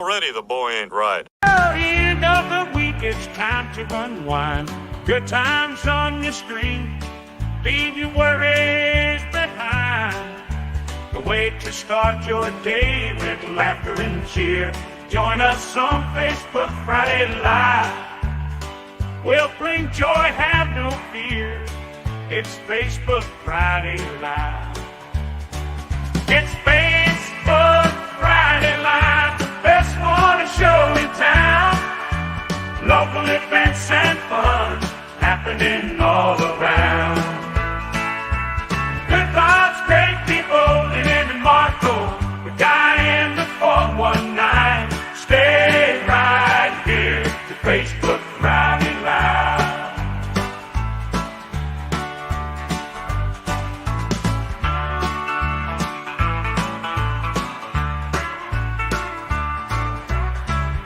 Already the boy ain't right. End of the week, it's time to unwind. Good times on your screen. Leave your worries behind. The way to start your day with laughter and cheer. Join us on Facebook Friday Live. We'll bring joy, have no fear. It's Facebook Friday Live. It's Facebook Friday Live, the best morning show in town. Local events and fun happening all around. Good vibes, great people, living in Marco. The guy in the 419. Stay right here to Facebook Friday Live.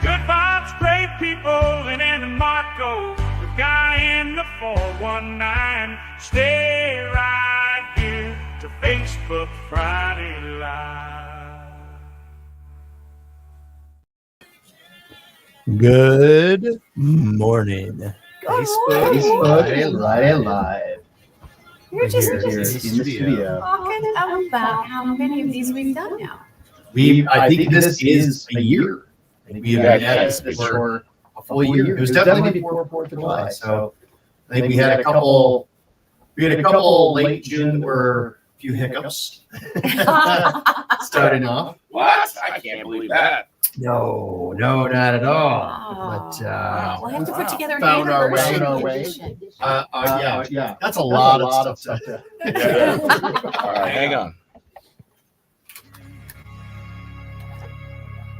Good vibes, great people, living in Marco. The guy in the 419. Stay right here to Facebook Friday Live. Good morning. Facebook Friday Live. You're just Here in the studio. talking about how many of these we've done now. I think this is a year. I think we've had this for a full year. It was definitely before 4th of July. So I think we had a couple. We had a couple late June that were a few hiccups starting off. What? I can't believe that. No, not at all. But We'll have to put together an Found our way. anniversary edition. yeah, that's a lot of stuff. All right, hang on.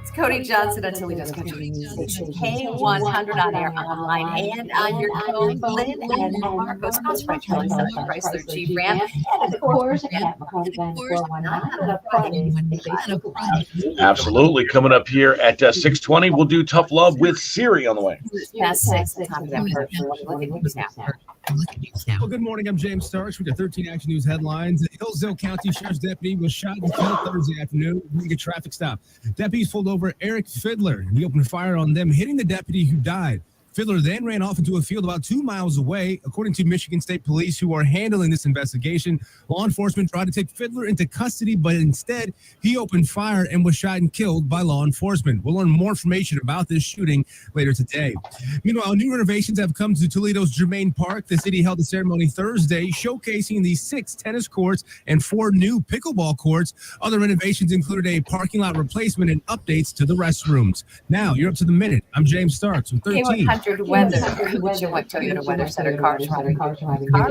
It's Cody Johnson until he does country station K100 on air, online, and on your phone. Lynn and Marcos, Chrysler Chrysler Jeep Ram, and of course, at McCarty 419. Absolutely. Coming up here at 6:20, we'll do Tough Love with Siri on the way. Past 6, the top of that first. Look at news now. Well, good morning. I'm James Starks with the 13 Action News headlines. Hillsdale County Sheriff's deputy was shot and killed Thursday afternoon during a traffic stop. Deputies pulled over Eric Fiddler, and he opened fire on them, hitting the deputy who died. Fiddler then ran off into a field about 2 miles away. According to Michigan State Police, who are handling this investigation, law enforcement tried to take Fiddler into custody, but instead he opened fire and was shot and killed by law enforcement. We'll learn more information about this shooting later today. Meanwhile, new renovations have come to Toledo's Germain Park. The city held a ceremony Thursday showcasing the 6 tennis courts and 4 new pickleball courts. Other renovations included a parking lot replacement and updates to the restrooms. Now, you're up to the minute. I'm James Starks from 13. K100 weather. What Toyota Weather Center cars driving car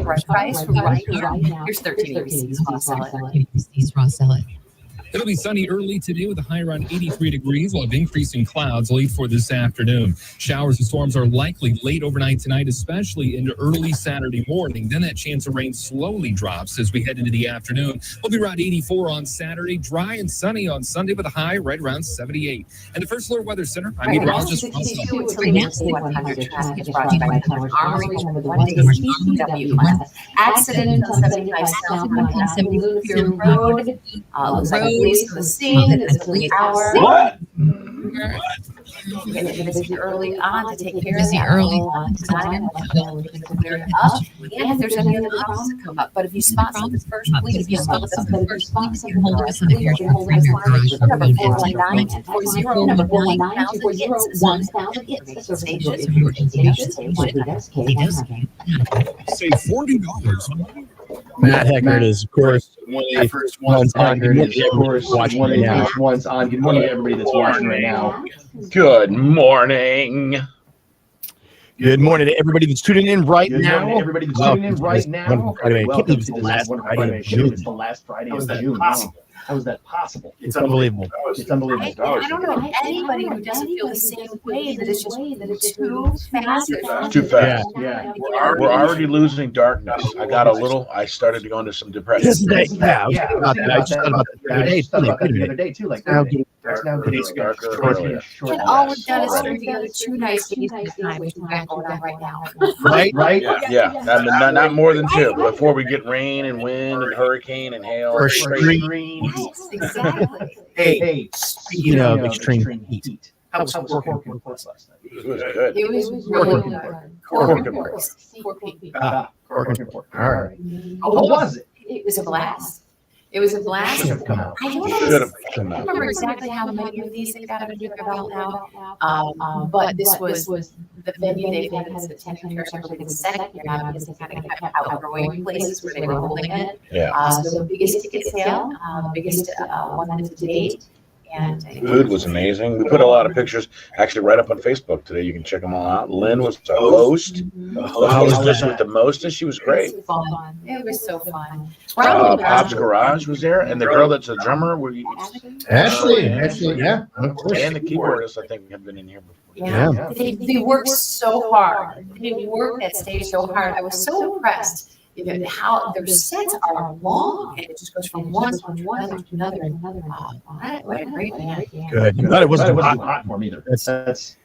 right price from right here. Here's 13 ABC's Raw Salad. It'll be sunny early today with a high around 83 degrees. We'll have increasing clouds late for this afternoon. Showers and storms are likely late overnight tonight, especially into early Saturday morning. Then that chance of rain slowly drops as we head into the afternoon. We'll be around 84 on Saturday, dry and sunny on Sunday with a high right around 78. And the First Floor Weather Center, I'm meteorologist Russell. Accident on 75 South 170 Pier Road. Looks like police on the scene. It's a police hour. What? Busy early on to take care of that. Early on time. Clear it up. And if there's any other problems that come up. But if you spot something first, please give us a first. You're holding us on the air. Number 419-240. Number 419-240. Say $40. Matt Heckert is, of course, one of the first ones on. Good morning, everybody that's watching right now. Good morning. Good morning to everybody that's tuning in right now. Everybody that's tuning in right now. I can't believe it's the last Friday of June. It's the last Friday of June. How is that possible? It's unbelievable. It's unbelievable. I don't know anybody who doesn't feel the same way, that it's just too fast. Too fast. Yeah. We're already losing darkness. I started to go into some depression. I just thought about that the other day too. Like Now getting darker earlier. And all we've done is string together 2 nice days this time, which we've got going on right now. Right? Yeah. Not more than 2 before we get rain and wind and hurricane and hail. Or extreme. Yes, exactly. Hey, speaking of extreme heat. How was Cork and Ports last night? It was good. It was really good. Cork and Cork. Cork and Port. All right. How How was it? It was a blast. It was a blast. Should have come out. I don't Should know. have come I don't out. remember exactly how many of these they've got under their belt now. But this was the venue they've had as the 10 years. I believe it's the second year now because they kind of kept outgrowing places where they were holding it. Yeah. So the biggest ticket sale, biggest one to date. And Food was amazing. We put a lot of pictures actually right up on Facebook today. You can check them all out. Lynn was the host. The hostess with the mostest. She was great. It was fun. It was so fun. Pop's Garage was there, and the girl that's a drummer, Ashley, yeah. Of course. and the keyboardist, I think, have been in here before. Yeah. They worked so hard. They worked that stage so hard. I was so impressed. How their sets are long, and it just goes from one to another. What a great band! Good. I'm glad it wasn't hot. hot for me either. That's-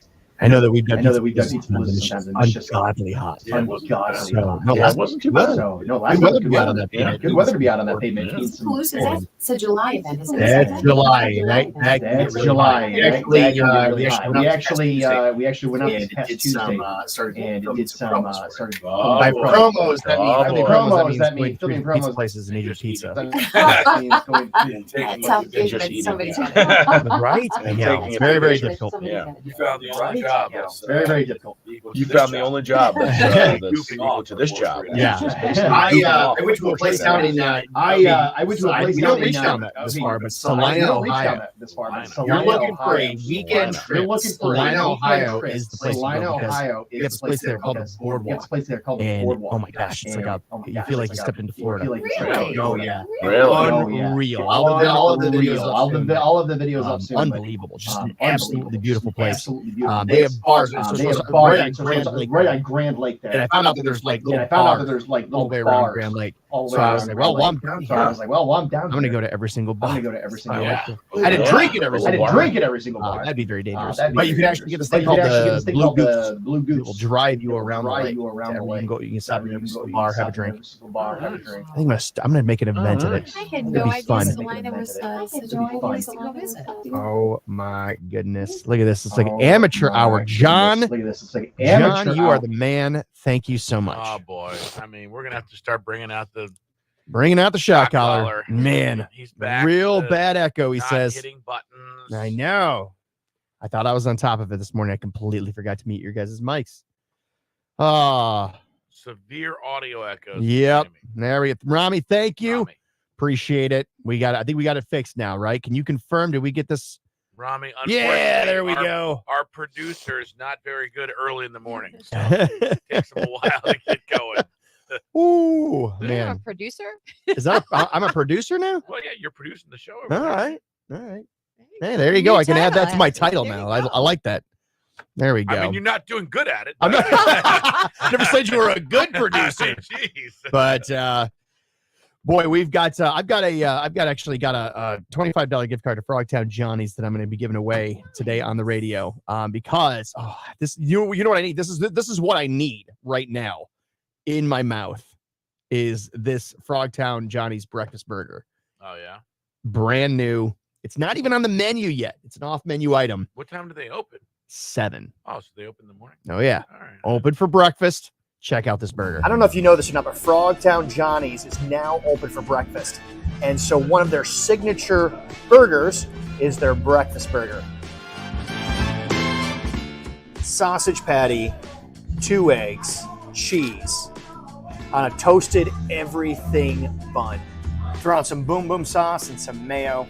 I know that we've done pizza blizzards sometimes, and it's just ungodly hot. ungodly So, hot. no, Yeah, last it wasn't too bad. So, no, last Good weather week to be out on that yeah, pavement. good weather to be out on that pavement. Yeah. Need some- Palooza, it's a July event, isn't it? That's July. That That's really July. hot. Actually, Actually, we actually went out and this past did Tuesday started and filming did some some promos. started By filming promos, that means Oh, how many boy. promos That means going filming through pizza promos. places and eating pizza. That means going to- That's how big Just that eating, somebody's. yeah. Right? And Yeah, taking it's it very, to very pictures. difficult. Yeah. You found the only job. that's, Very, very difficult. equal to You this found the job. only job that's equal to this job. Yeah. I went to a place down in I went to a place we down don't in reach down this far, but Salina, Ohio. You're looking for a weekend trip. Salina, Ohio is the place to Salina, go because Ohio they have this place there called the Boardwalk. place there called the And Boardwalk. oh my gosh, it's like a you feel like you stepped into Florida. Really? Oh yeah, Really? unreal. All of the videos up soon. all of the videos up soon. Unbelievable, just an absolutely beautiful place. Absolutely beautiful. They have bars. They have Right bars on Grand Lake. right on Grand Lake And there. I found out that there's like And little I found out that bars there's like all little the way around bars Grand Lake. all the So way I was around like, Grand well, I'm Lake. down So I here. was like, well, I'm down. I'm gonna go to every single I'm bar. gonna go to every single Yeah. bar. I didn't drink it every I single didn't bar. drink it every single bar. That'd be very dangerous. That'd be But you very can actually get this But thing you called can actually get the this thing Blue called Goose. the Blue It will Goose. drive you around the Drive lake. you around the You lake. can go. You can stop at every single bar, have a drink. Bar, have a drink. I think I'm gonna make an event of it. I had It'd no be idea fun. Salina was such a great place to go visit. Oh my goodness! Look at this. It's like Oh amateur my hour. John, goodness. Look at this. It's like amateur John, you are hour. the man. Thank you so much. Oh boy! I mean, we're gonna have to start bringing out the Bringing out the shot shot collar. Man, He's back. real to bad echo. He not says. hitting buttons. I know. I thought I was on top of it this morning. I completely forgot to mute your guys' mics. Ah, Severe audio echoes. yep. Jamie. There we go. Rami, thank you. Rami. Appreciate it. We got it. I think we got it fixed now, right? Can you confirm? Did we get this? Rami, Yeah, there we our, go. Our producer is not very good early in the morning, so it takes him a while to get going. Ooh, You're a man. producer? Is that I'm a producer now? Well, yeah, you're producing the show. over All there. right. All right. Hey, there you go. I can add that to my title now. I like that. There we go. I mean, you're not doing good at it. I'm not, I never said you were a good I producer. mean, jeez. But boy, we've got I've got a $25 gift card to Frogtown Johnny's that I'm going to be giving away today on the radio. Because this you know what I need. This is what I need right now in my mouth is this Frogtown Johnny's breakfast burger. Oh yeah. Brand new. It's not even on the menu yet. It's an off menu item. What time do they open? 7. Oh, so they open in the morning. Oh yeah. All right. Open for breakfast. Check out this burger. I don't know if you know this or not, but Frogtown Johnny's is now open for breakfast. And so one of their signature burgers is their breakfast burger. Sausage patty, 2 eggs, cheese, on a toasted everything bun. Throw on some boom boom sauce and some mayo,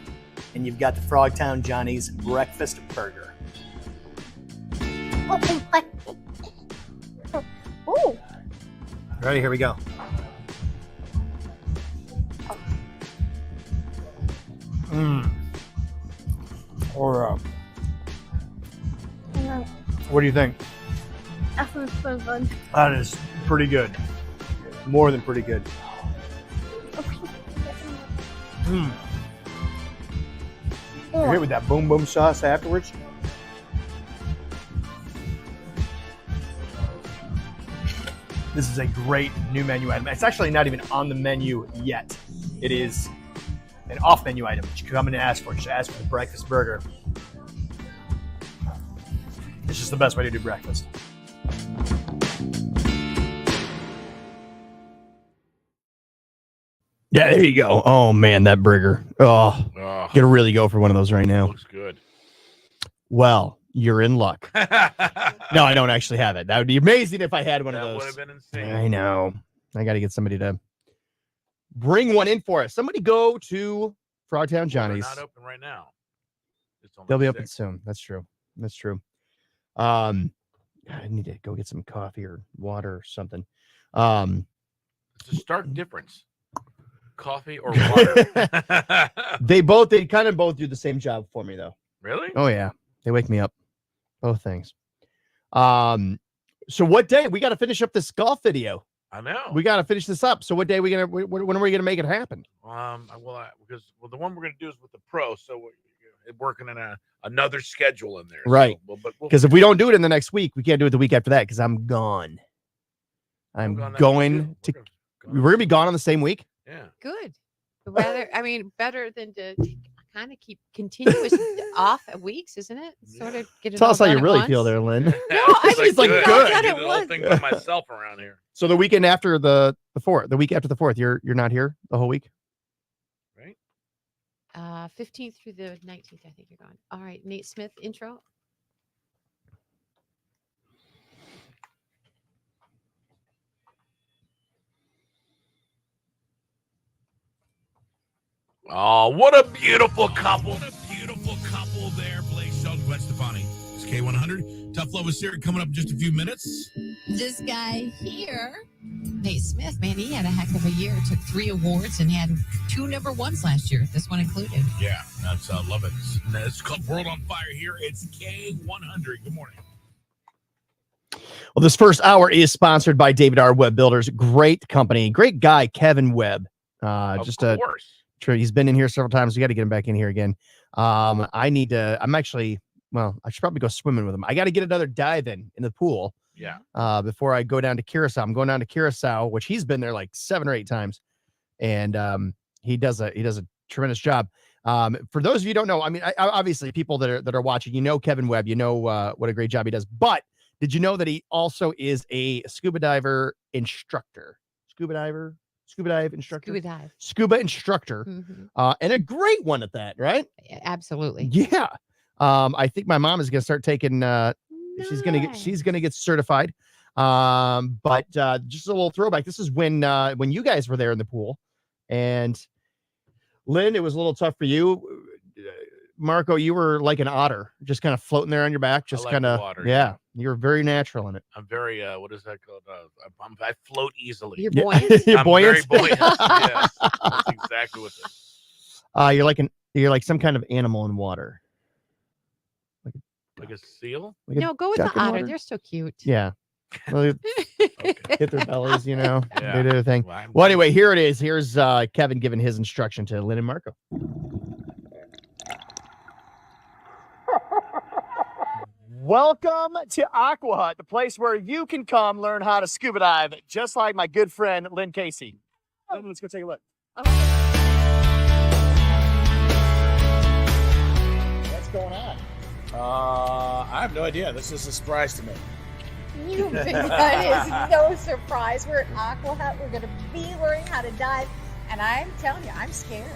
and you've got the Frogtown Johnny's breakfast burger. Oh, Ready? Here we go. What do you think? that was so fun. That is pretty good. More than pretty good. You hit with that boom boom sauce afterwards. This is a great new menu item. It's actually not even on the menu yet. It is an off menu item that you can come in and ask for. Just ask for the breakfast burger. It's just the best way to do breakfast. Yeah, there you go. Oh man, that burger. Oh, Oh, gonna really go for one of those right now. looks good. Well, you're in luck. That No, I don't actually have it. That would be amazing if I had one of would those. have been insane. I know. I got to get somebody to bring one in for us. Somebody go to Frogtown They're Johnny's. not open right now. It's only They'll be open 6. soon. That's true. That's true. I need to go get some coffee or water or something. It's a stark difference. Coffee or water? They kind of both do the same job for me though. Really? Oh yeah. They wake me up. Both things. So what day? We got to finish up this golf video. I know. We got to finish this up. So what day when are we going to make it happen? Because the one we're going to do is with the pro, so we're working in another schedule in there. Right. So, but we'll Because if we don't do it in the next week, we can't do it the week after that because I'm gone. I'm go on that going week, to. too. We're going to be gone on the same week. Yeah. Good. Better than to kind of keep continuous off weeks, isn't it? Sort of get it Tell all us how done you at really once. feel there, Lynn. No, I mean, It's like good. good. I Done do it the whole once. thing by myself around here. So the weekend after the 4th, the week after the 4th, you're not here the whole week. 15th through the 19th, I think you're gone. All right, Nate Smith intro. Oh, what a beautiful couple. What a beautiful couple there. Blake Shelton, Gwen Stefani. It's K100. Tough Love with Sarah coming up in just a few minutes. This guy here, Nate Smith, man, he had a heck of a year. Took 3 awards and he had 2 number 1s last year. This one included. Yeah, that's love it. It's called World on Fire here. It's K100. Good morning. Well, this first hour is sponsored by David R. Webb Builders. Great company, great guy, Kevin Webb. Of course. He's been in here several times. We got to get him back in here again. I should probably go swimming with him. I got to get another dive in the pool. Yeah. Before I go down to Curacao. I'm going down to Curacao, which he's been there like 7 or 8 times. And he does a tremendous job. For those of you who don't know, I mean, obviously people that are watching, you know Kevin Webb, you know what a great job he does. But did you know that he also is a scuba dive instructor? Scuba dive instructor. And a great one at that, right? Absolutely. Yeah. I think my mom is going to start taking she's going to get certified. But just a little throwback. This is when you guys were there in the pool, and Lynn, it was a little tough for you. Marco, you were like an otter, just kind of floating there on your back, just like kind of water, yeah. You were very natural in it. I'm very, what is that called? I float easily. You're buoyant. You're I'm buoyant. very buoyant. Yes, that's exactly what this. You're like some kind of animal in water. Like a seal? Like a No, go with duck the in otter. water? They're so cute. Yeah. Well, hit their bellies, you know. Yeah. They do their thing. Well, anyway, here it is. Here's Kevin giving his instruction to Lynn and Marco. Welcome to Aqua Hut, the place where you can come learn how to scuba dive, just like my good friend Lynn Casey. Let's go take a look. What's going on? I have no idea. This is a surprise to me. That is no surprise. We're at Aqua Hut. We're going to be learning how to dive. And I'm telling you, I'm scared.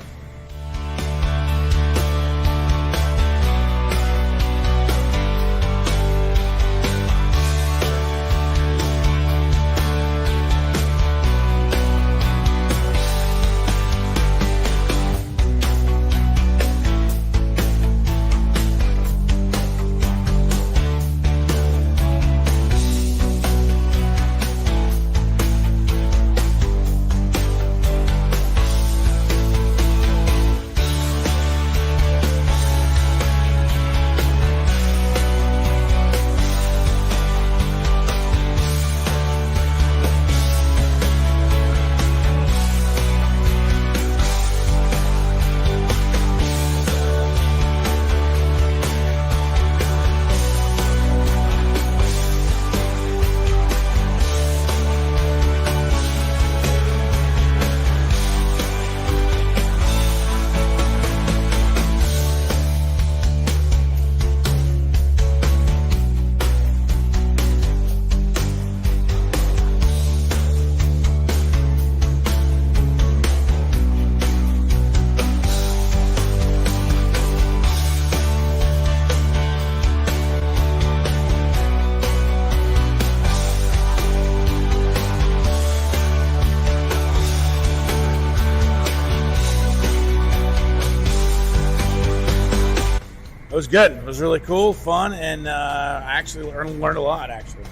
was good. It was really cool, fun, and I actually learned a lot, actually.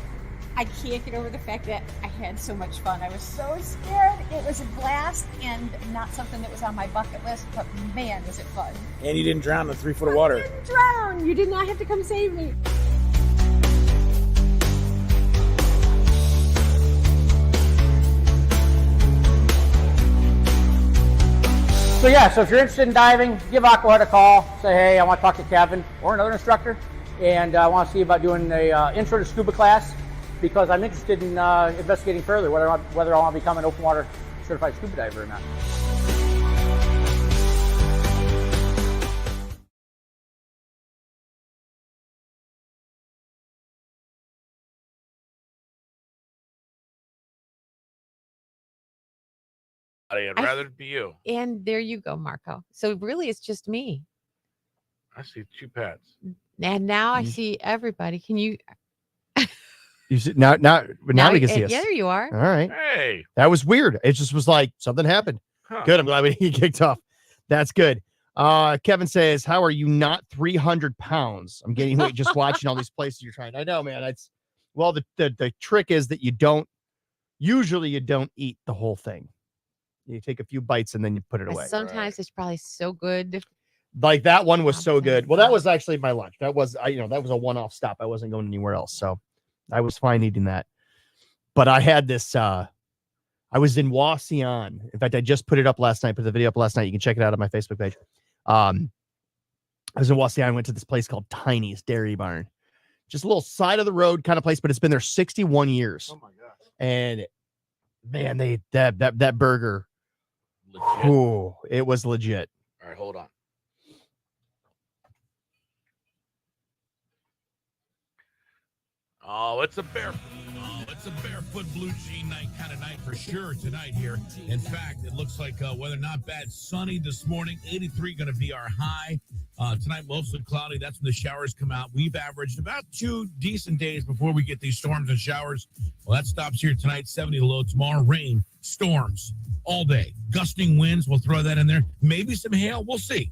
I can't get over the fact that I had so much fun. I was so scared. It was a blast and not something that was on my bucket list, but man, was it fun. And you didn't drown in 3 foot of water. I didn't drown. You did not have to come save me. So yeah, so if you're interested in diving, give Aqua Hut a call. Say, hey, I want to talk to Kevin or another instructor, and I want to see about doing a intro to scuba class, because I'm interested in investigating further whether I want to become an open water certified scuba diver or not. I'd rather it be you. And there you go, Marco. So really, it's just me. I see 2 Pats. And now I see everybody. Can you? You see, now we can see us. Yeah, there you are. All right. Hey. That was weird. It just was like something happened. Huh. Good. I'm glad we kicked off. That's good. Kevin says, how are you not 300 pounds? I'm getting weight just watching all these places you're trying. I know, man. The trick is that you don't eat the whole thing. You take a few bites and then you put it away. Sometimes it's probably so good. Like that one was so good. Well, that was actually my lunch. That was that was a one-off stop. I wasn't going anywhere else. So I was fine eating that. But I had this, I was in Wauseon. In fact, I just put it up last night, put the video up last night. You can check it out on my Facebook page. I was in Wauseon. I went to this place called Tiny's Dairy Barn. Just a little side of the road kind of place, but it's been there 61 years. Oh my gosh. And man, that burger, oh, it was legit. All right, hold on. Oh, it's a barefoot blue jean night kind of night for sure tonight here. In fact, it looks like weather not bad. Sunny this morning, 83 going to be our high. Tonight, mostly cloudy. That's when the showers come out. We've averaged about 2 decent days before we get these storms and showers. Well, that stops here tonight, 70 low. Tomorrow, rain, storms all day. Gusting winds, we'll throw that in there. Maybe some hail. We'll see.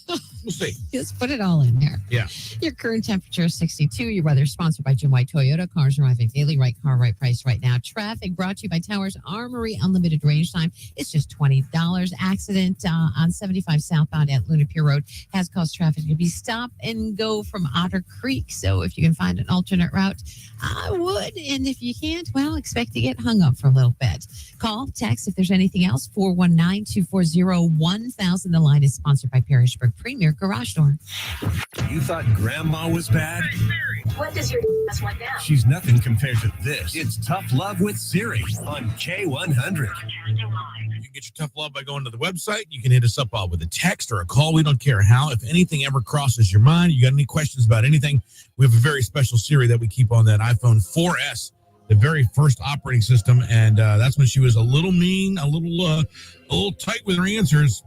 We'll see. Just put it all in there. Yeah. Your current temperature is 62. Your weather is sponsored by Jim White Toyota. Cars arriving daily. Right car, right price right now. Traffic brought to you by Towers Armory. Unlimited range time. It's just $20. Accident on 75 southbound at Luna Pier Road has caused traffic to be stop and go from Otter Creek. So if you can find an alternate route, I would. And if you can't, well, expect to get hung up for a little bit. Call, text if there's anything else. 419-240-1000. The line is sponsored by Perrysburg Premier Garage Door. You thought Grandma was bad? Hey, Siri. What does your ass want now? She's nothing compared to this. It's Tough Love with Siri on K100. You can get your tough love by going to the website. You can hit us up with a text or a call. We don't care how. If anything ever crosses your mind, you got any questions about anything, we have a very special Siri that we keep on that iPhone 4S, the very first operating system. And that's when she was a little mean, a little tight with her answers.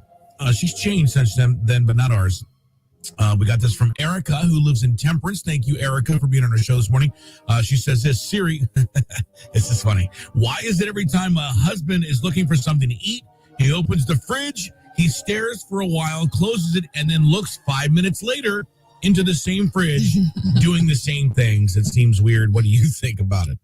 She's changed since then, but not ours. We got this from Erica, who lives in Temperance. Thank you, Erica, for being on our show this morning. She says this, Siri, this is funny. Why is it every time a husband is looking for something to eat, he opens the fridge, he stares for a while, closes it, and then looks 5 minutes later into the same fridge, doing the same things? It seems weird. What do you think about it?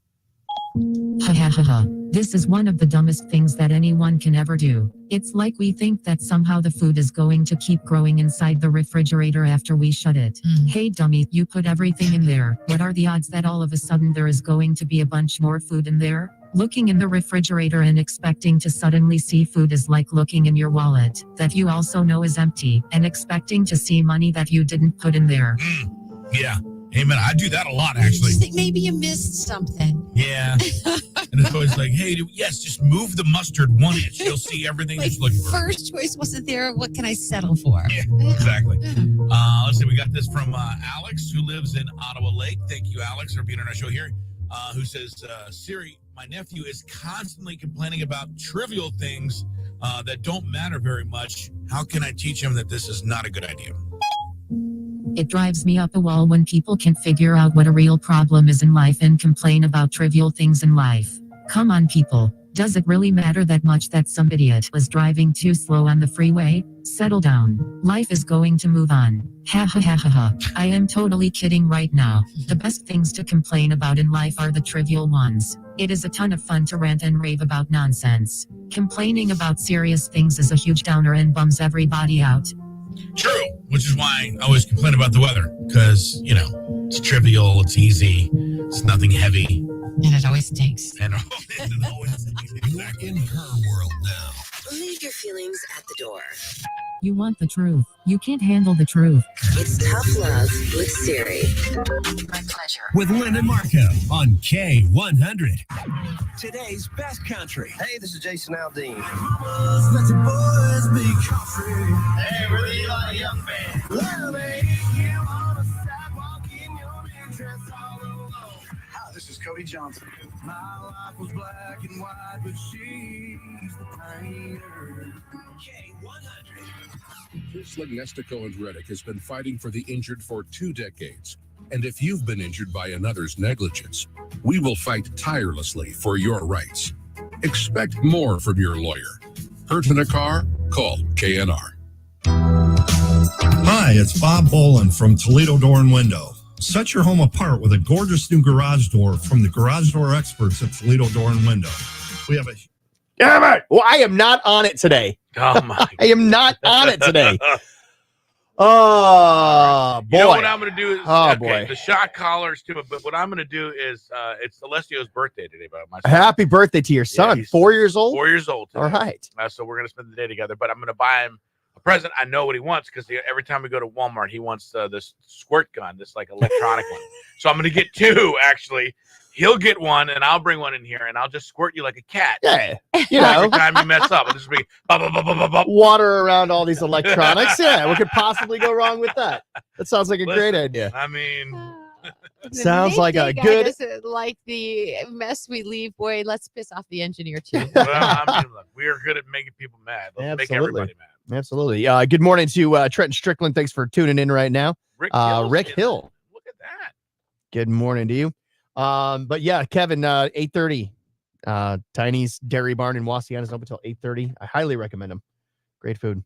Ha ha ha ha. This is one of the dumbest things that anyone can ever do. It's like we think that somehow the food is going to keep growing inside the refrigerator after we shut it. Hey dummy, you put everything in there. What are the odds that all of a sudden there is going to be a bunch more food in there? Looking in the refrigerator and expecting to suddenly see food is like looking in your wallet that you also know is empty and expecting to see money that you didn't put in there. Yeah. Amen. I do that a lot, actually. I think maybe you missed something. Yeah. And it's always like, hey, yes, just move the mustard 1 inch. You'll see everything that you're looking for. First choice wasn't there. What can I settle for? Yeah, exactly. Let's see. We got this from Alex, who lives in Ottawa Lake. Thank you, Alex, for being on our show here. Who says, Siri, my nephew is constantly complaining about trivial things that don't matter very much. How can I teach him that this is not a good idea? It drives me up a wall when people can figure out what a real problem is in life and complain about trivial things in life. Come on, people. Does it really matter that much that some idiot was driving too slow on the freeway? Settle down. Life is going to move on. Ha ha ha ha ha. I am totally kidding right now. The best things to complain about in life are the trivial ones. It is a ton of fun to rant and rave about nonsense. Complaining about serious things is a huge downer and bums everybody out. True, which is why I always complain about the weather because, you know, it's trivial, it's easy, it's nothing heavy. And it always stinks. And it always stinks. You're in her world now. Leave your feelings at the door. You want the truth. You can't handle the truth. It's Tough Love with Siri. My pleasure. With Lynn and Marco on K100. Today's best country. Hey, this is Jason Aldean. Let your boys be country. Hey, we're the Eli Young Band. Hi, this is Cody Johnson. My life was black and white, but she's the painter. K100. Chris Lignestico and Reddick has been fighting for the injured for 2 decades. And if you've been injured by another's negligence, we will fight tirelessly for your rights. Expect more from your lawyer. Hurt in a car? Call KNR. Hi, it's Bob Boland from Toledo Door and Window. Set your home apart with a gorgeous new garage door from the garage door experts at Toledo Door and Window. We have a... Damn it! Well, I am not on it today. Oh my! I am not on it today. Oh boy! You know what I'm going to do is boy. The shot collars too. But what I'm going to do is it's Alessio's birthday today. But my son, Happy birthday to your son. he's 4 years old. 4 years old. Today. All right. So we're going to spend the day together. But I'm going to buy him a present. I know what he wants because every time we go to Walmart, he wants this squirt gun, this like electronic one. So I'm going to get 2 actually. He'll get one, and I'll bring one in here, and I'll just squirt you like a cat. Yeah, you know. Every time you mess up, it'll just be water around all these electronics. Yeah, what could possibly go wrong with that? That sounds like a great idea. I mean, sounds like a Guy good. doesn't like the mess we leave. Boy, let's piss off the engineer too. well, I mean, look, we are good at making people mad. Let's make everybody mad. Absolutely. Good morning to Trenton Strickland. Thanks for tuning in right now. Rick Hill. Look at that. Good morning to you. But yeah, Kevin, 8:30. Tiny's Dairy Barn in Wassiana is open until 8:30. I highly recommend them. Great food.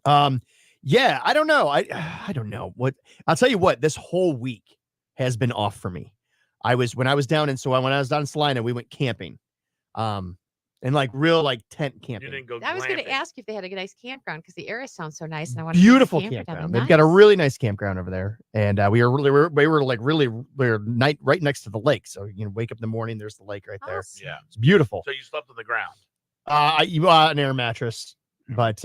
Yeah, I don't know. I don't know what I'll tell you what, this whole week has been off for me. When I was down in Salina, we went camping. And like real like tent camping. You didn't go I was going to glamping. ask if they had a nice campground because the area sounds so nice, and I want Beautiful to campground. They've got a really nice campground over there, and we were right next to the lake. So you know, wake up in the morning, there's the lake right there. Yeah. It's beautiful. So you slept on the ground. You bought an air mattress, but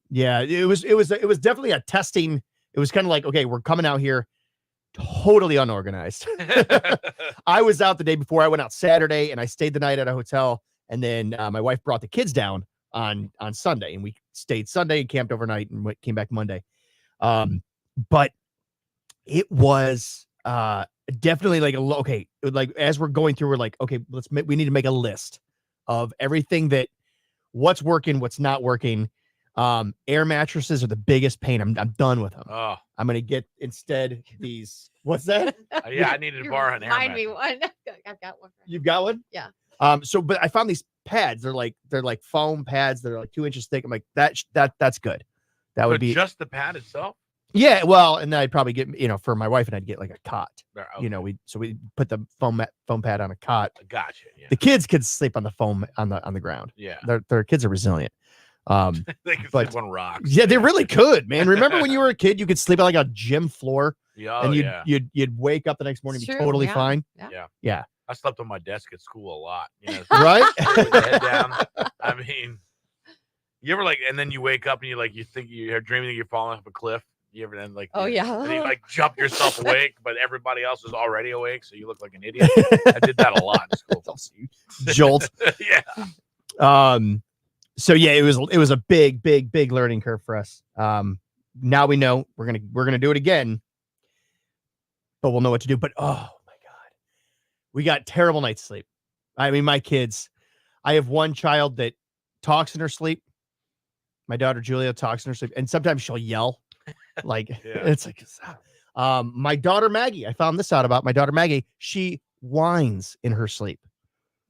yeah, it was definitely a testing. It was kind of like, okay, we're coming out here totally unorganized. I was out the day before. I went out Saturday, and I stayed the night at a hotel. And then my wife brought the kids down on Sunday, and we stayed Sunday and camped overnight and came back Monday. But it was definitely like like as we're going through, we're like, okay, we need to make a list of everything what's working, what's not working. Air mattresses are the biggest pain. I'm done with them. Oh. I'm gonna get instead these. What's that? Yeah, I needed to borrow an air Find me mattress. one. I've got one. You've got one? Yeah. But I found these pads. They're like foam pads. They're like 2 inches thick. I'm like, that's good. That would But be just the pad itself. yeah. Well, and then I'd probably get, for my wife and I'd get like a cot. Right, We put the foam pad on a cot. Gotcha. Yeah. The kids could sleep on the foam on the ground. Yeah. Their kids are resilient. They can but sleep on rocks. yeah, they really could, man. Remember when you were a kid, you could sleep on like a gym floor, Yeah, and yeah. you'd wake up the next morning and be totally fine. Yeah. I slept on my desk at school a lot. You know, Right? with the head down. I mean, you ever and then you wake up and you think you're dreaming that you're falling off a cliff. You ever then Oh, yeah. and you jump yourself awake, but everybody else is already awake, so you look like an idiot. I did that a lot in school. Jolt. Yeah. So yeah, it was a big learning curve for us. Now we know we're gonna do it again, but we'll know what to do. But oh my God, we got terrible night's sleep. I mean, my kids, I have one child that talks in her sleep. My daughter Julia talks in her sleep, and sometimes she'll yell. It's like, my daughter Maggie, I found this out about my daughter Maggie. She whines in her sleep.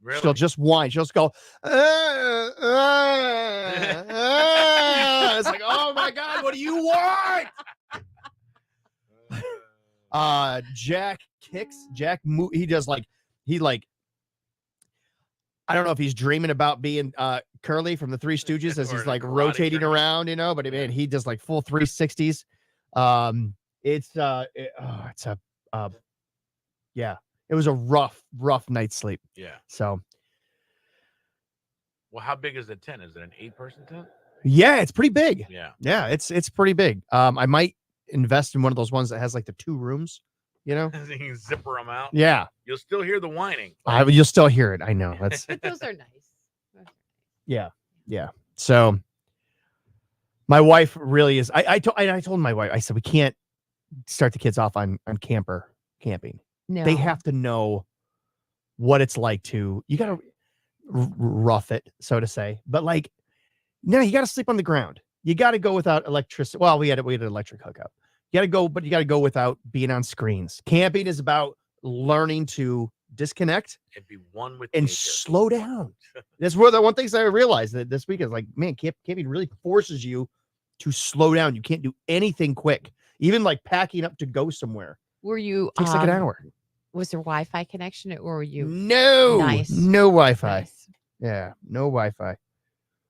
Really? She'll just whine. She'll just go, It's like, oh my God, what do you want? Jack kicks. He does like, I don't know if he's dreaming about being Curly from the Three Stooges as he's like rotating around, but man, he does like full 360s. It was a rough night's sleep. Yeah. So, well, how big is the tent? Is it an 8-person tent? yeah, it's pretty big. Yeah. Yeah, it's pretty big. I might invest in one of those ones that has like the 2 rooms, You can zipper them out. Yeah. You'll still hear the whining. You'll still hear it. I know. That's But those are nice. yeah. So my wife really is. I told my wife, I said, we can't start the kids off on camping. No. They have to know what it's like to, you got to rough it, so to say. But like, no, you got to sleep on the ground. You got to go without electricity. Well, we had an electric hookup. You got to go, but you got to go without being on screens. Camping is about learning to disconnect and be one with and nature. slow down. That's one of the things I realized that this week is like, man, camping really forces you to slow down. You can't do anything quick. Even like packing up to go somewhere. Were you Takes like an hour. Was there Wi-Fi connection or were you No, nice? no Wi-Fi. Nice. Yeah, no Wi-Fi.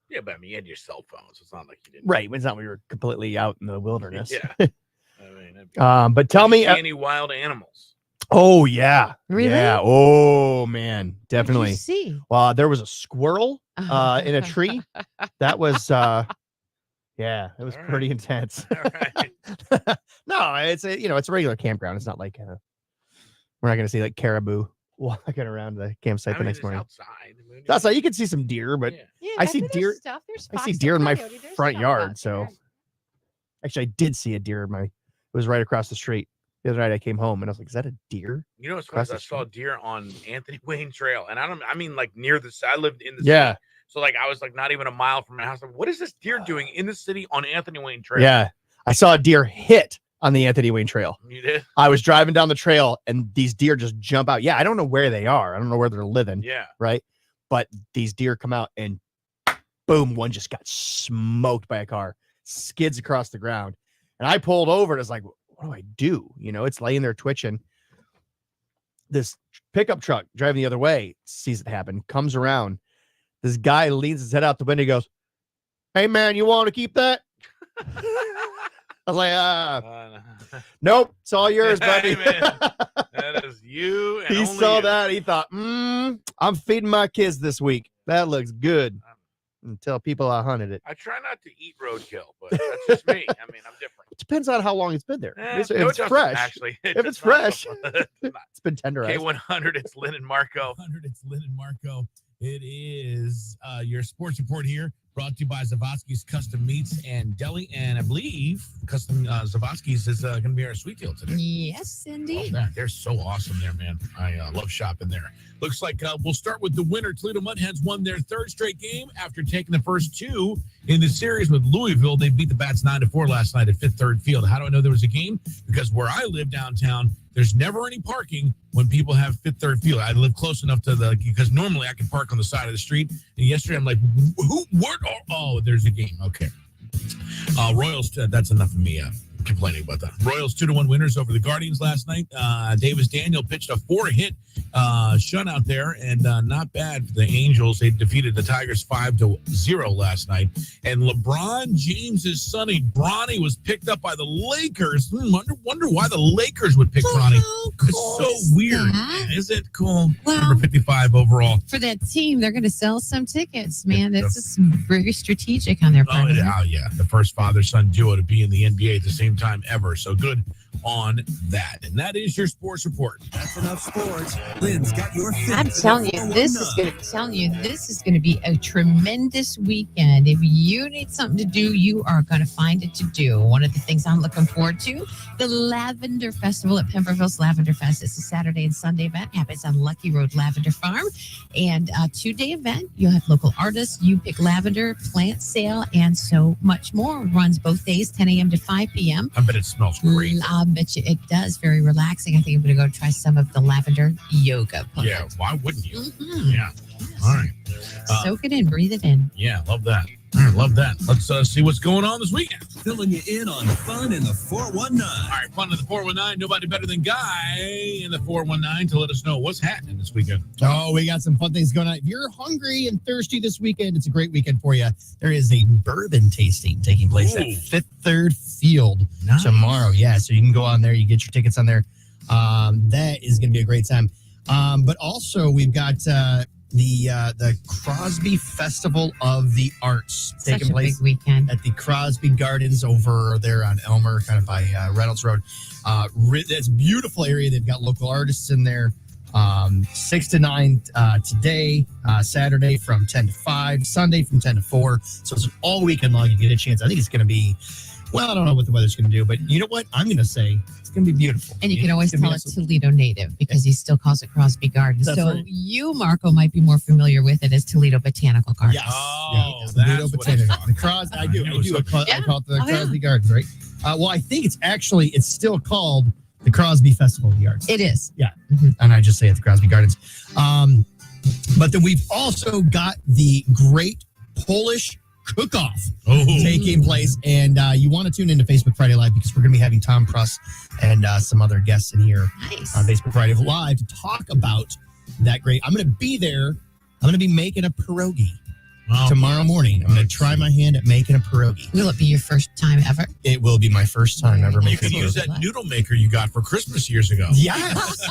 Yeah, but I mean, you had your cell phones. It's not like you didn't. Right. It's not we were completely out in the wilderness. Yeah. I mean, But tell did you me. see any wild animals? Oh yeah. Really? Yeah. Oh man, definitely. What did you see? Well, there was a squirrel in a tree. That was yeah, it was pretty intense. No, it's it's a regular campground. It's not like we're not gonna see like caribou walking around the campsite the next morning. Outside. That's how you can see some deer, but Yeah, I but see there's deer. stuff. There's I see fox deer in and my coyote. There's front stuff yard. out So there. actually, I did see a deer in my. It was right across the street. The other night I came home and I was like, "Is that a deer?" You know what's Across funny? the I saw deer on Anthony Wayne Trail, and I mean like near the. I lived in the Yeah. city, so like I was like not even a mile from my house. Like, what is this deer doing in the city on Anthony Wayne Trail? Yeah, I saw a deer hit on the Anthony Wayne Trail. You did? I was driving down the trail and these deer just jump out. Yeah, I don't know where they are. I don't know where they're living. Yeah. Right. But these deer come out and boom, one just got smoked by a car, skids across the ground. And I pulled over and it's like, what do I do? It's laying there twitching. This pickup truck driving the other way sees it happen, comes around. This guy leans his head out the window. He goes, "Hey man, you want to keep that?" I was like, nope, it's all yours, buddy. That is you. And He only saw you. that. He thought, I'm feeding my kids this week. That looks good. And tell people I hunted it. I try not to eat roadkill, but that's just me. I mean, I'm different. It depends on how long it's been there. Eh, If no, it it's doesn't, fresh, actually. if it's fresh, it's been tenderized. K100, it's Lynn and Marco. It's Lynn and Marco. It is your sports report here, brought to you by Zavosky's Custom Meats and Deli, and I believe Custom Zavosky's is going to be our sweet deal today. Yes, indeed. Oh, they're so awesome there, man. I love shopping there. Looks like we'll start with the winner. Toledo Mudhens won their 3rd straight game after taking the first 2 in the series with Louisville. They beat the Bats 9-4 last night at Fifth Third Field. How do I know there was a game? Because where I live downtown, there's never any parking when people have Fifth Third Field. I live close enough to because normally I can park on the side of the street. And yesterday I'm like, what? Oh, there's a game. Okay. Royals, that's enough of me complaining about that. Royals 2-1 winners over the Guardians last night. Davis Daniel pitched a 4-hit shutout there, and not bad for the Angels. They defeated the Tigers 5-0 last night. And LeBron James's sonny Bronny was picked up by the Lakers. Wonder why the Lakers would pick Bronny. It's so weird. Is it cool? Well, Number 55 overall. For that team, they're going to sell some tickets, man. That's just very strategic on their part. Oh, yeah. The first father-son duo to be in the NBA at the same time ever. So good on that. And that is your sports report. That's enough sports. Lynn's got your I'm telling you, this is going to be a tremendous weekend. If you need something to do, you are going to find it to do. One of the things I'm looking forward to, the Lavender Festival at Pemberville's Lavender Fest. It's a Saturday and Sunday event. Happens on Lucky Road Lavender Farm. And a 2-day event. You'll have local artists. You pick lavender, plant sale, and so much more. Runs both days, 10 a.m. to 5 p.m. I bet it smells great. bet you it does. Very relaxing. I think I'm going to go try some of the lavender yoga. Yeah, why wouldn't you? Mhm. Yeah. All right. Soak it in, breathe it in. Yeah, love that. All right, love that. Let's see what's going on this weekend. Filling you in on fun in the 419. All right, fun in the 419. Nobody better than Guy in the 419 to let us know what's happening this weekend. Oh, we got some fun things going on. If you're hungry and thirsty this weekend, it's a great weekend for you. There is a bourbon tasting taking place at Fifth Third Field tomorrow. Yeah, so you can go on there. You get your tickets on there. That is going to be a great time. But also, we've got the Crosby Festival of the Arts taking place big weekend at the Crosby Gardens over there on Elmer, kind of by Reynolds Road. It's a beautiful area. They've got local artists in there. 6 to 9 today, Saturday from 10 to 5, Sunday from 10 to 4. So it's all weekend long. You get a chance. I think it's going to be, well, I don't know what the weather's going to do, but you know what? I'm going to say it's going to be beautiful. And you can always tell it's Toledo native because he still calls it Crosby Gardens. That's So right. you, Marco, might be more familiar with it as Toledo Botanical Gardens. Yes. Oh, Toledo that's what Botanical. it's The Crosby, I do. I call it the Crosby Gardens, right? Well, I think it's still called the Crosby Festival of the Arts. It is. Yeah. And I just say at the Crosby Gardens. But then we've also got the Great Polish Cook-Off taking place. And you want to tune into Facebook Friday Live because we're going to be having Tom Pruss and some other guests in here on Facebook Friday Live to talk about that great. I'm going to be there. I'm going to be making a pierogi tomorrow morning. I'm going to try my hand at making a pierogi. Will it be your first time ever? It will be my first time ever You making could a use pierogi. that noodle maker you got for Christmas years ago. Yes.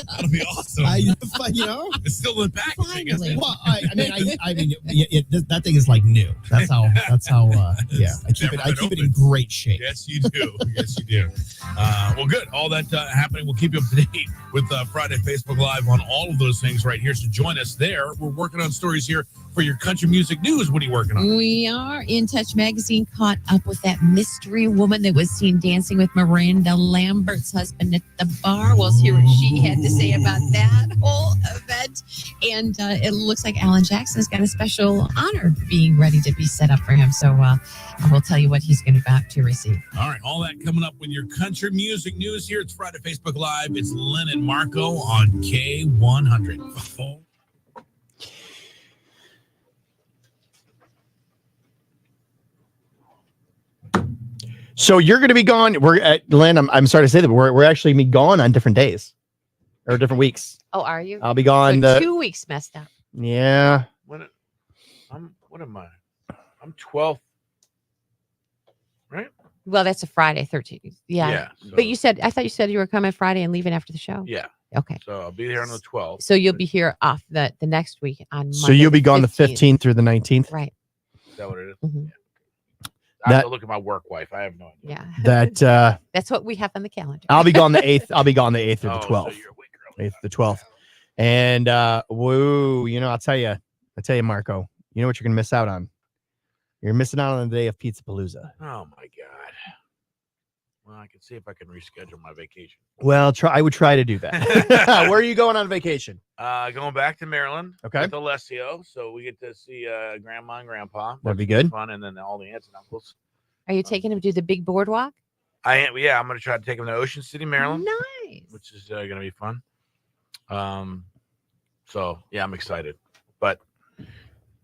That'll be awesome. It's still in the packaging, isn't it? Well, I mean, that thing is like new. That's how. Yeah, I keep it in great shape. Yes, you do. Yes, you do. Well, good. All that happening. We'll keep you up to date with Friday Facebook Live on all of those things right here. So join us there. We're working on stories here for your country music news. What are you working on? We are. In Touch Magazine caught up with that mystery woman that was seen dancing with Miranda Lambert's husband at the bar. We'll hear what she had to say about that whole event. And it looks like Alan Jackson's got a special honor being ready to be set up for him. So we'll tell you what he's going to about to receive. All right, all that coming up with your country music news here. It's Friday Facebook Live. It's Lynn and Marco on K100. So you're going to be gone. We're at Lynn. I'm sorry to say that, but we're actually be gone on different days or different weeks. Oh, are you? I'll be gone. So 2 weeks messed up. Yeah. What am I? I'm 12th. Right? Well, that's a Friday, 13th. Yeah. Yeah, But I thought you said you were coming Friday and leaving after the show. Yeah. Okay. So I'll be there on the 12th. So you'll be here off the next week on Monday. So you'll be gone the 15th through the 19th. Right. Is that what it is? Mm-hmm. Yeah. I have to look at my work wife. I have no idea. Yeah. That that's what we have on the calendar. I'll be gone the 8th. I'll be gone the 8th through the Oh, 12th. so you're a week early. 8th, the 12th. And woo, I'll tell you, Marco, you know what you're gonna miss out on? You're missing out on the day of Pizza Palooza. Oh my God. Well, I can see if I can reschedule my vacation. Well, I would try to do that. Where are you going on vacation? Going back to Maryland. Okay. With Alessio, so we get to see Grandma and Grandpa. That'd be That's good. Fun, and then all the aunts and uncles. Are you taking him to do the big boardwalk? I am. Yeah, I'm gonna try to take them to Ocean City, Maryland. Nice. Which is gonna be fun. So yeah, I'm excited, but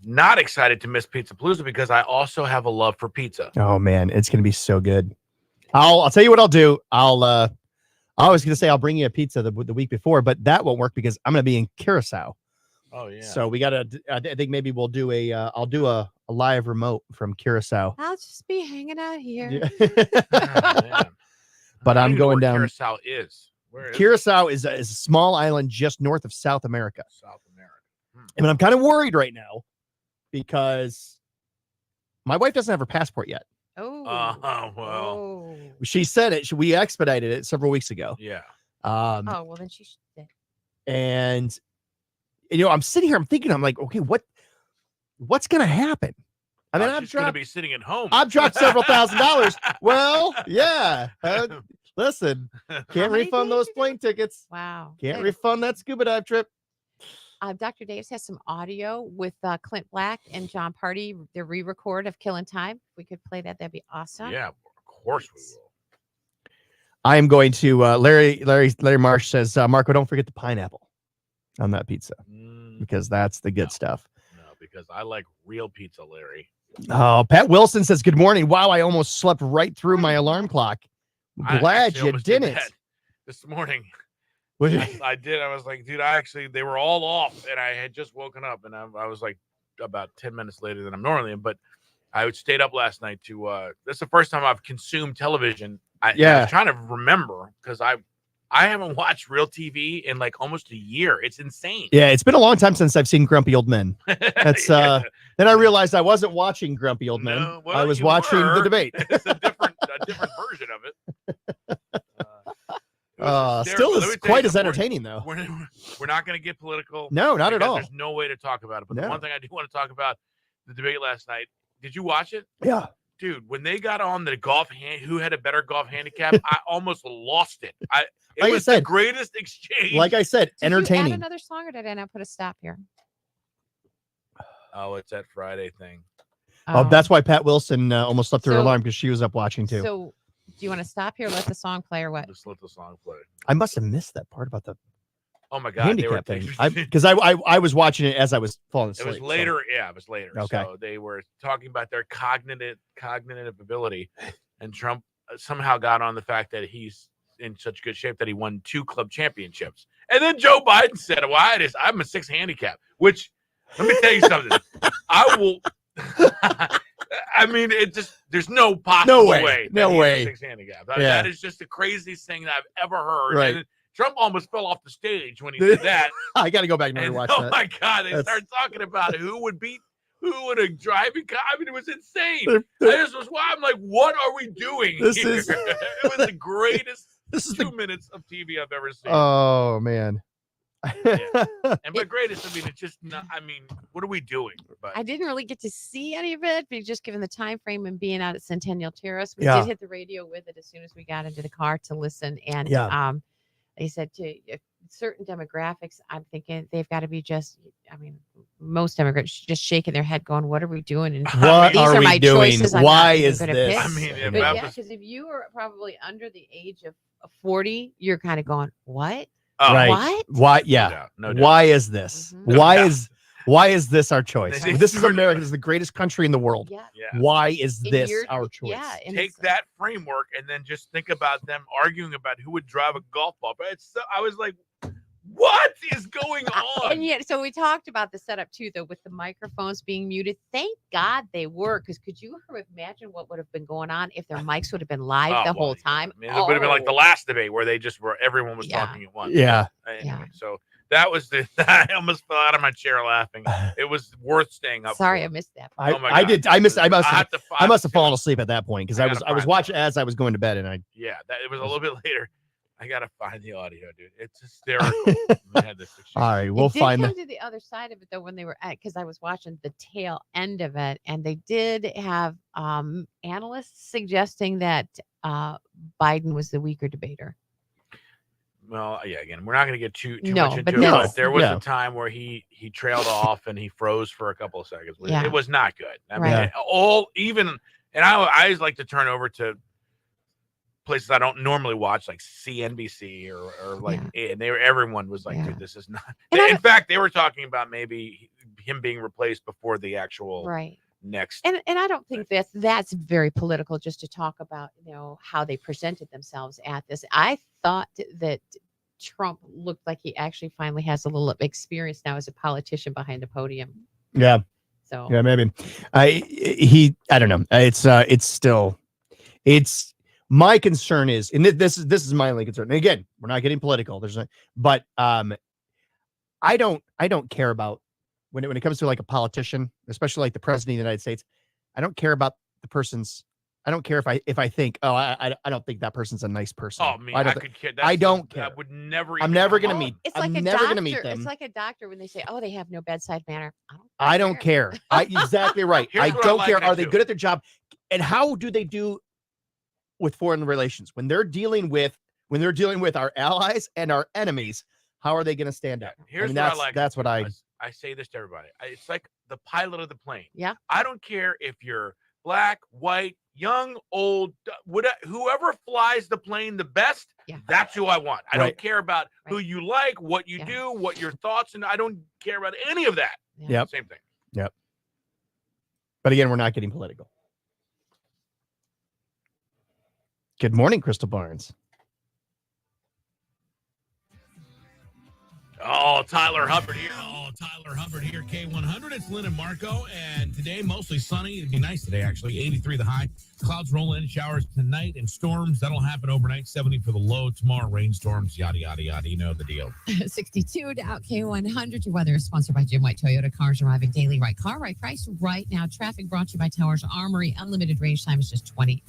not excited to miss Pizza Palooza because I also have a love for pizza. Oh man, it's gonna be so good. I'll tell you what I'll do. I was gonna say I'll bring you a pizza the week before, but that won't work because I'm gonna be in Curacao. Oh yeah. So we gotta. I think maybe we'll do I'll do a live remote from Curacao. I'll just be hanging out here. But I'm going down. Curacao is. Where is Curacao is a small island just north of South America. South America. And I'm kind of worried right now because my wife doesn't have her passport yet. Oh. Well. She said it. We expedited it several weeks ago. Yeah. Oh, well, then she should. And I'm sitting here. I'm thinking. I'm like, okay, what's gonna happen? I mean, she's gonna be sitting at home. I've dropped several $1,000s. Well, yeah. Listen, can't refund those plane tickets. Wow. Can't refund that scuba dive trip. Dr. Davis has some audio with Clint Black and John Party, the re-record of Killing Time. If we could play that, that'd be awesome. Yeah, of course we will. I am going to Larry Marsh says, Marco, don't forget the pineapple on that pizza because that's the good stuff. No, because I like real pizza, Larry. Oh, Pat Wilson says, good morning. Wow, I almost slept right through my alarm clock. I Glad actually you almost did didn't. that this morning. Was I did. I was like, dude, they were all off, and I had just woken up, and I was like about 10 minutes later than I'm normally in, but I stayed up last night to that's the first time I've consumed television. I was trying to remember because I haven't watched real TV in like almost a year. It's insane. Yeah, it's been a long time since I've seen Grumpy Old Men. That's then I realized I wasn't watching Grumpy Old Men. No, well, I was you watching the were. debate. It's a different version of it. Still Let me is tell quite you as something. entertaining though. We're not going to get political. No, not at because all. There's no way to talk about it. But the No. one thing I do want to talk about the debate last night. Did you watch it? Yeah. Dude, when they got on the who had a better golf handicap, I almost lost it. It Like I was the said, greatest exchange. Like I said, Did you entertaining. add another song, or did I not put a stop here? Oh, it's that Friday thing. Oh, that's why Pat Wilson almost slept through her So- alarm because she was up watching too. So, do you want to stop here? Let the song play, or what? Just let the song play. I must have missed that part about the Oh my God, they were handicap thing. Because I was watching it as I was falling It asleep. was later. Yeah, it was later. Okay. So they were talking about their cognitive ability, and Trump somehow got on the fact that he's in such good shape that he won 2 club championships. And then Joe Biden said, "Well, I'm a 6 handicap." Which, let me tell you something. I will. I mean, it just there's no possible way. No that he's a way. 6 handicap. Yeah. That is just the craziest thing that I've ever heard. Right. And Trump almost fell off the stage when he did that. I got to go back and And, rewatch oh that. my God, they That's- started talking about who would beat who in a driving car. I mean, it was insane. They're- I just was why I'm like, what are we doing This here? is- It was the greatest This is 2 minutes of TV I've ever seen. Oh man. And by greatest, I mean it's just not. I mean, what are we doing? But I didn't really get to see any of it, but just given the time frame and being out at Centennial Terrace, we Yeah. did hit the radio with it as soon as we got into the car to listen. And Yeah. they said if certain demographics, I'm thinking they've got to be just. I mean, most demographics just shaking their head, going, "What are we doing?" And What these are we my doing? choices. I'm Why not even is gonna this? pick. I mean, if But that yeah, was- because if you are probably under the age of 40, you're kind of going, "What? Oh, Right. What? Why? Yeah. doubt, no doubt. Why is this? Mhm. Why is this our choice? They- This is America. This is the greatest country in the world. Yeah. Yeah. Why is And this you're- our choice? Yeah. And Take it's- that framework and then just think about them arguing about who would drive a golf ball. But I was like, what is going on? And yet, so we talked about the setup too, though, with the microphones being muted. Thank God they were, because could you imagine what would have been going on if their mics would have been live Oh, the well, whole time? I mean, it would have been like the Oh. last debate where everyone was Yeah. talking at once. Yeah. Anyway, so that was I almost fell out of my chair laughing. It was worth staying up. Sorry, for. I missed that. I, Oh my I God. did. I missed. I must. have to I must have fallen asleep at that point because I I was. gotta I was find watching as I was going to bed, and I. Yeah, it was a little bit later. I gotta find the audio, dude. It's hysterical. We had this exchange. All right, we'll It did find come that. to the other side of it though when they were at, because I was watching the tail end of it, and they did have analysts suggesting that Biden was the weaker debater. Well, yeah. Again, we're not going to get too No, much but into it. that's- But there was Yeah. a time where he trailed off and he froze for a couple of seconds. Yeah. It was not good. I mean, Right. I always like to turn over to places I don't normally watch, like CNBC or like, and everyone was like, Yeah. dude, this is not. And I In fact, they were talking about maybe him being replaced before the actual Right. next. And I don't think that's very political just to talk about, how they presented themselves at this. I thought that Trump looked like he actually finally has a little experience now as a politician behind the podium. Yeah. So Yeah, maybe. I don't know. It's my concern is, and this is my only concern. And again, we're not getting political. But I don't care about when it comes to like a politician, especially like the president of the United States. I don't care about the person's. I don't care if I think, oh, I don't think that person's a nice person. Oh, me, I I don't. could care. I don't I care. would never. I'm even never come gonna up. meet. it's I'm like a never doctor. gonna meet them. It's like a doctor when they say, "Oh, they have no bedside manner." I don't care. Exactly right. Here's I what I don't like care. it Are they too. good at their job? And how do they do with foreign relations when they're dealing with our allies and our enemies? How are they going to stand up? Here's that's what I like. that's what I. I say this to everybody. It's like the pilot of the plane. Yeah. I don't care if you're black, white, young, old, whoever flies the plane the best, that's who I want. I don't care about who you like, what you do, what your thoughts, and I don't care about any of that. Yep. Same thing. Yep. But again, we're not getting political. Good morning, Crystal Barnes. Oh, Tyler Hubbard here. K100. It's Lynn and Marco. And today, mostly sunny. It'd be nice today, actually. 83 the high. Clouds roll in, showers tonight, and storms. That'll happen overnight. 70 for the low. Tomorrow, rainstorms, yada, yada, yada. You know the deal. 62 to out K100. Your weather is sponsored by Jim White Toyota. Cars arriving daily. Right car, right price, right now. Traffic brought to you by Towers Armory. Unlimited range time is just $20.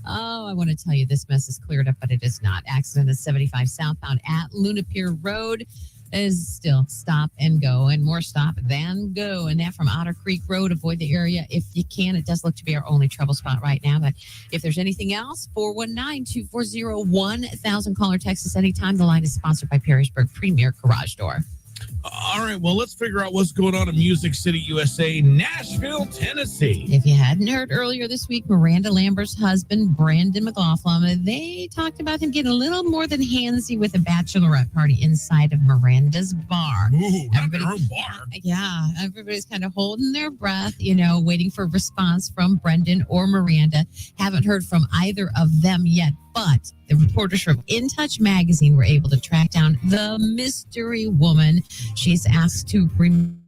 Oh, I want to tell you this mess is cleared up, but it is not. Accident at 75 southbound at Luna Pier Road is still stop and go, and more stop than go. And that from Otter Creek Road. Avoid the area if you can. It does look to be our only trouble spot right now. But if there's anything else, 419-240-1000. Call or text us anytime. The line is sponsored by Perrysburg Premier Garage Door. All right, well, let's figure out what's going on in Music City, USA, Nashville, Tennessee. If you hadn't heard earlier this week, Miranda Lambert's husband, Brandon McLaughlin, they talked about him getting a little more than handsy with a bachelorette party inside of Miranda's bar. Ooh, not their own bar. Yeah, everybody's kind of holding their breath, waiting for a response from Brendan or Miranda. Haven't heard from either of them yet, but the reporters from In Touch magazine were able to track down the mystery woman. She's asked to bring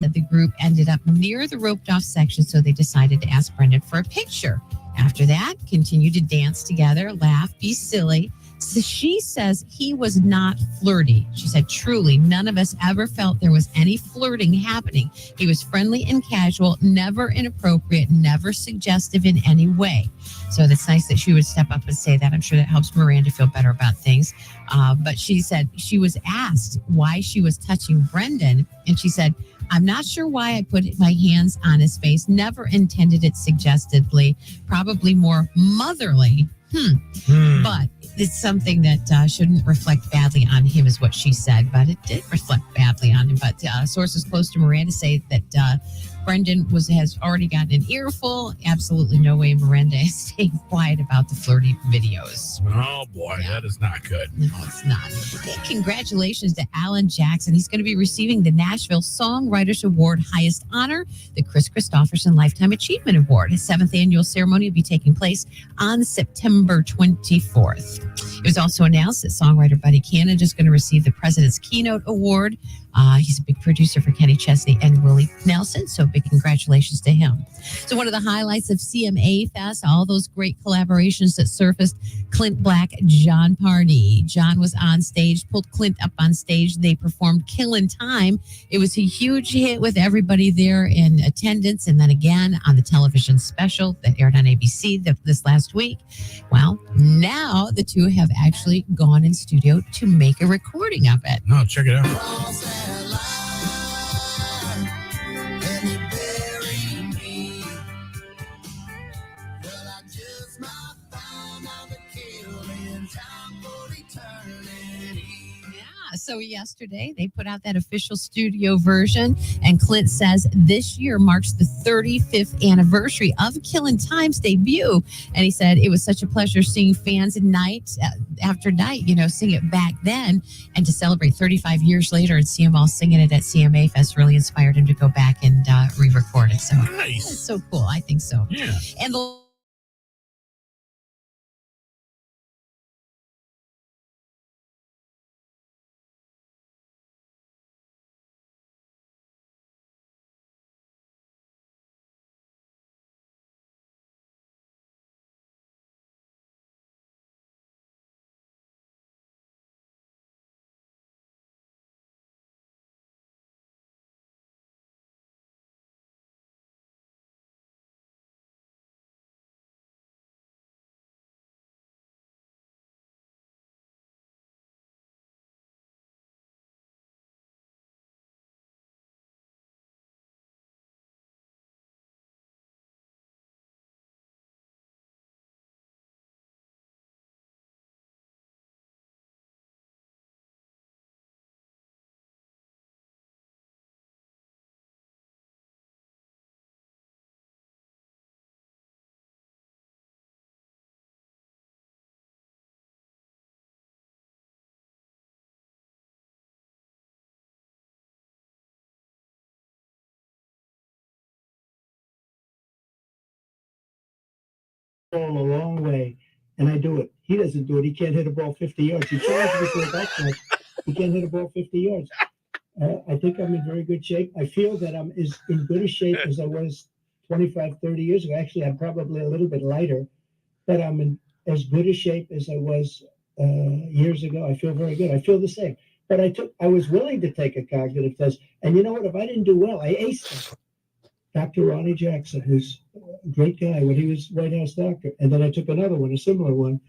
that the group ended up near the roped off section, so they decided to ask Brendan for a picture. After that, continue to dance together, laugh, be silly. So she says he was not flirty. She said, truly, none of us ever felt there was any flirting happening. He was friendly and casual, never inappropriate, never suggestive in any way. So that's nice that she would step up and say that. I'm sure that helps Miranda feel better about things. But she said she was asked why she was touching Brendan, and she said, I'm not sure why I put my hands on his face. Never intended it suggestively. Probably more motherly. But it's something that shouldn't reflect badly on him, is what she said. But it did reflect badly on him. But sources close to Miranda say that Brendan has already gotten an earful. Absolutely no way Miranda is staying quiet about the flirty videos. Oh, boy, that is not good. No, it's not. Hey, congratulations to Alan Jackson. He's going to be receiving the Nashville Songwriters Award highest honor, the Chris Christopherson Lifetime Achievement Award. His 7th annual ceremony will be taking place on September 24th. It was also announced that songwriter Buddy Cannon is going to receive the President's Keynote Award. He's a big producer for Kenny Chesney and Willie Nelson, so big congratulations to him. So one of the highlights of CMA Fest, all those great collaborations that surfaced, Clint Black, John Parney. John was on stage, pulled Clint up on stage. They performed Killin' Time. It was a huge hit with everybody there in attendance, and then again on the television special that aired on ABC this last week. Well, now the two have actually gone in studio to make a recording of it. Oh, check it out. So yesterday they put out that official studio version, and Clint says this year marks the 35th anniversary of Killin' Time's debut, and he said it was such a pleasure seeing fans night after night, sing it back then, and to celebrate 35 years later and see them all singing it at CMA Fest really inspired him to go back and re-record it. So nice. It's so cool. I think so. Yeah. And the ball a long way, and I do it. He doesn't do it. He can't hit a ball 50 yards. He charged me for a golf club. He can't hit a ball 50 yards. I think I'm in very good shape. I feel that I'm as in good a shape as I was 25, 30 years ago. Actually, I'm probably a little bit lighter, but I'm in as good a shape as I was years ago. I feel very good. I feel the same. But I was willing to take a cognitive test. And you know what? If I didn't do well, I aced it. Dr. Ronnie Jackson, who's a great guy when he was White House doctor. And then I took another one, a similar one.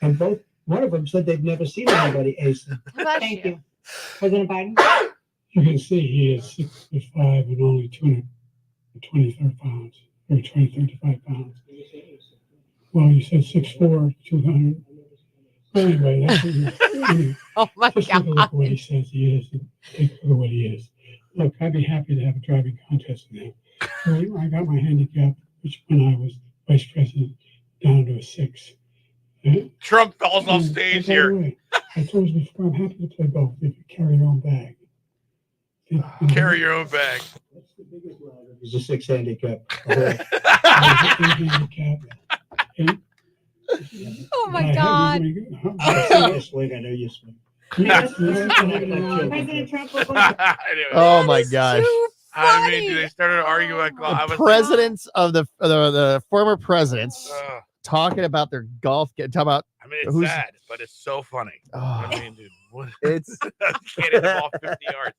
And one of them said they've never seen anybody ace them. Thank you. President Biden? You can see he is 6'5" and only 223 pounds, or 235 pounds. Well, you said 6'4", 200. Anyway, that's what you Oh my just God. take a look at what he says he is and take a look at what he is. Look, I'd be happy to have a driving contest with him. So I got my handicap, which when I was vice president, down to a 6. Trump falls off And stage by the here. way, I told you before, I'm happy to play both if you carry your own bag. Carry your own bag. It's a 6 handicap. Handicap. Oh my God. I swing, I know you swing. President Trump will Oh my gosh. I mean, they started arguing like I The was presidents of the former presidents talking about their golf talking about I mean, it's who's sad, but it's so funny. Oh. I mean, dude, what? It's can't hit the ball 50 yards.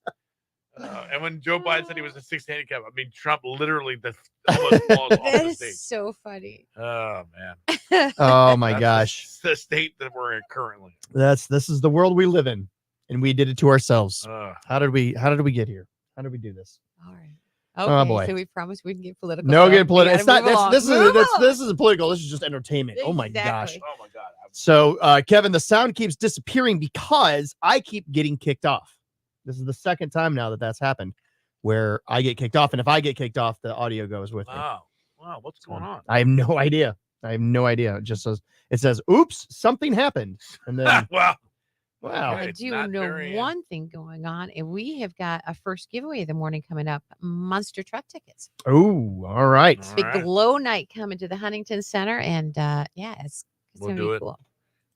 And when Joe Biden said he was a 6 handicap, I mean, Trump literally almost falls off That the is stage. so funny. Oh man. Oh my That's gosh. the state that we're in currently. This is the world we live in, and we did it to ourselves. Ugh. How did we get here? How did we do this? All right. Oh, Okay, boy. so we promised we can get political. No so getting we political. gotta It's not. move along. Move along. This isn't political. This is just entertainment. Oh my gosh. Exactly. Oh my God. So, Kevin, the sound keeps disappearing because I keep getting kicked off. This is the second time now that that's happened, where I get kicked off, and if I get kicked off, the audio goes with me. Wow. What's going on? I have no idea. It just says, "Oops, something happened," and then Wow. wow. I do know one thing going on, and we have got a first giveaway of the morning coming up: Monster Truck tickets. Oh, all right. It's big glow night coming to the Huntington Center, and yeah, it's We'll gonna do be it cool.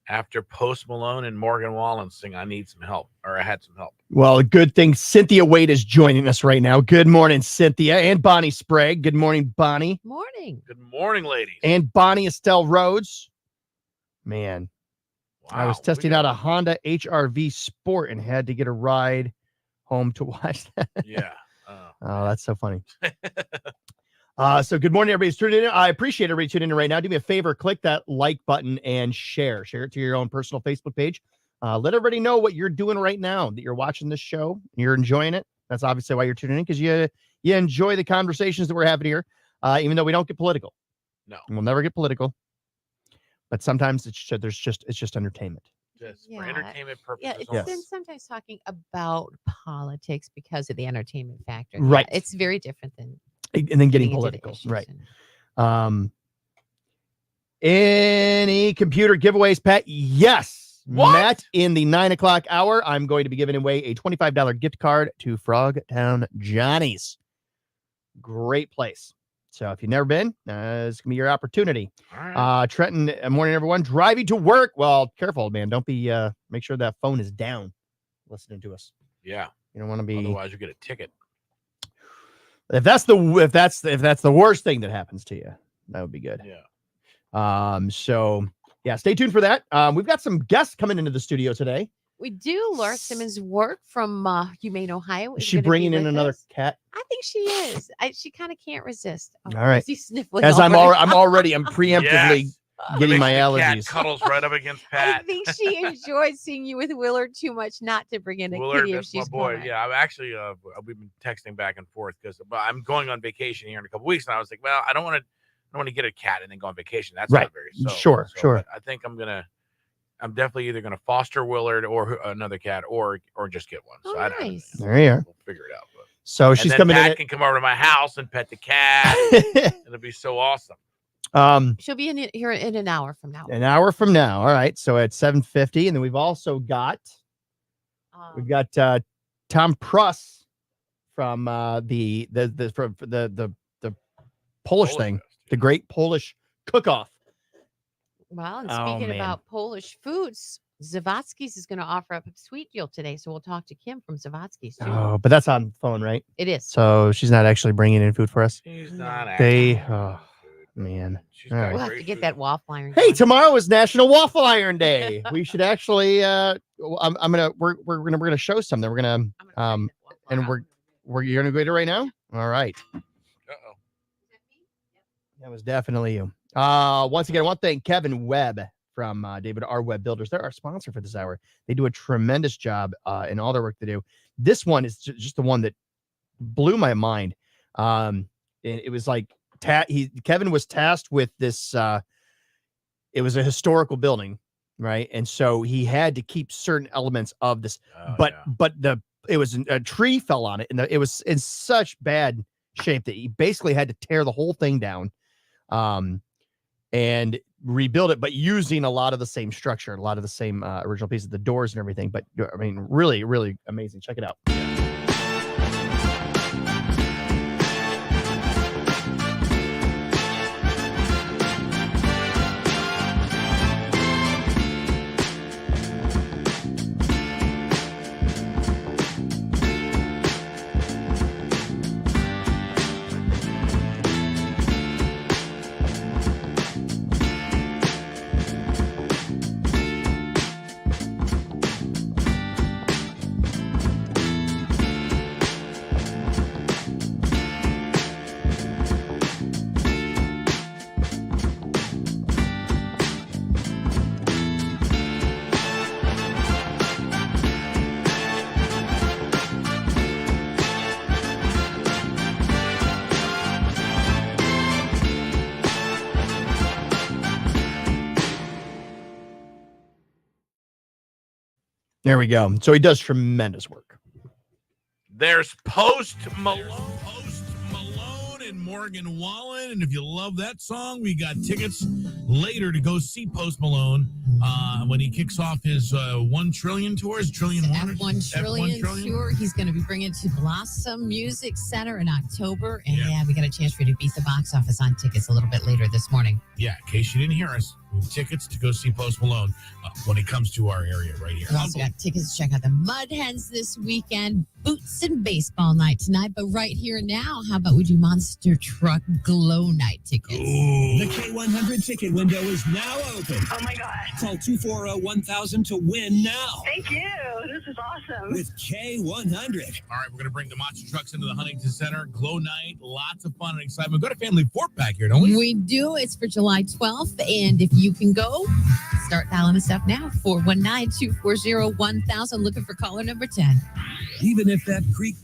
after Post Malone and Morgan Wallen sing "I Need Some Help" or "I Had Some Help." Well, good thing Cynthia Wade is joining us right now. Good morning, Cynthia, and Bonnie Sprague. Good morning, Bonnie. Morning. Good morning, ladies. And Bonnie Estelle Rhodes. Man, I was Wow, testing out a Honda HR-V Sport and had to get a ride home to watch that. Yeah. Oh, that's so funny. So good morning, everybody's tuning in. I appreciate everybody tuning in right now. Do me a favor, click that like button and share it to your own personal Facebook page. Let everybody know what you're doing right now, that you're watching this show, you're enjoying it. That's obviously why you're tuning in, because you enjoy the conversations that we're having here, even though we don't get political. No, we'll never get political. But sometimes it's just entertainment. Just for entertainment purposes. Yeah, it's only. been sometimes talking about politics because of the entertainment factor. Right. Yeah, it's very different than And then getting into the political, issues right? Any computer giveaways, Pat? Yes. What? Matt, in the 9 o'clock hour, I'm going to be giving away a $25 gift card to Frogtown Johnny's. Great place. So if you've never been, it's gonna be your opportunity. All right. Trenton, morning, everyone. Driving to work. Well, careful, man. Don't be. Make sure that phone is down, listening to us. Yeah. You don't want to be. Otherwise, you get a ticket. If that's the worst thing that happens to you, that would be good. Yeah. So yeah, stay tuned for that. We've got some guests coming into the studio today. we do. Laura Simmons work from Humane, Ohio. Is she bringing in another cat? I think she is. She kind of can't resist. Oh, All right. she's sniffling As I'm already. preemptively getting my Cat allergies. cuddles right up against I Pat. think she enjoyed seeing you with Willard too much not to bring in a Willard, kitty if that's my she's boy. coming. Yeah, I'm actually we've been texting back and forth because I'm going on vacation here in a couple weeks, and I was like, well, I don't want to get a cat and then go on vacation. That's Right. not very Sure. but I think I'm definitely either gonna foster Willard or another cat or just get one. So I don't know. There you are. We'll figure it out. But. So And she's then coming Pat in. can come over to my house and pet the cat. It'll be so awesome. She'll be in here in an hour from now. An hour from now. All right. So at 7:50, and then we've also got Tom Pruss from the Polish thing, the Great Polish Cook-Off. Well, and Oh, speaking man. about Polish foods, Zawadzki's is going to offer up a sweet deal today. So we'll talk to Kim from Zawadzki's too. Oh, but that's on phone, right? It is. So she's not actually bringing in food for us. She's not They, oh man. All right. We'll have to get that waffle iron. Hey, tomorrow is National Waffle Iron Day. We should actually. We're gonna show something. We're gonna and you're gonna go to it right now. All right. Uh-oh. That was definitely you. Once again, I want to thank Kevin Webb from David R. Webb Builders. They're our sponsor for this hour. They do a tremendous job in all their work they do. This one is just the one that blew my mind. And it was like Kevin was tasked with this. It was a historical building, right? And so he had to keep certain elements of this. But it was a tree fell on it, and it was in such bad shape that he basically had to tear the whole thing down. And rebuild it, but using a lot of the same structure, a lot of the same original pieces, the doors and everything. But I mean, really, really amazing. Check it out. There we go. So he does tremendous work. There's Post Malone and Morgan Wallen. And if you love that song, we got tickets later to go see Post Malone when he kicks off his 1 trillion tours. F1 trillion tour. He's going to be bringing it to Blossom Music Center in October. And yeah, we got a chance for you to beat the box office on tickets a little bit later this morning. Yeah, in case you didn't hear us, we have tickets to go see Post Malone when he comes to our area right here. We also got tickets to check out the Mud Hens this weekend. Boots and baseball night tonight. But right here now, how about we do Monster Truck Glow Night tickets? The K100 ticket window is now open. Oh my God. Call 240-1000 to win now. Thank you. This is awesome. With K100. All right, we're going to bring the monster trucks into the Huntington Center. Glow Night, lots of fun and excitement. We've got a family 4-pack here, don't we? We do. It's for July 12th. And if you can go, start dialing us up now. 419-240-1000. Looking for caller number 10. Even if that creek...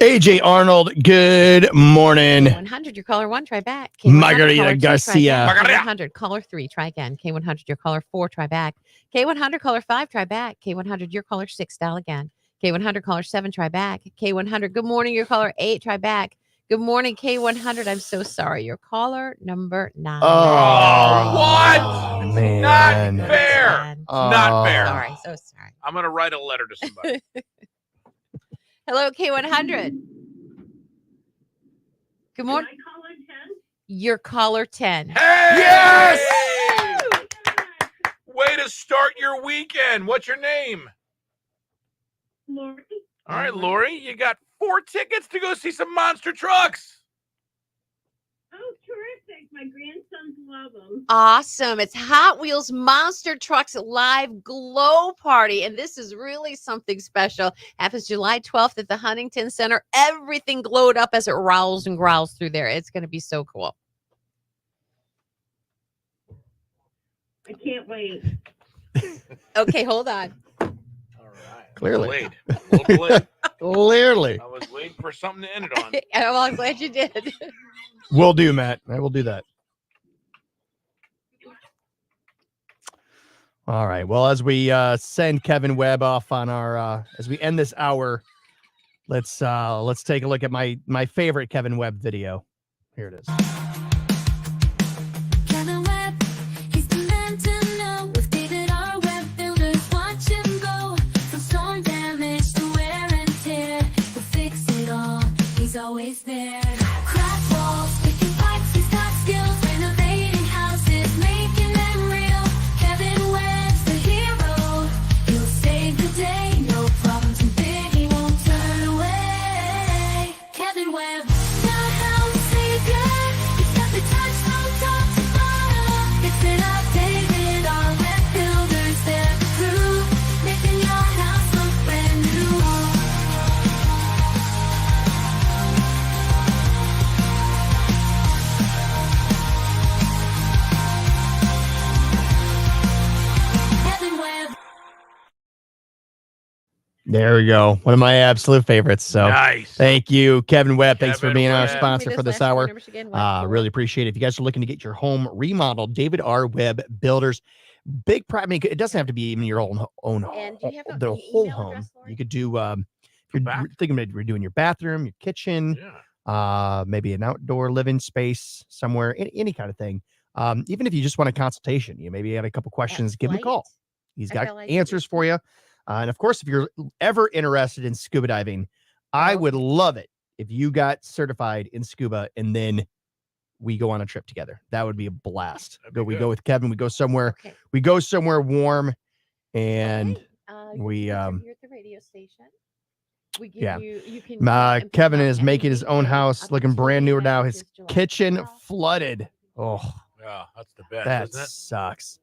AJ Arnold, good morning. K100, your caller 1, try back. Margarita Garcia. K100, caller 3, try again. K100, your caller 4, try back. K100, caller 5, try back. K100, your caller 6, dial again. K100, caller 7, try back. K100, good morning, your caller 8, try back. Good morning, K100. I'm so sorry. Your caller number 9. What? Man. Not fair. Not fair. Sorry, so sorry. I'm going to write a letter to somebody. Hello, K100. Good morning. Your caller 10. Hey! Yes! Way to start your weekend. What's your name? Lori. All right, Lori, you got 4 tickets to go see some monster trucks. Oh, terrific. My grandsons love them. Awesome. It's Hot Wheels Monster Trucks Live Glow Party. And this is really something special. Happens July 12th at the Huntington Center. Everything glowed up as it rowls and growls through there. It's going to be so cool. I can't wait. Okay, hold on. Clearly. A little delayed. Clearly. I was waiting for something to end it on. Well, I'm glad you did. Will do, Matt. I will do that. All right. Well, as we send Kevin Webb off on our as we end this hour, let's take a look at my favorite Kevin Webb video. Here it is. Kevin Webb, he's the man to know. With David R. Webb Builders, watch him go. From storm damage to wear and tear, he'll fix it all. He's always there. Crack walls, picking pipes, he's got skills, renovating houses. There we go. One of my absolute favorites. So Nice. thank you, Kevin Webb. Thanks for Kevin being our Webb. sponsor for this hour. Really appreciate it. If you guys are looking to get your home remodeled, David R. Webb Builders. Big I mean, it doesn't have to be even your own And do you have the an whole email home. address, Lori? You could do if you're thinking about redoing your bathroom, your kitchen, maybe an outdoor living space somewhere, any kind of thing. Even if you just want a consultation, you maybe have a couple questions, give him a call. He's got answers for you. And of course, if you're ever interested in scuba diving, I would love it if you got certified in scuba and then we go on a trip together. That would be a blast. We go with Kevin. We go somewhere. Okay. We go somewhere warm, and we You're at the radio station. We give yeah. you can Kevin is making his own house, looking brand new now. His kitchen flooded. Oh, Yeah, that's the best, that isn't it? sucks.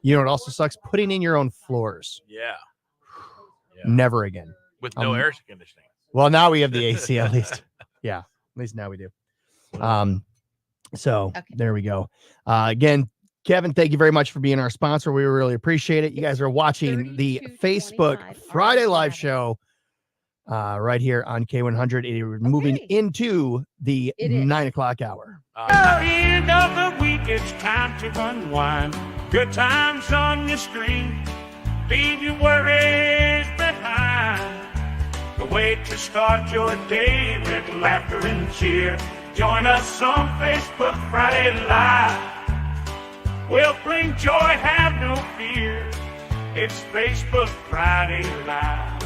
You know, it also sucks putting in your own floors. Yeah. Never again. With no air conditioning. Well, now we have the AC at least. Yeah, at least now we do. So there we go. Again, Kevin, thank you very much for being our sponsor. We really appreciate it. You guys are watching the Facebook Friday live show right here on K100. It is moving into the 9 o'clock hour. End of the week, it's time to unwind. Good times on your screen. Leave your worries behind. The way to start your day with laughter and cheer. Join us on Facebook Friday Live. We'll bring joy, have no fear. It's Facebook Friday Live.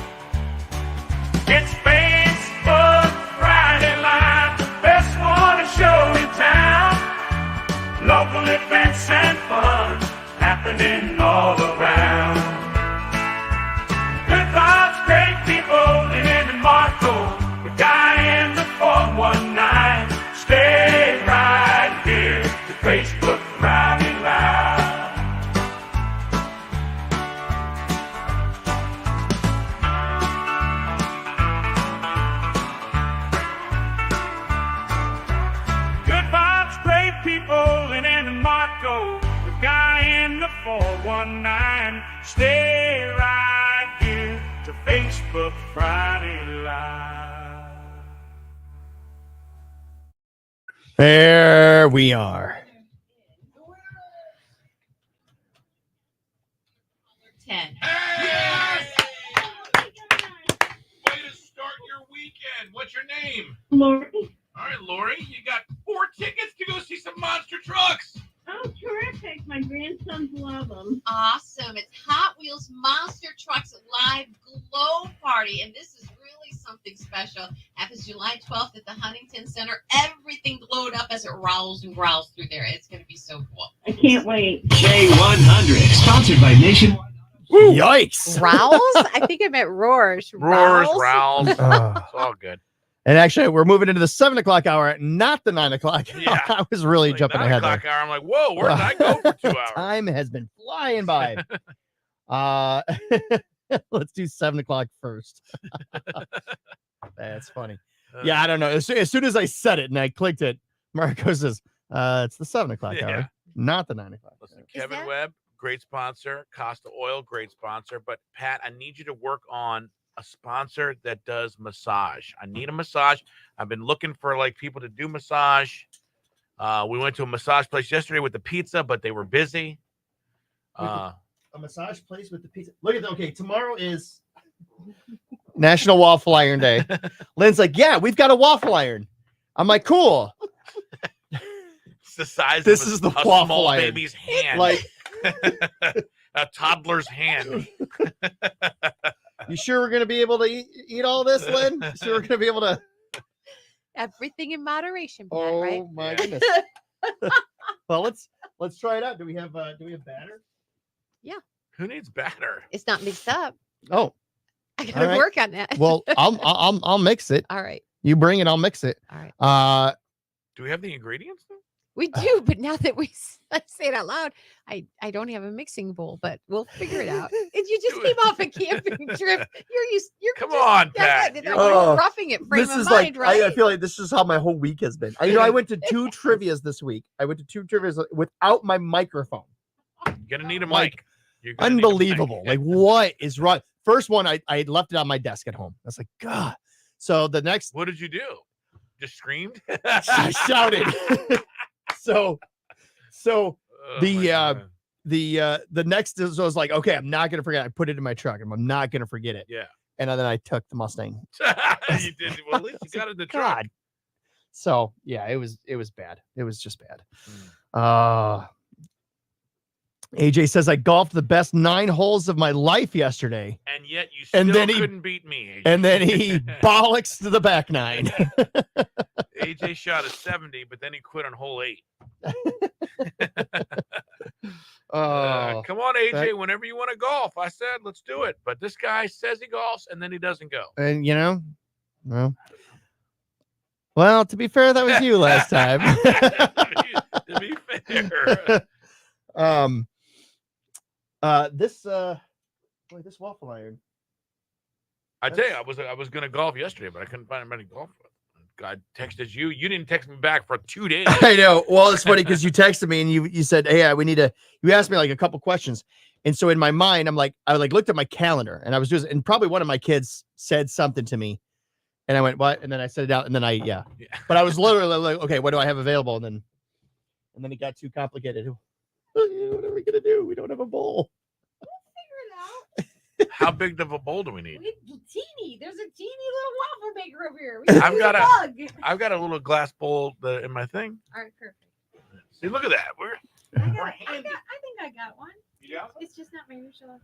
It's Facebook Friday Live, the best morning show in town. Local events and fun happening all around. Good vibes, great people living in Marco. The guy in the 419. Stay right here to Facebook Friday Live. Good vibes, great people in Marco. The guy in the 419. Stay right here to Facebook Friday Live. There we are. 10. Way to start your weekend. What's your name? Lori. All right, Lori, you got 4 tickets to go see some monster trucks. Oh, terrific. My grandsons love them. Awesome. It's Hot Wheels Monster Trucks Live Glow Party. And this is really something special. Happens July 12th at the Huntington Center. Everything glowed up as it rolls and growls through there. It's going to be so cool. I can't wait. K100, sponsored by Nationwide. Yikes. Rowls? I think I meant roars. Roars, growls. It's all good. And actually, we're moving into the 7 o'clock hour, not the 9 o'clock. Yeah. I was really jumping 9 ahead o'clock there. hour. I'm like, whoa, where did I go for 2 hours? Time has been flying by. Let's do 7 o'clock first. That's funny. Yeah, I don't know. As soon as I said it and I clicked it, Marco says, it's the 7 o'clock hour, not the 9 o'clock. Listen, Kevin Webb, great sponsor. Costa Oil, great sponsor. But Pat, I need you to work on a sponsor that does massage. I need a massage. I've been looking for like people to do massage. We went to a massage place yesterday with the pizza, but they were busy. A massage place with the pizza. Look at that. Okay, tomorrow is National Waffle Iron Day. Lynn's like, yeah, we've got a waffle iron. I'm like, cool. It's the size This of is the a waffle small iron. baby's hand. Like, a toddler's hand. you sure we're gonna be able to eat all this, Lynn? You sure we're gonna be able to? Everything in moderation, Pat, Oh right? my goodness. Well, let's try it out. Do we have batter? Yeah. Who needs batter? It's not mixed up. Oh, I gotta all right. work on that. Well, I'll mix it. All right. You bring it, I'll mix it. All right. Do we have the ingredients though? We do, but now that we say it out loud, I don't have a mixing bowl, but we'll figure it out. You just came off a camping trip. You're Come on, Pat. You're roughing it. Frame This of is mind, like right? I feel like this is how my whole week has been. I went to 2 trivias this week. I went to 2 trivias without my microphone. You're gonna need a mic. Like, You're gonna need a mic. unbelievable. Like, what is wrong? first one, I left it on my desk at home. I was like, God. So the next, What did you do? Just screamed? I shouted. so Oh, the next is, I was like, okay, I'm not gonna forget. I put it in my truck. I'm not gonna forget it. Yeah. And then I took the Mustang. You did. Well, at least you got it in the truck. God. So yeah, it was bad. It was just bad. AJ says I golfed the best 9 holes of my life yesterday. And yet you still couldn't beat me, AJ. And then he bollocks to the back 9. AJ shot a 70, but then he quit on hole 8. Come on, AJ, whenever you want to golf. I said, let's do it. But this guy says he golfs and then he doesn't go. And well, to be fair, that was you last time. To be fair. This waffle iron. I tell you, I was gonna golf yesterday, but I couldn't find anybody to golf with. God texted you. You didn't text me back for 2 days. I know. Well, it's funny because you texted me and you said, hey, we need to, you asked me like a couple questions. And so in my mind, I looked at my calendar and I was doing, and probably one of my kids said something to me and I went, what? And then I said it out and then but I was literally like, okay, what do I have available? And then it got too complicated. What are we going to do? We don't have a bowl. How big of a bowl do we need? Teeny. There's a teeny little waffle maker over here. I've got a little glass bowl in my thing. All right, perfect. See, look at that. I think I got one. You got one? It's just not my usual.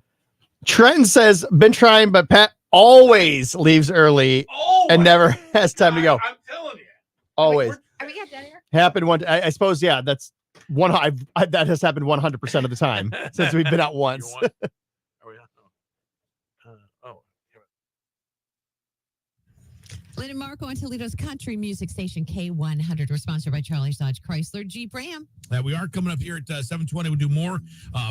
Trenton says, been trying, but Pat always leaves early and never has time to go. I'm telling you. Always. Are we got done here? Happened one. I suppose, yeah, that's one. That has happened 100% of the time since we've been out once. Lynn and Marco on Toledo's country music station K100. We're sponsored by Charlie's Dodge Chrysler Jeep Ram. We are coming up here at 7:20. We'll do more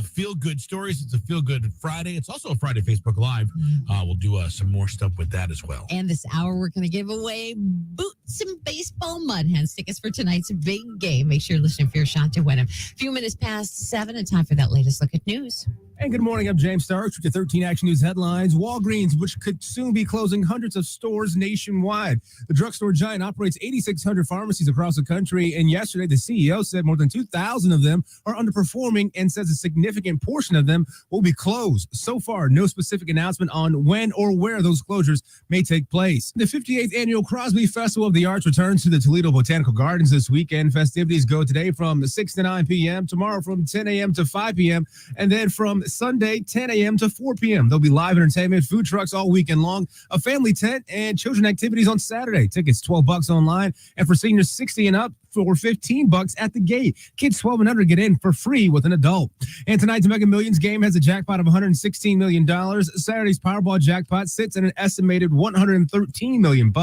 feel-good stories. It's a feel-good Friday. It's also a Friday Facebook Live. We'll do some more stuff with that as well. And this hour, we're going to give away boots and baseball mud hens tickets for tonight's big game. Make sure you're listening for your shot to win them. A few minutes past 7 and time for that latest look at news. And good morning, I'm James Starks with your 13 Action News headlines. Walgreens, which could soon be closing hundreds of stores nationwide. The drugstore giant operates 8,600 pharmacies across the country, and yesterday the CEO said more than 2,000 of them are underperforming and says a significant portion of them will be closed. So far, no specific announcement on when or where those closures may take place. The 58th annual Crosby Festival of the Arts returns to the Toledo Botanical Gardens this weekend. Festivities go today from 6 to 9 p.m., tomorrow from 10 a.m. to 5 p.m., and then from Sunday, 10 a.m. to 4 p.m. There'll be live entertainment, food trucks all weekend long, a family tent, and children activities on Saturday. Tickets $12 online, and for seniors 60 and up, for $15 at the gate. Kids 12 and under get in for free with an adult. And tonight's Mega Millions game has a jackpot of $116 million. Saturday's Powerball jackpot sits at an estimated $113 million.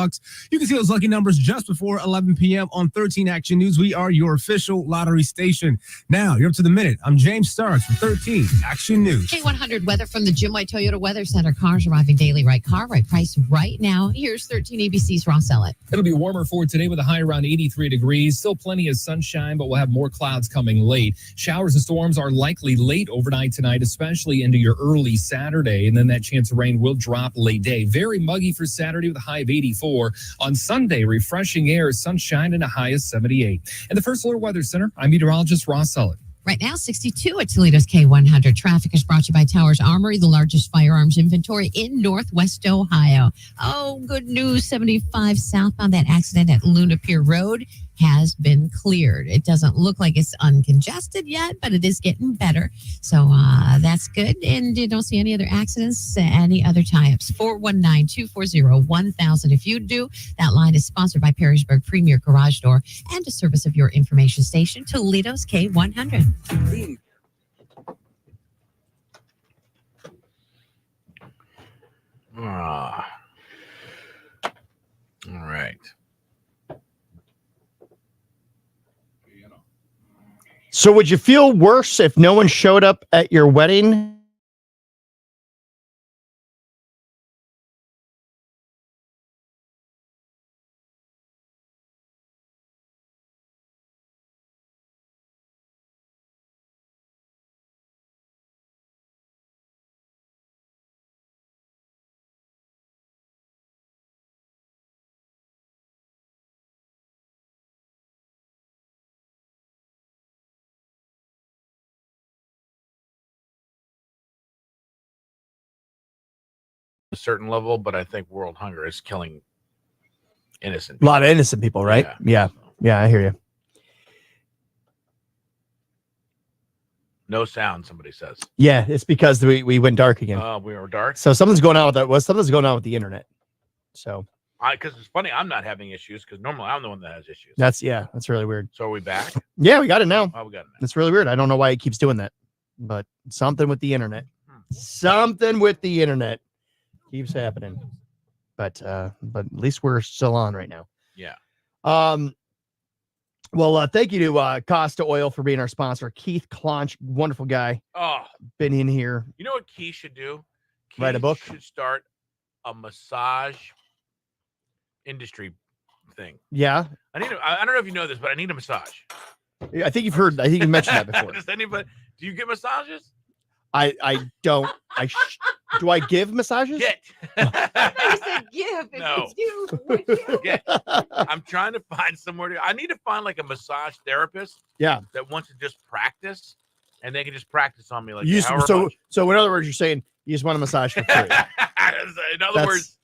You can see those lucky numbers just before 11 p.m. on 13 Action News. We are your official lottery station. Now, you're up to the minute. I'm James Starks for 13 Action News. K100 weather from the Jim White Toyota Weather Center. Cars arriving daily, right car, right price right now. Here's 13 ABC's Ross Ellett. It'll be warmer for today with a high around 83 degrees. Still plenty of sunshine, but we'll have more clouds coming late. Showers and storms are likely late overnight tonight, especially into your early Saturday. And then that chance of rain will drop late day. Very muggy for Saturday with a high of 84. On Sunday, refreshing air, sunshine, and a high of 78. In the First Alert Weather Center, I'm meteorologist Ross Sullivan. Right now, 62 at Toledo's K100. Traffic is brought to you by Towers Armory, the largest firearms inventory in Northwest Ohio. Oh, good news. 75 southbound. That accident at Luna Pier Road has been cleared. It doesn't look like it's uncongested yet, but it is getting better. So that's good. And you don't see any other accidents, any other tie-ups. 419-240-1000. If you do, that line is sponsored by Perrysburg Premier Garage Door and a service of your information station, Toledo's K100. All right. So would you feel worse if no one showed up at your wedding? a certain level, but I think world hunger is killing innocent A lot of innocent people, right? Yeah. Yeah, I hear you. No sound, somebody says. Yeah, it's because we went dark again. We were dark. So something's going on with that. Well, something's going on with the internet. So Because it's funny, I'm not having issues because normally I'm the one that has issues. that's really weird. So are we back? Yeah, we got it now. Oh, we got it. It's really weird. I don't know why it keeps doing that, but something with the internet. Something with the internet keeps happening. But at least we're still on right now. Yeah. Well, thank you to Costa Oil for being our sponsor. Keith Clonch, wonderful guy. Oh, Been in here. you know what Key should do? Key Write a book? Should start a massage industry thing. Yeah. I don't know if you know this, but I need a massage. I think you've heard. I think you mentioned that before. Does anybody? Do you get massages? I don't. Do I give massages? Get. I said give. No. Get. I'm trying to find somewhere I need to find like a massage therapist. Yeah. That wants to just practice, and they can just practice on me like You however so much. so in other words, you're saying you just want a massage for free. In other That's- words,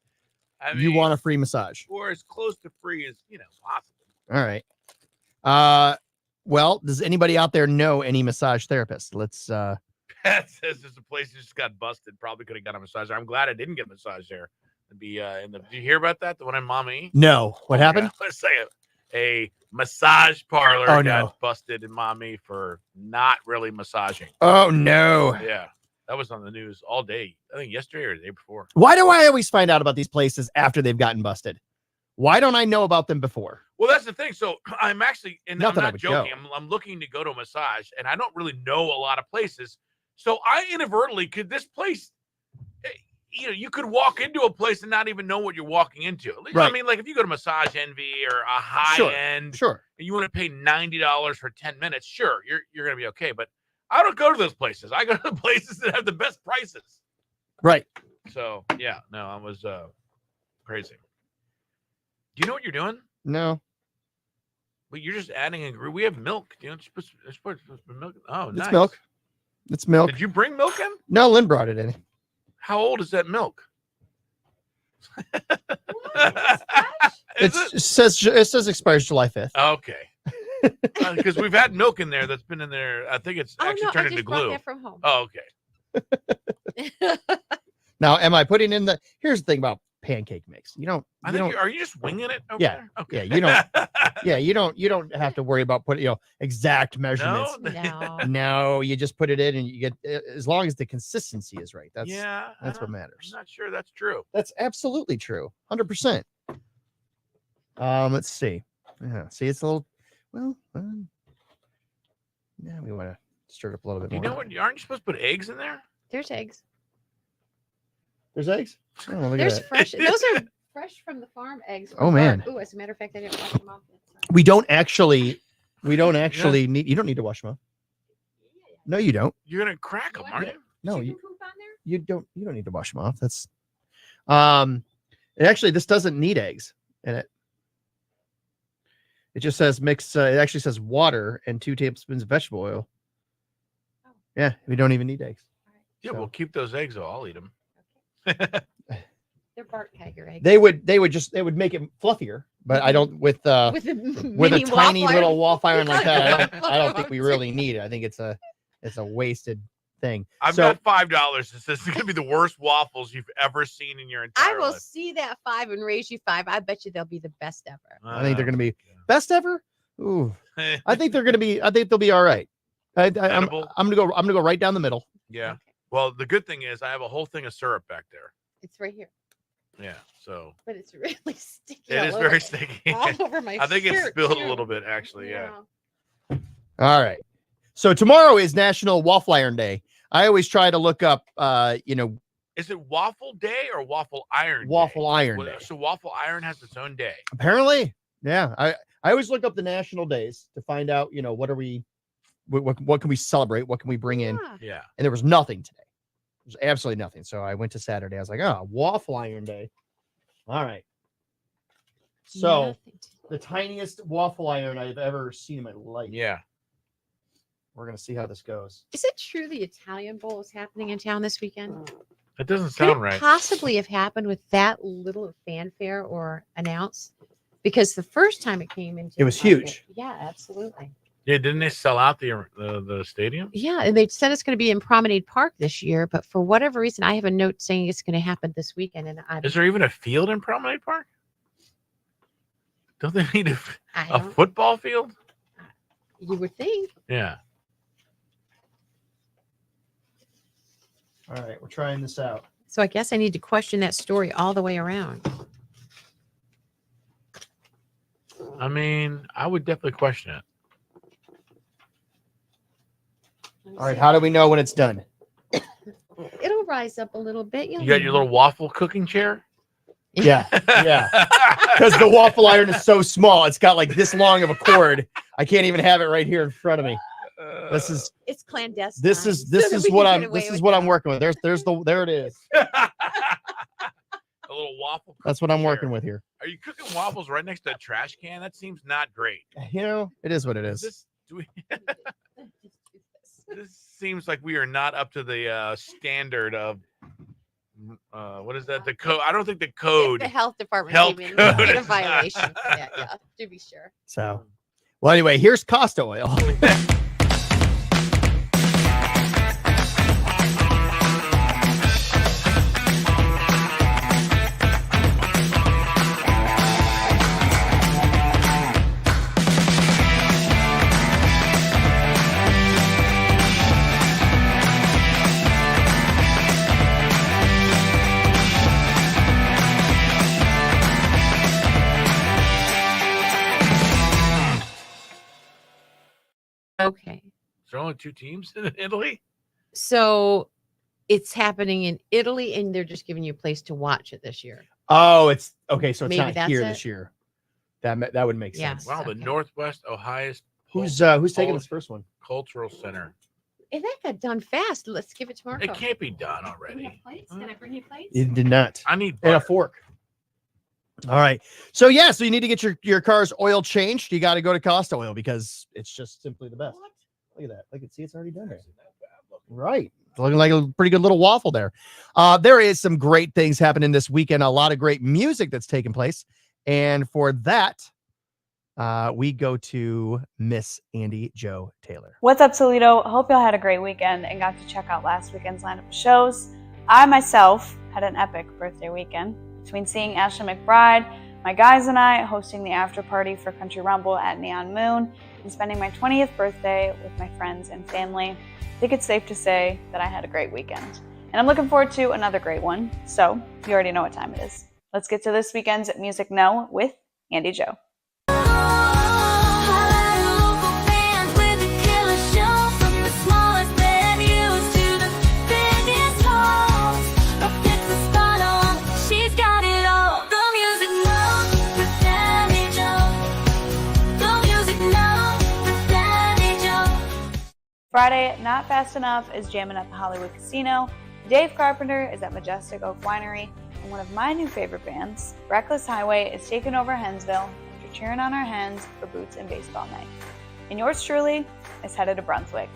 I mean, you want a free massage. or as close to free as possible. All right. Well, does anybody out there know any massage therapists? Let's Pat says there's a place that just got busted. Probably could have got a massage there. I'm glad I didn't get a massage there. It'd be did you hear about that? The one in Mommy? No. What happened? Let's say a massage parlor Oh, got no. busted in Mommy for not really massaging. Oh no. Yeah. That was on the news all day. I think yesterday or the day before. Why do I always find out about these places after they've gotten busted? Why don't I know about them before? Well, that's the thing. So I'm actually, and Not I'm that I not would joking. go. I'm looking to go to a massage, and I don't really know a lot of places. So I inadvertently could this place. You could walk into a place and not even know what you're walking into. I Right. mean, like if you go to Massage Envy or a high Sure, end, sure. and you want to pay $90 for 10 minutes, sure, you're gonna be okay. But I don't go to those places. I go to the places that have the best prices. Right. So yeah, no, I was crazy. Do you know what you're doing? No. But you're just adding a group. We have milk. Do you know it's supposed to be milk? Oh, It's nice. milk. It's milk. Did you bring milk in? No, Lynn brought it in. How old is that milk? It says expires July 5th. Okay. Because we've had milk in there that's been in there. I think it's actually turned into glue. That from home. Oh, okay. Now, am I putting in the? Here's the thing about pancake mix. You don't. I you think don't are you just winging it over yeah. there? Okay. Yeah. You don't. Yeah. You don't have to worry about putting exact measurements. No. No, you just put it in and you get as long as the consistency is right. That's That's what matters. I'm not sure that's true. That's absolutely true. 100%. Let's see. Yeah. See, it's a little. Well. Yeah, we want to stir it up a little bit You more. know what? Aren't you supposed to put eggs in there? There's eggs. There's eggs. Oh, look at There's that. fresh. Those are fresh from the farm eggs. Oh, man. Oh, as a matter of fact, I didn't wash them off yet. We don't actually need. You don't need to wash them up. No, you don't. You're gonna crack them, aren't you? No, you don't need to wash them off. That's actually this doesn't need eggs in it. It just says mix. It actually says water and 2 tablespoons of vegetable oil. Yeah, we don't even need eggs. Yeah, we'll keep those eggs. Though. I'll eat them. They're Bart Tiger eggs. They would make it fluffier, but I don't with With a with a mini tiny waffle little iron. waffle iron like that. I don't think we really need it. I think it's a wasted thing. I've got $5. This is going to be the worst waffles you've ever seen in your entire I will life. see that 5 and raise you 5. I bet you they'll be the best ever. I think they're going to be best ever. Ooh, I think they're going to be. I think they'll be all right. I'm Edible? gonna go right down the middle. Yeah. Well, the good thing is I have a whole thing of syrup back there. It's right here, Yeah. So but it's really sticky. it all is over very it. sticky. All over my I think it's shirt, spilled too. a little bit, actually. Yeah. All right. So tomorrow is National Waffle Iron Day. I always try to look up, Is it waffle day or waffle iron? Waffle Iron Well, Day. So waffle iron has its own day. Apparently, yeah. I always look up the national days to find out, what can we celebrate? What can we bring in? Yeah. And there was nothing today. There's absolutely nothing. So I went to Saturday. I was like, Waffle Iron Day. All right. So the tiniest waffle iron I've ever seen in my life. Yeah. We're going to see how this goes. Is it true the Italian Bowl is happening in town this weekend? That doesn't Could sound it right. possibly have happened with that little fanfare or announce? Because the first time it came into It was the market- huge. Yeah, absolutely. Yeah, didn't they sell out the stadium? Yeah, and they said it's going to be in Promenade Park this year, but for whatever reason, I have a note saying it's going to happen this weekend. And Is there even a field in Promenade Park? Don't they need a don't- football field? You would think. Yeah. All right, we're trying this out. So I guess I need to question that story all the way around. I mean, I would definitely question it. All right, how do we know when it's done? It'll rise up a little bit. You got your little waffle cooking chair? Yeah, yeah. Because the waffle iron is so small, it's got like this long of a cord. I can't even have it right here in front of me. This is It's clandestine. this is so this that is we what can I'm get away this is with what that. I'm working with. There it is. A little waffle. That's what I'm working with here. Are you cooking waffles right next to a trash can? That seems not great. You know, it is what it is. This seems like we are not up to the standard of what is that? The code. I don't think the code. The health department Health came in code in a is violation. not- Yeah, to be sure. So, well, anyway, here's Costa Oil. Okay. Is there only 2 teams in Italy? So it's happening in Italy, and they're just giving you a place to watch it this year. Oh, it's okay. So it's Maybe not that's here it? this year. That would make Yeah. sense. Wow, the Northwest Ohio Who's taking this first one? Cultural Center. And that got done fast. Let's give it to Marco. It can't be done already. Can I bring you plates? It did not. I need and a butter. fork. All right. So yeah, so you need to get your car's oil changed. You got to go to Costa Oil because it's just simply the best. Look at that. Look at see, it's already done there. Right. It's looking like a pretty good little waffle there. There is some great things happening this weekend. A lot of great music that's taking place. And for that, we go to Miss Andy Jo Taylor. What's up, Toledo? Hope y'all had a great weekend and got to check out last weekend's lineup of shows. I myself had an epic birthday weekend between seeing Ashley McBride, my guys and I hosting the after party for Country Rumble at Neon Moon, and spending my 20th birthday with my friends and family. I think it's safe to say that I had a great weekend. And I'm looking forward to another great one. So you already know what time it is. Let's get to this weekend's Music Know with Andy Jo. Friday, Not Fast Enough is jamming at the Hollywood Casino. Dave Carpenter is at Majestic Oak Winery. And one of my new favorite bands, Reckless Highway, is taking over Hensville after cheering on our hens for Boots and Baseball Night. And yours truly is headed to Brunswick.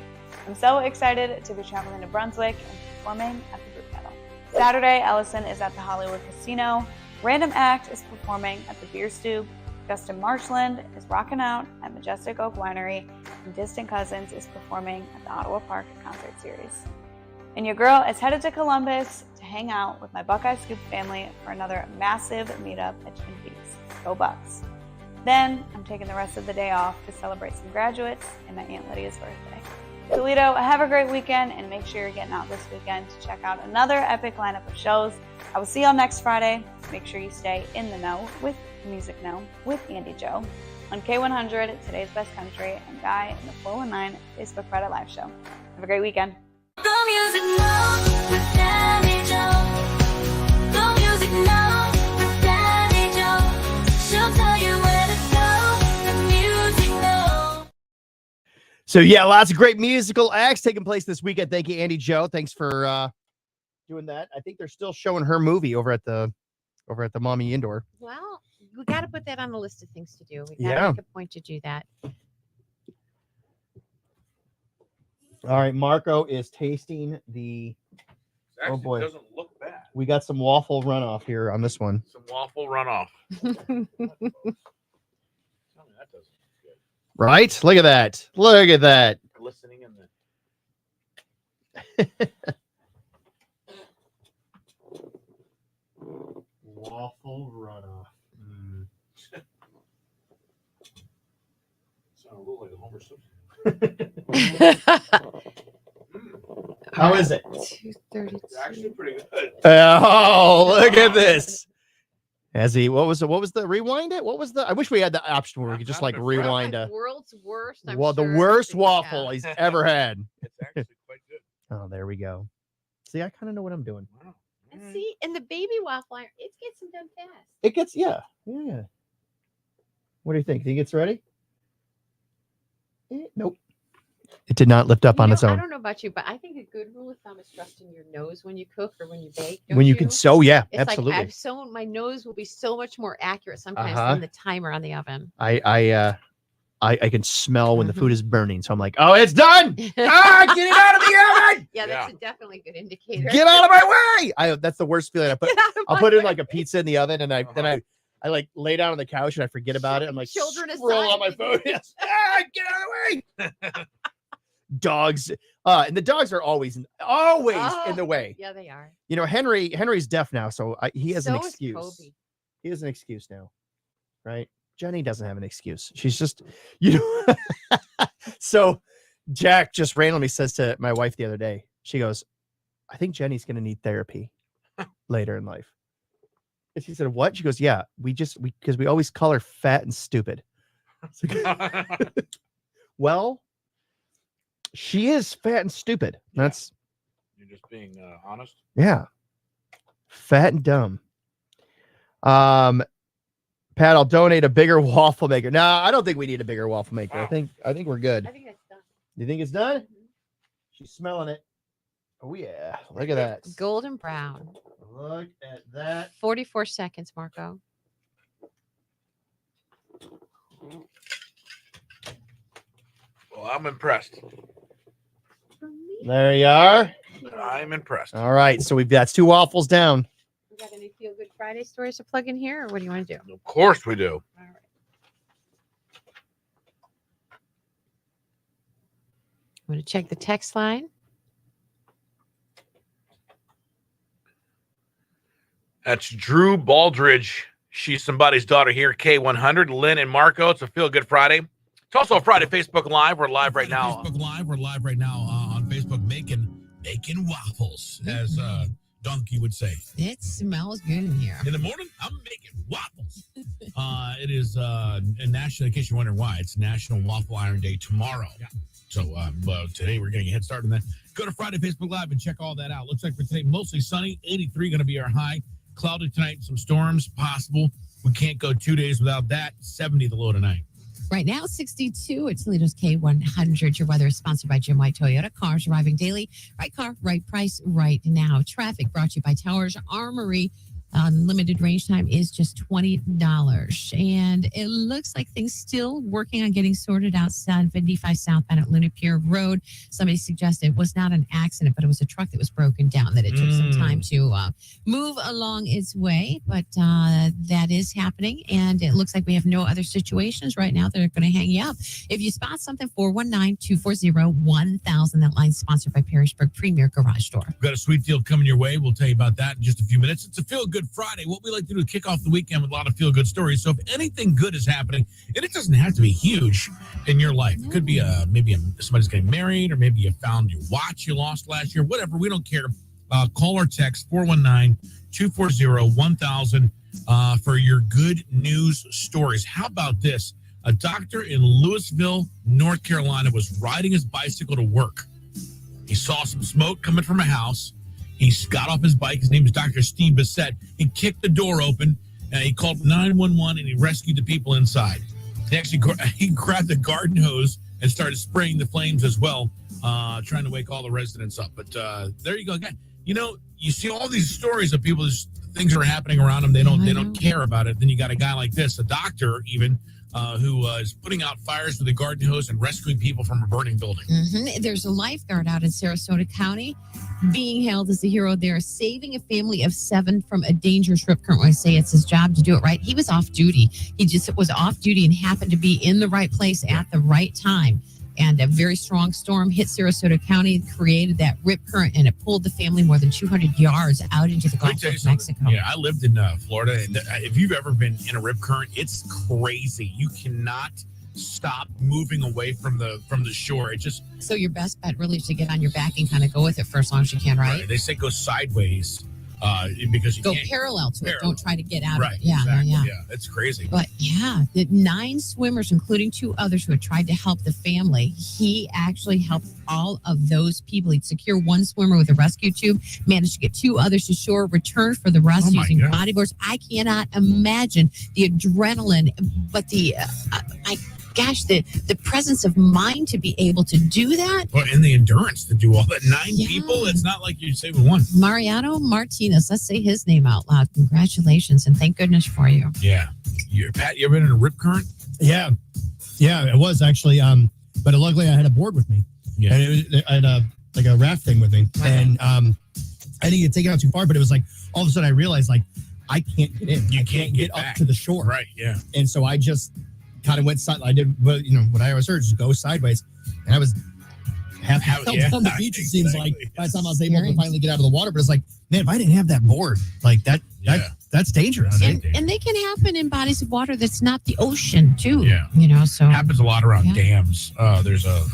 I'm so excited to be traveling to Brunswick and performing at the Boot Kettle. Saturday, Ellison is at the Hollywood Casino. Random Act is performing at the Beer Stube. Justin Marshland is rocking out at Majestic Oak Winery, and Distant Cousins is performing at the Ottawa Park Concert Series. And your girl is headed to Columbus to hang out with my Buckeye Scoop family for another massive meetup at Twin Peaks. Go Bucks. Then I'm taking the rest of the day off to celebrate some graduates and my Aunt Lydia's birthday. Toledo, have a great weekend, and make sure you're getting out this weekend to check out another epic lineup of shows. I will see y'all next Friday. Make sure you stay in the know with Music Know with Andy Jo on K100, Today's Best Country, and Guy in the 419 Facebook Friday Live Show. Have a great weekend. The Music Know with Andy Jo. The Music Know with Andy Jo. She'll tell you where to go. The Music Know. So yeah, lots of great musical acts taking place this weekend. Thank you, Andy Jo. Thanks for doing that. I think they're still showing her movie over at the Mommy Indoor. Well, we got to put that on the list of things to do. We got to Yeah. make a point to do that. All right, Marco is tasting the. Actually, Oh boy. It doesn't look bad. We got some waffle runoff here on this one. Some waffle runoff. Right? Look at that. Look at that. Listening in the waffle runoff. Sound a little like a Homer Simpson. How is it? 2:32. It's actually pretty good. Oh, look at this. As he, what was the rewind it? What was the? I wish we had the option where we could just like rewind a. World's worst. I'm Well, the sure. worst waffle he's ever had. It's actually quite good. Oh, there we go. See, I kind of know what I'm doing. And see, and the baby waffle iron, it gets them done fast. It gets, yeah. What do you think? Think it's ready? Nope. It did not lift up on its I own. don't know about you, but I think a good rule of thumb is trusting your nose when you cook or when you bake. When you can sew, yeah, it's absolutely. Like I've sewn, my nose will be so much more accurate sometimes Uh-huh. than the timer on the oven. I can smell when the food is burning, so I'm like, oh, it's done. Get it out of the oven. Yeah, that's a definitely good indicator. Get out of my way. That's the worst feeling. I'll put in way. like a pizza in the oven, and I like lay down on the couch and I forget about it. I'm like, Children roll on my phone. Yes. Get out of the way. Dogs, and the dogs are always in the way. Yeah, they are. You know, Henry's deaf now, so he has an So is excuse. Kobe. He has an excuse now, right? Jenny doesn't have an excuse. She's just, you know. So Jack just randomly says to my wife the other day, she goes, I think Jenny's going to need therapy later in life. And she said, what? She goes, yeah, because we always call her fat and stupid. Well, she is fat and stupid. That's, You're just being honest. yeah. Fat and dumb. Pat, I'll donate a bigger waffle maker. No, I don't think we need a bigger waffle maker. I think we're good. I think that's done. You think it's done? She's smelling it. Oh yeah. Look at that. Golden brown. Look at that. 44 seconds, Marco. Well, I'm impressed. There you are. I'm impressed. All right. So that's 2 waffles down. We got any Feel Good Friday stories to plug in here, or what do you want to do? Of course we do. I'm going to check the text line. That's Drew Baldridge. She's somebody's daughter here. K100. Lynn and Marco. It's a Feel Good Friday. It's also a Friday Facebook Live. We're live right now. Facebook Live. We're live right now on Facebook making waffles, as Donkey would say. It smells good in here. In the morning, I'm making waffles. It is national. In case you're wondering why, it's National Waffle Iron Day tomorrow. So today we're getting a head start on that. Go to Friday Facebook Live and check all that out. Looks like for today, mostly sunny. 83 going to be our high. Cloudy tonight. Some storms possible. We can't go 2 days without that. 70 the low tonight. Right now, 62 at Toledo's K100. Your weather is sponsored by Jim White Toyota. Cars arriving daily. Right car, right price, right now. Traffic brought to you by Towers Armory. Limited range time is just $20. And it looks like things still working on getting sorted out 75 southbound at Luna Pier Road. Somebody suggested it was not an accident, but it was a truck that was broken down, that it took some time to move along its way. But that is happening. And it looks like we have no other situations right now that are going to hang you up. If you spot something, 419-240-1000. That line's sponsored by Perrysburg Premier Garage Door. We've got a sweet deal coming your way. We'll tell you about that in just a few minutes. It's a Feel Good Friday. What we like to do is kick off the weekend with a lot of feel good stories. So if anything good is happening, and it doesn't have to be huge in your life, it could be somebody's getting married, or maybe you found your watch you lost last year, whatever. We don't care. Call or text 419-240-1000 for your good news stories. How about this? A doctor in Louisville, North Carolina, was riding his bicycle to work. He saw some smoke coming from a house. He got off his bike. His name is Dr. Steve Bissett. He kicked the door open, and he called 911, and he rescued the people inside. He actually grabbed the garden hose and started spraying the flames as well, trying to wake all the residents up. But there you go. You know, you see all these stories of people, things are happening around them. They don't care about it. Then you got a guy like this, a doctor even, who is putting out fires with a garden hose and rescuing people from a burning building. There's a lifeguard out in Sarasota County being hailed as the hero there, saving a family of 7 from a dangerous rip current. When I say it's his job to do it right, he was off duty. He just was off duty and happened to be in the right place at the right time. And a very strong storm hit Sarasota County, created that rip current, and it pulled the family more than 200 yards out into the Let me Gulf tell you of something. Mexico. Yeah, I lived in Florida, and if you've ever been in a rip current, it's crazy. You cannot stop moving away from the shore. It just So your best bet really is to get on your back and kind of go with it for as long as you can, right? They say go sideways because you Go can't parallel to it. Parallel. Don't try to get out right. of it. Yeah, exactly. yeah. It's crazy. But yeah, the 9 swimmers, including 2 others who had tried to help the family, he actually helped all of those people. He'd secure 1 swimmer with a rescue tube, managed to get 2 others to shore, returned for the rest Oh my using God. bodyboards. I cannot imagine the adrenaline, but the presence of mind to be able to do that. Well, and the endurance to do all that. 9 Yeah. people. It's not like you save one. Mariano Martinez, let's say his name out loud. Congratulations and thank goodness for you. Yeah. Pat, you ever been in a rip current? Yeah, it was actually. But luckily I had a board with me. Yeah. And I had a raft thing with me, and I didn't get taken out too far. But it was like all of a sudden I realized like I can't get in. You I can't get get up back. to the shore. Right. Yeah. And so I just kind of went side. I did what what I always heard, just go sideways. And I was half yeah, on the beach. It seems like exactly. by the time I was able to finally get out of the water. But it's like, man, if I didn't have that board, like that's dangerous. And they can happen in bodies of water that's not the ocean too. Yeah. So happens a lot around Yeah. dams. There's a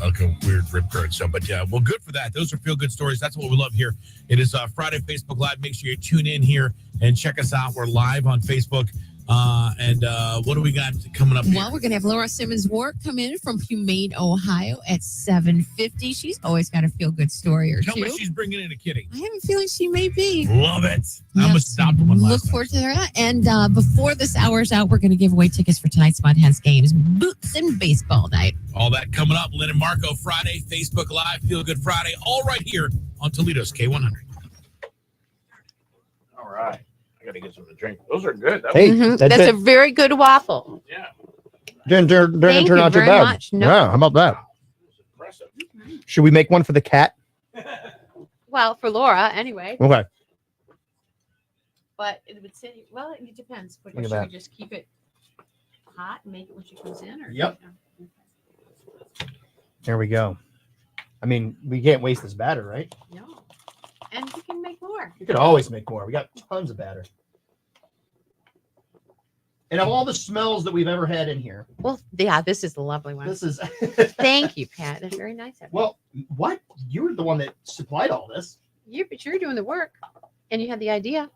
weird rip current. So, but yeah, well, good for that. Those are feel good stories. That's what we love here. It is Friday Facebook Live. Make sure you tune in here and check us out. We're live on Facebook. And what do we got coming up? Well, we're going to have Laura Simmons Ward come in from Humane, Ohio at 7:50. She's always got a feel-good story or Tell two. me she's bringing in a kitty. I have a feeling she may be. Love it. I almost adopted one Look last forward to that. And before this hour's out, we're going to give away tickets for tonight's Mud Hens games, boots and baseball night. All that coming up. Lynn and Marco Friday, Facebook Live, Feel Good Friday, all right here on Toledo's K100. All right. I got to get something to drink. Those are good. That Hey, was- that's That's it. a very good waffle. yeah. Didn't turn Thank you out too very bad. much. No. Yeah, how about that? Impressive. Should we make one for the cat? Well, for Laura, anyway. Okay. But it would say, well, it depends. But Look at should we that. just keep it hot and make it when she comes in? Or Yep. There we go. I mean, we can't waste this batter, right? No. And you can make more. You could always make more. We got tons of batter. And of all the smells that we've ever had in here, Well, yeah, this is the lovely one. this is Thank you, Pat. That's very nice of you. well, what? You were the one that supplied all this. But you're doing the work, and you had the idea.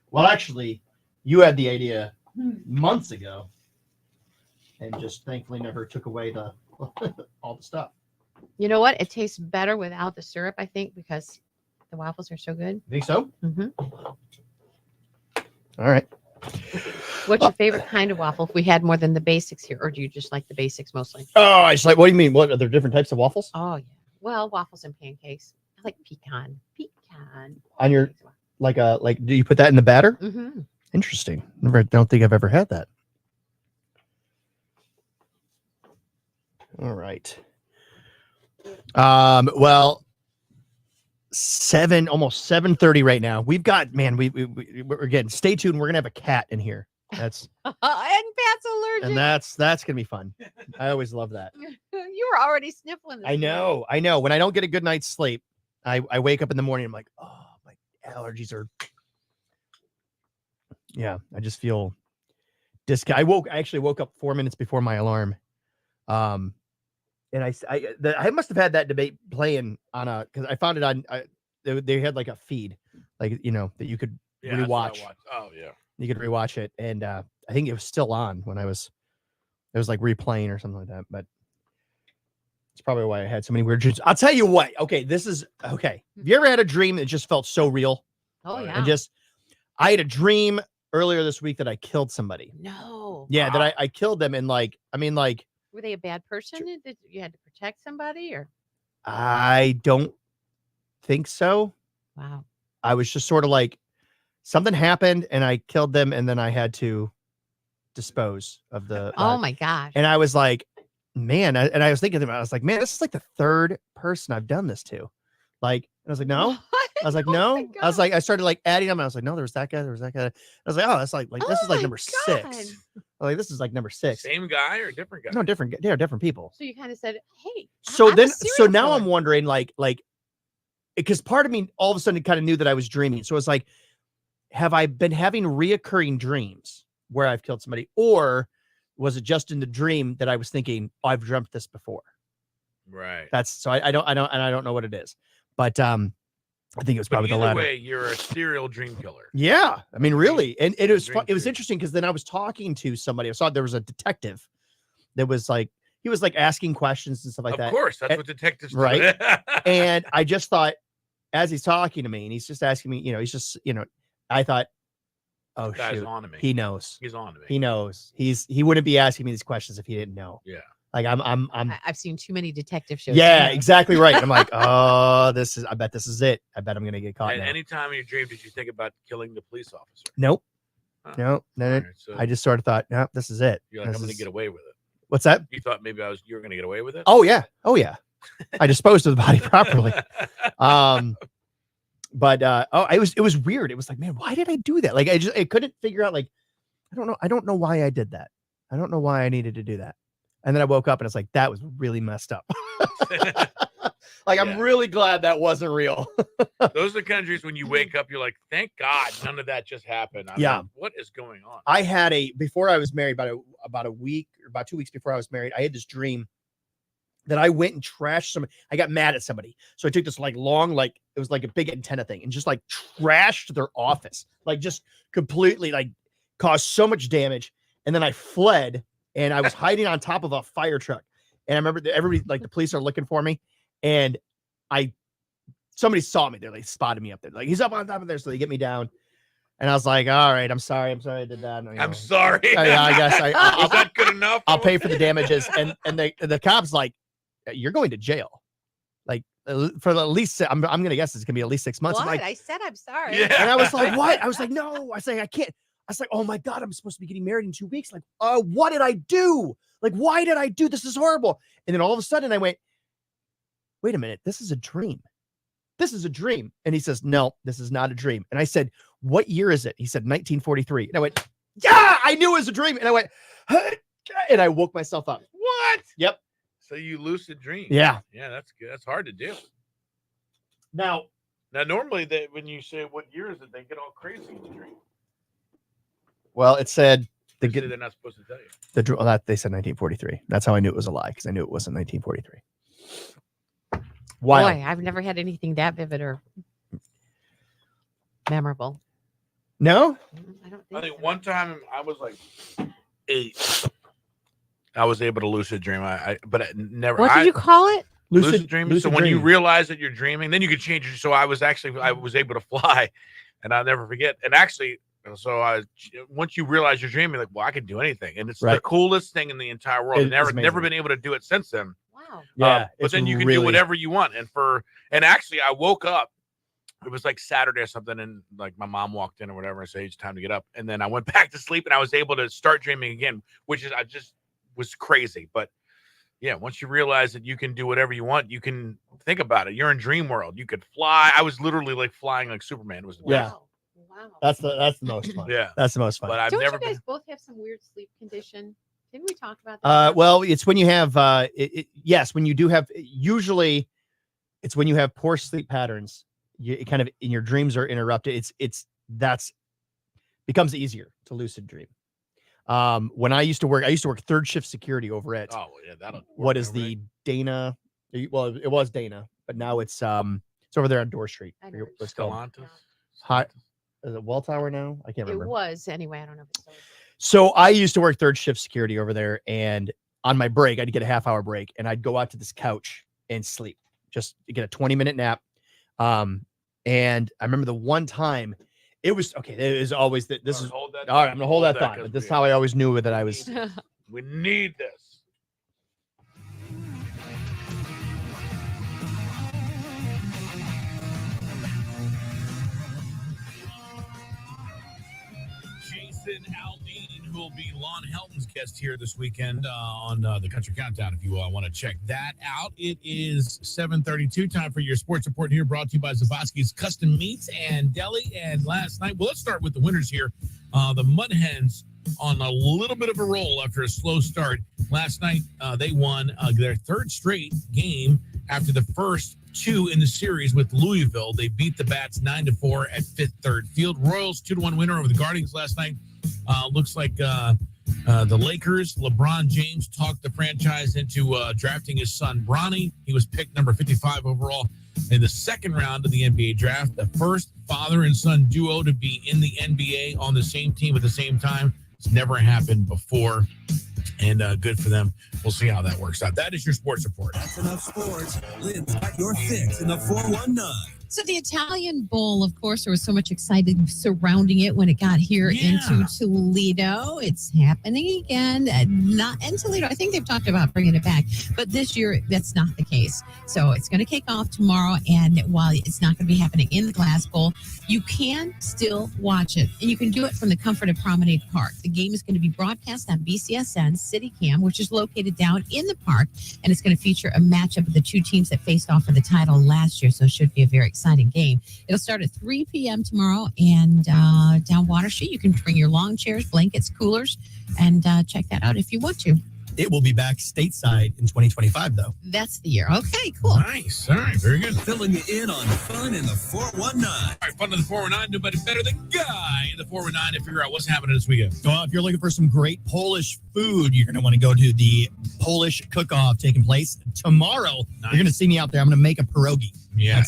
Well, actually, you had the idea months ago, and just thankfully never took away the all the stuff. You know what? It tastes better without the syrup, I think, because the waffles are so good. Think so? Mm-hmm. All right. What's your favorite kind of waffle? If we had more than the basics here, or do you just like the basics mostly? Oh, I just like. What do you mean? What are there different types of waffles Oh yeah. Well, waffles and pancakes. I like pecan. on your like? Do you put that in the batter? Mm-hmm. Interesting. Don't think I've ever had that. All right. Well, almost 7:30 right now. We've got, man, we're again, stay tuned. We're gonna have a cat in here. That's And Pat's allergic. and that's gonna be fun. I always love that. You were already sniffling. This I know. When I don't get a good night's sleep, I wake up in the morning. I'm like, oh, my allergies are. Yeah, I just feel I actually woke up 4 minutes before my alarm. And I must have had that debate playing on because I found it on they had like a feed, like that you could Yeah, that's what I rewatch. watched. Oh yeah. You could rewatch it, and I think it was still on when it was like replaying or something like that. But it's probably why I had so many weird dreams. I'll tell you what. Okay, this is okay. Have you ever had a dream that just felt so real? Oh yeah. And I had a dream earlier this week that I killed somebody. No. Yeah, that I killed them, and like Were they a bad person? Did you had to protect somebody, or? I don't think so. Wow. I was just sort of like something happened and I killed them, and then I had to dispose of the. Oh my gosh. And I was like, man, I was thinking about it. I was like, man, this is like the third person I've done this to. Like, I was like, no. I was like, no. I was like, I started like adding them. And I was like, no, there was that guy. There was that guy. I was like, oh, that's like this is like number 6. Like, this is like number 6. Same guy or different guy? No, different. They are different people. So you kind of said, hey. So I'm a then, so serial now killer. I'm wondering, like, because part of me all of a sudden kind of knew that I was dreaming. So it's like, have I been having reoccurring dreams where I've killed somebody, or was it just in the dream that I was thinking, oh, I've dreamt this before? Right. That's so I don't know what it is, but I think it was probably the either latter. way, you're a serial dream killer. Yeah, I mean, really, and it was Dream it was interesting because then I was talking to somebody. I saw there was a detective that was like he was like asking questions and stuff like Of that. course, that's And- what detectives do. right? And I just thought, as he's talking to me, and he's just asking me, he's just, I thought, oh This guy's shoot, on to me. he knows. He's on to me. He knows. He wouldn't be asking me these questions if he didn't know. Yeah. Like I'm I've seen too many detective shows. yeah, to know. exactly right. I'm like, oh, I bet this is it. I bet I'm gonna get caught At now. any time in your dream, did you think about killing the police officer? Nope. Huh. No. Alright, so I just sort of thought, no, this is it. you're like, This I'm going to is- get away with it. What's that? You thought maybe you were going to get away with it? Oh yeah. I disposed of the body properly. But it was weird. It was like, man, why did I do that? Like I couldn't figure out, like, I don't know why I did that. I don't know why I needed to do that. And then I woke up and it's like, that was really messed up. Like, I'm really glad that wasn't real. Those are the kind of dreams when you wake up, you're like, thank God none of that just happened. I Yeah. mean, what is going on? I had before I was married, about a week or about 2 weeks before I was married, I had this dream that I went and trashed somebody. I got mad at somebody. So I took this like long, like it was like a big antenna thing and just like trashed their office, like just completely like caused so much damage. And then I fled and I was hiding on top of a fire truck. And I remember that everybody, like the police are looking for me. And somebody saw me there. They spotted me up there. Like, he's up on top of there. So they get me down. And I was like, all right, I'm sorry I did that. I'm sorry. Yeah, I guess Was that good enough? I'll pay for the damages. And the cop's like, you're going to jail. Like for at least, I'm going to guess it's going to be at least 6 months. I'm What? like, I said I'm sorry. Yeah. and I was like, what? I was like, no. I was like, I can't. I was like, oh my God, I'm supposed to be getting married in 2 weeks. Like, what did I do? Like, why did I do this? Is horrible. And then all of a sudden I went, wait a minute, this is a dream. This is a dream. And he says, no, this is not a dream. And I said, what year is it? He said, 1943. And I went, yeah, I knew it was a dream. And I went, and I woke myself up. What? Yep. So you lucid dream. Yeah. Yeah, that's good. That's hard to do. Now, normally when you say what year is it, they get all crazy in the dream. well, it said They say they're not supposed to tell you. they said 1943. That's how I knew it was a lie, because I knew it wasn't 1943. Wild. Boy, I've never had anything that vivid or memorable. No? I think one time I was like 8. I was able to lucid dream. But I never. What did you call it? Lucid dreaming. So lucid when you dreaming. realize that you're dreaming, then you can change it. So I was able to fly, and I'll never forget. And actually, once you realize you're dreaming, like, well, I can do anything, and it's the Right. coolest thing in the entire world. It I've never is amazing. been able to do it since then. Wow. Yeah. But it's then you can really- do whatever you want. And actually, I woke up. It was like Saturday or something, and like my mom walked in or whatever and said, "It's time to get up." And then I went back to sleep, and I was able to start dreaming again, which is I just was crazy. But yeah, once you realize that you can do whatever you want, you can think about it. You're in dream world. You could fly. I was literally like flying like Superman. It was the Yeah. best. Wow. That's the most fun. Yeah. That's the most fun. But I've Don't never you guys been. both have some weird sleep condition? Didn't we talk about that? Well, it's when you have yes, when you do have, usually it's when you have poor sleep patterns, it kind of in your dreams are interrupted. That's becomes easier to lucid dream. When I used to work third shift security over at Yeah, that'll. what is the Dana? Well, it was Dana, but now it's over there on Door Street. I I know forget what what it's called. Stellantis? Hi, is it Wall Tower now? I can't It remember. was anyway. I don't know if it's still. So I used to work third shift security over there, and on my break, I'd get a half-hour break, and I'd go out to this couch and sleep, just to get a 20-minute nap. And I remember the one time, it was okay. It was always that this is all Hold that right. I'm gonna hold that that thought. 'cause But this is we- how I always knew that I was. We need this. Jason Aldean, will be Lon Helton's guest here this weekend on the Country Countdown. If you want to check that out, it is 7:32. Time for your sports report here, brought to you by Zavosky's Custom Meats and Deli. And last night, well, let's start with the winners here. The Mud Hens on a little bit of a roll after a slow start. Last night, they won their third straight game after the first two in the series with Louisville. They beat the Bats 9-4 at Fifth Third Field. Royals 2-1 winner over the Guardians last night. Looks like the Lakers, LeBron James talked the franchise into drafting his son Bronny. He was picked number 55 overall in the second round of the NBA draft. The first father and son duo to be in the NBA on the same team at the same time. It's never happened before. And good for them. We'll see how that works out. That is your sports report. That's enough sports. Lynn's got your fix in the 419. So the Italian Bowl, of course, there was so much excitement surrounding it when it got here into Toledo. It's happening again. Not in Toledo. I think they've talked about bringing it back, but this year that's not the case. So it's going to kick off tomorrow, and while it's not going to be happening in the Glass Bowl, you can still watch it, and you can do it from the comfort of Promenade Park. The game is going to be broadcast on BCSN CityCam, which is located down in the park, and it's going to feature a matchup of the two teams that faced off for the title last year. So it should be a very exciting game. It'll start at 3 p.m. tomorrow, and down Water Street, you can bring your lawn chairs, blankets, coolers, and check that out if you want to. It will be back stateside in 2025, though. That's the year. Okay, cool. Nice. All right, very good. Filling you in on fun in the 419. All right, fun in the 419. Nobody better than Guy in the 419 to figure out what's happening this weekend. Well, if you're looking for some great Polish food, you're going to want to go to the Polish cook-off taking place tomorrow. Nice. You're going to see me out there. I'm going to make a pierogi. Yeah.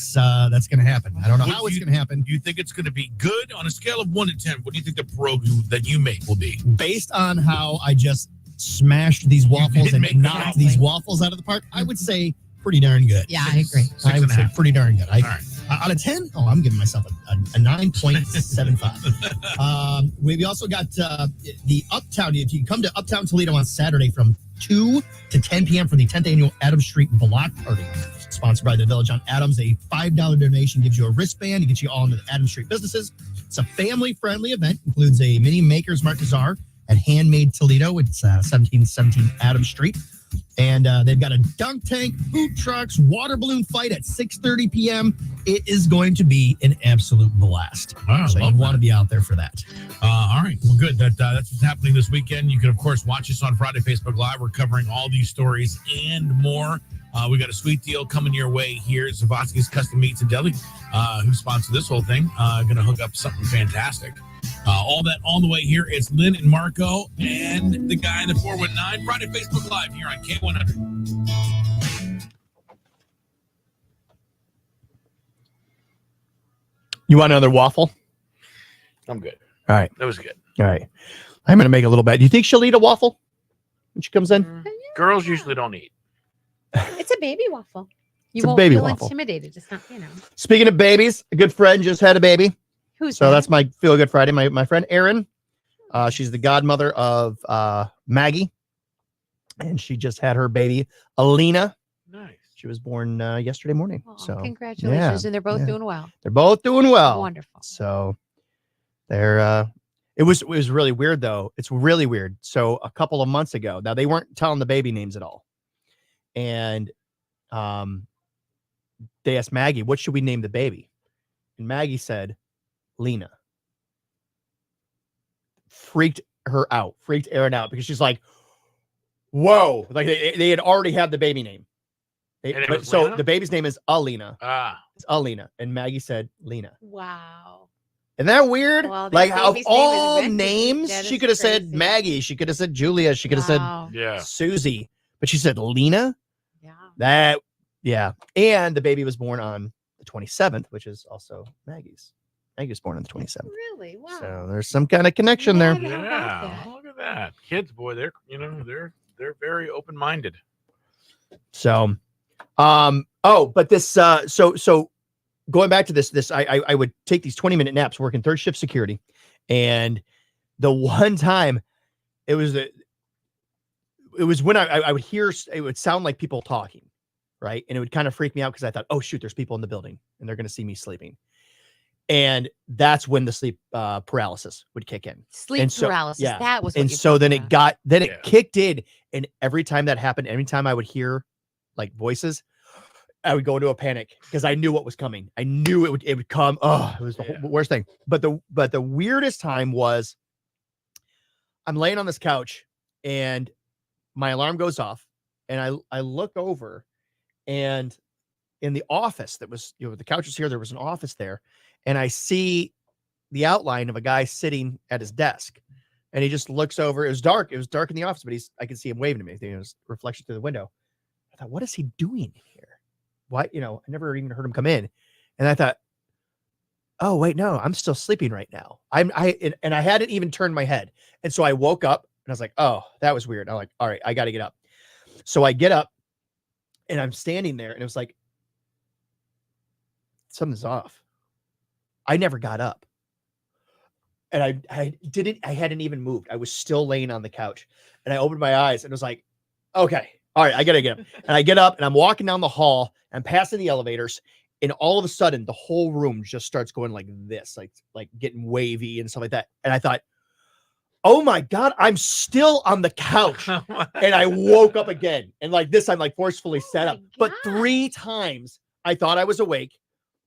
That's going to happen. I don't know how it's going to happen. Do you think it's going to be good? On a scale of 1 to 10, what do you think the pierogi that you make will be? Based on how I just smashed these waffles and knocked these waffles out of the park, I would say pretty darn good. Yeah, I agree. I would say pretty darn good. All right. Out of 10, I'm giving myself a 9.75. We've also got the Uptown. If you come to Uptown Toledo on Saturday from 2 to 10 p.m. for the 10th annual Adams Street Block Party, sponsored by the Village on Adams. A $5 donation gives you a wristband to get you all into the Adams Street businesses. It's a family-friendly event. Includes a mini Maker's Mark Bazaar at Handmade Toledo. It's 1717 Adams Street. And they've got a dunk tank, food trucks, water balloon fight at 6:30 p.m. It is going to be an absolute blast. Wow, so you want to be out there for that. All right. Well, good. That's what's happening this weekend. You can, of course, watch us on Friday Facebook Live. We're covering all these stories and more. We got a sweet deal coming your way here. Zavosky's Custom Meats and Deli, who sponsored this whole thing, going to hook up something fantastic. All that on the way here is Lynn and Marco and the guy in the 419. Friday Facebook Live here on K100. You want another waffle? I'm good. All right. That was good. All right. I'm going to make a little bet. Do you think she'll eat a waffle when she comes in? Girls usually don't eat. It's a baby waffle. You It's a won't baby feel waffle. intimidated. It's not, Speaking of babies, a good friend just had a baby. Who's so that? that's my Feel Good Friday. My friend Erin. She's the godmother of Maggie. And she just had her baby, Alina. Nice. She was born yesterday morning. So Congratulations. yeah, And they're both yeah. doing well. They're both doing well. Wonderful. So they're it was really weird though. It's really weird. So a couple of months ago, now they weren't telling the baby names at all. And they asked Maggie, what should we name the baby? And Maggie said, Lena. Freaked her out, freaked Erin out because she's like, whoa, like they had already had the baby name. So Lena? the baby's name is Alina. It's Alina. And Maggie said Lena. Wow. Isn't that weird? Well, like that of baby's name is all Wendy. names, That she is could have said crazy. Maggie. She could have said Julia. She could have Wow. Yeah. said Susie. But she said Lena. Yeah. And the baby was born on the 27th, which is also Maggie's. Maggie was born on the 27th. Really? Wow. So there's some kind of connection there. Yeah. Look at that. Kids, boy, they're they're very open-minded. So, but this, so going back to this, I would take these 20-minute naps working third shift security. And the one time it was when I would hear, it would sound like people talking, right? And it would kind of freak me out because I thought, oh shoot, there's people in the building and they're going to see me sleeping. And that's when the sleep paralysis would kick in. Sleep And so- paralysis. yeah. That was what And you're so then talking it about. it kicked in. And every time that happened, every time I would hear like voices, I would go into a panic because I knew what was coming. I knew it would come. Oh, it was the worst thing. But the weirdest time was I'm laying on this couch and my alarm goes off and I look over, and in the office that was, the couch was here, there was an office there, and I see the outline of a guy sitting at his desk, and he just looks over. It was dark in the office, but I could see him waving to me. It was reflection through the window. I thought, what is he doing here? Why, I never even heard him come in. And I thought, oh wait, no, I'm still sleeping right now. I hadn't even turned my head. And so I woke up and I was like, oh, that was weird. I'm like, all right, I got to get up. So I get up and I'm standing there and it was like, something's off. I never got up. And I hadn't even moved. I was still laying on the couch, and I opened my eyes and it was like, okay, all right, I got to get up. And I get up and I'm walking down the hall and passing the elevators. And all of a sudden the whole room just starts going like this, like getting wavy and stuff like that. And I thought, oh my God, I'm still on the couch. And I woke up again. And like this, I'm like forcefully sat up. But 3 times I thought I was awake,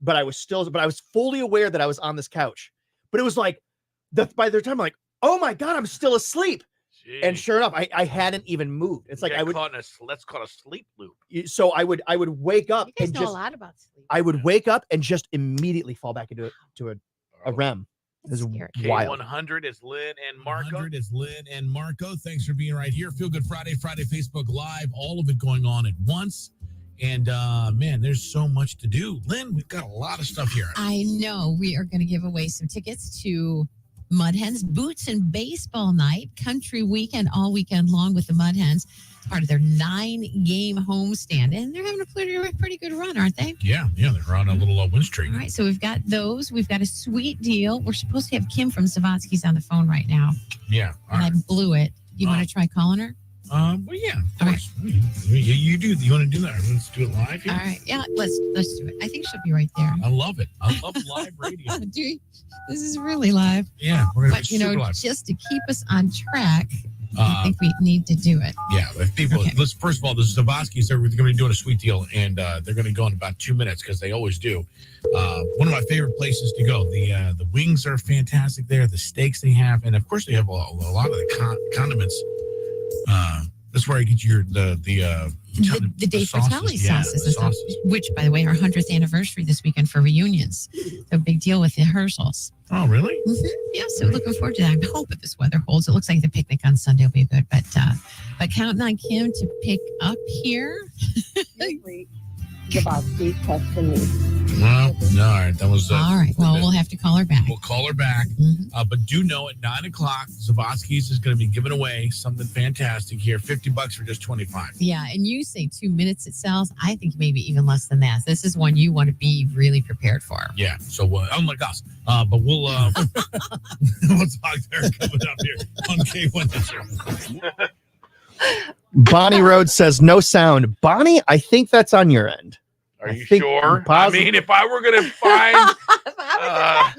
but I was fully aware that I was on this couch. But it was like, by the time I'm like, oh my God, I'm still asleep. Jeez. And sure enough, I hadn't even moved. It's like I would let's call it a sleep loop. So I would wake up You guys and know just a lot about sleep. I would wake up and just immediately fall back into a REM. It was wild. K100 is Lynn and Marco. 100 is Lynn and Marco. Thanks for being right here. Feel Good Friday Facebook Live, all of it going on at once. And man, there's so much to do. Lynn, we've got a lot of stuff here. I know we are going to give away some tickets to Mud Hens Boots and Baseball Night, country weekend, all weekend long with the Mud Hens. It's part of their 9-game homestand, and they're having a pretty good run, aren't they? Yeah, they're on a little win streak. All right, so we've got those. We've got a sweet deal. We're supposed to have Kim from Savatsky's on the phone right now, Yeah. and I blew it. You want to try calling her? Well, yeah, of course. You do. You want to do that? Let's do it live here. All right, yeah, let's do it. I think she'll be right there. I love it. I love live radio. This is really live. Yeah, we're gonna But be super live. just to keep us on track, I think we need to do it. Yeah, if people, let's first of all, the Zabosky's, they're going to be doing a sweet deal, and they're going to go in about 2 minutes because they always do. One of my favorite places to go. The wings are fantastic there. The steaks they have, and of course they have a lot of the condiments. That's where I get the Dave Fratelli Yeah, sauces, the sauces. which, by the way, our 100th anniversary this weekend for reunions. So big deal with the Herschels. Oh, really? Mm-hmm. Yeah, so looking forward to that. I hope if this weather holds. It looks like the picnic on Sunday will be good, but counting on Kim to pick up here. Zabosky, custom meat. Well, no, all right, that was All right. Well, we'll have to call her back. We'll call her back. But do know at 9:00, Zabosky's is going to be giving away something fantastic here. $50 for just $25. Yeah, and you say 2 minutes it sells. I think maybe even less than that. This is one you want to be really prepared for. Yeah. So unlike us, but we'll we'll talk there coming up here on K1. Bonnie Rhodes says no sound. Bonnie, I think that's on your end. Are you sure? I mean, if I were going to find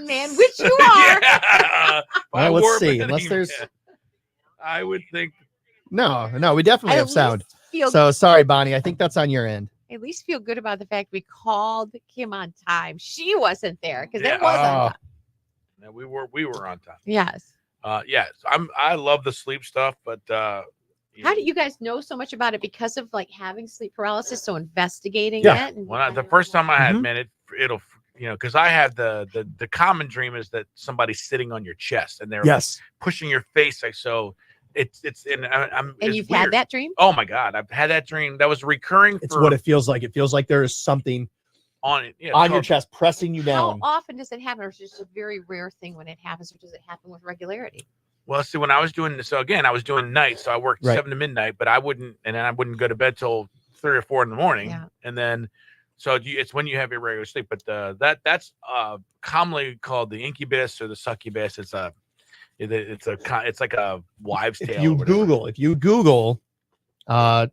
man, which you are. yeah, Well, let's see. Unless there's I would think no, we definitely I have at sound. least feel- So sorry, Bonnie. I think that's on your end. At least feel good about the fact we called Kim on time. She wasn't there because Yeah. it was on time. No, we were on time. Yes. Yes, I love the sleep stuff, but How do you guys know so much about it because of like having sleep paralysis? So investigating yeah. it. And When the first time I had, man, it'll because I have the common dream is that somebody's sitting on your chest and they're Yes. like, pushing your face like so. It's and and it's you've weird. had that dream? Oh my God, I've had that dream. That was recurring. It's for, what it feels like. It feels like there is something on it. Yeah, on your chest, pressing you How down. often does it happen? Or is it just a very rare thing when it happens, or does it happen with regularity? Well, see, when I was doing this, so again, I was doing nights, so I worked Right. 7 to midnight, but I wouldn't go to bed till 3 or 4 in the morning, Yeah. and then so it's when you have your regular sleep. But that's commonly called the incubus or the succubus. It's like a wives' tale. If you Google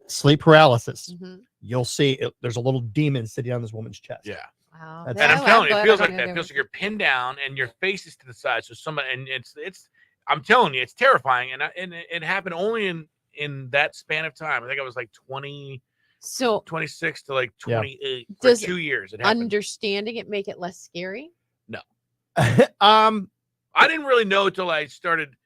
sleep paralysis, Mhm. you'll see there's a little demon sitting on this woman's chest. Yeah. Wow. That's- And I'm telling you, it feels like that. that. It feels like you're pinned down and your face is to the side. So somebody, and it's. I'm telling you, it's terrifying. And it happened only in that span of time. I think I was like 26 to like 28 for Does 2 years. It happened. understanding it make it less scary? No. I didn't really know until I started,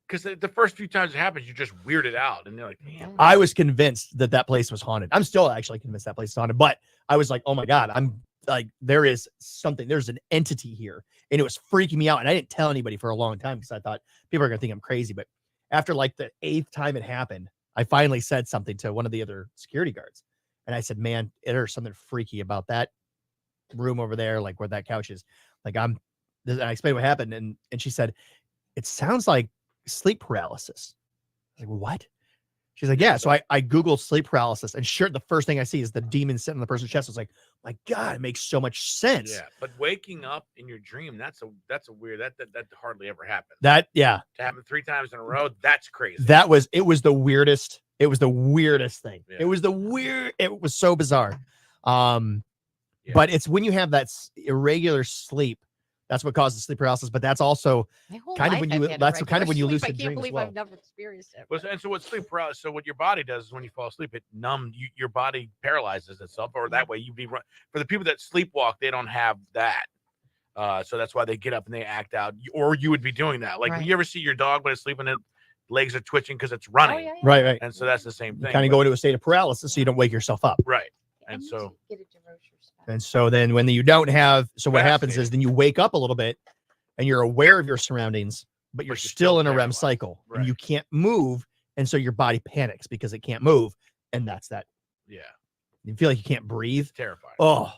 because the first few times it happens, you're just weirded out, and you're like, damn. I was convinced that place was haunted. I'm still actually convinced that place is haunted, but I was like, oh my God, I'm like, there's an entity here. And it was freaking me out. And I didn't tell anybody for a long time because I thought people are going to think I'm crazy. But after like the 8th time it happened, I finally said something to one of the other security guards. And I said, man, there's something freaky about that room over there, like where that couch is. Like I explained what happened. And she said, it sounds like sleep paralysis. I was like, what? She's like, yeah. So I Googled sleep paralysis, and sure, the first thing I see is the demon sitting on the person's chest. I was like, my God, it makes so much sense. Yeah, but waking up in your dream, that's a weird, that hardly ever happens. To happen 3 times in a row, that's crazy. It was the weirdest. It was the weirdest thing. Yeah. It was so bizarre. But it's when you have that irregular sleep, that's what causes sleep paralysis. But that's also kind of when you lucid dream. I can't believe I've never experienced it. And so what sleep paralysis? So what your body does is when you fall asleep, it your body paralyzes itself, or that way you be run. For the people that sleepwalk, they don't have that. So that's why they get up and they act out, or you would be doing that. Like, you ever see your dog when it's sleeping, its legs are twitching because it's running. Right. And so that's the same thing. You kind of go into a state of paralysis so you don't wake yourself up. Right. And so. And so then when you don't have, so what happens is then you wake up a little bit and you're aware of your surroundings, but you're still in a REM cycle and you can't move. And so your body panics because it can't move. And that's that. Yeah. You feel like you can't breathe. It's terrifying. Oh,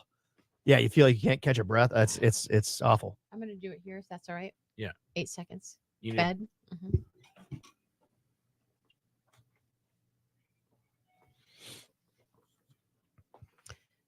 yeah. You feel like you can't catch a breath. It's awful. I'm going to do it here if that's all right. Yeah. 8 seconds. You Bed.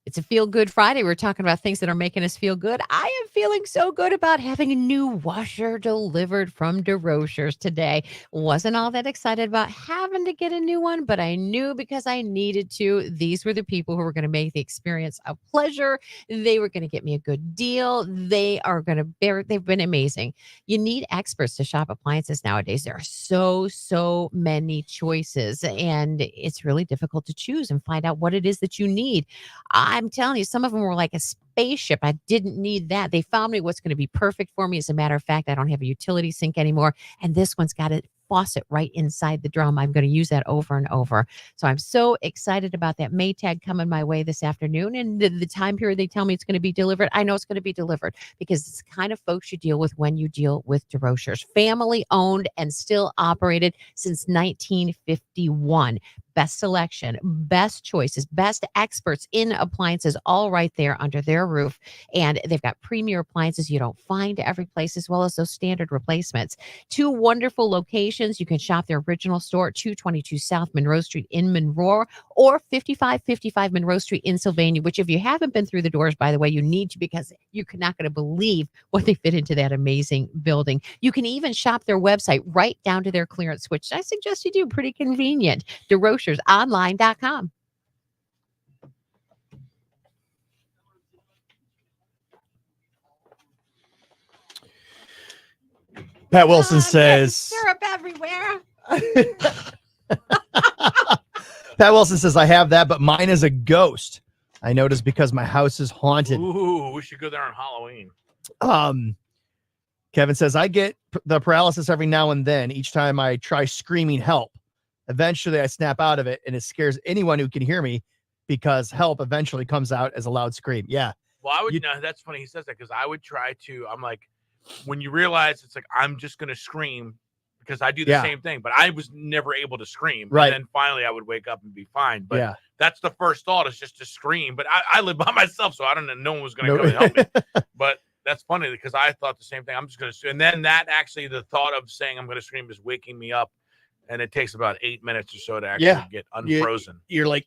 It's a feel good Friday. We're talking about things that are making us feel good. I am feeling so good about having a new washer delivered from DeRochers today. Wasn't all that excited about having to get a new one, but I knew because I needed to. These were the people who were going to make the experience a pleasure. They were going to get me a good deal. They've been amazing. You need experts to shop appliances nowadays. There are so many choices, and it's really difficult to choose and find out what it is that you need. I'm telling you, some of them were like a spaceship. I didn't need that. They found me what's going to be perfect for me. As a matter of fact, I don't have a utility sink anymore. And this one's got a faucet right inside the drum. I'm going to use that over and over. So I'm so excited about that Maytag coming my way this afternoon. And the time period they tell me it's going to be delivered, I know it's going to be delivered because it's the kind of folks you deal with when you deal with DeRochers. Family owned and still operated since 1951. Best selection, best choices, best experts in appliances, all right there under their roof. And they've got premier appliances you don't find every place, as well as those standard replacements. 2 wonderful locations. You can shop their original store at 222 South Monroe Street in Monroe, or 5555 Monroe Street in Sylvania, which if you haven't been through the doors, by the way, you need to, because you're not going to believe what they fit into that amazing building. You can even shop their website right down to their clearance, which I suggest you do. Pretty convenient. DeRochersOnline.com. Pat Wilson says, syrup everywhere. Pat Wilson says, I have that, but mine is a ghost. I noticed because my house is haunted. Ooh, we should go there on Halloween. Kevin says, I get the paralysis every now and then. Each time I try screaming help, eventually I snap out of it, and it scares anyone who can hear me because help eventually comes out as a loud scream. Yeah. Well, I would, that's funny he says that, because I would try to, I'm like, when you realize it's like, I'm just going to scream because I do the same thing, but I was never able to scream. Right. And then finally I would wake up and be fine. But that's the first thought, is just to scream. But I live by myself, so I don't know. No one was going to come and help me. But that's funny because I thought the same thing. I'm just going to, and then that actually, the thought of saying I'm going to scream is waking me up. And it takes about 8 minutes or so to actually get unfrozen. You're like,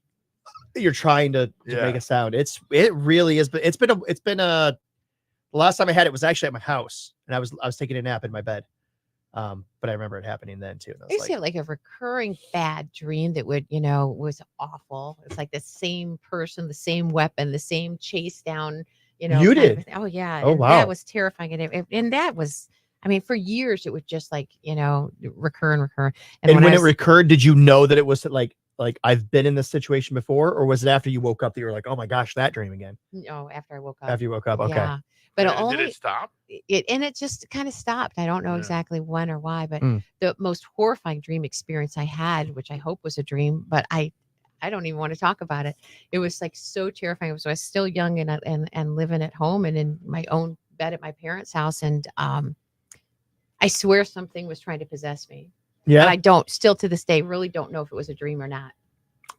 you're trying to make a sound. It really is. But it's been the last time I had it was actually at my house, and I was taking a nap in my bed. But I remember it happening then too. I used to have like a recurring bad dream that would, was awful. It's like the same person, the same weapon, the same chase down You know, You kind of did? thing. Oh yeah. Oh, and wow. That was terrifying, and that was. I mean, for years it would just like recur and recur. And when I it was- recurred, did you know that it was like I've been in this situation before, or was it after you woke up that you were like, oh my gosh, that dream again? No, after I woke up. After you woke up, okay. Yeah. But Did only it stop? it just kind of stopped. I don't know Yeah. exactly when or why, but Mm. the most horrifying dream experience I had, which I hope was a dream, but I don't even want to talk about it. It was like so terrifying. I was still young and living at home and in my own bed at my parents' house, and I swear something was trying to possess me. Yeah. And I don't still to this day really don't know if it was a dream or not.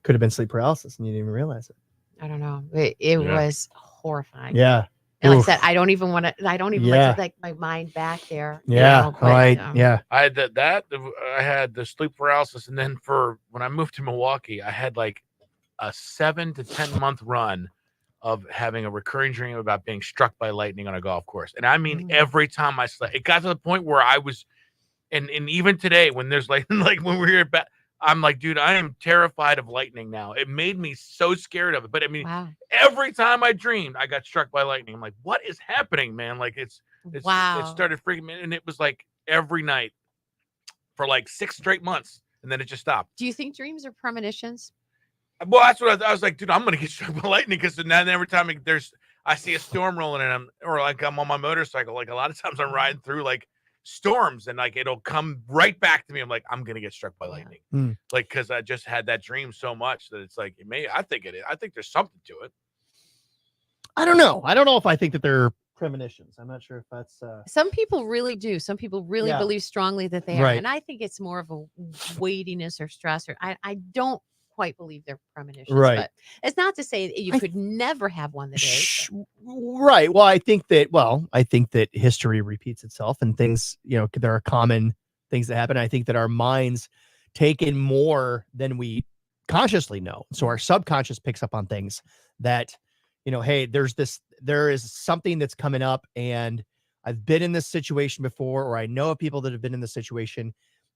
Could have been sleep paralysis and you didn't even realize it. I don't know. It Yeah. was horrifying. Yeah. And like I Oof. said, I don't even want Yeah. to like my mind back there. Yeah. Yeah. I had I had the sleep paralysis, and then when I moved to Milwaukee, I had like a 7 to 10 month run of having a recurring dream about being struck by lightning on a golf course. And I mean, every time I slept, it got to the point where I was, and even today when there's like when we're here, I'm like, dude, I am terrified of lightning now. It made me so scared of it. But I mean, every time I dreamed, I got struck by lightning. I'm like, what is happening, man? Like it's it started freaking me, and it was like every night for like 6 straight months, and then it just stopped. Do you think dreams are premonitions? Well, that's what I was like, dude. I'm gonna get struck by lightning because then every time I see a storm rolling in, or like I'm on my motorcycle. Like a lot of times I'm riding through like storms, and like it'll come right back to me. I'm like, I'm gonna get struck by lightning, Hmm. like because I just had that dream so much that it's like it may. I think it is. I think there's something to it. I don't know. I don't know if I think that they're premonitions. I'm not sure if that's Some people really do. Some people really Yeah. believe strongly that they are. Right. And I think it's more of a weightiness or stress. Or I don't quite believe they're premonitions. Right. But it's not to say that you could never have one that is. right. Well, I think that history repeats itself, and things, there are common things that happen. I think that our minds take in more than we consciously know. So our subconscious picks up on things that, hey, there is something that's coming up, and I've been in this situation before, or I know of people that have been in this situation,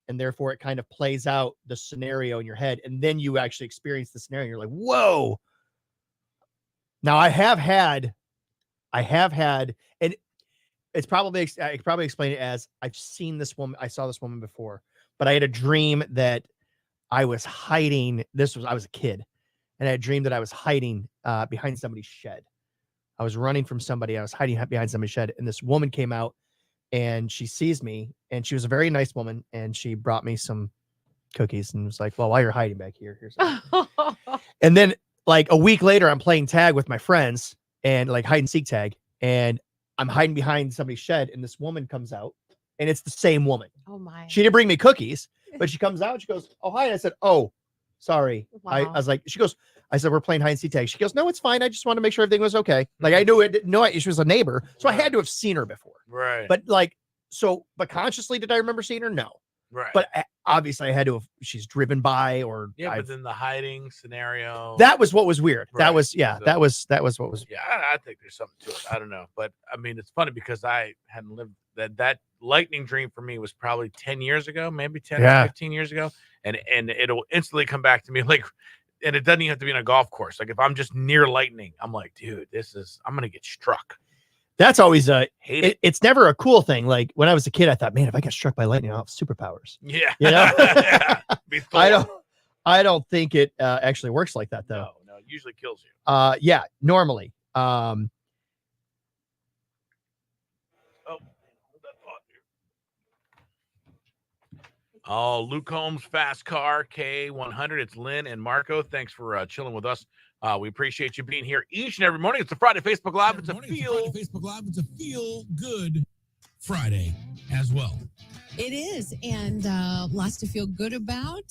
and therefore it kind of plays out the scenario in your head, and then you actually experience the scenario. And you're like, whoa. Now I have had, and it's probably, I could probably explain it as I've seen this woman. I saw this woman before, but I had a dream that I was hiding. I was a kid, and I had a dream that I was hiding behind somebody's shed. I was running from somebody. I was hiding behind somebody's shed, and this woman came out, and she sees me, and she was a very nice woman, and she brought me some cookies and was like, well, while you're hiding back here, here's some. And then like a week later, I'm playing tag with my friends and like hide and seek tag, and I'm hiding behind somebody's shed, and this woman comes out, and it's the same woman. Oh my. She didn't bring me cookies, but she comes out, she goes, oh, hi. And I said, oh, sorry. I Wow. was like, I said, we're playing hide and seek tag. She goes, no, it's fine. I just want to make sure everything was okay. Like I knew it. No, she was a neighbor. So I had to have seen her before. Right. But but consciously, did I remember seeing her? No. Right. But obviously I had to have, she's driven by, or Yeah, but then the hiding scenario. that was what was weird. Right. That was, So- that was what was. Yeah, I think there's something to it. I don't know, but I mean, it's funny because I hadn't lived that lightning dream for me was probably 10 years ago, maybe 10 Yeah. or 15 years ago, and it'll instantly come back to me like, and it doesn't even have to be in a golf course. Like if I'm just near lightning, I'm like, dude, I'm gonna get struck. That's always Hate it. it's never a cool thing. Like when I was a kid, I thought, man, if I get struck by lightning, I'll have superpowers. Yeah, You know? Yeah. Be Thor. I don't think it actually works like that though. No, it usually kills you. Yeah, normally. Oh, Luke Holmes, Fast Car, K100. It's Lynn and Marco. Thanks for chilling with us. We appreciate you being here each and every morning. It's a Friday Facebook Live. It's a Facebook Live. It's a feel good Friday as well. It is, and lots to feel good about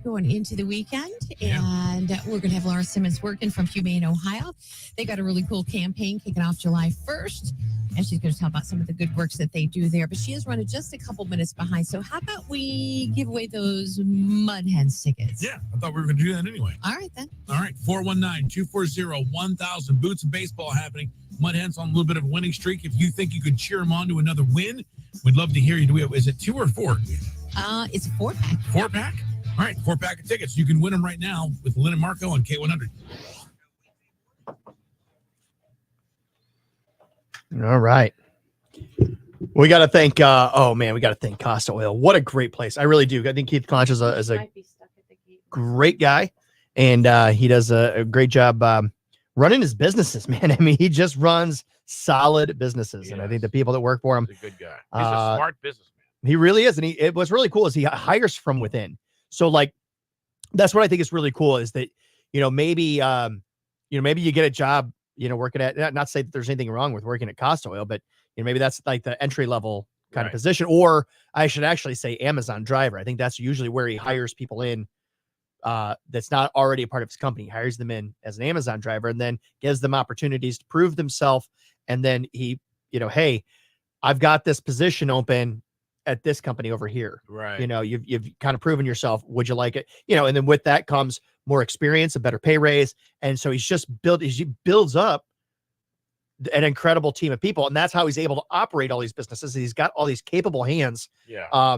going into the weekend. And we're going to have Laura Simmons working from Humane, Ohio. They got a really cool campaign kicking off July 1st, and she's going to talk about some of the good works that they do there. But she is running just a couple minutes behind. So how about we give away those Mud Hens tickets? Yeah, I thought we were going to do that anyway. All right, then. All right, 419-240-1000. Boots and baseball happening. Mud Hens on a little bit of a winning streak. If you think you could cheer them on to another win, we'd love to hear you. Is it 2 or 4? It's a 4-pack. 4-pack? All right, 4-pack of tickets. You can win them right now with Lynn and Marco on K100. All right. We got to thank, we got to thank Costa Oil. What a great place. I really do. I think Keith Conch is a great guy, and he does a great job running his businesses, man. I mean, he just runs solid businesses, and I think the people that work for him, He's a good guy. He's a smart businessman. he really is. And what's really cool is he hires from within. So like, that's what I think is really cool is that, maybe you get a job, working at, not to say that there's anything wrong with working at Costa Oil, but maybe that's like the entry level kind of position, or I should actually say Amazon driver. I think that's usually where he hires people in that's not already a part of his company. He hires them in as an Amazon driver and then gives them opportunities to prove themselves. And then he, hey, I've got this position open at this company over here. Right. You've kind of proven yourself. Would you like it? And then with that comes more experience, a better pay raise. And so he builds up an incredible team of people. And that's how he's able to operate all these businesses. He's got all these capable hands. Yeah.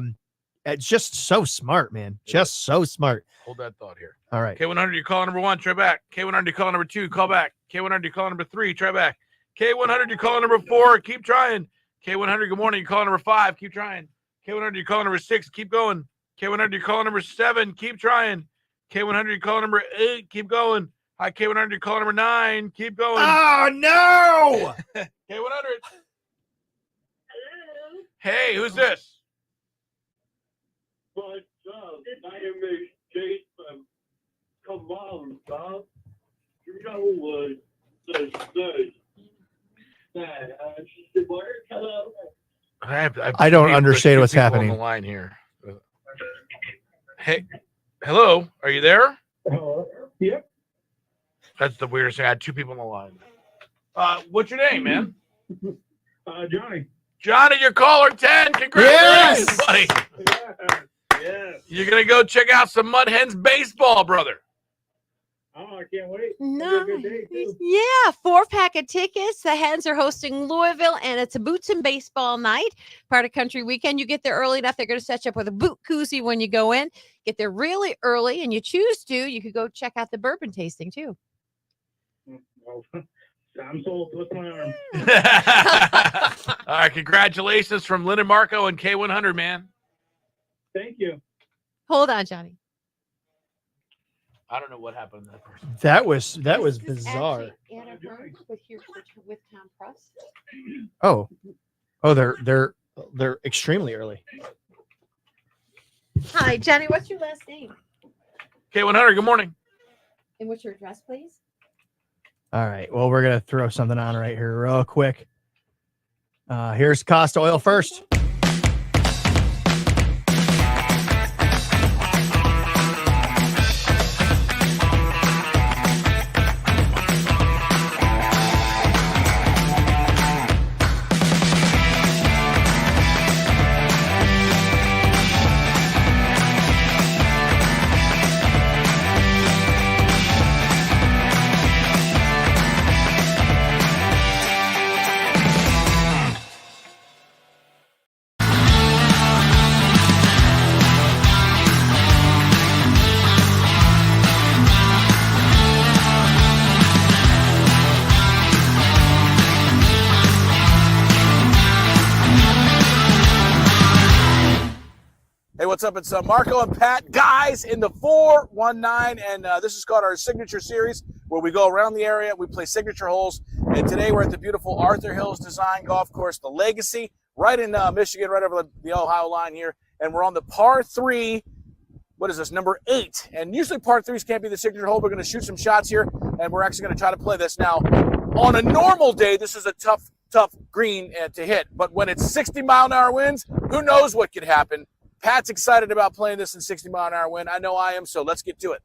It's just so smart, man. Just so smart. Hold that thought here. All right. K100, you call number 1, try back. K100, you call number 2, call back. K100, you call number 3, try back. K100, you call number 4, keep trying. K100, good morning, you call number 5, keep trying. K100, you call number 6, keep going. K100, you call number 7, keep trying. K100, you call number 8, keep going. Hi, K100, you call number 9, keep going. Oh, no! K100. Hey, who's this? But my name is Jason. Come on, Bob. You know what the hello. I don't understand what's people happening. On the line here. Hey, hello, are you there? Yep. That's the weirdest thing. I had 2 people on the line. What's your name, man? Johnny. Johnny, you're caller 10. Congratulations, Yes! buddy. Yeah. You're gonna go check out some Mud Hens baseball, brother. Oh, I can't wait. No. Good day, too. Yeah, 4-pack of tickets. The Hens are hosting Louisville, and it's a boots and baseball night, part of country weekend. You get there early enough, they're going to set you up with a boot koozie when you go in. Get there really early, and you choose to, you could go check out the bourbon tasting too. Well, I'm sold. What's my arm? All right, congratulations from Lynn and Marco and K100, man. Thank you. Hold on, Johnny. I don't know what happened to that person. That was bizarre. With Tom Press. Oh, they're extremely early. Hi, Johnny. What's your last name? K100, good morning. And what's your address, please? All right. Well, we're gonna throw something on right here real quick. Here's Costa Oil first. Hey, what's up? It's Marco and Pat, guys in the 419, and this is called our Signature Series, where we go around the area, we play signature holes, and today we're at the beautiful Arthur Hills Design Golf Course, the Legacy, right in Michigan, right over the Ohio line here, and we're on the par 3, what is this, number 8, and usually par 3s can't be the signature hole. We're going to shoot some shots here, and we're actually going to try to play this. Now, on a normal day, this is a tough green to hit, but when it's 60-mile-an-hour winds, who knows what could happen. Pat's excited about playing this in 60-mile-an-hour wind. I know I am, so let's get to it.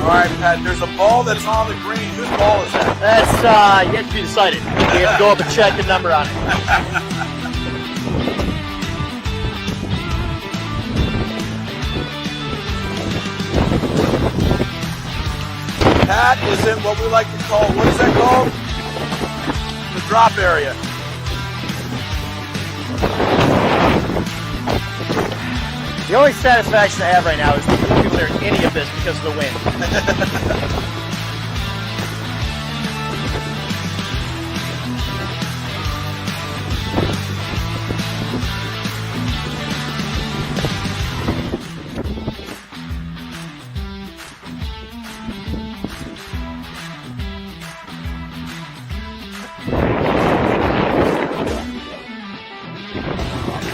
All right, Pat, there's a ball that's on the green. Whose ball is that? That's yet to be decided. We have to go up and check the number on it. Pat is in what we like to call, what is that called? The drop area. The only satisfaction I have right now is we can clear any of this because of the wind.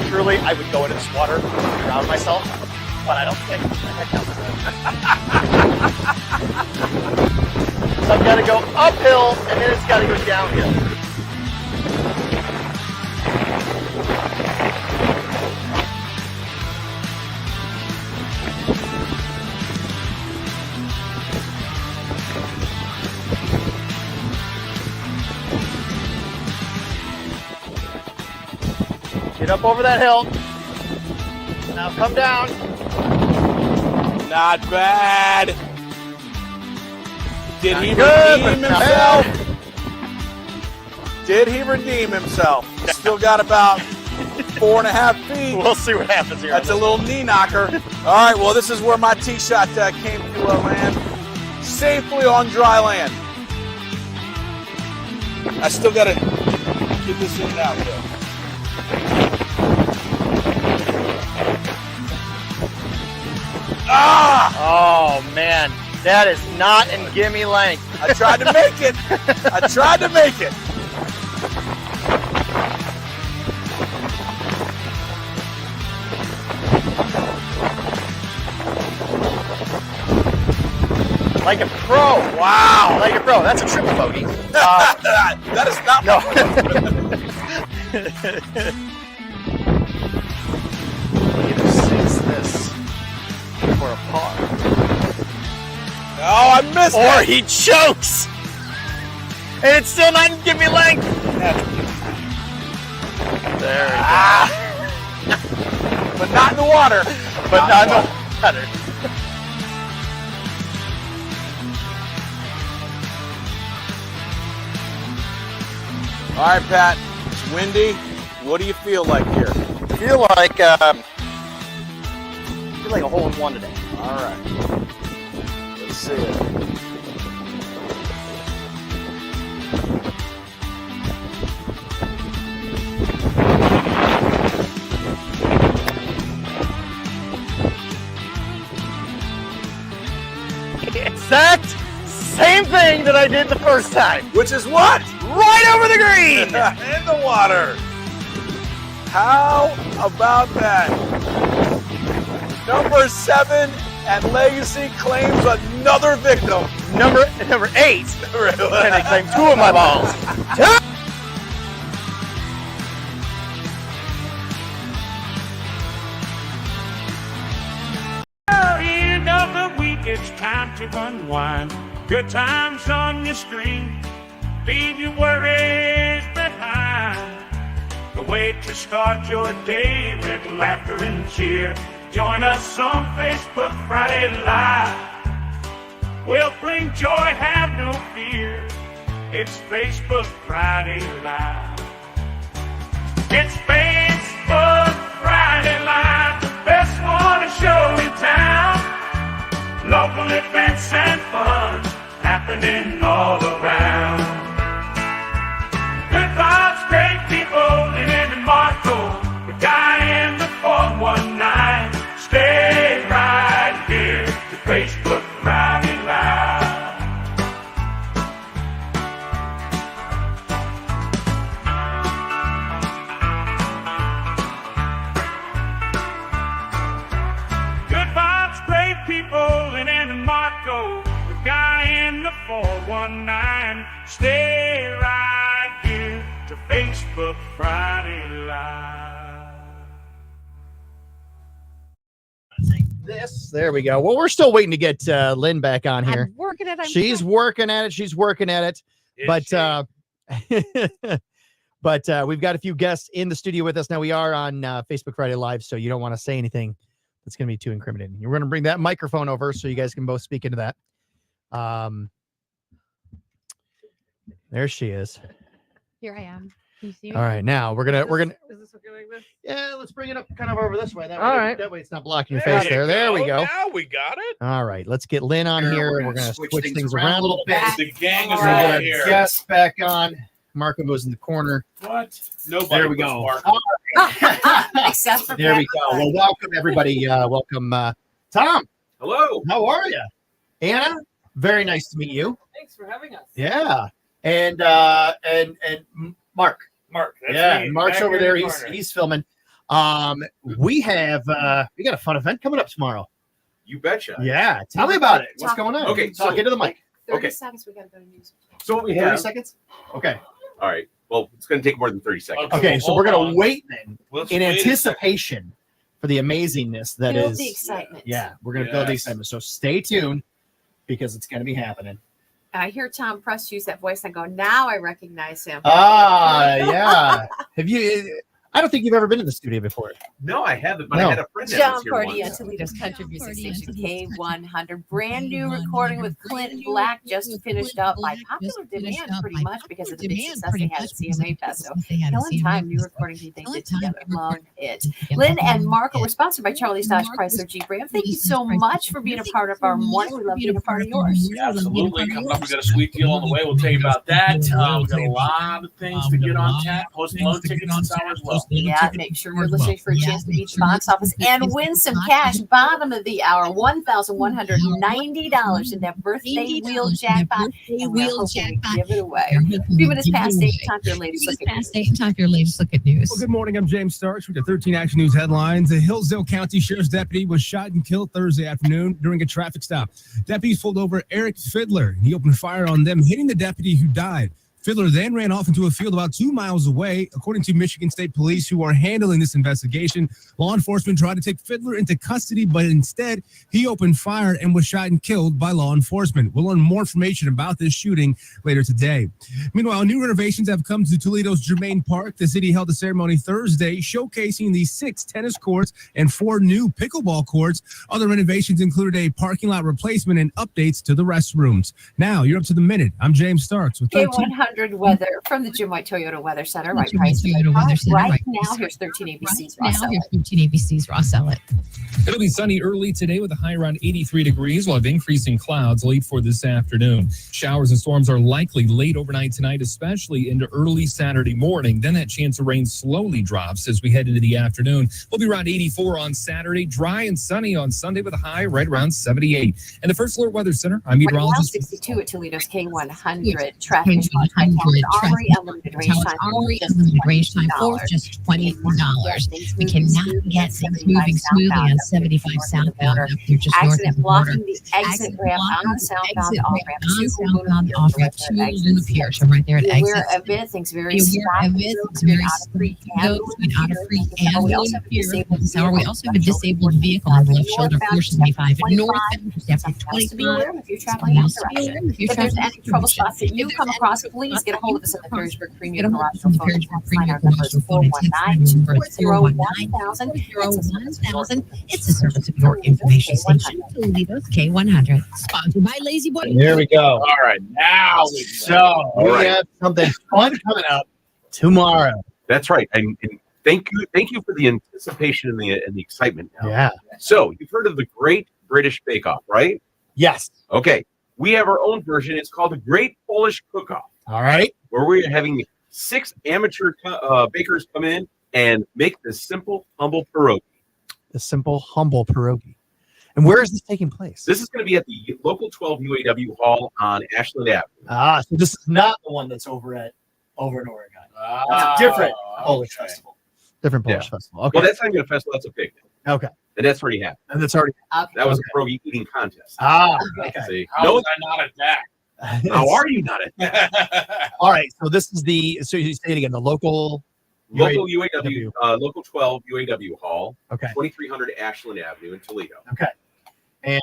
Truly, I would go into this water and drown myself, but I don't think I can. So I've got to go uphill, and then it's got to go downhill. Get up over that hill. Now come down. Not bad. Did he good, redeem but not himself? Did he redeem himself? Still got about 4.5 feet. We'll see what happens here. That's a little knee knocker. All right, well, this is where my tee shot came to land safely on dry land. I still got to get this in and out, though. Ah! Oh, man. That is not in gimme length. I tried to make it. I tried to make it. Like a pro. Wow. Like a pro. That's a triple bogey. That is not no. Either sees this for a par. Oh, I missed Or it. he chokes. And it's still not give me length. There we go. But not in the water. But not in the water. All right, Pat. It's windy. What do you feel like here? I feel like a hole in one today. All right. Let's see it. Exact same thing that I did the first time. Which is what? Right over the green. In the water. How about that? Number 7 at Legacy claims another victim. Number 8. And they claim 2 of my balls. End of the week, it's time to unwind. Good times on your screen. Leave your worries behind. The way to start your day with laughter and cheer. Join us on Facebook Friday Live. We'll bring joy, have no fear. It's Facebook Friday Live. It's Facebook Friday Live, the best morning show in town. Local events and fun happening all around. Good vibes, great people, living in Marco. The guy in the 419. Stay right here to Facebook Friday Live. Good vibes, great people, living in Marco. The guy in the 419. Stay right here to Facebook Friday Live. this. There we go. Well, we're still waiting to get Lynn back on here. I'm working it. She's working at it. She's working at it. But we've got a few guests in the studio with us now. We are on Facebook Friday Live, so you don't want to say anything that's going to be too incriminating. We're going to bring that microphone over so you guys can both speak into that. There she is. Here I am. Can you see me? All right, now we're gonna. Is this okay like this? Yeah, let's bring it up kind of over this way. That All way, right. That way it's not blocking your face there. There we go. Now we got it. All right, let's get Lynn on here. We're gonna switch things around a little bit. The gang is We're gonna right here. Jess back on. Marco goes in the corner. What? Nobody. There we puts go. Mark. All Except for There we go. Well, welcome everybody. Welcome, Tom. Hello. How are you? Anna, very nice to meet you. Thanks for having us. Yeah, and Mark. Mark. That's Yeah, me, Mark's back over here there. in the He's corner. he's filming. We got a fun event coming up tomorrow. You betcha. Yeah, tell me about it. What's going on? Okay, Talk into the mic. 30 seconds, we got to go to news. So what we 30 have. seconds. Okay. All right. Well, it's going to take more than 30 seconds. Okay, so we're gonna wait then Let's in wait a anticipation for the amazingness that Build is. the excitement. Yeah, we're gonna build the Yes. excitement. So stay tuned because it's gonna be happening. I hear Tom Press use that voice and go, now I recognize him. Yeah. Have you? I don't think you've ever been in the studio before. No, I haven't, but No. I had a friend that John was here Cordia, once. Toledo's country music station, K100. Brand new recording with Clint Black, just finished up by popular demand pretty much because of the big success they had at CMA Fest. So, Killing Time, new recording they did together. Love it. Lynn and Marco were sponsored by Charlie's Dodge Chrysler Jeep Ram. Thank you so much for being a part of our morning. We love being a part of yours. Yeah, absolutely. Coming up, we got a sweet deal on the way. We'll tell you about that. We got a lot of things to get on tap. Post Malone tickets on sour as well. Yeah, make sure you're listening for a chance to beat the box office and win some cash. Bottom of the hour, $1,190 in that birthday wheel jackpot. And we're hoping to give it away. A few minutes past 8, time for your latest look at Past 8, time for your latest look at news. Well, good morning. I'm James Starks with the 13 Action News headlines. A Hillsdale County Sheriff's deputy was shot and killed Thursday afternoon during a traffic stop. Deputies pulled over Eric Fiddler. He opened fire on them, hitting the deputy who died. Fiddler then ran off into a field about 2 miles away. According to Michigan State Police, who are handling this investigation, law enforcement tried to take Fiddler into custody, but instead he opened fire and was shot and killed by law enforcement. We'll learn more information about this shooting later today. Meanwhile, new renovations have come to Toledo's Germain Park. The city held a ceremony Thursday showcasing the 6 tennis courts and 4 new pickleball courts. Other renovations included a parking lot replacement and updates to the restrooms. Now you're up to the minute. I'm James Starks with 13. K100 weather from the Jim White Toyota Weather Center. Right, Jim White price Toyota Weather Center, right right now, price. here's 13 ABC's Right Ross now, Elliott. here's 13 ABC's Ross Elliott. It'll be sunny early today with a high around 83 degrees. We'll have increasing clouds late for this afternoon. Showers and storms are likely late overnight tonight, especially into early Saturday morning. Then that chance of rain slowly drops as we head into the afternoon. We'll be around 84 on Saturday, dry and sunny on Sunday with a high right around 78. And the First Alert Weather Center, I'm Right now, meteorologist. 62 at Toledo's K100. Traffic on High Towers Armory, unlimited range Towers time. Armory, unlimited range time for just $24. We cannot get things moving smoothly on 75 southbound up there just north of Accident the border. blocking the exit ramp on southbound off ramp to southbound off ramp to Luna Pier. So right there at Be aware exit. of it. Things very Be aware of it. It's very out of free those between out of free and We also Luna have Pier. disabled This hour, we also have a disabled vehicle on the left shoulder, 475. Northbound, just after Else to be aware 25. of if you're traveling that Something else to be aware direction. of if you're If there's traveling any that trouble direction. spots that you If come there's across, any please trouble get a spots hold that of us you at the come Perrysburg Get Premium a hold Garage of the phone. Perrysburg Sign Premium our numbers Garage phone. It's 419-240-1000. It's a service of your information station. Toledo's K100. Sponsored by Lazy Boy. There we go. All right, now we So we right. have something fun coming up tomorrow. That's right, and thank you for the anticipation and the excitement. Now. Yeah. So you've heard of the Great British Bake Off, right? Yes. Okay. We have our own version. It's called the Great Polish Cook Off. All right. Where we're having 6 amateur bakers come in and make this simple, humble pierogi. The simple, humble pierogi. And where is this taking place? This is going to be at the local 12 UAW Hall on Ashland Avenue. Ah, so this is not the one that's over in Oregon. It's a different Polish festival. Different Polish festival. Okay. Well, that's not even a festival. That's a picnic. Okay. And that's already happened. And that's already That was a pierogi eating contest. Ah, okay. See? How was I not at that? How are you not at that? All right. So this is so you say it again, the local Local UAW, local 12 UAW Hall, Okay. 2300 Ashland Avenue in Toledo. Okay. And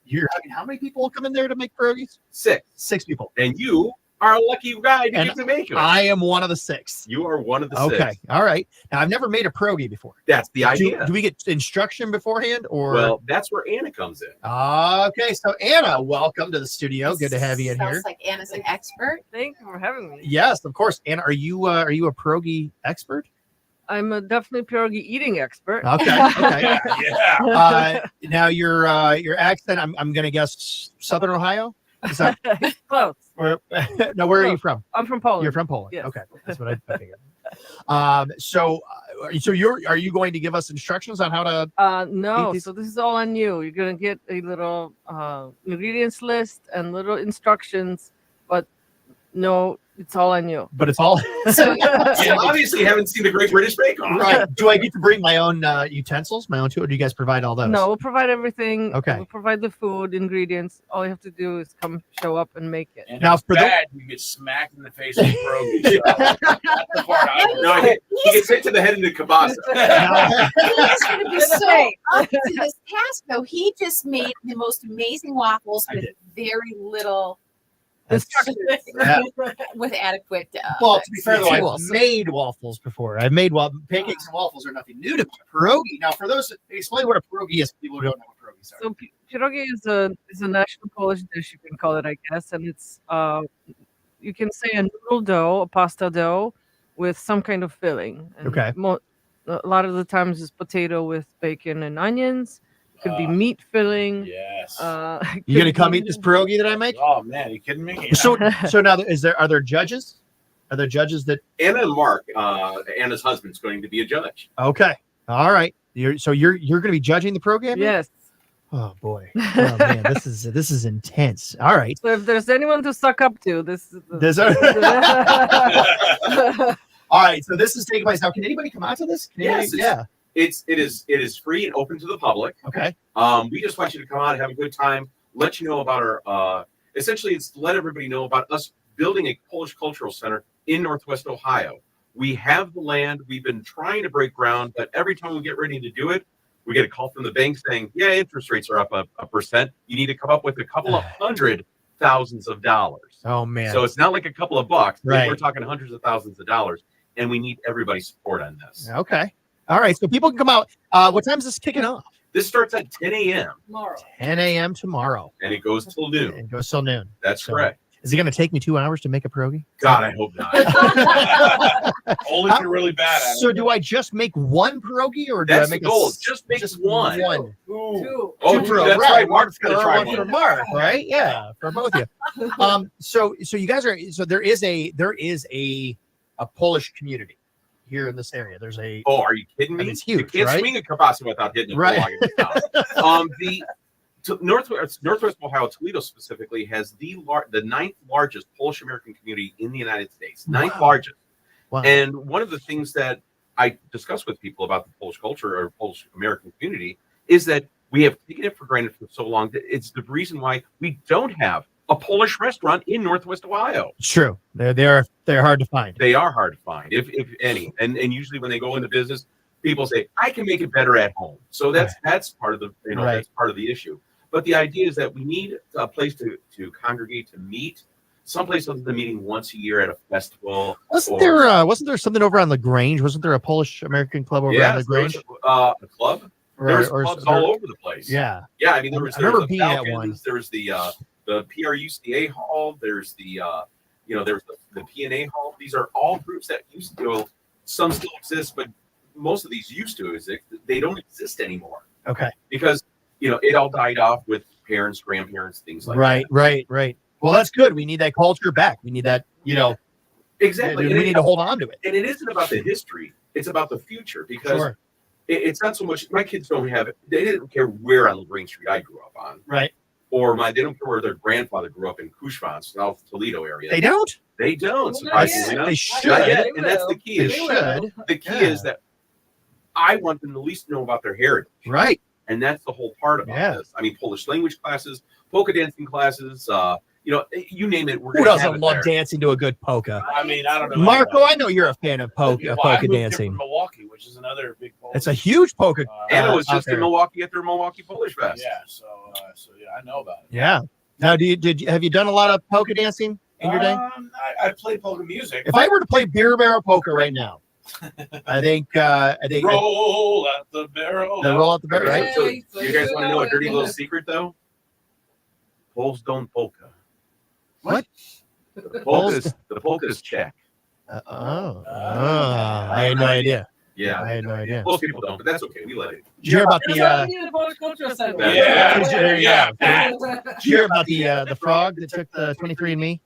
you're having how many people come in there to make pierogies? 6. 6 people. And you are a lucky guy to And get to make them. I am one of the 6. You are one of the Okay. 6. All right. Now I've never made a pierogi before. That's the idea. Do we get instruction beforehand or? Well, that's where Anna comes in. Okay. So Anna, welcome to the studio. Good to have you in here. Sounds like Anna's an expert. Thank you for having me. Yes, of course. Anna, are you a pierogi expert? I'm a definitely pierogi eating expert. Okay. Okay. Yeah. Now your accent, I'm gonna guess Southern Ohio. Is that Close. where? No, where are you from? I'm from Poland. You're from Poland. Yes. Okay, that's what I figured. So are you going to give us instructions on how to? No, eat these? so this is all on you. You're gonna get a little ingredients list and little instructions, but no, it's all on you. But it's all. So You obviously haven't seen the Great British Bake Off. Right. Do I get to bring my own utensils, my own tool? Or do you guys provide all those? No, we'll provide everything. Okay. We'll provide the food, ingredients. All you have to do is come show up and make it. And Now, if for it's the- bad, you get smacked in the face with pierogies. So that's the part I No, he gets hit to the head in the kielbasa. He's going to be so up to this task, though. He just made the most amazing waffles with very little Yeah. with adequate. Well, to be fair, though, I've tools. made waffles before. I've made pancakes and waffles are nothing new to me. Pierogi. Now, for those, explain what a pierogi is. For people who don't know what pierogies are. So pierogi is a national Polish dish, you can call it, I guess, and it's you can say a noodle dough, a pasta dough, with some kind of filling. And Okay. A lot of the times it's potato with bacon and onions. It could be meat filling. Yes. You gonna come eat this pierogi that I make? Oh man, you kidding me? So now are there judges? Are there judges that? Anna and Mark, Anna's husband's going to be a judge. Okay. All right. You're going to be judging the program? Yes. Oh boy. Oh man, this is intense. All right. So if there's anyone to suck up to, this is the. There's All right. So this is taking place now. Can anybody come out to this? Can Yes. anybody- Yeah. It is free and open to the public. Okay. We just want you to come out and have a good time. Let you know about our. Essentially, it's to let everybody know about us building a Polish cultural center in Northwest Ohio. We have the land. We've been trying to break ground, but every time we get ready to do it, we get a call from the bank saying, "Yeah, interest rates are up a percent. You need to come up with a couple of $100,000s." Oh man. So it's not like a couple of bucks. Right. We're talking hundreds of thousands of dollars, and we need everybody's support on this. Okay. All right. So people can come out. What time is this kicking off? This starts at 10 a.m. Tomorrow. 10 a.m. tomorrow. and it goes till noon. And goes till noon. That's So, correct. Is it going to take me 2 hours to make a pierogi? God, I hope not. Only if you're really bad at it. So do I just make one pierogi, or do That's I make the goal. a Just make one. One. Two. Oh, Two that's right. Mark's One gonna for- try one for one. Mark, right? Yeah, for both of you. So you guys are. So there is a Polish community here in this area. There's a. Oh, are you kidding me? I mean, it's huge, You can't right? swing a kielbasa without hitting a Right. log in the top. Northwest Ohio, Toledo specifically, has the ninth largest Polish American community in the United States. Ninth largest. Wow. And one of the things that I discuss with people about the Polish culture or Polish American community is that we have taken it for granted for so long that it's the reason why we don't have a Polish restaurant in Northwest Ohio. It's true. They're hard to find. They are hard to find, if any. And usually when they go into business, people say, I can make it better at home. So that's part of the Right. that's part of the issue. But the idea is that we need a place to congregate, to meet, someplace other than meeting once a year at a festival. Wasn't there something over on LaGrange? Wasn't there a Polish American club over on Yes, there was LaGrange? a club. There's Or- clubs or- all over the place. Yeah. Yeah, I mean there was I remember the being at Falcons, one. There's the PRUCA hall. There's there's the PNA hall. These are all groups that used to. Some still exist, but most of these used to exist. They don't exist anymore Okay. because it all died off with parents, grandparents, things like Right. Well, that's good. We need that culture back. We need that. that. Exactly. We need to hold on to it. And it isn't about the history; it's about the future because Sure. it's not so much. My kids don't have it. They didn't care where on Green Street I grew up on. Right. Or they don't care where their grandfather grew up in Cushman, South Toledo area. They don't? They don't. Well, Surprisingly they enough. should. Not yet, They and that's the will. key. They Is should. The key Yeah. is that I want them to at least know about their heritage. Right. And that's the whole part about this. I mean, Polish language classes, polka dancing classes, you know, you name it. We're Who gonna have doesn't it love there. dancing to a good polka? I mean, I don't know. Marco, I know you're a fan of polka, Well, I polka moved here dancing. from Milwaukee, which is another big Polish. It's a huge polka. Anna was out just in there. Milwaukee at their Milwaukee Polish Fest. Yeah, so yeah, I know about it. Yeah. Now, have you done a lot of polka dancing in your day? I play polka music. If I were to play beer barrel polka right now, I think roll out the barrel. The roll out the barrel, right? So you guys want to know a dirty little secret though? Poles don't polka. What? The polka is Czech. I had no idea. Yeah, I had no idea. Most people don't, but that's okay. We let it. Did you hear about the? That's the Polish Cultural Center. Yeah. Did you hear about the frog that took the 23andMe?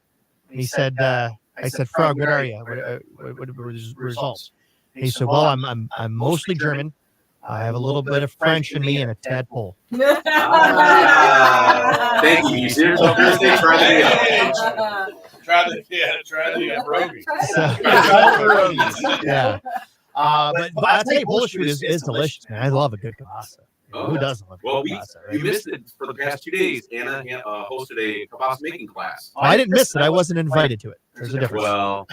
He said, "I said, Frog, what are you? What are the results?" He said, "Well, I'm mostly German. I have a little bit of French in me and a tadpole." Thank you. You see yourself Thursday, try Try the brogy. Yeah. But I'll tell you, Polish food is delicious, man. I love a good kielbasa. Who doesn't love Well, kielbasa, you right? missed it for the past 2 days. Anna hosted a kielbasa making class. I didn't miss it. I wasn't invited to it. There's a difference. Well,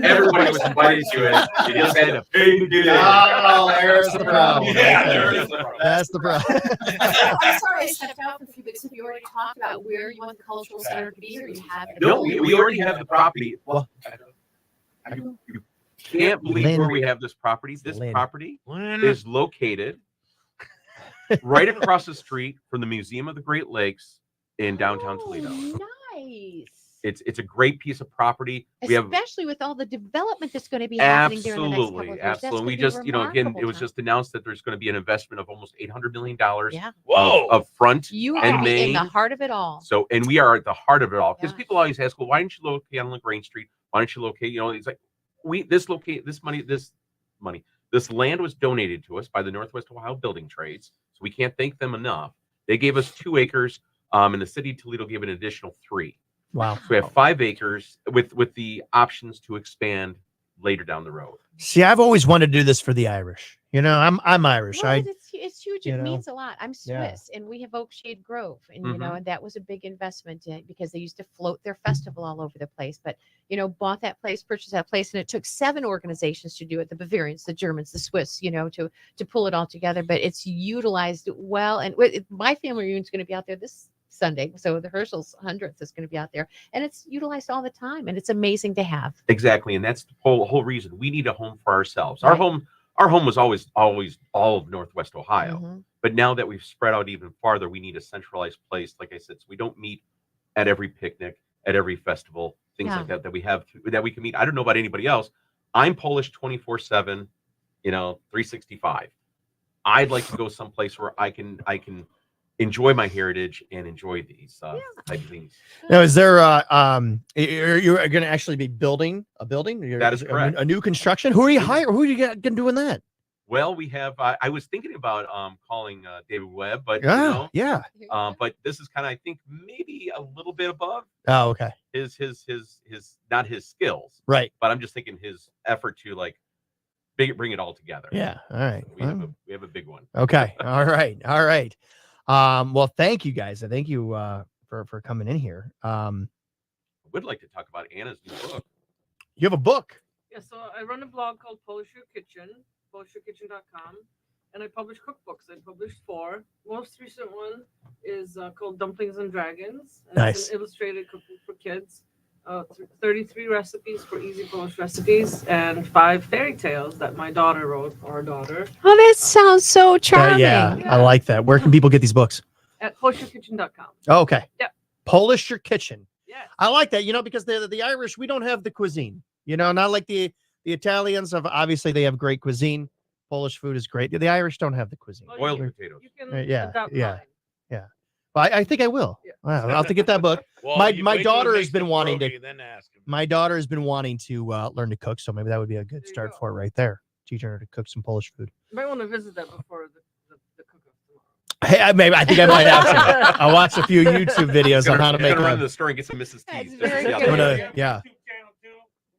everybody was invited to it. You just had to pay to get in. Oh, there's the problem. Yeah, there is the problem. That's the problem. I'm sorry I stepped out for a few minutes. Have you already talked about where you want the cultural center to be, or you have it? No, we already have the property. Well, you can't believe where we have this property. This property is located right across the street from the Museum of the Great Lakes in downtown Toledo. Nice. It's a great piece of property. We have Especially with all the development that's going to be happening there in the next couple of years. That's absolutely. gonna We be just, you know, again, remarkable, it was Tom. just announced that there's going to be an investment of almost $800 million Yeah. of front You and are in main. the heart of it all. So, and we are at the heart of it all because people always ask, well, why don't you locate on Lagrange Street? Why don't you locate? You know, it's like this land was donated to us by the Northwest Ohio Building Trades, so we can't thank them enough. They gave us 2 acres, and the city of Toledo gave an additional 3. Wow. So we have 5 acres with the options to expand later down the road. See, I've always wanted to do this for the Irish. You know, I'm Irish. Well, it's huge. you It know, means a lot. I'm yeah. Swiss, and we have Oak Shade Grove, and you know, Mhm. and that was a big investment because they used to float their festival all over the place. But you know, bought that place, purchased that place, and it took 7 organizations to do it: the Bavarians, the Germans, the Swiss. You know, to pull it all together. But it's utilized well, and my family reunion is going to be out there this Sunday, so the Herschel's 100th is going to be out there, and it's utilized all the time, and it's amazing to have. Exactly, and that's the whole reason we need a home for ourselves. Our home was always all of Northwest Ohio, Mhm. but now that we've spread out even farther, we need a centralized place. Like I said, so we don't meet at every picnic, at every festival, things Yeah. like that that we can meet. I don't know about anybody else. I'm Polish 24/7, 365. I'd like to go someplace where I can enjoy my heritage and enjoy these type of things. Now, is there you're going to actually be building a building? That is correct. A new construction. Who are you hiring? Who are you going doing that? Well, we have. I was thinking about calling David Webb, but Yeah. but this is kind of, I think, maybe a little bit above Oh, okay. his not his skills, Right. but I'm just thinking his effort to bring it all together. Yeah. All right. We have a big one. Okay. All right. All right. Well, thank you guys. I thank you for coming in here. I would like to talk about Anna's new book. You have a book. Yeah, so I run a blog called Polish Your Kitchen, polishyourkitchen.com, and I publish cookbooks. I published 4. Most recent one is called Dumplings and Dragons. And Nice. It's an illustrated cookbook for kids. 33 recipes for easy Polish recipes, and 5 fairy tales that my daughter wrote, our daughter, Oh, that sounds so charming. Yeah, I like that. Where can people get these books? at polishyourkitchen.com. Oh, okay. Yep. Polish Your Kitchen. Yeah. I like that, because the Irish, we don't have the cuisine, not like the Italians have, obviously they have great cuisine. Polish food is great. The Irish don't have the cuisine. Boiled potatoes. You can Yeah. adopt Yeah. mine. Yeah. But I think I will. Wow, I'll have to get that book. Well, my you my wait till he daughter has makes been the wanting pierogi, to. then ask him. My daughter has been wanting to learn to cook, so maybe that would be a good start for it right there. Teaching her to cook some Polish food. You might want to visit that before the cook-off. Hey, I think I might have to. I watched a few YouTube videos on how to make run to a. the store and get some Mrs. T's. very just to see how good. they I'm do. gonna, yeah.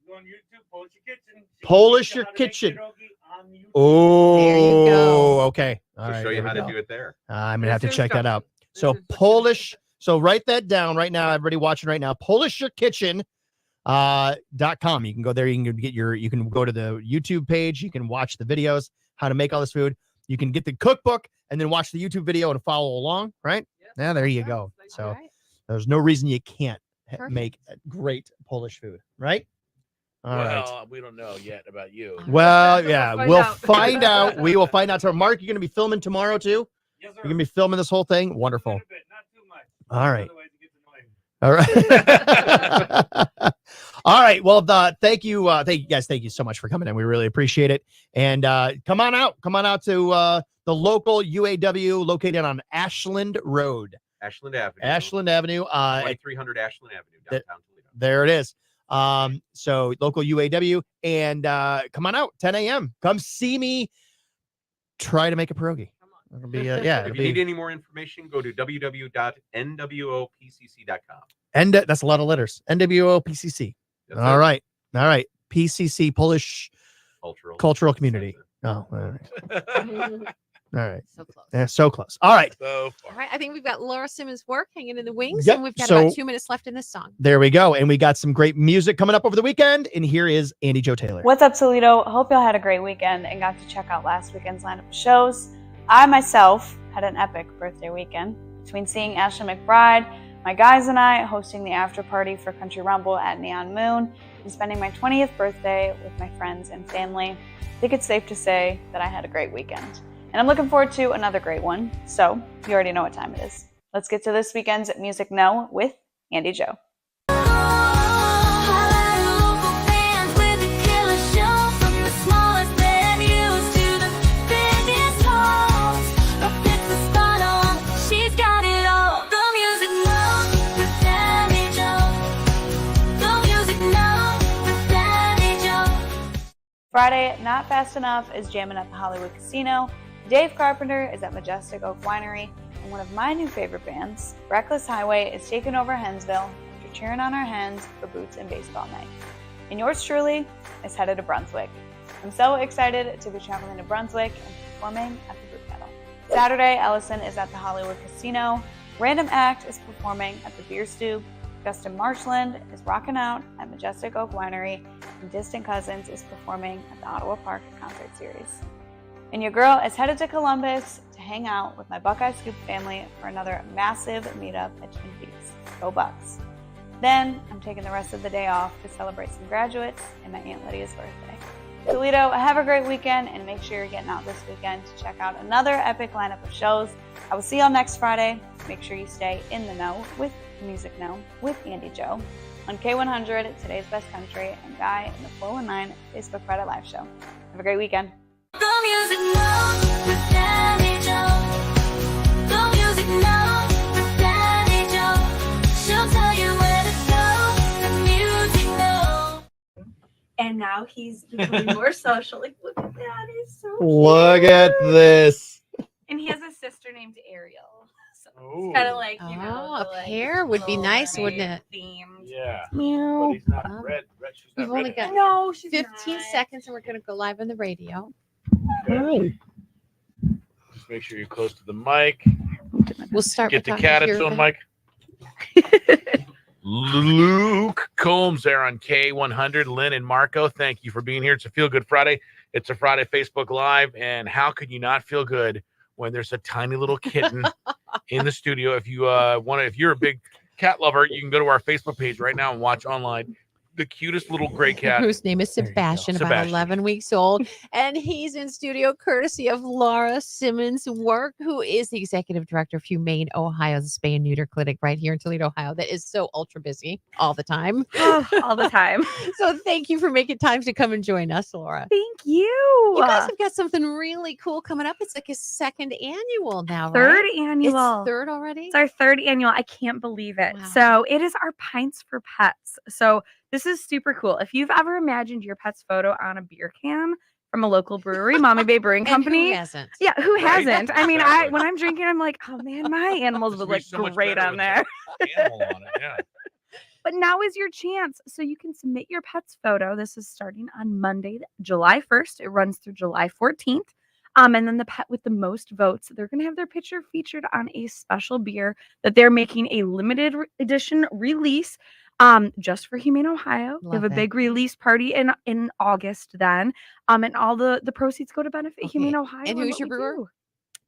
Go on YouTube, Polish Your Kitchen. Polish Your Kitchen. On YouTube. Oh, okay. All To right. show you there we how to go. do it there. I'm gonna have to There's check that out. instructions. So There's Polish So write that down right now. Everybody watching right now, PolishKitchen.com. You can go there. You can go to the YouTube page. You can watch the videos, how to make all this food. You can get the cookbook and then watch the YouTube video and follow along, right? Yeah, there you go. So there's no reason you can't make great Polish food, right? All right. Well, we don't know yet about you. Well, yeah, we'll find out. We will find out tomorrow. Mark, you're going to be filming tomorrow too? Yes, sir. You're going to be filming this whole thing? Wonderful. All right. All right. All right. Well, thank you guys. Thank you so much for coming in. We really appreciate it. And come on out to the local UAW located on Ashland Road. Ashland Avenue. Ashland Avenue. 2300 Ashland Avenue, downtown Toledo. There it is. So local UAW, and come on out, 10 a.m. Come see me try to make a pierogi. It'll be, If you need any more information, go to www.nwopcc.com. And that's a lot of letters. NWOPCC. That's All it. right. All right. PCC, Polish Cultural Community. Oh, all right. All right. So close. Yeah, so close. All right. All right. I think we've got Laura Simmons' work hanging in the wings, Yep, and we've got so- about 2 minutes left in this song. There we go. And we got some great music coming up over the weekend. And here is Andy Joe Taylor. What's up, Toledo? Hope y'all had a great weekend and got to check out last weekend's lineup of shows. I myself had an epic birthday weekend between seeing Ashley McBride, my guys and I hosting the after party for Country Rumble at Neon Moon, and spending my 20th birthday with my friends and family. I think it's safe to say that I had a great weekend. And I'm looking forward to another great one. So you already know what time it is. Let's get to this weekend's Music Now with Andy Joe. Friday, Not Fast Enough is jamming at the Hollywood Casino. Dave Carpenter is at Majestic Oak Winery. And one of my new favorite bands, Reckless Highway, is taking over Hensville after cheering on our hens for Boots and Baseball Night. And yours truly is headed to Brunswick. I'm so excited to be traveling to Brunswick and performing at the Boot Kettle. Saturday, Ellison is at the Hollywood Casino. Random Act is performing at the Beer Stoop. Justin Marshland is rocking out at Majestic Oak Winery, and Distant Cousins is performing at the Ottawa Park Concert Series. And your girl is headed to Columbus to hang out with my Buckeye Scoop family for another massive meetup at Twin Peaks. Go Bucks. Then I'm taking the rest of the day off to celebrate some graduates and my Aunt Lydia's birthday. Toledo, have a great weekend, and make sure you're getting out this weekend to check out another epic lineup of shows. I will see y'all next Friday. Make sure you stay in the know with Music Now with Andy Joe on K100, Today's Best Country, and Guy in the 419 Facebook Friday Live Show. Have a great weekend. The music now with Danny Joe. The music now with Danny Joe. She'll tell you where to go. The music now. And now he's becoming more social. Like, look at that. He's so Look cute. at this. And he has a sister named Ariel. So it's kind of like, you know, Oh, the, a like, pair would be Little nice, wouldn't Mermaid it? themed. Yeah. Meow. But he's not red. She's We've not only red. got No, she's 15 not. seconds, and we're going to go live on the radio. Just make sure you're close to the mic. We'll start Get with the Dr. cat Kira. on Mike. Luke Combs there on K100. Lynn and Marco, thank you for being here. It's a Feel Good Friday. It's a Friday Facebook Live. And how could you not feel good when there's a tiny little kitten in the studio? If you if you're a big cat lover, you can go to our Facebook page right now and watch online. The cutest little gray cat. Whose name is Sebastian, about Sebastian. 11 weeks old. And he's in studio courtesy of Laura Simmons' work, who is the executive director of Humane Ohio's Spay and Neuter Clinic right here in Toledo, Ohio. That is so ultra busy all the time. All the time. So thank you for making time to come and join us, Laura. Thank you. You guys have got something really cool coming up. It's like a second annual now, Third right? annual. It's third already? It's our third annual. I can't believe it. So it is our Pints for Pets. So this is super cool. If you've ever imagined your pet's photo on a beer can from a local brewery, Mommy Bay Brewing And who Company. hasn't? Yeah, who Right? hasn't? I mean, Exactly. when I'm drinking, I'm like, oh man, my animals would look so much great better on with there. Animal on it, yeah. But now is your chance. So you can submit your pet's photo. This is starting on Monday, July 1st. It runs through July 14th And then the pet with the most votes, they're going to have their picture featured on a special beer that they're making a limited edition release just for Humane Ohio. They have a Love big release party in August then. And all the proceeds go to benefit Humane Ohio. And who's what your we brewer? do.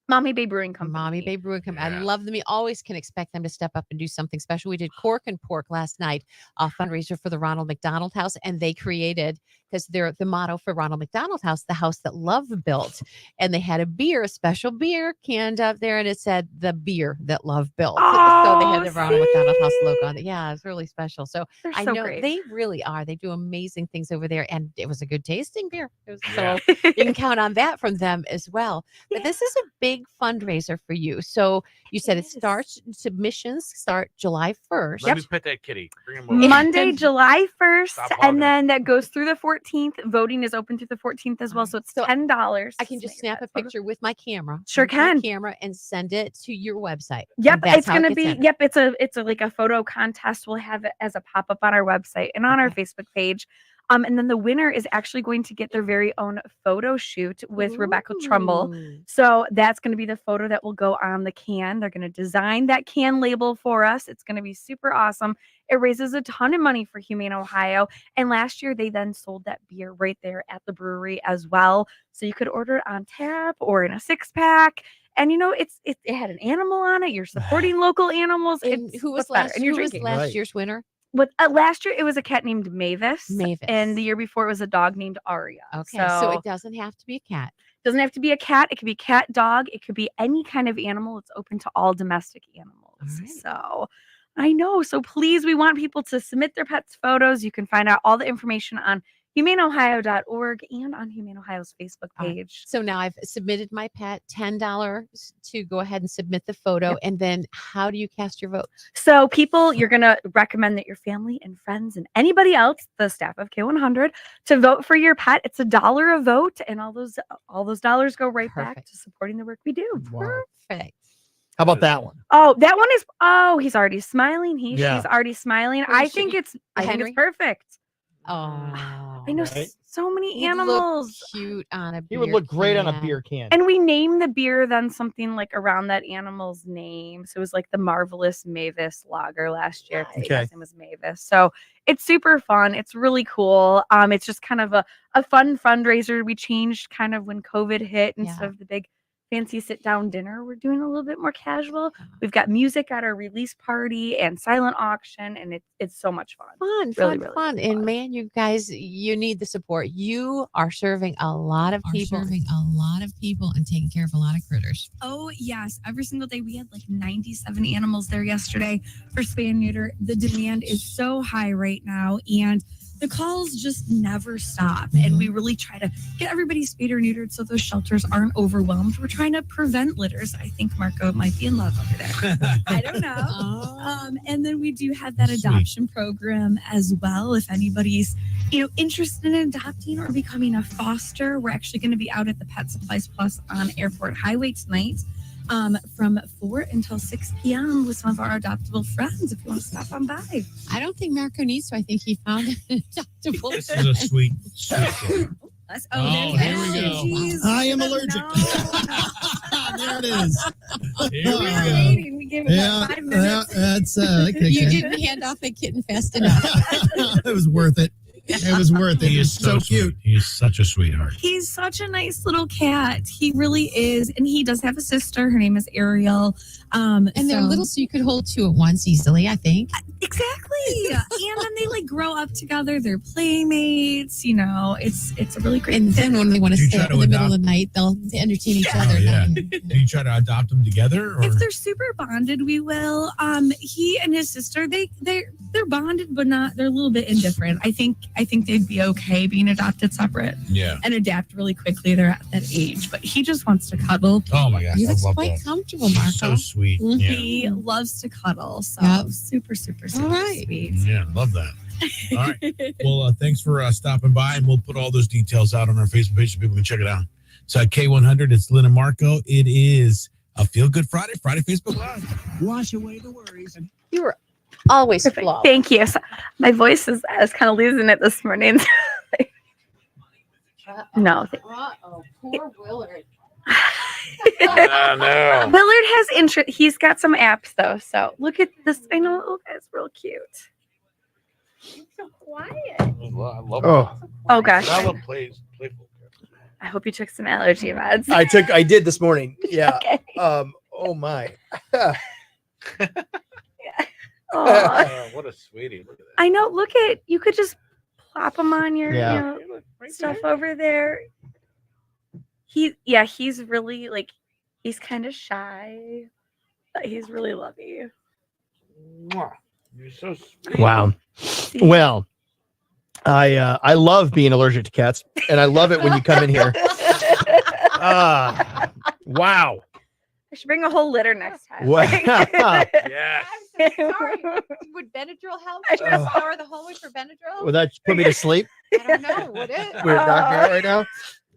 Mommy Bay Brewing Company. Mommy Bay Brewing Company. I love them. You always can expect them to step up and do something special. We did Cork and Pork last night, a fundraiser for the Ronald McDonald House, and they created, because they're the motto for Ronald McDonald House, the house that love built. And they had a special beer canned up there, and it said the beer that love built. So they had the Ronald McDonald House logo on it. Yeah, it's really special. So They're I so know great. they really are. They do amazing things over there, and it was a good tasting beer. So you can count on that from them as well. But this is a big fundraiser for you. So you said submissions start July 1st. Let me pet that kitty. Bring him over. Monday, July 1st, Stop hogging and then that goes through the 14th. Voting is open through the 14th as well, so it's $10. I can just snap a picture with my camera. Sure with my can. camera and send it to your website. Yep, And that's it's how it gonna gets be. in. Yep, it's a like a photo contest. We'll have it as a pop up on our website and on our Facebook page. And then the winner is actually going to get their very own photo shoot with Rebecca Trumbull. So that's going to be the photo that will go on the can. They're going to design that can label for us. It's going to be super awesome. It raises a ton of money for Humane Ohio. And last year they then sold that beer right there at the brewery as well. So you could order it on tap or in a 6-pack. And it had an animal on it. You're supporting local animals. And who was what's better? last? And you're Who was drinking. last year's winner? With last year, it was a cat named Mavis. Mavis. And the year before, it was a dog named Aria. Okay, so it doesn't have to be a cat. Doesn't have to be a cat. It could be cat, dog. It could be any kind of animal. It's open to all domestic animals. So I know. So please, we want people to submit their pets' photos. You can find out all the information on humaneohio.org and on Humane Ohio's Facebook page. So now I've submitted my pet, $10 to go ahead and submit the photo. And then how do you cast your vote? So people, you're going to recommend that your family and friends and anybody else, the staff of K100, to vote for your pet. It's $1 a vote, and all those dollars go right back to supporting the work we do. Perfect. How about that one? Oh, that one is. Oh, he's already smiling. She's Yeah. already smiling. I think it's perfect. Oh, I know so many animals. Cute on a beer. He would look great on a can. beer can. And we named the beer then something like around that animal's name. So it was like the Marvelous Mavis Lager last year. Okay. His name was Mavis. So it's super fun. It's really cool. It's just kind of a fun fundraiser. We changed kind of when COVID hit instead of the big fancy sit down dinner. We're doing a little bit more casual. We've got music at our release party and silent auction, and it's so much fun. Fun, fun. And man, you guys, you need the support. You are serving a lot of people. And taking care of a lot of critters. Oh, yes. Every single day. We had like 97 animals there yesterday for spay and neuter. The demand is so high right now, and the calls just never stop. And we really try to get everybody spayed or neutered so those shelters aren't overwhelmed. We're trying to prevent litters. I think Marco might be in love over there. I don't know. And then we do have that adoption program as well. If anybody's, interested in adopting or becoming a foster, we're actually going to be out at the Pet Supplies Plus on Airport Highway tonight. From 4 until 6 p.m. with some of our adoptable friends if you want to stop on by. I don't think Marco needs to. I think he found an adoptable. This is a sweet. Oh, there we go. Jeez. I am allergic. There it is. Here we go. Waiting. We gave it about 5 minutes. That's You didn't hand off the kitten fast enough. It was worth it. It was worth it. He He is was so sweet. cute. He is such a sweetheart. He's such a nice little cat. He really is. And he does have a sister. Her name is Ariel. And they're little, so you could hold two at once easily, I think. Exactly. And then they like grow up together. They're playmates. It's a really great. And then when they want to Do you stay try up to in the middle of adopt- the night, they'll entertain each other. Oh, yeah. Do you try to adopt them together? Or? If they're super bonded, we will. He and his sister, they're bonded, but not. They're a little bit indifferent. I think they'd be okay being adopted separate. Yeah. And adapt really quickly. They're at that age, but he just wants to cuddle. Oh my gosh, He I looks love quite that. comfortable, Marco. So sweet. Yeah. He loves to cuddle. So super, super, super right. sweet. Yeah, love that. All right. Well, thanks for stopping by, and we'll put all those details out on our Facebook page so people can check it out. So at K100, it's Lynn and Marco. It is a Feel Good Friday Facebook Live. Wash away the worries. You were always flawed. Thank you. So my voice is, I was kind of losing it this morning. No. Uh-oh, poor Willard. No. Willard has interest. He's got some apps though. So look at this. I know little guy's real cute. He's so quiet. I love Oh. Oh gosh. Nala plays playful. I hope you took some allergy meds. I did this morning. Yeah. Okay. Oh my. Aw. What a sweetie. Look at I know. Look at you. Could just plop him on your Yeah. stuff over there. He's really like he's kind of shy, but he's really lovey. Mwah. You're so sweet. Wow. Well, I love being allergic to cats, and I love it when you come in here. Wow. I should bring a whole litter next time. Wow. Yes. I'm so sorry. Would Benadryl help? Should I scour the hallway for Benadryl? Would that put me to sleep? I don't know. Would it? We're knocking out right now.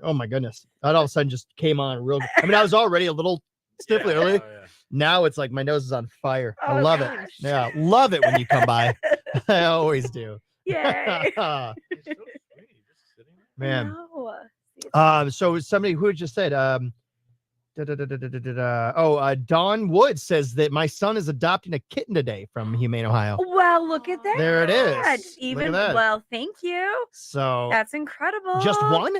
Oh my goodness. That all of a sudden just came on real good. I mean, I was already a little stiffly early. Now it's like my nose is on fire. I love it. Yeah. Love it when you come by. I always do. Yay. Man. No. So somebody who just said, Dawn Wood says that my son is adopting a kitten today from Humane, Ohio. Well, look at that. There it is. Even Look at that. well, thank you. So That's incredible. just one?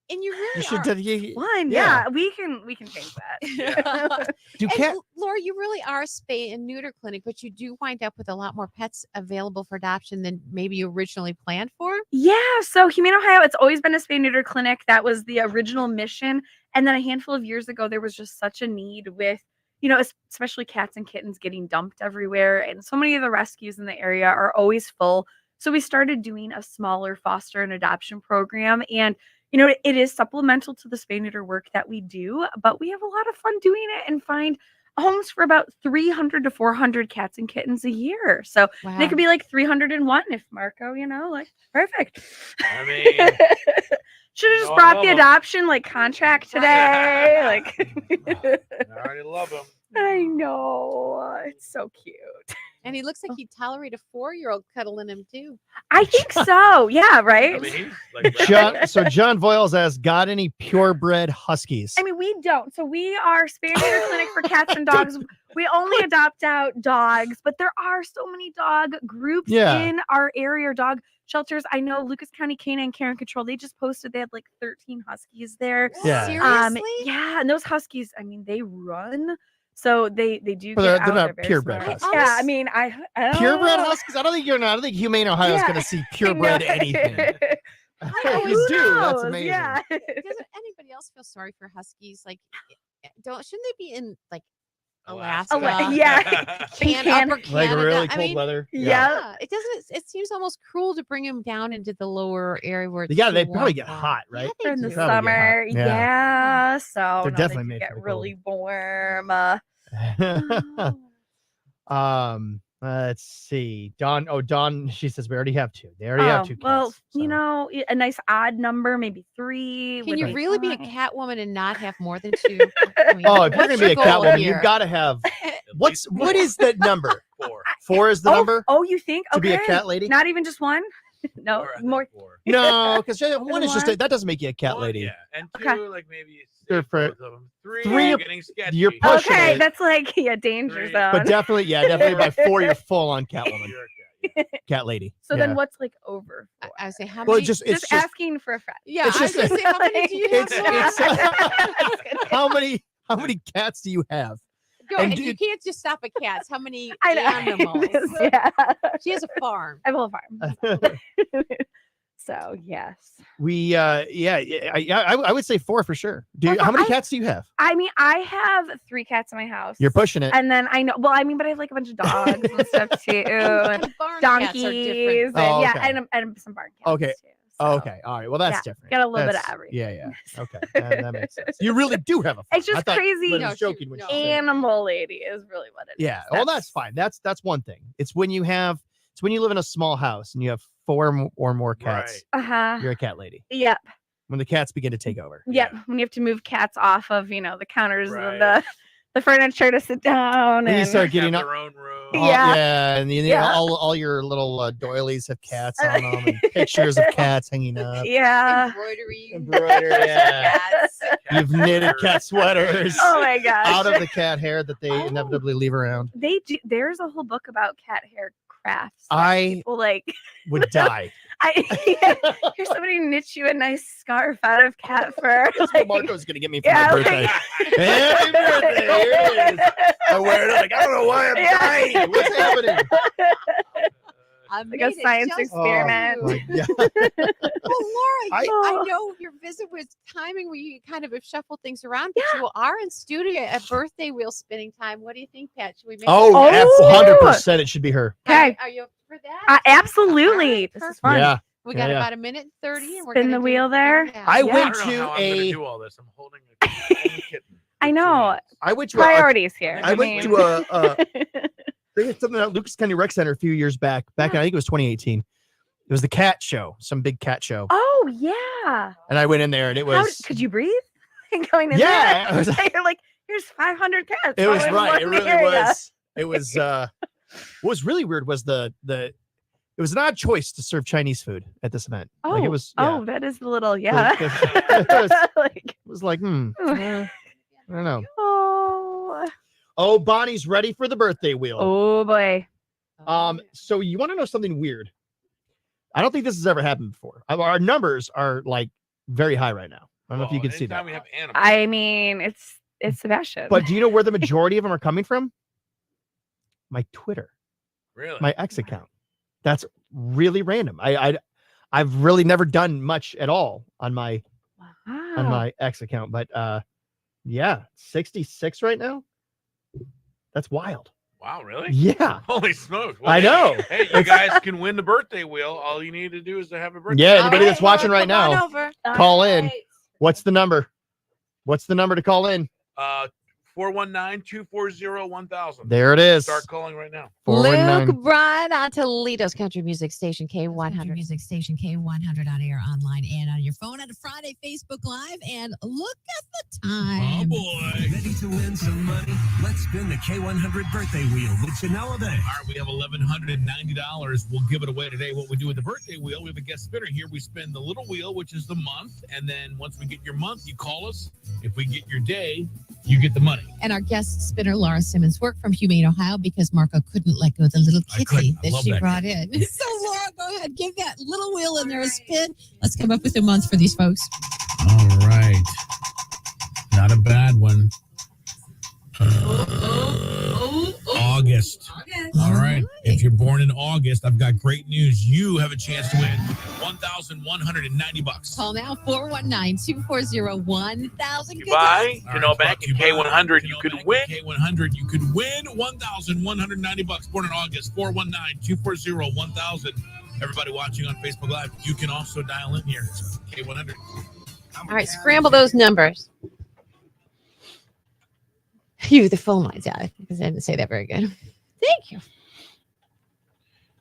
And you really You should are. One. Yeah. Yeah, we can change that. Do cat Laura, you really are a spay and neuter clinic, but you do wind up with a lot more pets available for adoption than maybe you originally planned for. Yeah, so Humane Ohio, it's always been a spay neuter clinic. That was the original mission. And then a handful of years ago, there was just such a need with, especially cats and kittens getting dumped everywhere. And so many of the rescues in the area are always full. So we started doing a smaller foster and adoption program. And, it is supplemental to the spay neuter work that we do, but we have a lot of fun doing it and find homes for about 300 to 400 cats and kittens a year. So they could be like 301 if Marco, perfect. I mean, should have just I brought love the 'em. adoption contract today. I already love them. I know. It's so cute. And he looks like he'd tolerate a 4-year-old cuddling him too. I think so. Yeah, right? I mean, he's like John Voiles asks, got any purebred huskies? I mean, we don't. So we are spay neuter clinic for cats and dogs. We only adopt out dogs, but there are so many dog groups in our area, or dog shelters. I know Lucas County Canine Care and Control, they just posted they had like 13 huskies there. Yeah. Seriously? Yeah, and those huskies, I mean, they run. So they do Well, get they're out. not very purebred smart. huskies. Yeah, I mean, I don't Purebred know. huskies? I don't think Humane Ohio is Yeah. going to see purebred know. anything. I always Who do. That's knows? amazing. Yeah. Doesn't anybody else feel sorry for huskies? Like, shouldn't they be in like Alaska? Yeah. And Can- Upper Like Canada? really I cold mean, weather. Yeah. It doesn't. It seems almost cruel to bring them down into the lower area where it's Yeah, too they probably warm get for 'em. hot, right? Yeah, in they the do. Probably get summer. hot. Yeah. Yeah. So They're no, definitely they made get for the really warm. Let's see. Dawn, she says we already have two. They already have two cats. Well, a nice odd number, maybe 3. Can would you be really be a fine. cat woman and not have more than 2? I mean, Oh, if you're what's gonna be your a cat goal woman, here? you've got to have what is that number? 4 is the number? Oh, you think? To Okay. be a cat lady? Not even just one? No, more. No, because one is just More? that doesn't make you a cat lady. Yeah, and 2, Okay. like maybe They're for both of them. 3, Three, you're getting sketchy. you're pushing Okay, it. that's like danger zone. But definitely by 4 you're full on cat woman, cat lady. So Yeah. then what's like over? I would say how Well, many? it's just asking for a friend. Yeah, it's I was just- gonna say how many do you have? it's how many cats do you have? Go and ahead. do- You can't just stop at cats. How many I know. animals? Yeah. She has a farm. I have a farm. So yes. We I would say 4 for sure. How many cats do you have? I mean, I have 3 cats in my house. You're pushing it. And then I know, but I have like a bunch of dogs and stuff too, and Barn donkeys, cats are different. and Oh, yeah, okay. and some barn cats. Okay. Okay. All right. Well, that's yeah, different. got a little bit of That's- everything. Yeah. Okay. That makes sense. You really do have a farm. It's just I thought crazy. Liz was joking when she said it. Animal lady is really what it is. Yeah. Well, that's fine. That's one thing. It's when you live in a small house and you have 4 or more cats. Uh-huh. You're a cat lady. Yep. When the cats begin to take over. Yep. When you have to move cats off of, the counters of the furniture to sit down. Then you And start getting up. Their own room. Yeah, and Yeah. all your little doilies have cats on them, and pictures of cats hanging up. yeah. Embroidery, yeah. You've knitted cat sweaters. Oh my gosh. Out of the cat hair that they inevitably leave around. They do. There's a whole book about cat hair crafts. that I people like. would die. Here's somebody knit you a nice scarf out of cat fur. That's what Marco's gonna get me for my birthday. Like, Happy birthday! Here it is. I wear it like I don't know why I'm dying. What's happening? like a science experiment. Oh, my God. Well, Laura, I Oh. know your visit was timing where you kind of have shuffled things around, but you are in studio at birthday wheel spinning time. What do you think, Pat? Should we make Oh, it? 100% it should be her. Okay. Are you up for that? Absolutely. This is fun. Yeah. We got Yeah. about a minute 30, and we're Spin gonna the do wheel there. Yeah. I Yeah. went I don't know to how I'm gonna a. do all this. I'm holding a kitten. I know. I went to Priorities here. I went to they had something at Lucas County Rec Center a few years back. In, I think it was 2018. It was the cat show, some big cat show, Oh yeah. and I went in there, and it was. Could you breathe? Going in Yeah, there. it was- You're like, here's 500 cats. It was all in right. one It really area. was. It was. What was really weird was the. It was an odd choice to serve Chinese food at this event. Oh, Like it was. Yeah. oh, that is a little, yeah. It was like, I don't know. Oh. Oh, Bonnie's ready for the birthday wheel. Oh boy. So you want to know something weird? I don't think this has ever happened before. Our numbers are like very high right now. I don't know if you can see that. We have animals. I mean, it's Sebastian. But do you know where the majority of them are coming from? My Twitter, Really? my X account. That's really random. I've really never done much at all on my X account, but yeah, 66 right now. That's wild. Wow, really? Yeah. Holy smokes. I know. Hey, you guys can win the birthday wheel. All you need to do is to have a birthday. Yeah, anybody that's watching right now, call in. What's the number? What's the number to call in? 419-240-1000. There it is. Start calling right now. Luke Bryan on Toledo's Country Music Station K100. Music station K100 on air, online, and on your phone on a Friday, Facebook Live. And look at the time. Ready to win some money? Let's spin the K100 birthday wheel with Janela Bay. All right, we have $1,190. We'll give it away today. What we do with the birthday wheel, we have a guest spinner here. We spin the little wheel, which is the month. And then once we get your month, you call us. If we get your day, you get the money. And our guest spinner, Laura Simmons, worked from Humane, Ohio, because Marco couldn't let go of the little kitty couldn't. I that love she that brought in. So, Laura, go ahead, give that little wheel in there a spin. Let's come up with a month for these folks. All right. Not a bad one. August. All right. If you're born in August, I've got great news. You have a chance to win $1,190. Call now, 419-240-1000. You buy, Bank and K100, you could win. K100, you could win $1,190. Born in August, 419-240-1000. Everybody watching on Facebook Live, you can also dial in here. K100. All right, scramble those numbers. Phew, the phone lines out because I didn't say that very good. Thank you.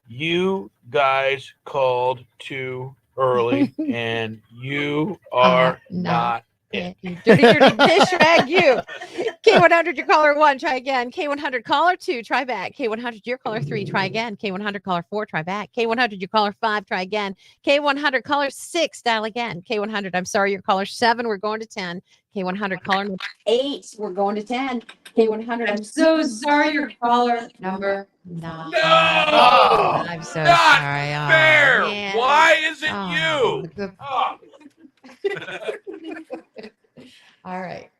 You guys called too early, and you are not it. You dirty, dirty dish rag, you. K100, your caller 1, try again. K100, caller 2, try back. K100, your caller 3, try again. K100, caller 4, try back. K100, your caller 5, try again. K100, caller 6, dial again. K100, I'm sorry, your caller 7, we're going to 10. K100, caller number 8, we're going to 10. K100, I'm so sorry, your caller number 9. No! I'm so Not sorry. Oh, fair. man. Why is it Oh, you? All right.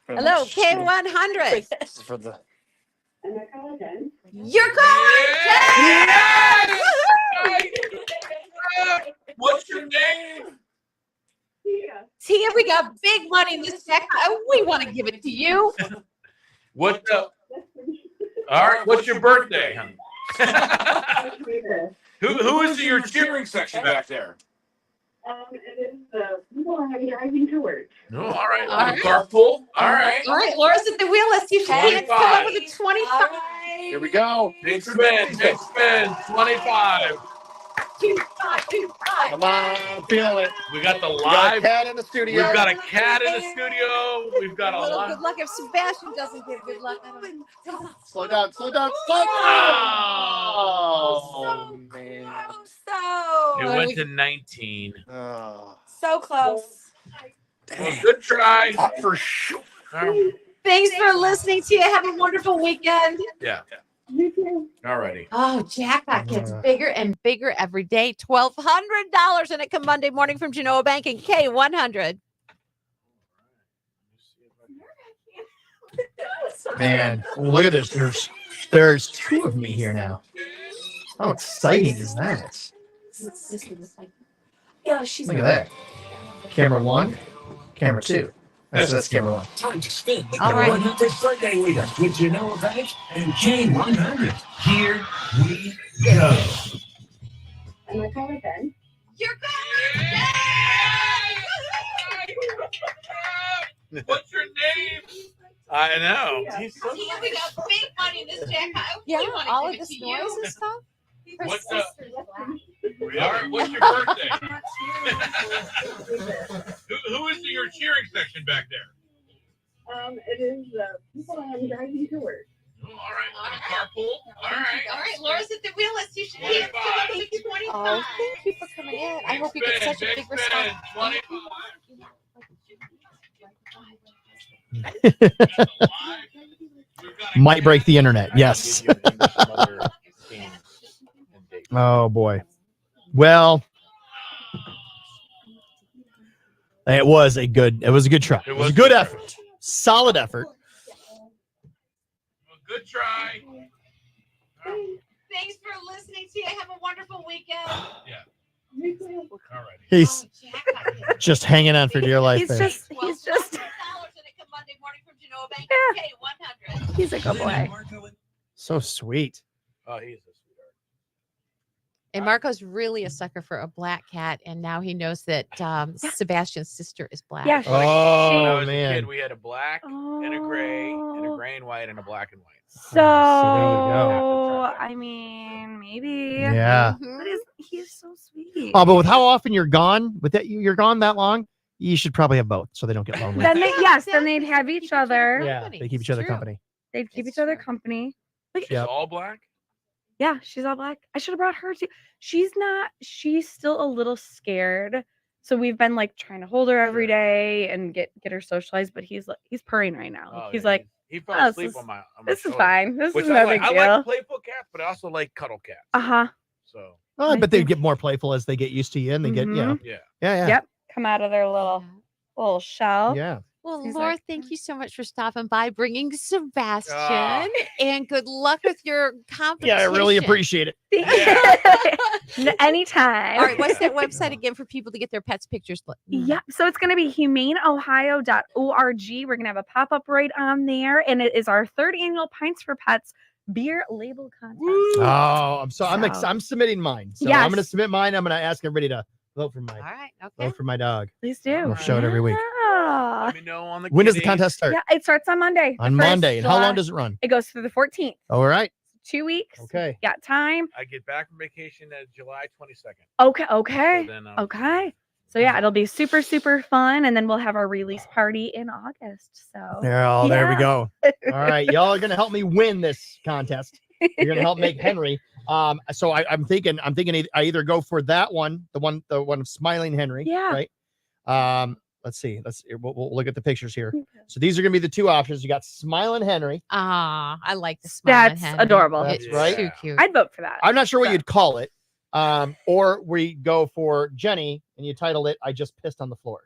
Hello, K100. This is for the. You're calling 10. What's your name? Tia, we got big money in this deck. We want to give it to you. What the? All right, what's your birthday, honey? Who is in your cheering section back there? It is the people are driving to work. No, all right. All right. Carpool. All right. All right, Laura's at the wheel. Let's see if she can come up with a 25. Here we go. Big spin. Big spin. 25. Come on, feel it. We got the We got a live cat in the studio. We've got a cat in the studio. We've got a little lot. good luck. If Sebastian doesn't give good luck, I don't know. Slow down, slow down, slow down. Oh, man. It went to 19. So close. Well, good try. For sure. Thanks for listening to you. Have a wonderful weekend. Yeah. Alrighty. Oh, jackpot gets bigger and bigger every day. $1,200 in it come Monday morning from Genoa Bank and K100. Man, look at this. There's two of me here now. How exciting is that? Yeah, she's Look at that. Camera 1, camera 2. That's camera 1. Time to spin the All right. K100 birthday leader with Genoa Bank and K100. Here we go. Am I calling Ben? You're What's your name? I know. He's so We got big money in this jackpot. Yeah, We wanna all give of it this to noise you. and stuff. What's up? What's your birthday? who is in your cheering section back there? It is people I'm driving to work. All right, like a carpool. All right. All right, Laura's at the wheel. Let's see if she can get to 25. Oh, thank you for coming in. I hope you get such a big response. 25. Might break the internet. Yes. Oh boy. Well, it was a good try. It was a good effort. Solid effort. Good try. Thanks for listening to you. Have a wonderful weekend. Yeah. All right. He's just hanging on for dear life. He's there. just he's a good boy. So sweet. Oh, he's a And Marco's really a sucker for a black cat, and now he knows that Sebastian's sister is black. Yeah. When I was a man. kid, we had a black and a gray and a gray and white and a black and white. So, go. I mean, maybe. Yeah. But he's so sweet. Oh, but with how often you're gone, with that you're gone that long, you should probably have both so they don't get lonely. Then they'd have each other. Yeah, they keep each other company. They'd keep each other company. She's Yep. all black. Yeah, she's all black. I should have brought her too. She's still a little scared. So we've been like trying to hold her every day and get her socialized, but he's purring right now. Oh, He's yeah, like, he fell "Oh, asleep this on my is shoulder, fine. This which is I no like. big I deal." like playful cats, but I also like cuddle cats. Uh-huh. So Oh, I bet they get more playful as they get used to you and they get, Mhm. yeah. Yep. Come out of their little shell. Yeah. Well, He's Laura, like, thank you so much for stopping by, bringing Sebastian, and good luck with your competition. Yeah, I really appreciate it. Anytime. All right, what's that website again for people to get their pets' pictures? Yeah, so it's going to be humaneohio.org. We're going to have a pop-up right on there, and it is our third annual Pints for Pets beer label contest. Oh, I'm submitting mine. So I'm going to Yes. submit mine. I'm going to ask everybody to vote for mine. All right, okay. Vote for my dog. Please do. We'll show it every week. Yeah. let me know on the. When does the kitties. contest start? Yeah, it starts on Monday. the On 1st Monday. And how long July. does it run? It goes through the 14th. All right. 2 weeks. Okay. Got time. I get back from vacation at July 22nd. Okay. So then, Okay. So yeah, it'll be super, super fun. And then we'll have our release party in August. So There we yeah. go. All right. Y'all are going to help me win this contest. You're going to help make Henry. So I'm thinking I either go for that one, the one of Smiling Henry. Yeah. Right. Let's see. We'll look at the pictures here. So these are going to be the two options. You got Smiling Henry. Ah, I like the smiling That's Henry. adorable. That's It's right. too cute. I'd vote for that. I'm not sure what you'd call it. Or we go for Jenny and you title it "I Just Pissed on the Floor."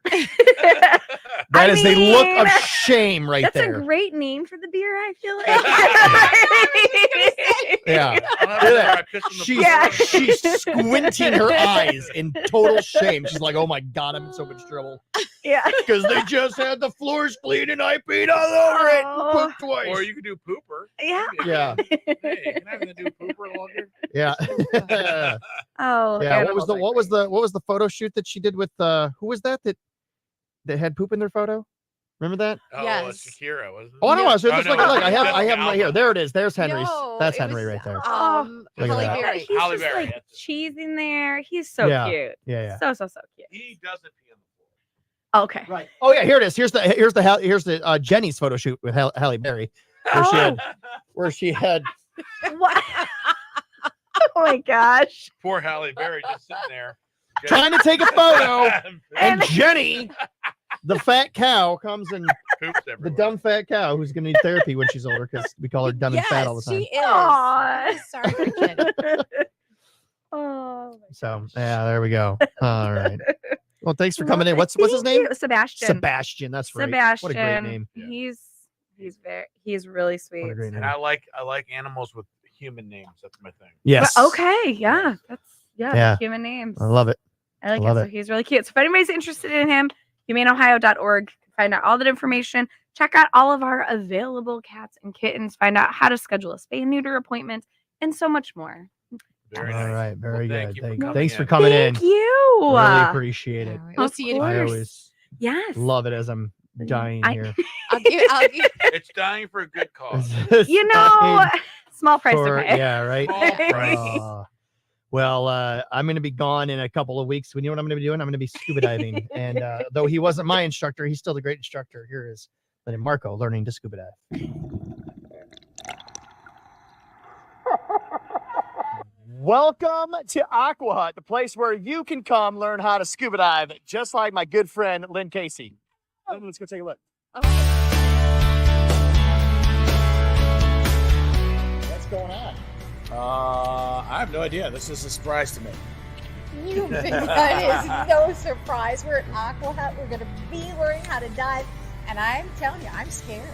That is the look of shame right That's there. a great name for the beer, I feel like. Yeah. I'll have Look it at there. I pissed on the She's, floor. she's squinting her eyes in total shame. She's like, "Oh my God, I'm in so much trouble." Yeah. Because they just had the floors clean and I peed all over it. Oh. Pooped twice. Or you could do pooper. Yeah. Yeah. Hey, can I have do pooper longer? Yeah. Oh. Yeah. animals are What was the photo shoot that she did with who was that had poop in their photo? Remember that? Oh, Yes. Shakira, wasn't it? Oh, no, I was just Oh, look, no, look, I have no, him right here. There it is. There's Henry's. No, That's it Henry was, right there. Look at Halle that. Berry. He's Halle just Berry, like that's cheesing there. He's so Yeah. cute. Yeah. So cute. He doesn't pee on the floor. Okay. Right. Oh yeah, here it is. Here's the Jenny's photo shoot with Halle Berry, where she had What? Oh my gosh. Poor Halle Berry just sitting there. trying to take a photo, and Jenny, the fat cow, comes and Poops the everywhere. dumb fat cow who's going to need therapy when she's older because we call her dumb and fat all the time. She is. Aw. Sorry for Jenny. Oh. So yeah, there we go. All right. Well, thanks for coming in. What's his name? Sebastian. Sebastian. That's right. Sebastian. What a great name. He's really sweet. What a great name. And I like animals with human names. That's my thing. Yes. But okay, yeah. Yeah. Human names. I love it. I like love it. it. So he's really cute. So if anybody's interested in him, humaneohio.org, find out all that information. Check out all of our available cats and kittens. Find out how to schedule a spay and neuter appointment and so much more. Very All nice. right. Very Thank good. you for Thanks coming for in. coming in. Thank you. Really appreciate it. All right, we'll see you. I course. always Yes. love it as I'm dying here. I'll give It's dying for a good cause. You know, small price to pay. Yeah, right. Small price. Well, I'm going to be gone in a couple of weeks. You know what I'm going to be doing? I'm going to be scuba diving. And though he wasn't my instructor, he's still the great instructor. Here is Marco learning to scuba dive. Welcome to Aqua Hut, the place where you can come learn how to scuba dive, just like my good friend Lynn Casey. Lynn, let's go take a look. What's going on? I have no idea. This is a surprise to me. You think that is no surprise. We're at Aqua Hut. We're going to be learning how to dive. And I'm telling you, I'm scared.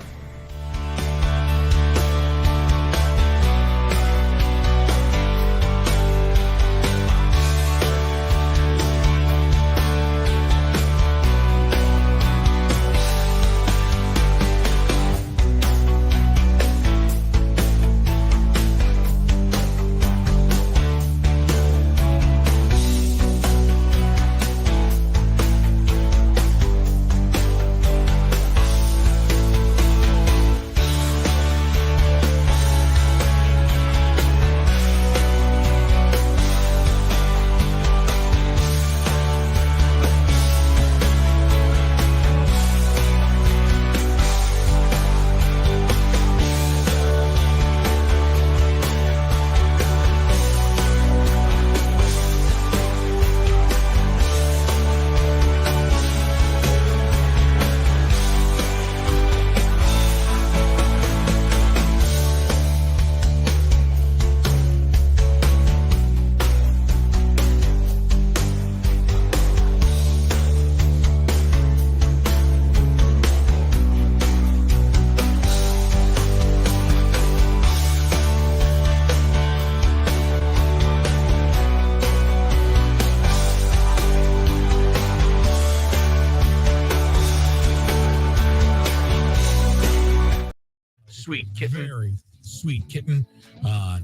Sweet kitten. Very sweet kitten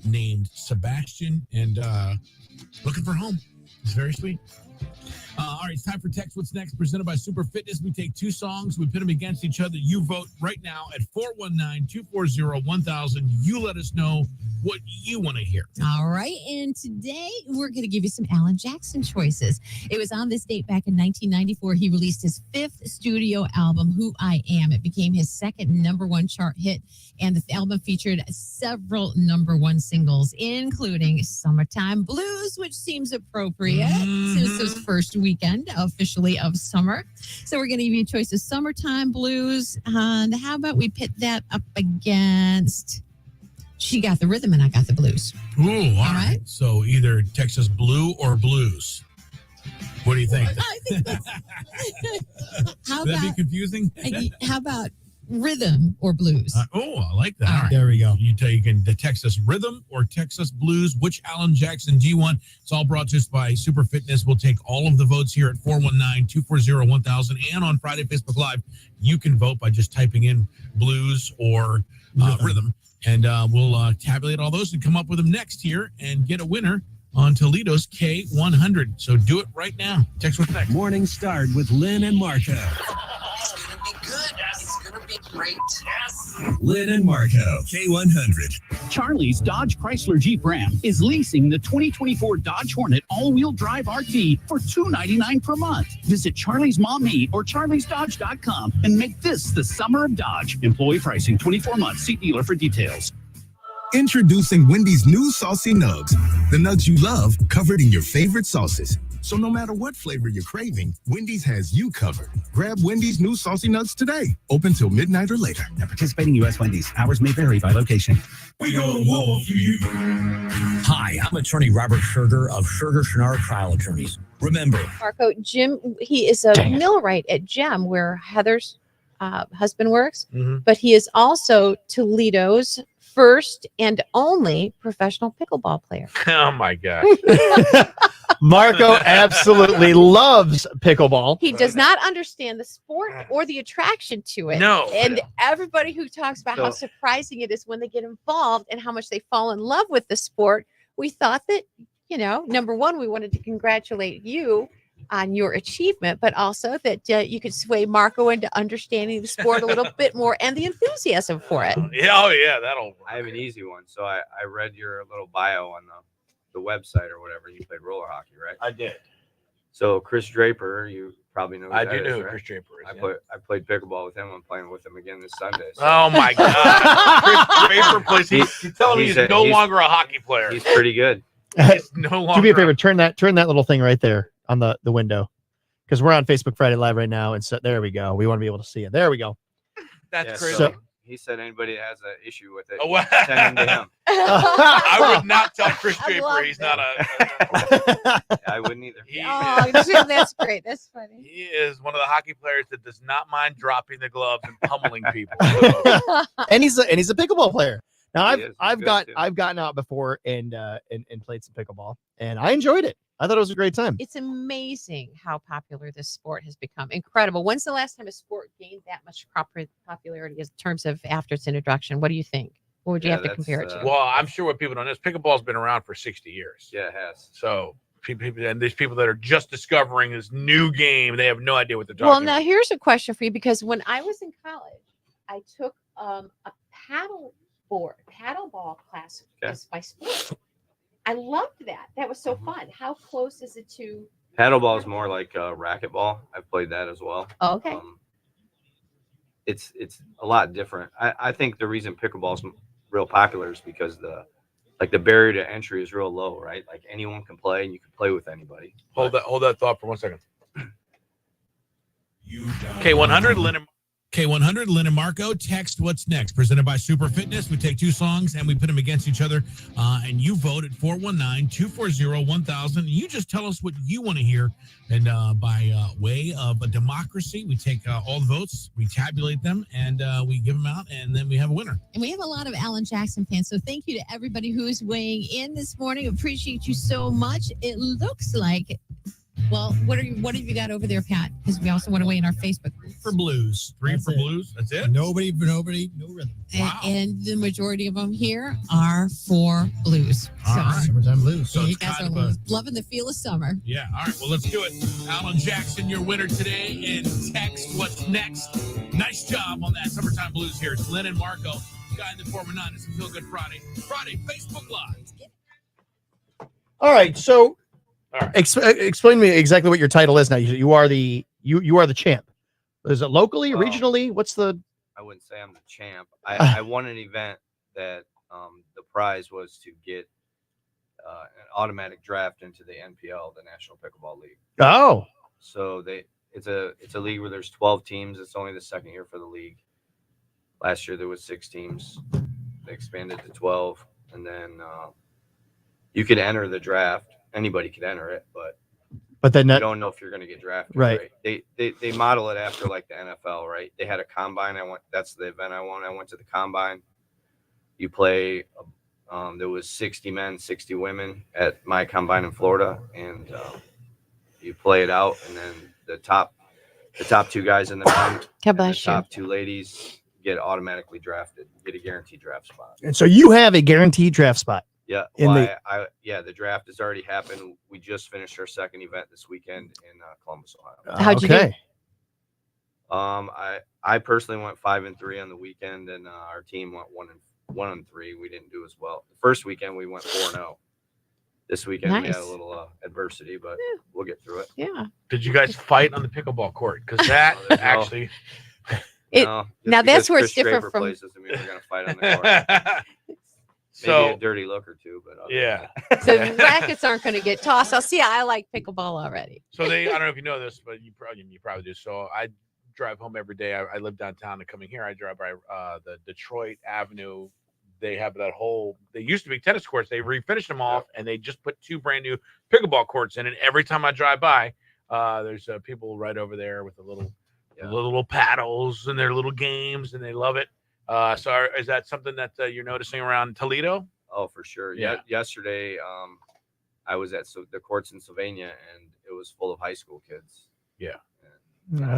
named Sebastian and looking for home. It's very sweet. All right, it's time for Text What's Next, presented by Super Fitness. We take two songs, we pit them against each other. You vote right now at 419-240-1000. You let us know what you want to hear. All right. And today we're going to give you some Alan Jackson choices. It was on this date back in 1994. He released his fifth studio album, Who I Am. It became his second #1 chart hit. And the album featured several #1 singles, including Summertime Blues, which seems appropriate since his first weekend officially of summer. So we're going to give you a choice of Summertime Blues. And how about we pit that up against She Got the Rhythm and I Got the Blues. Ooh, all right. So either Texas Blue or Blues. What do you think? I think that's, how Would that be about confusing? how about Rhythm or Blues? I like that. All right. There we go. You take the Texas Rhythm or Texas Blues. Which Alan Jackson do you want? It's all brought to us by Super Fitness. We'll take all of the votes here at 419-240-1000. And on Friday, Facebook Live, you can vote by just typing in Blues or Rhythm. And we'll tabulate all those and come up with them next here and get a winner on Toledo's K100. So do it right now. Text What's Next. Morning Start with Lynn and Marco. great. Yes. Lynn and Marco, K100. Charlie's Dodge Chrysler Jeep Ram is leasing the 2024 Dodge Hornet all-wheel drive RT for $299 per month. Visit Charlie's Mom Me or charliesdodge.com and make this the summer of Dodge. Employee pricing 24 months. See dealer for details. Introducing Wendy's new Saucy Nugs. The nugs you love covered in your favorite sauces. So no matter what flavor you're craving, Wendy's has you covered. Grab Wendy's new Saucy Nugs today. Open till midnight or later. At participating U.S. Wendy's. Hours may vary by location. We go to war for you. Hi, I'm attorney Robert Scherger of Scherger Schnarr Trial Attorneys. Remember, Marco, Jim, he is a millwright at GEM where Heather's husband works, but he is also Toledo's first and only professional pickleball player. Oh my gosh. Marco absolutely loves pickleball. He does not understand the sport or the attraction to it. No. And everybody who talks about how surprising it is when they get involved and how much they fall in love with the sport, we thought that, you know, number one, we wanted to congratulate you on your achievement, but also that you could sway Marco into understanding the sport a little bit more and the enthusiasm for it. Yeah, oh yeah, that'll. I have an easy one. So I read your little bio on the website or whatever. You played roller hockey, right? I did. So Chris Draper, you probably know. Who I that do is, know who right? Chris Draper is. I played pickleball with him. I'm playing with him again this Sunday. So. Oh my God! Chris Draper plays. He's telling me he's no longer a hockey player. He's pretty good. He's no longer. Do me a favor, turn that little thing right there on the window, because we're on Facebook Friday Live right now, and so there we go. We want to be able to see it. There we go. That's crazy. So, he said anybody that has an issue with it, Oh, wow. send him to him. I would not tell Chris Draper he's not a. I wouldn't either. Oh, Jim, that's great. That's funny. He is one of the hockey players that does not mind dropping the gloves and pummeling people. and he's a pickleball player. Now He is. He's I've good, got too. I've gotten out before and played some pickleball, and I enjoyed it. I thought it was a great time. It's amazing how popular this sport has become. Incredible. When's the last time a sport gained that much popularity in terms of after its introduction? What do you think? What would you have to compare it to? Well, I'm sure what people don't know is pickleball's been around for 60 years. Yeah, it has. So people and these people that are just discovering this new game, they have no idea what they're talking Well, about. now here's a question for you, because when I was in college, I took a paddleball class as my sport. I loved that. That was so fun. How close is it to? Paddleball is more like racquetball. I've played that as well. Oh, okay. It's a lot different. I think the reason pickleball is real popular is because the barrier to entry is real low, right? Like anyone can play, and you can play with anybody. Hold that thought for 1 second. K100, Lynn and Marco, text what's next. Presented by Super Fitness. We take two songs and we put them against each other. And you vote at 419-240-1000. You just tell us what you want to hear. And by way of a democracy, we take all the votes, we tabulate them, and we give them out, and then we have a winner. And we have a lot of Alan Jackson fans. So thank you to everybody who is weighing in this morning. Appreciate you so much. It looks like, well, what have you got over there, Pat? Because we also want to weigh in our Facebook group. For blues. Three for blues. That's it? Nobody, no rhythm. And the majority of them here are for blues. All right. Summertime blues. So you it's guys are kind of a- loving the feel of summer. Yeah. All right. Well, let's do it. Alan Jackson, your winner today. And text what's next. Nice job on that. Summertime Blues here. It's Lynn and Marco. Guy in the 419. It's a Feel Good Friday. Facebook Live. All right, so explain to me exactly what your title is now. You are the champ. Is it locally, regionally? What's the? I wouldn't say I'm the champ. I won an event that the prize was to get an automatic draft into the NPL, the National Pickleball League. Oh. So it's a league where there's 12 teams. It's only the second year for the league. Last year there was 6 teams. They expanded to 12, and then you could enter the draft. Anybody could enter it, but then you don't know if you're going to get drafted. Right. They model it after like the NFL, right? They had a combine. That's the event I won. I went to the combine. You play. There was 60 men, 60 women at my combine in Florida, and you play it out, and then the top 2 guys in the men, and the top 2 ladies get automatically drafted, get a guaranteed draft spot. And so you have a guaranteed draft spot. Yeah, In well, the the draft has already happened. We just finished our second event this weekend in Columbus, Ohio. How'd you do? I personally went 5-3 on the weekend, and our team went 1-3. We didn't do as well. The first weekend we went 4-0. This weekend we had a Nice. little adversity, but we'll get through it. Yeah. Did you guys fight on the pickleball court? Because that there's no- actually. It, No, just now that's because where Chris it's different Draper from. plays doesn't mean we're gonna fight on the court. Maybe So a dirty look or two, but other yeah. The rackets aren't going to get tossed. I'll see. I like pickleball already. So I don't know if you know this, but you probably do. So I drive home every day. I live downtown, and coming here, I drive by the Detroit Avenue. They have that whole. They used to be tennis courts. They refinished them off, and they just put 2 brand new pickleball courts in. And every time I drive by, there's people right over there with the little paddles and their little games, and they love it. So is that something that you're noticing around Toledo? Oh, for sure. Yeah. Yesterday, I was at the courts in Sylvania, and it was full of high school kids. Yeah.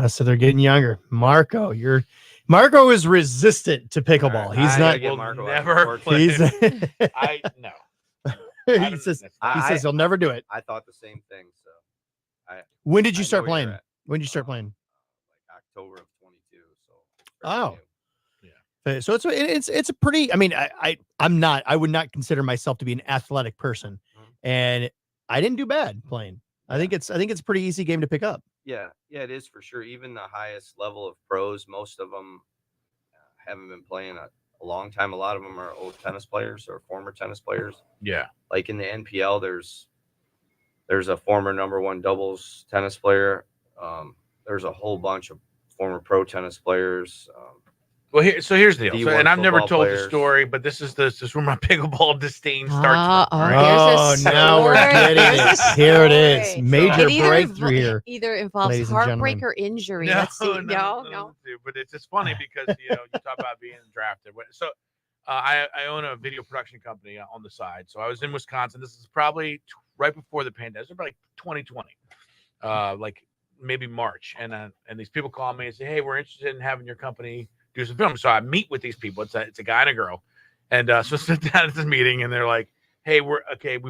So they're getting younger. Marco is resistant to pickleball. He's I not. gotta get Marco out of the never court. play. He's. I no. he says he'll never do it. I thought the same thing. So, When did you I start know where you're playing? at. When did you start playing? Like October of 22. So. Oh. So it's a pretty. I mean, I would not consider myself to be an athletic person, and I didn't do bad playing. I think it's a pretty easy game to pick up. Yeah, it is for sure. Even the highest level of pros, most of them haven't been playing a long time. A lot of them are old tennis players or former tennis players. Yeah. Like in the NPL, there's a former #1 doubles tennis player. There's a whole bunch of former pro tennis players. Well, here's the deal. So, D1 and I've never football told the players. story, but this is where my pickleball disdain starts. Oh, from, right? now we're getting it. Here it is. Major It breakthrough here. Either involves ladies and gentlemen. heartbreak or injury. Let's see. No. But it's just funny because you talk about being drafted. So I own a video production company on the side. So I was in Wisconsin. This is probably right before the pandemic. It's like 2020, like maybe March. And these people call me and say, "Hey, we're interested in having your company do some film." So I meet with these people. It's a guy and a girl, and so I sit down at this meeting, and they're like, "Hey, we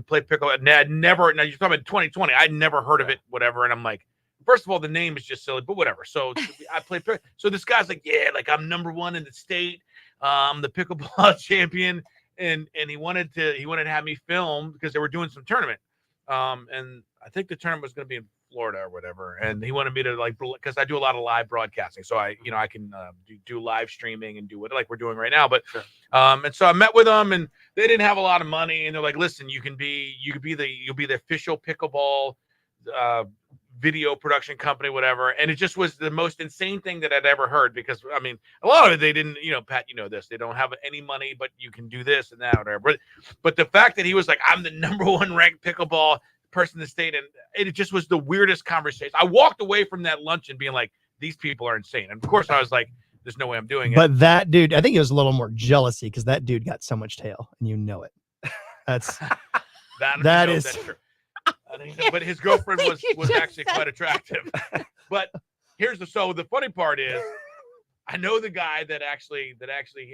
play pickleball." And I'd never. Now you're talking about 2020. I'd never heard of it, whatever. And I'm like, first of all, the name is just silly, but whatever. So I play. So this guy's like, "Yeah, like I'm #1 in the state. I'm the pickleball champion," and he wanted to have me film because they were doing some tournament, and I think the tournament was going to be in Florida or whatever, and he wanted me to because I do a lot of live broadcasting, so I can do live streaming and do what like we're doing right now. But and so I met with them, and they didn't have a lot of money, and they're like, "Listen, you'll be the official pickleball video production company, whatever." And it just was the most insane thing that I'd ever heard, because I mean, a lot of it they didn't, Pat, this, they don't have any money, but you can do this and that, whatever. But the fact that he was like, "I'm the #1 ranked pickleball person in the state," and it just was the weirdest conversation. I walked away from that luncheon being like, these people are insane. And of course I was like, there's no way I'm doing it. But that dude, I think it was a little more jealousy because that dude got so much tail, and you know it. That's that is. That's true. But his girlfriend was actually quite attractive. But so the funny part is, I know the guy that actually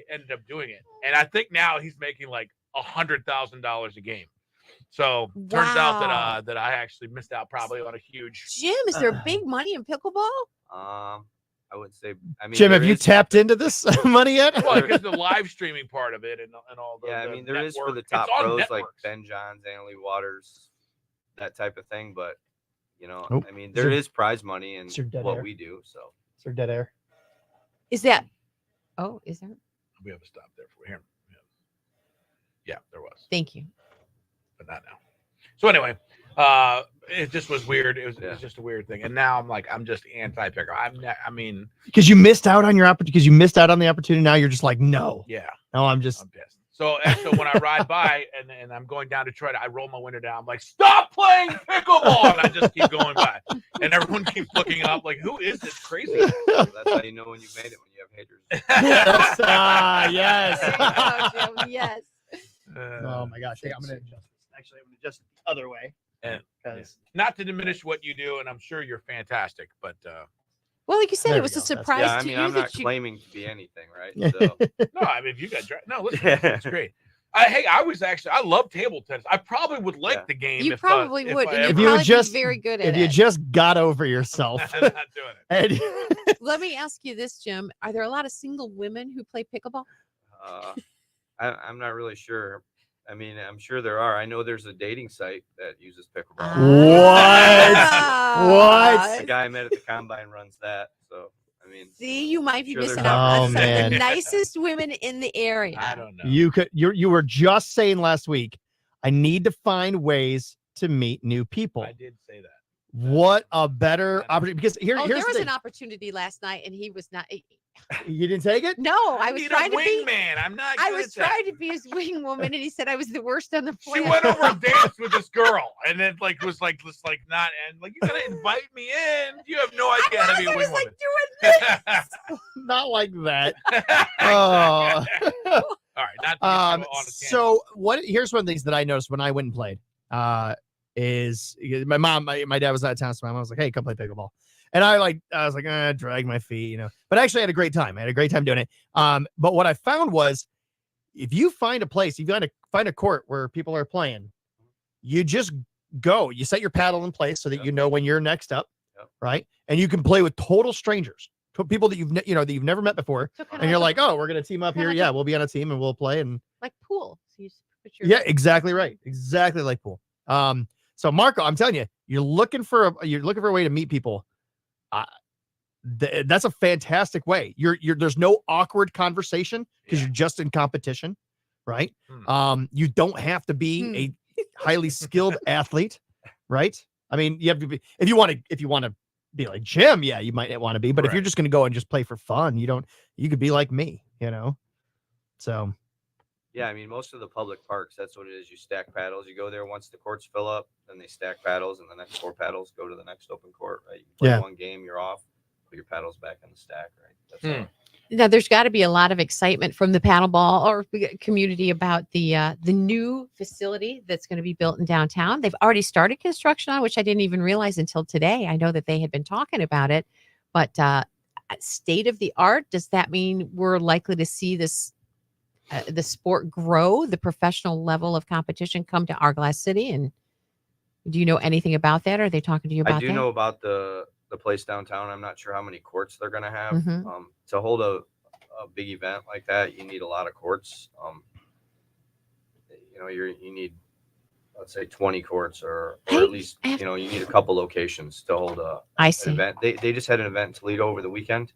ended up doing it, and I think now he's making like $100,000 a game. So turns out that I actually missed out probably on a huge. Jim, is there big money in pickleball? I would say. I mean, Jim, have you tapped into this money yet? Well, because the live streaming part of it and all the. Yeah, I mean, there is for the it's top on pros like networks. Ben Johns, Annalie Waters, that type of thing. But Oh, I mean, is there there- is prize money in is there dead what air? we do. So Is there dead air? Is that? Oh, is there? We have a stop there for him. Yeah, there was. Thank you. But not now. So anyway, it just was weird. It was just a weird thing. And now I'm just anti-picker. Because you missed out on your opportunity. Because you missed out on the opportunity. Now you're just like, no. Yeah. No, I'm pissed. So when I ride by and I'm going down Detroit, I roll my window down. I'm like, "Stop playing pickleball!" And I just keep going by, and everyone keeps looking up like, "Who is this crazy?" that's how you know when you've made it, when you have haters. Yes. Yes. There you go, Jim. Yes. Oh my gosh. Hey, I'm gonna adjust this. Actually, I'm gonna adjust it the other way. And Because not to diminish what you do, and I'm sure you're fantastic, but Well, like you said, There it we was a go. That's- surprise Yeah, I to mean, you I'm not that you. claiming to be anything, right? So no, I mean, if you got no, listen, it's great. I love table tennis. I probably would like the game. You if, probably would. I And ever- If you would probably be just very good at if you it. just got over yourself. I'm not doing it. And Let me ask you this, Jim. Are there a lot of single women who play pickleball? I'm not really sure. I mean, I'm sure there are. I know there's a dating site that uses pickleball. What? The guy I met at the combine runs that. So, I mean, See, you might be sure missing there's out on Oh, some of man. the nicest women in the area. I don't know. You were just saying last week, I need to find ways to meet new people. I did say that. What a better opportunity, because Oh, here's there the was thing. an opportunity last night, and he was not. You didn't take it? No, I was need trying a to be. wingman. I'm not. I good was at that. trying to be his wing woman, and he said I was the worst on the She planet. went over and danced with this girl, and then was just not, and like, you gotta invite me in. You have no idea how to be a wing woman. Not like that. Oh. All right, not to get on a tangent. So here's one of the things that I noticed when I went and played. Is my dad was out of town, so my mom was like, "Hey, come play pickleball." And I was like, drag my feet, But actually, I had a great time. I had a great time doing it. But what I found was, if you find a place, you got to find a court where people are playing, you just go. You set your paddle in place so that you know when you're next up, right? And you can play with total strangers, people that you've never met before, and you're like, "Oh, we're gonna team up here. like Yeah, we'll be on a team and we'll play." And like pool. So you just put your yeah, exactly right. Exactly like pool. So Marco, I'm telling you, you're looking for a way to meet people. That's a fantastic way. There's no awkward conversation because you're just in competition, right? You don't have to be a highly skilled athlete, right? I mean, you have to be if you want to be like Jim, yeah, you might want to be, but if you're just going to go and just play for fun, you could be like me, So yeah, I mean, most of the public parks, that's what it is. You stack paddles. You go there once the courts fill up, then they stack paddles, and the next 4 paddles go to the next open court, right? You play one game, you're off, put your paddles back in the stack, right? That's all. Now, there's got to be a lot of excitement from the paddleball or community about the new facility that's going to be built in downtown. They've already started construction on, which I didn't even realize until today. I know that they had been talking about it, but state of the art. Does that mean we're likely to see this? The sport grow, the professional level of competition come to Arglass City? And do you know anything about that? Are they talking to you about I do that? know about the place downtown. I'm not sure how many courts they're going to have. Mhm. To hold a big event like that, you need a lot of courts. You need, let's say, 20 courts, or at least you need a couple locations to hold an event. They just had an event in Toledo over the weekend,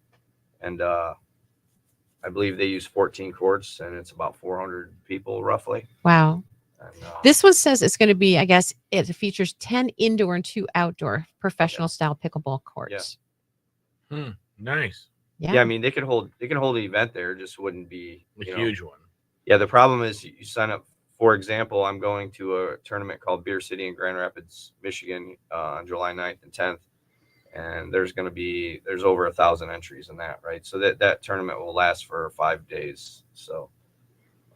and I believe they use 14 courts, and it's about 400 people roughly. Wow. And, This one says it's going to be, I guess, it features 10 indoor and 2 outdoor professional style pickleball courts. Nice. Yeah, I mean, they can hold an event there. It just wouldn't be A huge one. Yeah, the problem is you sign up. For example, I'm going to a tournament called Beer City in Grand Rapids, Michigan, on July 9th and 10th. And there's over 1,000 entries in that, right? So that tournament will last for 5 days. So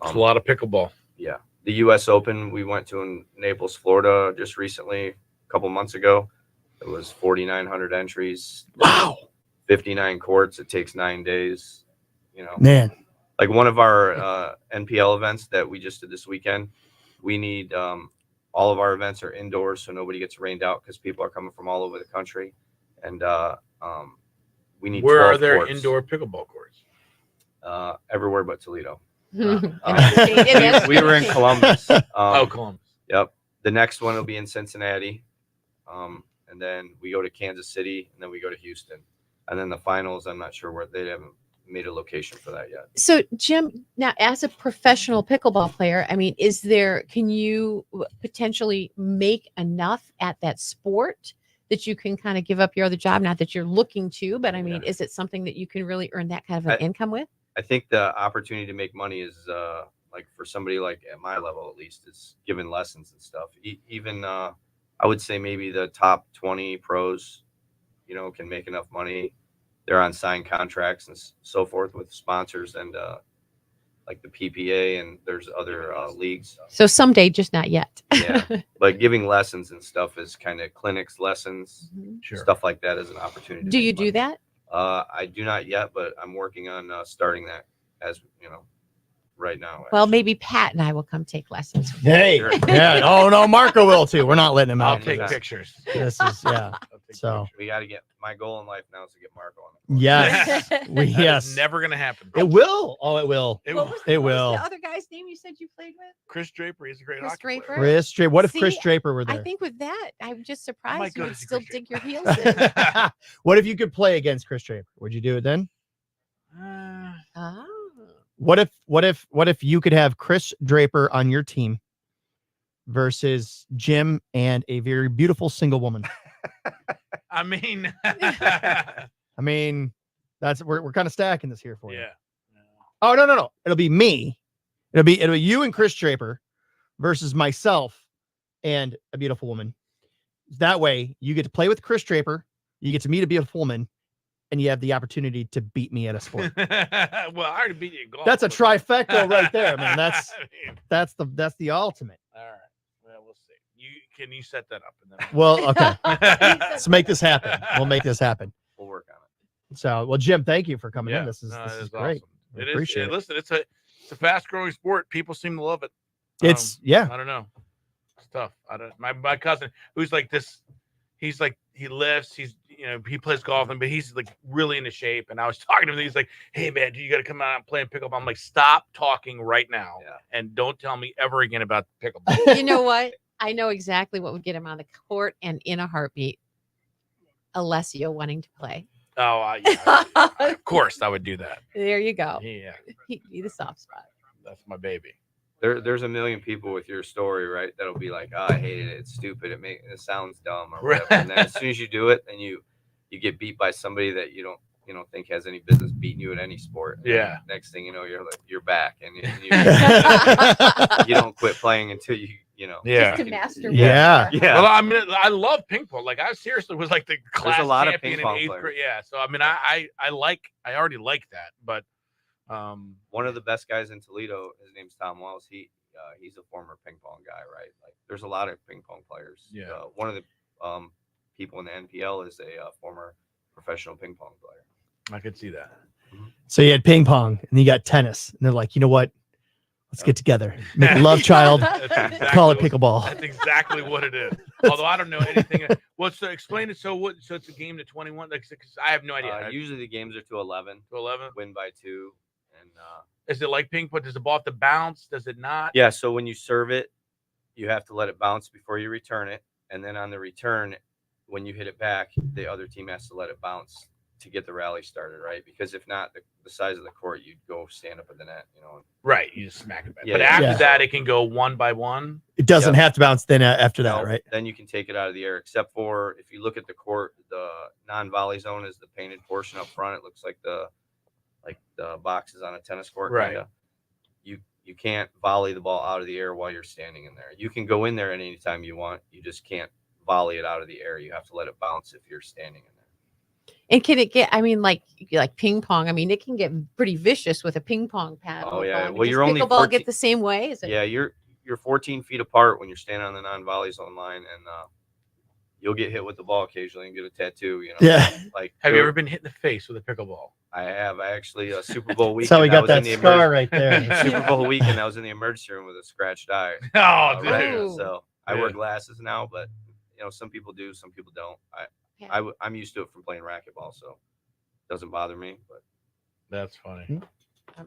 It's a lot of pickleball. Yeah. The US Open we went to in Naples, Florida just recently, a couple months ago. It was 4,900 entries. Wow. 59 courts. It takes 9 days. Man. Like one of our NPL events that we just did this weekend, we need all of our events are indoors, so nobody gets rained out because people are coming from all over the country. And we need Where 12 are there courts, indoor pickleball courts? everywhere but Toledo. In We were in Columbus. Columbus. Yep. The next one will be in Cincinnati. And then we go to Kansas City, and then we go to Houston. And then the finals, I'm not sure where they haven't made a location for that yet. So, Jim, now as a professional pickleball player, I mean, can you potentially make enough at that sport that you can kind of give up your other job? Not that you're looking to, but I mean, is it something that you can really earn that kind of an income with? I think the opportunity to make money is like for somebody like at my level, at least, is giving lessons and stuff. Even I would say maybe the top 20 pros, can make enough money. They're on signed contracts and so forth with sponsors and like the PPA, and there's other leagues. So someday, just not yet. Yeah, but giving lessons and stuff is kind of clinics, lessons, stuff like that is an opportunity. Do you do that? I do not yet, but I'm working on starting that as right now. Well, maybe Pat and I will come take lessons. Hey, yeah. Oh no, Marco will too. We're not letting him I'll out. take pictures. This is yeah. So We got to get my goal in life now is to get Marco on. yes, That is yes, never gonna happen. it will. Oh, it will. It What will. was It what was will. the other guy's name you said you played with? Chris Draper, he's a great Chris hockey player. Draper? Chris Draper. What if Chris See, Draper were I there? think with that, I'm just surprised you would goodness, still Chris dig your heels in. What if you could play against Chris Draper? Would you do it then? Oh. What if you could have Chris Draper on your team versus Jim and a very beautiful single woman? I mean, I mean, that's we're kind of stacking this here for you. yeah. Oh no. It'll be me. It'll be you and Chris Draper versus myself and a beautiful woman. That way you get to play with Chris Draper, you get to meet a beautiful woman, and you have the opportunity to beat me at a sport. Well, I already beat you in golf. That's a but- trifecta right there, man. That's I mean, that's the ultimate. all right. Well, we'll see. Can you set that up and then Well, okay. Let's make this happen. We'll make this happen. We'll work on it. So, well, Jim, thank you for coming Yeah, in. This is no, this it is is great. awesome. I It is. appreciate it. Listen, it's a fast growing sport. People seem to love it. It's yeah. I don't know. It's tough. I don't. My cousin, who's like this, he's like he lifts. He's he plays golf, but he's like really into shape. And I was talking to him. He's like, "Hey man, you got to come out and play pickleball." I'm like, "Stop talking right now, and don't tell me ever again about pickleball." You know what? I know exactly what would get him on the court and in a heartbeat. Alessio wanting to play. Oh, yeah, of course I would do that. There you go. Yeah, He'd be the soft spot. that's my baby. There's a million people with your story, right? That'll be like, "Oh, I hated it. It's stupid. It sounds dumb or whatever." And then as soon as you do it, and you get beat by somebody that you don't think has any business beating you at any sport. And Yeah. Next thing you know, you're back, and you don't quit playing until you Yeah. Just to master. Yeah. Yeah. Well, I mean, I love ping pong. Like, I seriously was like the class a lot of champion ping pong in 8th players. grade. Yeah. So I mean, I already like that, but One of the best guys in Toledo, his name's Tom Wells. He's a former ping pong guy, right? Like, there's a lot of ping pong players. Yeah. One of the people in the NPL is a former professional ping pong player. I could see that. So you had ping pong and you got tennis, and they're like, you know what? Let's get together, make a love child, That's exactly call it what- pickleball. That's exactly what it is. Although I don't know anything. Well, so explain it. So what? So it's a game to 21. Like, 'cause I have no idea. Usually the games are to 11. To 11. Win by 2. And Is it like ping pong? Does the ball have to bounce? Does it not? yeah, so when you serve it, you have to let it bounce before you return it, and then on the return, when you hit it back, the other team has to let it bounce to get the rally started, right? Because if not, the size of the court, you'd go stand up at the net, Right. You just smack it back. Yeah, but yeah. after Yeah. that, it can go one by one. It doesn't Yep. have to bounce then after that, No, right? Then you can take it out of the air, except for if you look at the court, the non-volley zone is the painted portion up front. It looks like the boxes on a tennis court. Right. Kinda. You can't volley the ball out of the air while you're standing in there. You can go in there at any time you want. You just can't volley it out of the air. You have to let it bounce if you're standing in there. And can it get? I mean, like ping pong. I mean, it can get pretty vicious with a ping pong paddle. Oh, yeah. going. Well, Does you're only pickleball 14 get the same way? Is it? Yeah, you're 14 feet apart when you're standing on the non-volley zone line, and you'll get hit with the ball occasionally and get a tattoo. Yeah. Like, Have you ever been hit in the face with a pickleball? I have. I actually Super Bowl weekend. That's how we I got was that in the scar right there. Super Bowl weekend, I was in the emergency room with a scratched eye. Oh, dude. Right? So I wear Yeah. glasses now, but some people do, some people don't. I'm used to it from playing racquetball, so it doesn't bother me. But That's funny.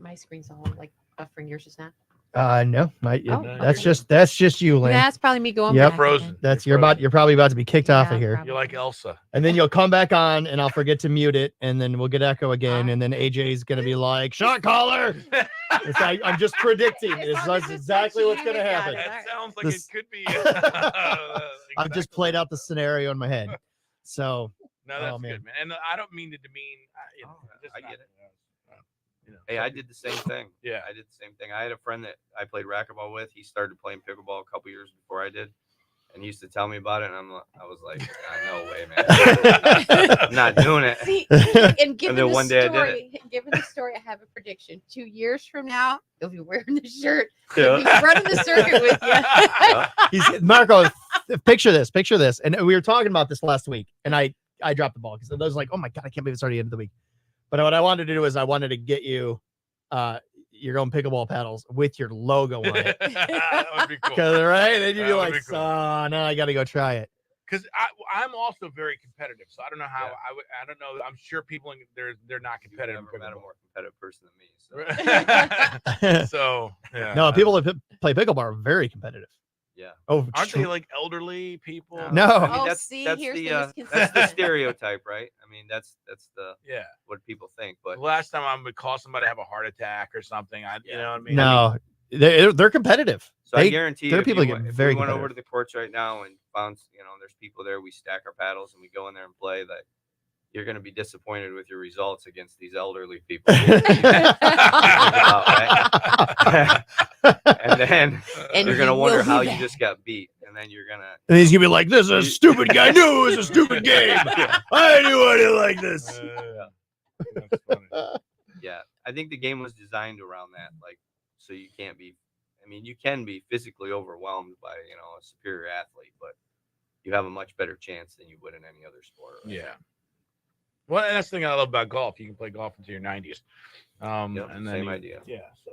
My screen's all like buffering. Yours is not. No, Oh, that's just you, Lynn. That's probably me going Yep. back. Frozen. That's you're probably about to be kicked off of here. You're like Elsa. And then you'll come back on and I'll forget to mute it and then we'll get echo again. And then AJ's gonna be like, shot caller. It's like, I'm just predicting. That's exactly what's gonna happen. That sounds like This- it could be. I've just played out the scenario in my head. So No, that's oh, man. good, man. And I don't mean to demean. I get it. Hey, I did the same thing. Yeah. I did the same thing. I had a friend that I played racquetball with. He started playing pickleball a couple years before I did, and he used to tell me about it. And I was like, no way, man. I'm not doing it. See, and given then the one day I did story, given the story, I have a prediction. 2 years from now, you'll be wearing the shirt. Yeah. You'll be running the circuit with you. he's Marco, picture this. And we were talking about this last week, and I dropped the ball because I was like, oh my god, I can't believe it's already the end of the week. But what I wanted to do is I wanted to get you your own pickleball paddles with your logo on it. That would be cool. Right? Then you'd That be would like, be cool. oh, now I got to go try it. Because I'm also very competitive, so I don't know how I don't know. I'm sure people they're not competitive. I've never met a more competitive person than me. So, So yeah. No, people that play pickleball are very competitive. yeah. Oh, Aren't they like elderly people? No. I mean, Oh, that's see, that's here's the the that's the misconception. stereotype, right? I mean, that's the Yeah. what people think. But The last time I would call somebody to have a heart attack or something, you know what I mean? No, they're competitive. so I They- guarantee there are if people you that get if very we went over competitive. to the courts right now and found, there's people there, we stack our paddles and we go in there and play, that you're going to be disappointed with your results against these elderly people. And then And you're going to you wonder will be how you back. just got beat. And then you're going to. And he's gonna be like, "This is a stupid guy. I knew it was a stupid game. I knew I didn't like this." Yeah, I think the game was designed around that, like, so you can't be. I mean, you can be physically overwhelmed by a superior athlete, but you have a much better chance than you would in any other sport. Right? Yeah. Well, and that's the thing I love about golf. You can play golf into your 90s. Yep, And then same idea. Yeah. So,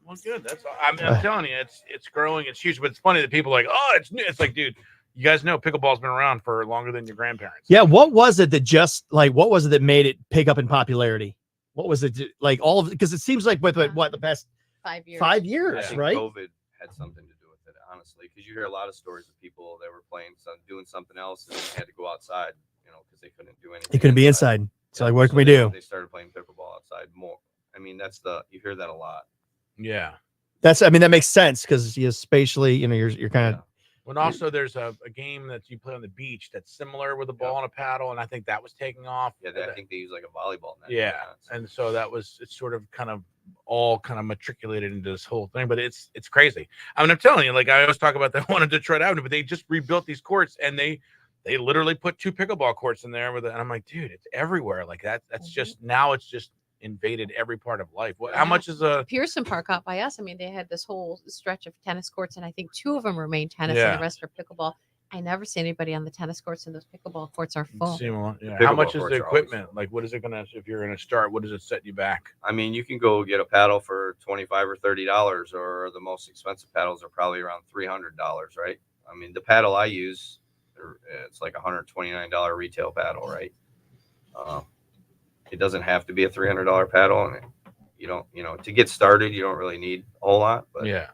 well, good. That's all. I'm telling you, it's growing. It's huge. But it's funny that people are like, oh, it's new. It's like, dude, you guys know pickleball's been around for longer than your grandparents. Yeah, what was it that made it pick up in popularity? What was it like? All of because it seems like with what the past 5 years. 5 I years, think right? COVID had something to do with it, honestly, because you hear a lot of stories of people that were doing something else, and then they had to go outside, because they couldn't do anything. It couldn't be inside. So like, what can we do? They started playing pickleball outside more. I mean, you hear that a lot. Yeah. That makes sense because spatially, you're kind of. When also there's a game that you play on the beach that's similar with a ball and a paddle, and I think that was taking off. Yeah, I think they use like a volleyball net. Yeah, and so it's sort of kind of all kind of matriculated into this whole thing, but it's crazy. I mean, I'm telling you, like I always talk about that one on Detroit Avenue, but they just rebuilt these courts and they literally put 2 pickleball courts in there and I'm like, dude, it's everywhere. Like that's just now it's just invaded every part of life. How much is a Pearson Park out by us? I mean, they had this whole stretch of tennis courts, and I think 2 of them remain tennis, and the rest are pickleball. I never see anybody on the tennis courts, and those pickleball courts are full. How much is the equipment? Like, what is it gonna? If you're gonna start, what does it set you back? I mean, you can go get a paddle for $25 or $30, or the most expensive paddles are probably around $300, right? I mean, the paddle I use, it's like a $129 retail paddle, right? It doesn't have to be a $300 paddle, and you don't, to get started, you don't really need a whole lot, but yeah,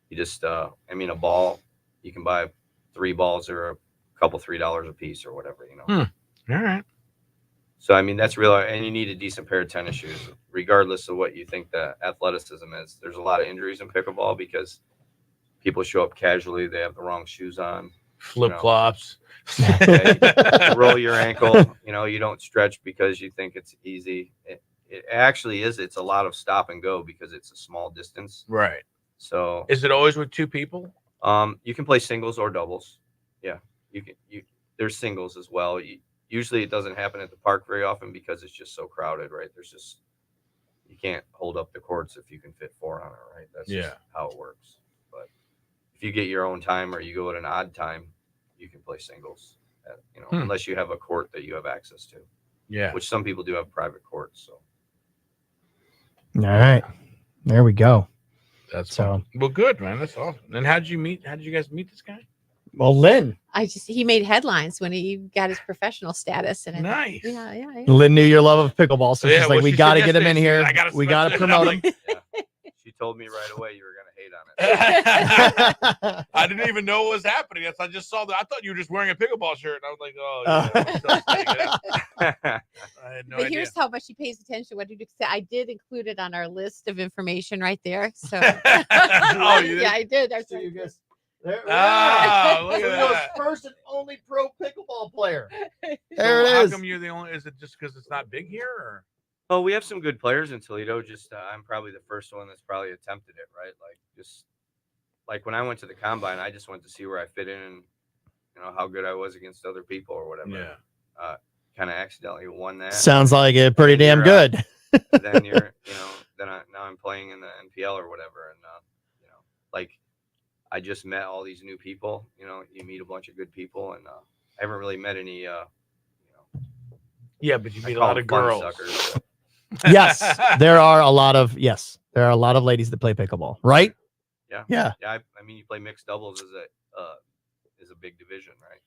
you just, a ball, you can buy 3 balls or a couple $3 a piece or whatever, All right. So, I mean, that's real, and you need a decent pair of tennis shoes, regardless of what you think the athleticism is. There's a lot of injuries in pickleball because people show up casually, they have the wrong shoes on. Flip flops. Roll your ankle. You don't stretch because you think it's easy. It actually is. It's a lot of stop and go because it's a small distance. Right. So is it always with 2 people? You can play singles or doubles. Yeah, there's singles as well. Usually it doesn't happen at the park very often because it's just so crowded, right? You can't hold up the courts if you can fit 4 on it, right? That's just how it works. But if you get your own time or you go at an odd time, you can play singles, unless you have a court that you have access to. Yeah. Which some people do have private courts. So. All right, there we go. That's so well, good, man. That's awesome. And how did you guys meet this guy? Well, Lynn. He made headlines when he got his professional status, and nice. Yeah. Lynn knew your love of pickleball, so she's like, "We got to get him in here. I We got to promote him." She told me right away you were going to hate on it. I didn't even know what was happening. I just saw that. I thought you were just wearing a pickleball shirt, and I was like, "Oh." Yeah. I had no But idea. here's how much he pays attention. What did you say? I did include it on our list of information right there. So, Oh, you did? yeah, I did. So you guys, look at that. First and only pro pickleball player. So There it how is. come you're the only? Is it just because it's not big here, or? Oh, we have some good players in Toledo. Just I'm probably the first one that's probably attempted it, right? Like when I went to the combine, I just went to see where I fit in and how good I was against other people or whatever. Yeah. Kind of accidentally won that. Sounds like it pretty damn good. Then you're, now I'm playing in the NPL or whatever, and like I just met all these new people. You meet a bunch of good people, and I haven't really met any. Yeah, but you I meet a call lot them of fun girls. suckers, Yes, there are a lot of ladies that play pickleball, right? Yeah. Yeah. Yeah. I mean, you play mixed doubles is a big division, right?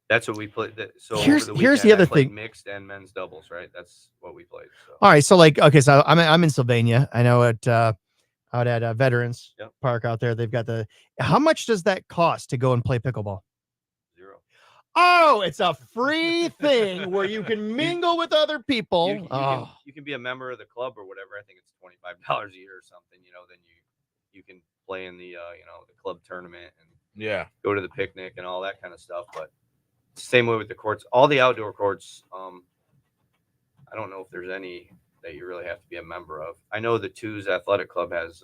That's what we played. So Here's- over the here's the weekend, I other played thing. mixed and men's doubles, right? That's what we played. So. All right, so like, okay, so I'm in Sylvania. I know out at Veterans Park out there, they've got how much does that cost to go and play pickleball? Zero. Oh, it's a free thing where you can mingle with other people. You can be a member of the club or whatever. I think it's $25 a year or something. Then you can play in the the club tournament and go to the picnic and all that kind of stuff. But same way with the courts, all the outdoor courts. I don't know if there's any that you really have to be a member of. I know the Twos Athletic Club has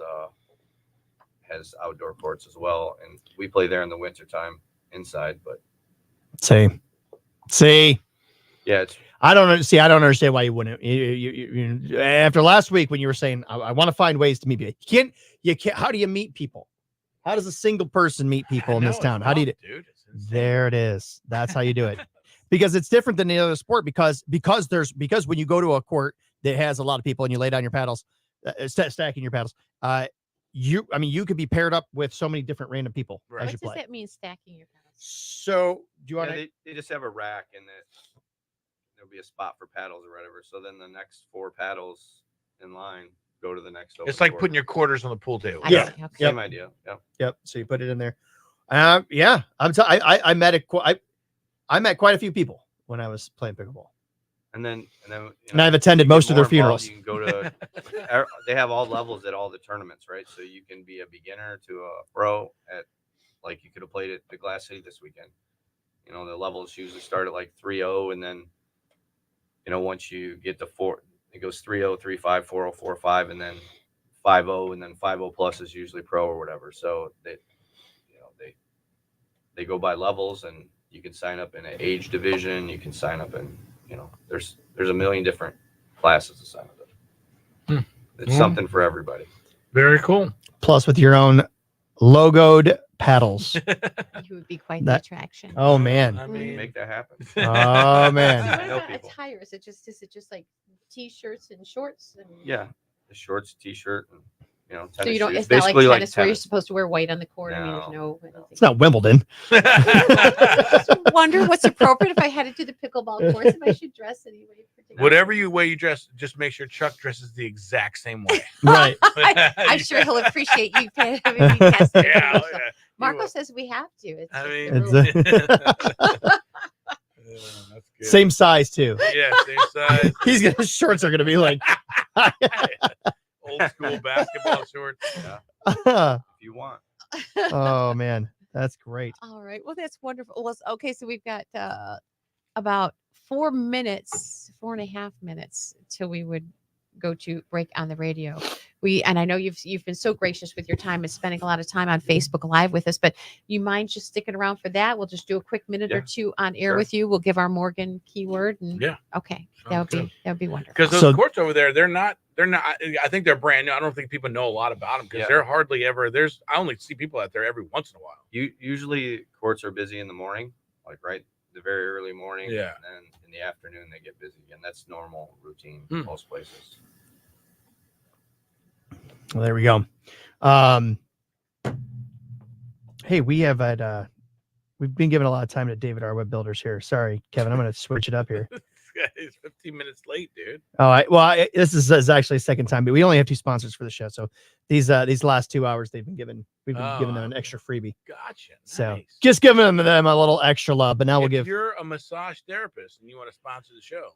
outdoor courts as well, and we play there in the wintertime inside. But See. yeah, I don't understand why you wouldn't. You after last week when you were saying I want to find ways to meet people. You can't. How do you meet people? How does a single person meet people in this town? How do you do? Dude, There it is. That's how you do it. Because it's different than the other sport. Because when you go to a court that has a lot of people and you lay down your paddles, stacking your paddles, you could be paired up with so many different random people as What you does play. that mean, stacking your paddles? So do you want to? They just have a rack and there'll be a spot for paddles or whatever. So then the next 4 paddles in line go to the next. It's like putting your quarters on the pool table. Yeah. Same idea. Yep. So you put it in there. Yeah. I met I met quite a few people when I was playing pickleball. And then And I've attended most of their funerals. You can go to. They have all levels at all the tournaments, right? So you can be a beginner to a pro at, like you could have played at the Glass City this weekend. The levels usually start at like 3-0, and then once you get to 4, it goes 3-0, 3-5, 4-0, 4-5, and then 5-0, and then 5-0 plus is usually pro or whatever. So they go by levels, and you can sign up in an age division. You can sign up in there's a million different classes to sign up in. It's something for everybody. Very cool. Plus with your own logoed paddles. You would be quite the attraction. Oh man. I mean, make that happen. Oh man. So I what know about people. attire? Is it just like t-shirts and shorts? And... Yeah, the shorts, t-shirt, and tennis So you don't. shoes. It's not like Basically tennis where you're supposed to wear white on the court. I mean, there's no. It's not Wimbledon. Wonder what's appropriate if I headed to the pickleball courts. If I should dress anyway. Whatever way you dress, just make sure Chuck dresses the exact same way. Right. I'm sure he'll appreciate you having me test it. Yeah, Marco says we have to. It's I just mean, the rule. that's good. Same size too. Yeah, same size. His shorts are gonna be like Old school basketball shorts. If you want. Oh man, that's great. All right. Well, that's wonderful. Well, okay, so we've got about 4.5 minutes till we would go to break on the radio. And I know you've been so gracious with your time and spending a lot of time on Facebook Live with us, but you mind just sticking around for that? We'll just do a quick minute or two on air with you. We'll give our Morgan keyword and okay. That would be wonderful. Because those courts over there, they're not. I think they're brand new. I don't think people know a lot about them because they're hardly ever. I only see people out there every once in a while. Usually courts are busy in the morning, like right the very early morning. Yeah. And then in the afternoon they get busy again. That's normal routine in most places. Well, there we go. Hey, we have we've been giving a lot of time to David, our web builders here. Sorry, Kevin, I'm going to switch it up here. It's 15 minutes late, dude. All right. Well, this is actually a second time, but we only have 2 sponsors for the show. So these last 2 hours we've been giving them an extra freebie. Gotcha. So Nice. just giving them a little extra love. But now If you're a massage therapist and you want to sponsor the show,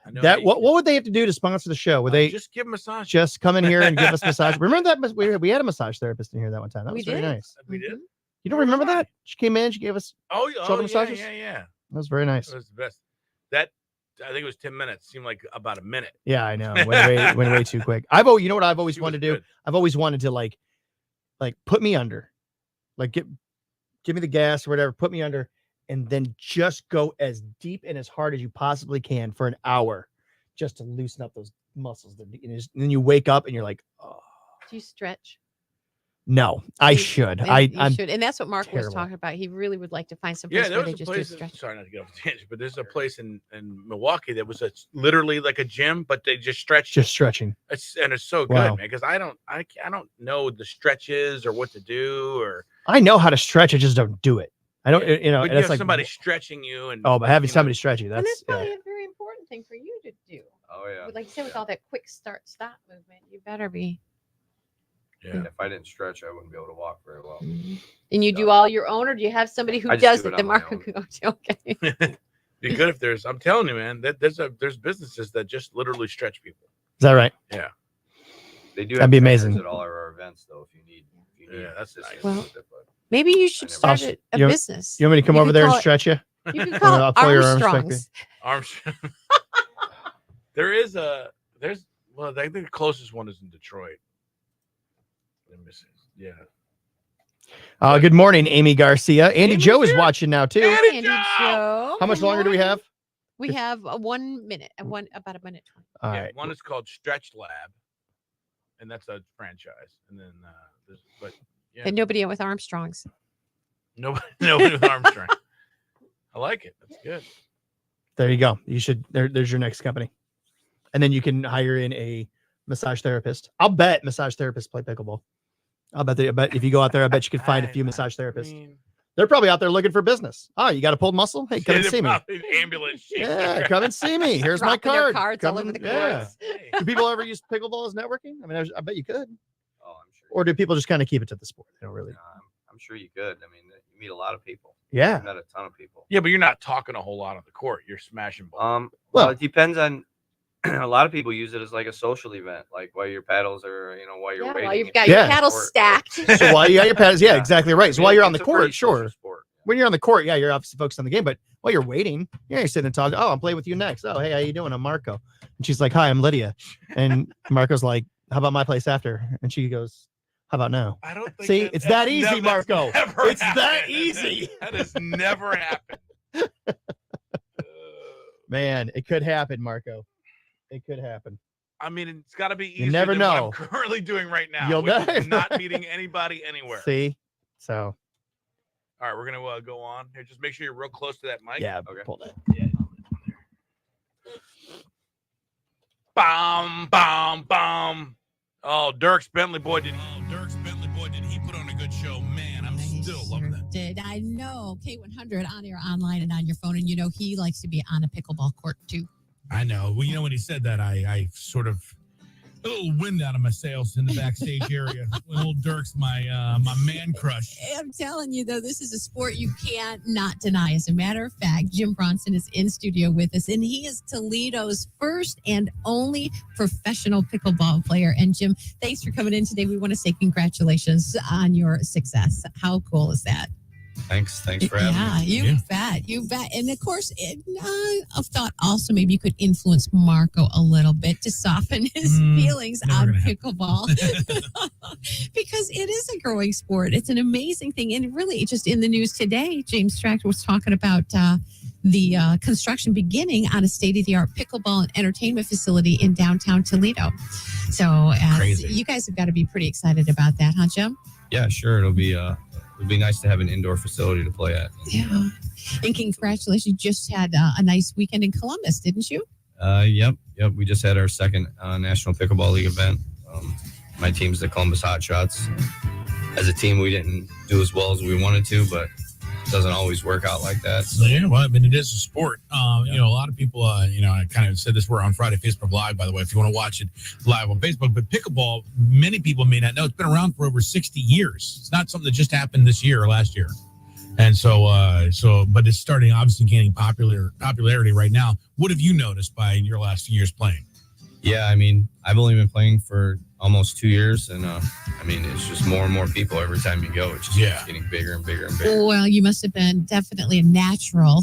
I know that what would they have to do to sponsor the show? Would they just give massage? just come in here and give us massage? Remember that we had a massage therapist in here that one time. That was very nice. We did. You don't remember that? She came in, she gave us shoulder yeah, massages. yeah. That was very nice. That was the best. That I think it was 10 minutes. Seemed like about a minute. Yeah, I know. Went way too quick. You know what I've always wanted to do? I've always wanted to like put me under, like give me the gas or whatever, put me under, and then just go as deep and as hard as you possibly can for an hour, just to loosen up those muscles. And then you wake up and you're like, oh. Do you stretch? No, I should. You I'm should, and that's what Mark was terrible. talking about. He really would like to find some Yeah, place there where was they a just do place. stretch. Sorry not to get off the tangent, but there's a place in Milwaukee that was literally like a gym, but they just stretch. Just stretching. It's so Wow. good, man. Because I don't know the stretches or what to do, or I know how to stretch. I just don't do it. I don't. You know, but and you it's have like somebody stretching you, and oh, but having you know, somebody stretch you. And That's that's probably a very important thing for you to do. Oh yeah. Like you said, with all that quick start stop movement, you better be. Yeah. If I didn't stretch, I wouldn't be able to walk very well. And you do all your own, or do you have somebody who I just does do it? it The on my Marco own. can go to. Okay. be good if there's. I'm telling you, man. That there's businesses that just literally stretch people. Is that right? Yeah. They do. That'd have be trainers amazing. at all of our events, though. If you need Yeah, that's nice. Well, maybe you should never- start a you, business. You want me to come You over could there and call it- stretch you? You can call I'll it pull your arms back Armstrongs. Armstrong. there's I think the closest one is in Detroit. Let me see. Yeah. Good morning, Amy Garcia. Andy Joe is watching now too. Andy Joe. How much longer do we have? We have 1 minute, about a minute 20. All Yeah, right. one is called Stretch Lab, and that's a franchise. And then yeah, And nobody with Armstrongs. nobody with Armstrong. I like it. That's good. There you go. You should. There's your next company, and then you can hire in a massage therapist. I'll bet massage therapists play pickleball. I bet if you go out there, I bet you could find a few massage therapists. They're probably out there looking for business. Oh, you got a pulled muscle? Hey, come and see me. Ambulance. Yeah, come and see me. Here's my Dropping their card. cards Come all over and- the yeah. courts. Do people ever use pickleball as networking? I mean, I bet you could. Oh, I'm sure. Or do people just kind of keep it to the sport? They don't really. I'm sure you could. I mean, you meet a lot of people. Yeah. I've met a ton of people. Yeah, but you're not talking a whole lot on the court. You're smashing balls. Well, it depends on. A lot of people use it as like a social event, like while your paddles are, while you're Yeah, waiting. while you've if got you're your on the paddles court. stacked. So while you got your pads, yeah, Yeah. exactly right. So I mean, while you're on the it's a pretty court, sure. social sport. When you're on the court, yeah, you're obviously focused on the game. But while you're waiting, yeah, you're sitting and talking. Oh, I'm playing with you next. Oh, hey, how you doing? I'm Marco. And she's like, hi, I'm Lydia. And Marco's like, how about my place after? And she goes, how about now? I don't think See, that- it's that's that easy, never- Marco. never It's that happened. easy. That has never happened. Man, it could happen, Marco. It could happen. I mean, it's got to be easier You never than what know. I'm currently doing right now. You'll which is never- not meeting anybody anywhere. See? So, All right, we're gonna go on here. Just make sure you're real close to that mic. yeah, Okay. pull that. Bam, bam, bam. Oh, Dirks Bentley boy did he put on a good show? Man, I'm still loving that. Did I know K100 on air, online, and on your phone? And he likes to be on a pickleball court too. I know. Well, when he said that, I sort of a little wind out of my sails in the backstage area. When old Dirk's my man crush. I'm telling you, though, this is a sport you can't not deny. As a matter of fact, Jim Bronson is in studio with us, and he is Toledo's first and only professional pickleball player. And Jim, thanks for coming in today. We want to say congratulations on your success. How cool is that? Thanks for having me. You bet. And of course, I've thought also maybe you could influence Marco a little bit to soften his feelings on pickleball because it is a growing sport. It's an amazing thing. And really just in the news today, James Strack was talking about the construction beginning on a state-of-the-art pickleball and entertainment facility in downtown Toledo. So you guys have got to be pretty excited about that, huh, Jim? Yeah, sure. It'll be nice to have an indoor facility to play at. Yeah. And congratulations. You just had a nice weekend in Columbus, didn't you? Yep. We just had our second National Pickleball League event. My team's the Columbus Hot Shots. As a team, we didn't do as well as we wanted to, but it doesn't always work out like that. So. Yeah, well, I mean, it is a sport. A lot of people, I kind of said this, we're on Friday Facebook Live, by the way, if you want to watch it live on Facebook. But pickleball, many people may not know, it's been around for over 60 years. It's not something that just happened this year or last year. And but it's starting, obviously, gaining popularity right now. What have you noticed by your last few years playing? Yeah, I mean, I've only been playing for almost 2 years, and it's just more and more people every time you go. It just keeps getting bigger and bigger and bigger. Well, you must have been definitely a natural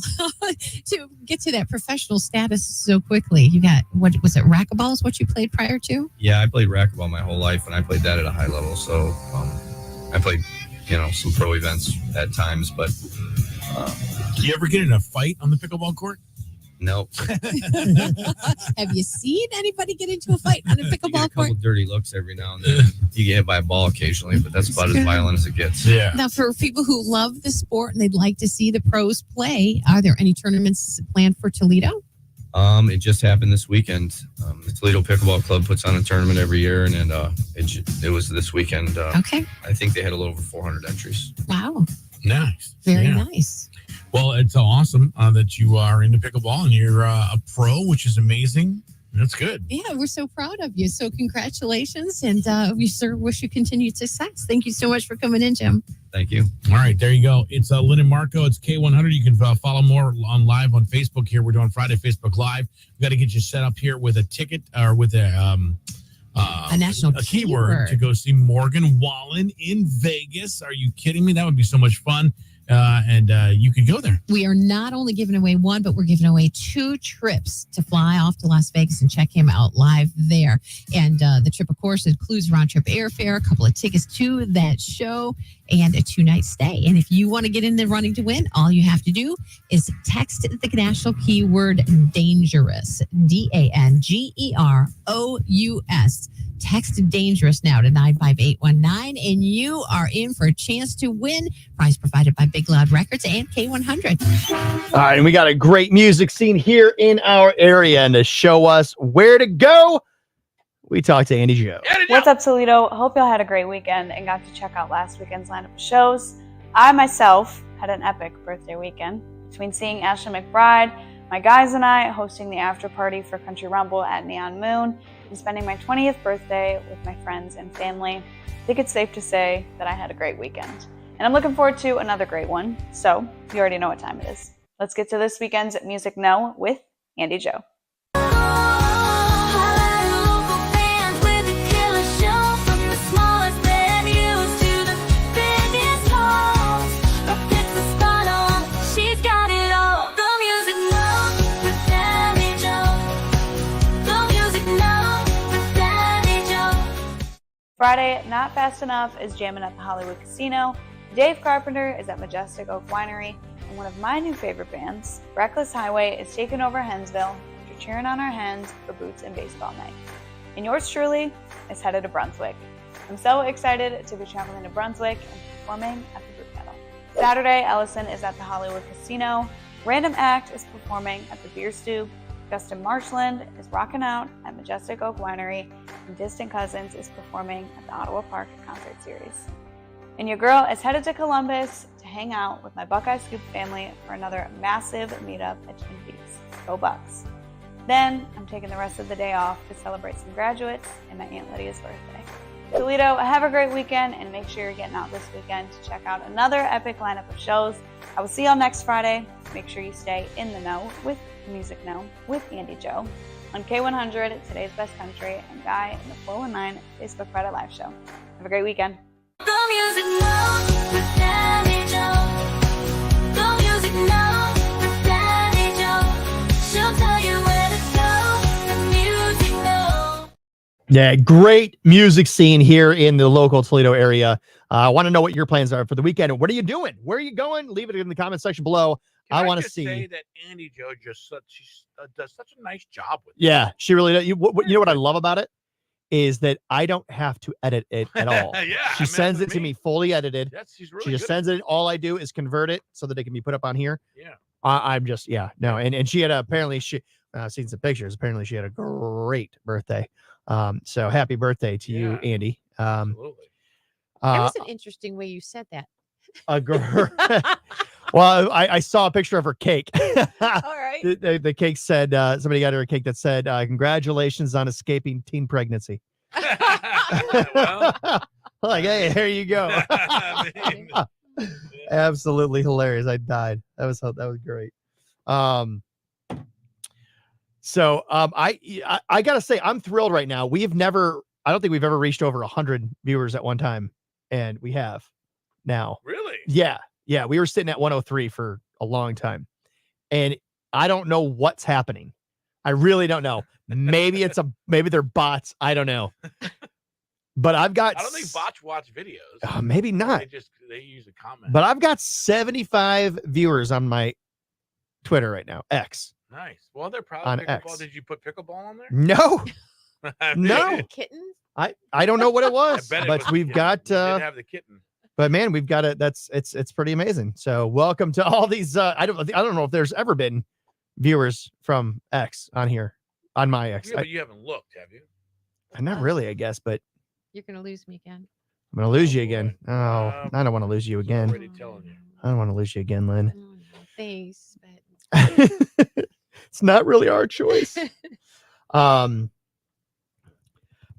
to get to that professional status so quickly. You got, what was it, racquetball is what you played prior to? Yeah, I played racquetball my whole life, and I played that at a high level. So I played, some pro events at times, but. Do you ever get in a fight on the pickleball court? Nope. Have you seen anybody get into a fight on a You get pickleball a couple court? dirty looks every now and then. You get hit by a ball occasionally, but that's about as violent as it gets. Yeah. Now, for people who love the sport and they'd like to see the pros play, are there any tournaments planned for Toledo? It just happened this weekend. The Toledo Pickleball Club puts on a tournament every year, and it was this weekend. Okay. I think they had a little over 400 entries. Wow. Nice. Very Yeah. nice. Well, it's awesome that you are into pickleball and you're a pro, which is amazing. That's good. Yeah, we're so proud of you. So congratulations, and we sure wish you continued success. Thank you so much for coming in, Jim. Thank you. All right, there you go. It's Lynn and Marco. It's K100. You can follow more on live on Facebook here. We're doing Friday Facebook Live. We got to get you set up here with a ticket or with a national keyword to go see Morgan Wallen in Vegas. Are you kidding me? That would be so much fun. And you could go there. We are not only giving away one, but we're giving away 2 trips to fly off to Las Vegas and check him out live there. And the trip, of course, includes round-trip airfare, a couple of tickets to that show, and a 2-night stay. And if you want to get in the running to win, all you have to do is text the national keyword DANGEROUS, DANGEROUS. Text DANGEROUS now to 95819, and you are in for a chance to win. Prize provided by Big Loud Records and K100. All right, and we got a great music scene here in our area, and to show us where to go, we talked to Andy Joe. What's up, Toledo? Hope y'all had a great weekend and got to check out last weekend's lineup of shows. I myself had an epic birthday weekend between seeing Ashley McBride, my guys and I hosting the after party for Country Rumble at Neon Moon, and spending my 20th birthday with my friends and family. I think it's safe to say that I had a great weekend. And I'm looking forward to another great one. So you already know what time it is. Let's get to this weekend's Music Know with Andy Joe. Friday, Not Fast Enough is jamming at the Hollywood Casino. Dave Carpenter is at Majestic Oak Winery. And one of my new favorite bands, Reckless Highway, is taking over Hensville after cheering on our hens for Boots and Baseball Night. And yours truly is headed to Brunswick. I'm so excited to be traveling to Brunswick and performing at the Boot Kettle. Saturday, Ellison is at the Hollywood Casino. Random Act is performing at the Beer Stew. Justin Marshland is rocking out at Majestic Oak Winery, and Distant Cousins is performing at the Ottawa Park Concert Series. And your girl is headed to Columbus to hang out with my Buckeye Scoop family for another massive meetup at Twin Peaks. Go Bucks. Then I'm taking the rest of the day off to celebrate some graduates and my Aunt Lydia's birthday. Toledo, have a great weekend, and make sure you're getting out this weekend to check out another epic lineup of shows. I will see y'all next Friday. Make sure you stay in the know with Music Know with Andy Joe on K100, Today's Best Country, and Guy in the 419 Facebook Friday Live Show. Have a great weekend. The Music Know with Andy Joe. The Music Know with Andy Joe. She'll tell you where to go. The Music Know. Yeah, great music scene here in the local Toledo area. I want to know what your plans are for the weekend. What are you doing? Where are you going? Leave it in the comment section below. I want to just see. say that Andy Joe she does such a nice job with it. Yeah, she really does. You know what I love about it is that I don't have to edit it at all. Yeah, she sends it to me fully edited. Yes, she's really She just good at sends it. All I do is convert it so that it can be put up on here. Yeah. I'm just no, and she had apparently I've seen some pictures. Apparently she had a great birthday. So happy birthday to you, Andy. Absolutely. That was an interesting way you said that. A girl. Well, I saw a picture of her cake. All right. The cake said, somebody got her a cake that said, congratulations on escaping teen pregnancy. Like, hey, there you go. Absolutely hilarious. I died. That was great. So I gotta say, I'm thrilled right now. I don't think we've ever reached over 100 viewers at one time, and we have now. Really? Yeah, we were sitting at 103 for a long time, and I don't know what's happening. I really don't know. Maybe maybe they're bots. I don't know. But I don't think bots watch videos. Maybe not. They use a comment. But I've got 75 viewers on my Twitter right now, X. Nice. Well, they're On probably pickleball. X. Did you put pickleball on there? No, I no. bet- Kittens? I don't know what it was, bet it but was we've kitten. got You did have the kitten. but man, we've got it. It's pretty amazing. So welcome to all these. I don't know if there's ever been viewers from X on here on my X. Yeah, but you haven't looked, have you? Not really, I guess, but You're gonna lose me again. I'm gonna lose you again. Oh, I don't want to lose you again. Already telling you. I don't want to lose you again, Lynn. Thanks, but It's not really our choice.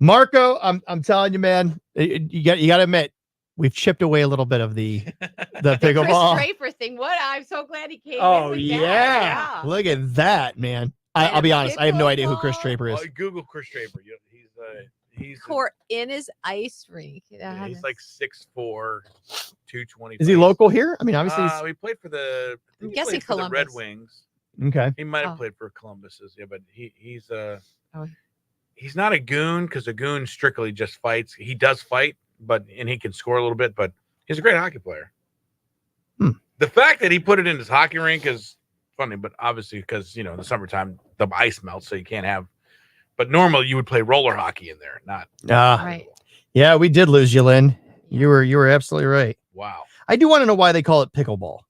Marco, I'm telling you, man, you got to admit, we've chipped away a little bit of the Chris pickleball. Draper thing. What? I'm so glad he came. Oh in with yeah. that. Look at that, man. I'll be honest, I have no idea who Chris Draper is. Well, Google Chris Draper. He's Court in his ice rink. yeah, he's like 6'4", 220. Is he local here? I mean, obviously. He played for the. I think I'm he guessing played for the Red Columbus. Wings. Okay. He might have Oh. played for Columbus's, yeah, but he's Oh. he's not a goon because a goon strictly just fights. He does fight, and he can score a little bit, but he's a great hockey player. The fact that he put it in his hockey rink is funny, but obviously because in the summertime the ice melts, so you can't have. But normally you would play roller hockey in there, not Right. Yeah, we did lose you, Lynn. You were absolutely right. wow. I do want to know why they call it pickleball.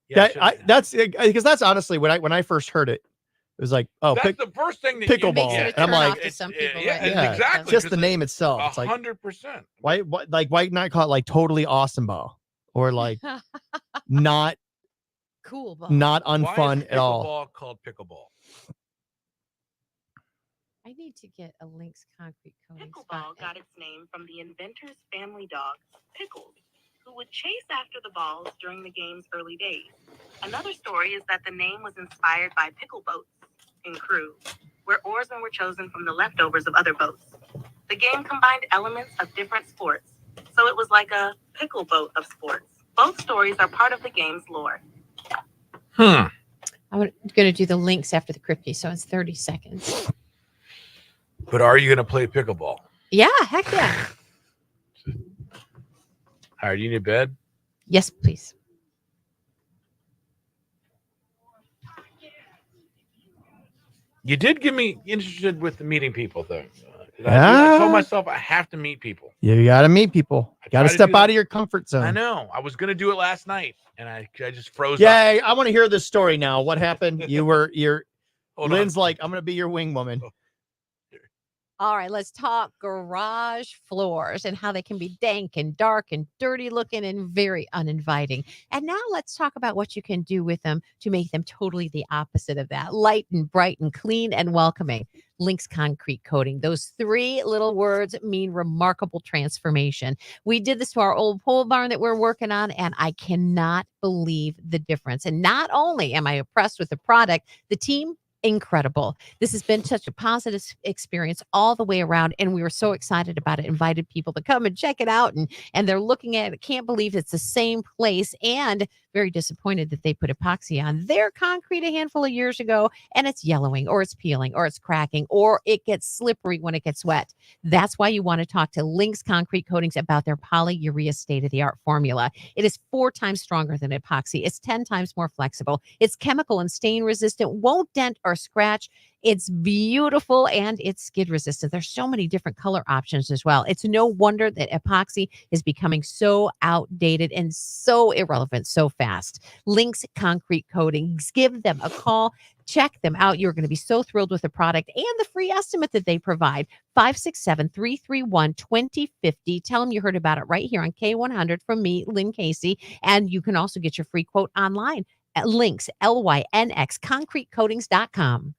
Yeah, That's because that's honestly when I first heard it, it was like, oh, that's the first thing that pickleball. you And I'm like, yeah, exactly. Just the name itself. It's like 100%. why not call it like totally awesome ball or like not Cool ball. not Why is unfun at all. pickleball called pickleball? I need to get a Lynx concrete coating. Pickleball got its name from the inventor's family dog, Pickles, who would chase after the balls during the game's early days. Another story is that the name was inspired by pickle boats in Crewe, where oarsmen were chosen from the leftovers of other boats. The game combined elements of different sports, so it was like a pickle boat of sports. Both stories are part of the game's lore. I'm going to do the Lynx after the crypty, so it's 30 seconds. But are you going to play pickleball? Yeah, heck yeah. All right, you need bed? Yes, please. You did get me interested with the meeting people thing. I told Ah. myself I have to meet people. You got to meet people. Got try to to step do out that. of your comfort zone. I know. I was going to do it last night, and I just froze up. Yeah, I want to hear this story now. What happened? You're Hold Lynn's like, I'm going to be your wing woman. All right, let's talk garage floors and how they can be dank and dark and dirty looking and very uninviting. And now let's talk about what you can do with them to make them totally the opposite of that. Light and bright and clean and welcoming. Lynx concrete coating. Those three little words mean remarkable transformation. We did this to our old pole barn that we're working on, and I cannot believe the difference. And not only am I impressed with the product, the team, incredible. This has been such a positive experience all the way around, and we were so excited about it. Invited people to come and check it out, and they're looking at it. Can't believe it's the same place, and very disappointed that they put epoxy on their concrete a handful of years ago, and it's yellowing, or it's peeling, or it's cracking, or it gets slippery when it gets wet. That's why you want to talk to Lynx Concrete Coatings about their polyurea state-of-the-art formula. It is 4 times stronger than epoxy. It's 10 times more flexible. It's chemical and stain resistant, won't dent or scratch. It's beautiful, and it's skid resistant. There's so many different color options as well. It's no wonder that epoxy is becoming so outdated and so irrelevant so fast. Lynx Concrete Coatings. Give them a call. Check them out. You're going to be so thrilled with the product and the free estimate that they provide. 567-331-2050. Tell them you heard about it right here on K100 from me, Lynn Casey. And you can also get your free quote online at Lynx, Lynx, concretecoatings.com.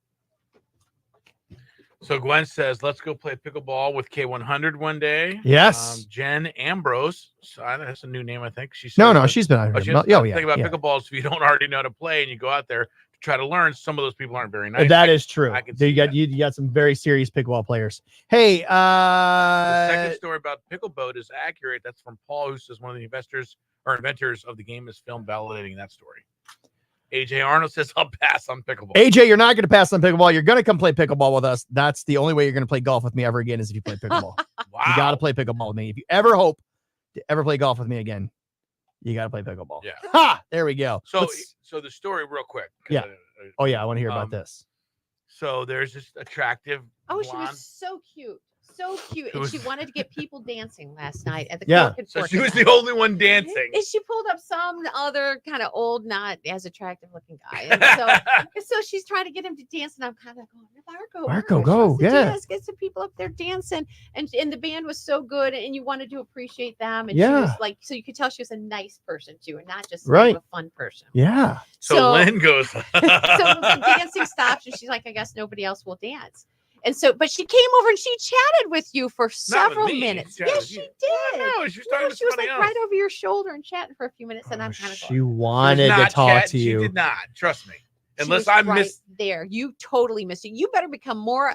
So Gwen says, let's go play pickleball with K100 one day. Yes. Jen Ambrose. So that's a new name, I think. She says, No, she's been out Oh, here. she has Yeah, the thing about yeah. pickleballs, if you don't already know how to play and you go out there to try to learn, some of those people aren't very nice. That is true. I can You got some very serious pickleball players. Hey, The second story about Pickleboat is accurate. That's from Paul, who says one of the inventors of the game is film validating that story. AJ Arnold says, I'll pass on pickleball. AJ, you're not going to pass on pickleball. You're going to come play pickleball with us. That's the only way you're going to play golf with me ever again is if you play pickleball. You got to play pickleball with me. If you ever hope to ever play golf with me again, you got to play pickleball. Yeah. Ha! There we go. So, Let's- so the story, real quick. 'cause Yeah. Oh yeah, I want to hear about Um, this. So there's this attractive. Oh, she blonde- was so cute. So cute. It And was- she wanted to get people dancing last night at the Yeah. Cork and So Fork she was event. the only one dancing. And she pulled up some other kind of old, not as attractive looking guy. And so she's trying to get him to dance. And I'm kind of going, Marco, she go, wants to yeah. dance, get some people up there dancing. And the band was so good. And you wanted to appreciate them. And she Yeah. was like, so you could tell she was a nice person too, and not just Right. a fun person. Yeah. So Lynn goes. So the dancing stops, and she's like, I guess nobody else will dance. And so, but she came over and she chatted with you for several me. minutes. She chatted Yes, with she you. did. No, she was talking to she was like somebody right over your shoulder and chatting for a few minutes. And I'm kind of She wanted to not talk chat- to She you. did not. Trust me. She Unless was I right missed. there. You totally missed it. You better become more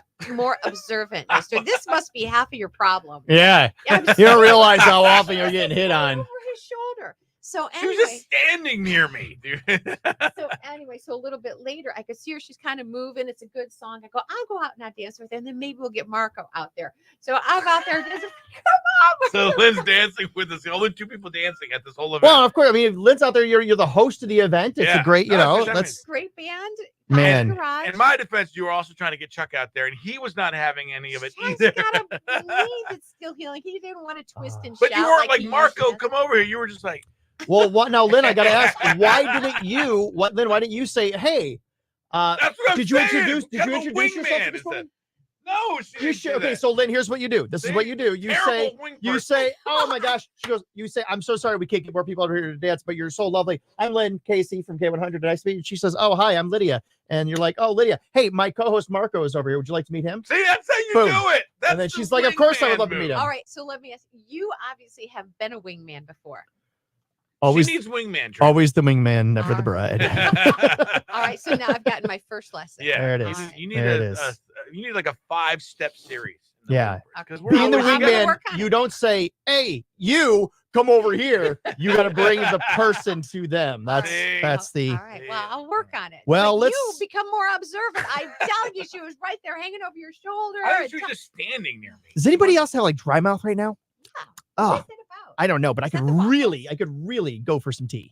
observant, mister. This must be half of your problem. Yeah. I'm You don't realize how sorry. often you're getting hit on. Over his shoulder. So She was anyway, just standing near me, dude. so a little bit later, I could see her. She's kind of moving. It's a good song. I go, I'll go out and I'll dance with her, and then maybe we'll get Marco out there. So I'm out there dancing. So Lynn's dancing with us. The only two people dancing at this whole event. Well, of course. I mean, Lynn's out there. You're the host of the event. It's Yeah. a great, you No, know. it's just- I Let's Great band. Man. Garage. In my defense, you were also trying to get Chuck out there, and he was not having any of it either. It's still healing. He didn't want to twist and But shout. you weren't like, he Marco, usually come over here. You were just like, Well, what now, Lynn? I gotta ask, why didn't you? Lynn? Why didn't you say, "Hey"? That's what I'm did you saying. introduce? Did Kind you of a introduce yourself to wingman this is woman? no, she You didn't should. do Okay, that. so Lynn, here's what you do. This is what you do. You say, Terrible wing you person. say, "Oh my gosh," she goes. You say, "I'm so sorry, we can't get more people over here to dance, but you're so lovely." I'm Lynn Casey from K100. Nice to meet you. She says, "Oh hi, I'm Lydia," and you're like, "Oh Lydia, hey, my co-host Marco is over here. Would you like to meet him?" See, that's how you Boom. do it. That's And then the she's like, "Of course, I would wingman love to meet move. him." All right, so let me ask you. Obviously, have been a wingman before. Always, She needs wingman training. always the wingman, never the bride. All right, so now I've gotten my first lesson. Yeah, There it you is. need- You need There it a, is. you need like a 5-step series. Yeah. Because we're Being the always- wingman, you don't say, "Hey, you come over here." You got to bring the person to them. That's the. All right, well, I'll work on it. Well, But let's- you become more observant. I'm telling you, she was right there, hanging over your shoulder. I think and she was just standing near me. Does anybody else have like dry mouth right now? Oh, I don't know, but I could really go for some tea.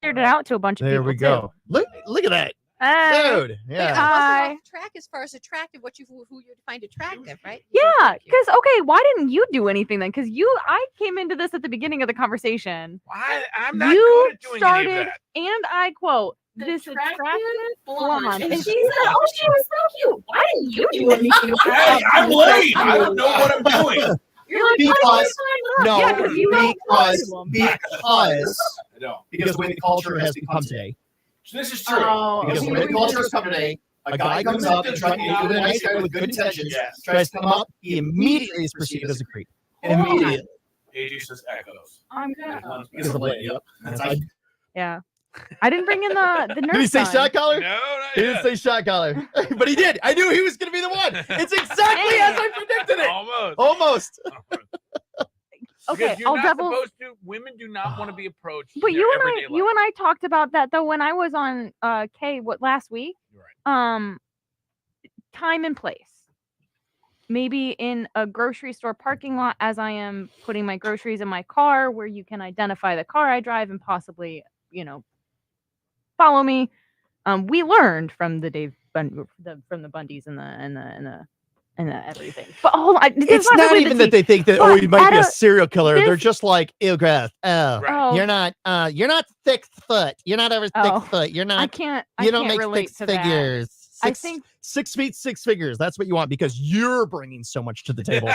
Figured it out to a bunch of There people. we go. Look at that, Hey. dude. Yeah. Hi. Off track as far as attractive, who you find attractive, right? Yeah, because okay, why didn't you do anything then? Because I came into this at the beginning of the conversation. I'm not you good at doing any of started, that. and I quote, "This attractive blonde." And she said, "Oh, she was so cute. Why didn't you do anything?" Hey, I'm late. I don't know what I'm doing. You're like, Because no, Yeah, 'cause you don't because the way the culture has become today. This is true. Oh, Because the way the culture has come today, a guy comes up and tries, even a nice guy with good intentions, Yes. tries to come up, he immediately is perceived as a creep. Immediately. AJ says echoes. I'm good. Because of Lady. Yep. That's Yeah, I didn't bring in the nurse. Did he say son. shot collar? No, not He didn't yet. say shot collar, but he did. I knew he was going to be the one. It's exactly as I predicted it. Almost. Almost. Okay, Because you're I'll not double. supposed to. Women do not want to be approached. But in their you and everyday life. you and I talked about that though when I was on last week. Time and place. Maybe in a grocery store parking lot as I am putting my groceries in my car where you can identify the car I drive and possibly, follow me. We learned from the from the Bundys and the everything. But hold on, this It's is not really the even that tea. they think that But you might be a at serial killer. They're this- just like, ew, Greth. Oh, Right. you're not thick foot. You're not over Oh, thick foot. You're not. I can't You don't can't make relate six to that. figures. I Six, think 6 feet, 6 figures. That's what you want because you're bringing so much to the table.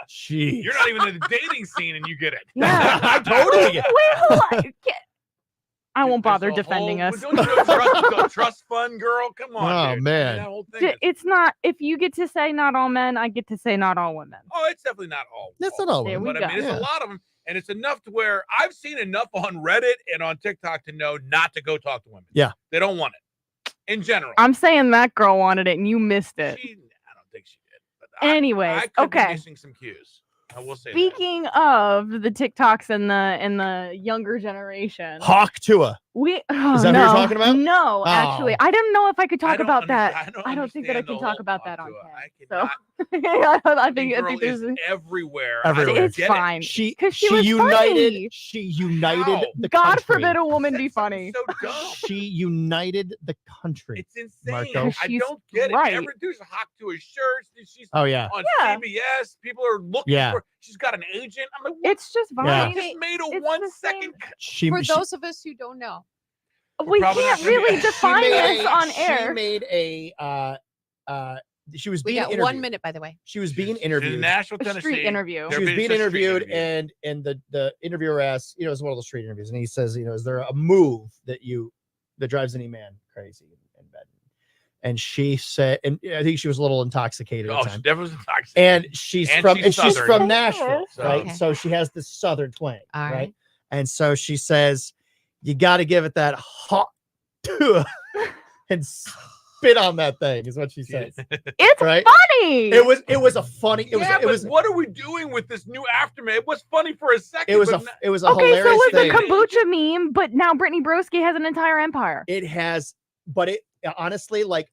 Jeez. You're not even in the dating scene, and you get it. Yeah. I totally get it. Wait, hold on. I won't bother defending us. Don't you know trust fund, girl? Come on. Oh, dude. man. That whole thing is- It's not. If you get to say not all men, I get to say not all women. oh, it's definitely not all. That's not all. There women. we But I mean, go. it's a lot of them, and it's enough to where I've seen enough on Reddit and on TikTok to know not to go talk to women. Yeah. They don't want it. In general. I'm saying that girl wanted it and you missed it. I don't think she did. But Anyways, I could be okay. missing some cues. I will say that. Speaking of the TikToks and the younger generation, Hawk Tua. we Is that what you're talking about? No, Oh. actually, I don't know if I could talk don't about that. understand- I don't think that I understand can the talk whole about that on Hawk Ken. Tua. So I think Girl there's is everywhere. Everywhere. it's fine. She because she was united. funny. She united the God country. forbid a woman be funny. So dumb. She united the country. It's insane. Marco. I She's don't get it. right. Everyone Hawk Tua shirts. She's Oh, yeah. on Yeah. CBS. People are looking Yeah. for. She's got an agent. I'm like, what? It's just fine. Yeah. She just made a It's 1 the second. She, For she- those of us who don't know, We probably can't not gonna really be- define made this a- on She air. made a. She was we being got interviewed. 1 minute, by the way. She was being She's in interviewed. Nashville, A Tennessee. street interview. She was being interviewed, and the interviewer asked, it was one of those street interviews, and he says, is there a move that drives any man crazy in bed? And she said, and I think she was a little intoxicated at Oh, the she time. definitely was intoxicated. And she's Southern. from Nashville, So- right? Okay. So she has this Southern twang, All right? right. And so she says, "You got to give it that hot and spit on that thing," is what she says. It's Right? funny. It was a funny. It was. Yeah, It but was. what are we doing with this new aftermath? It was funny for a second. It was but a. not- It was a Okay, so hilarious was the thing. kombucha meme, but now Brittany Broski has an entire empire. It has, but it honestly, like,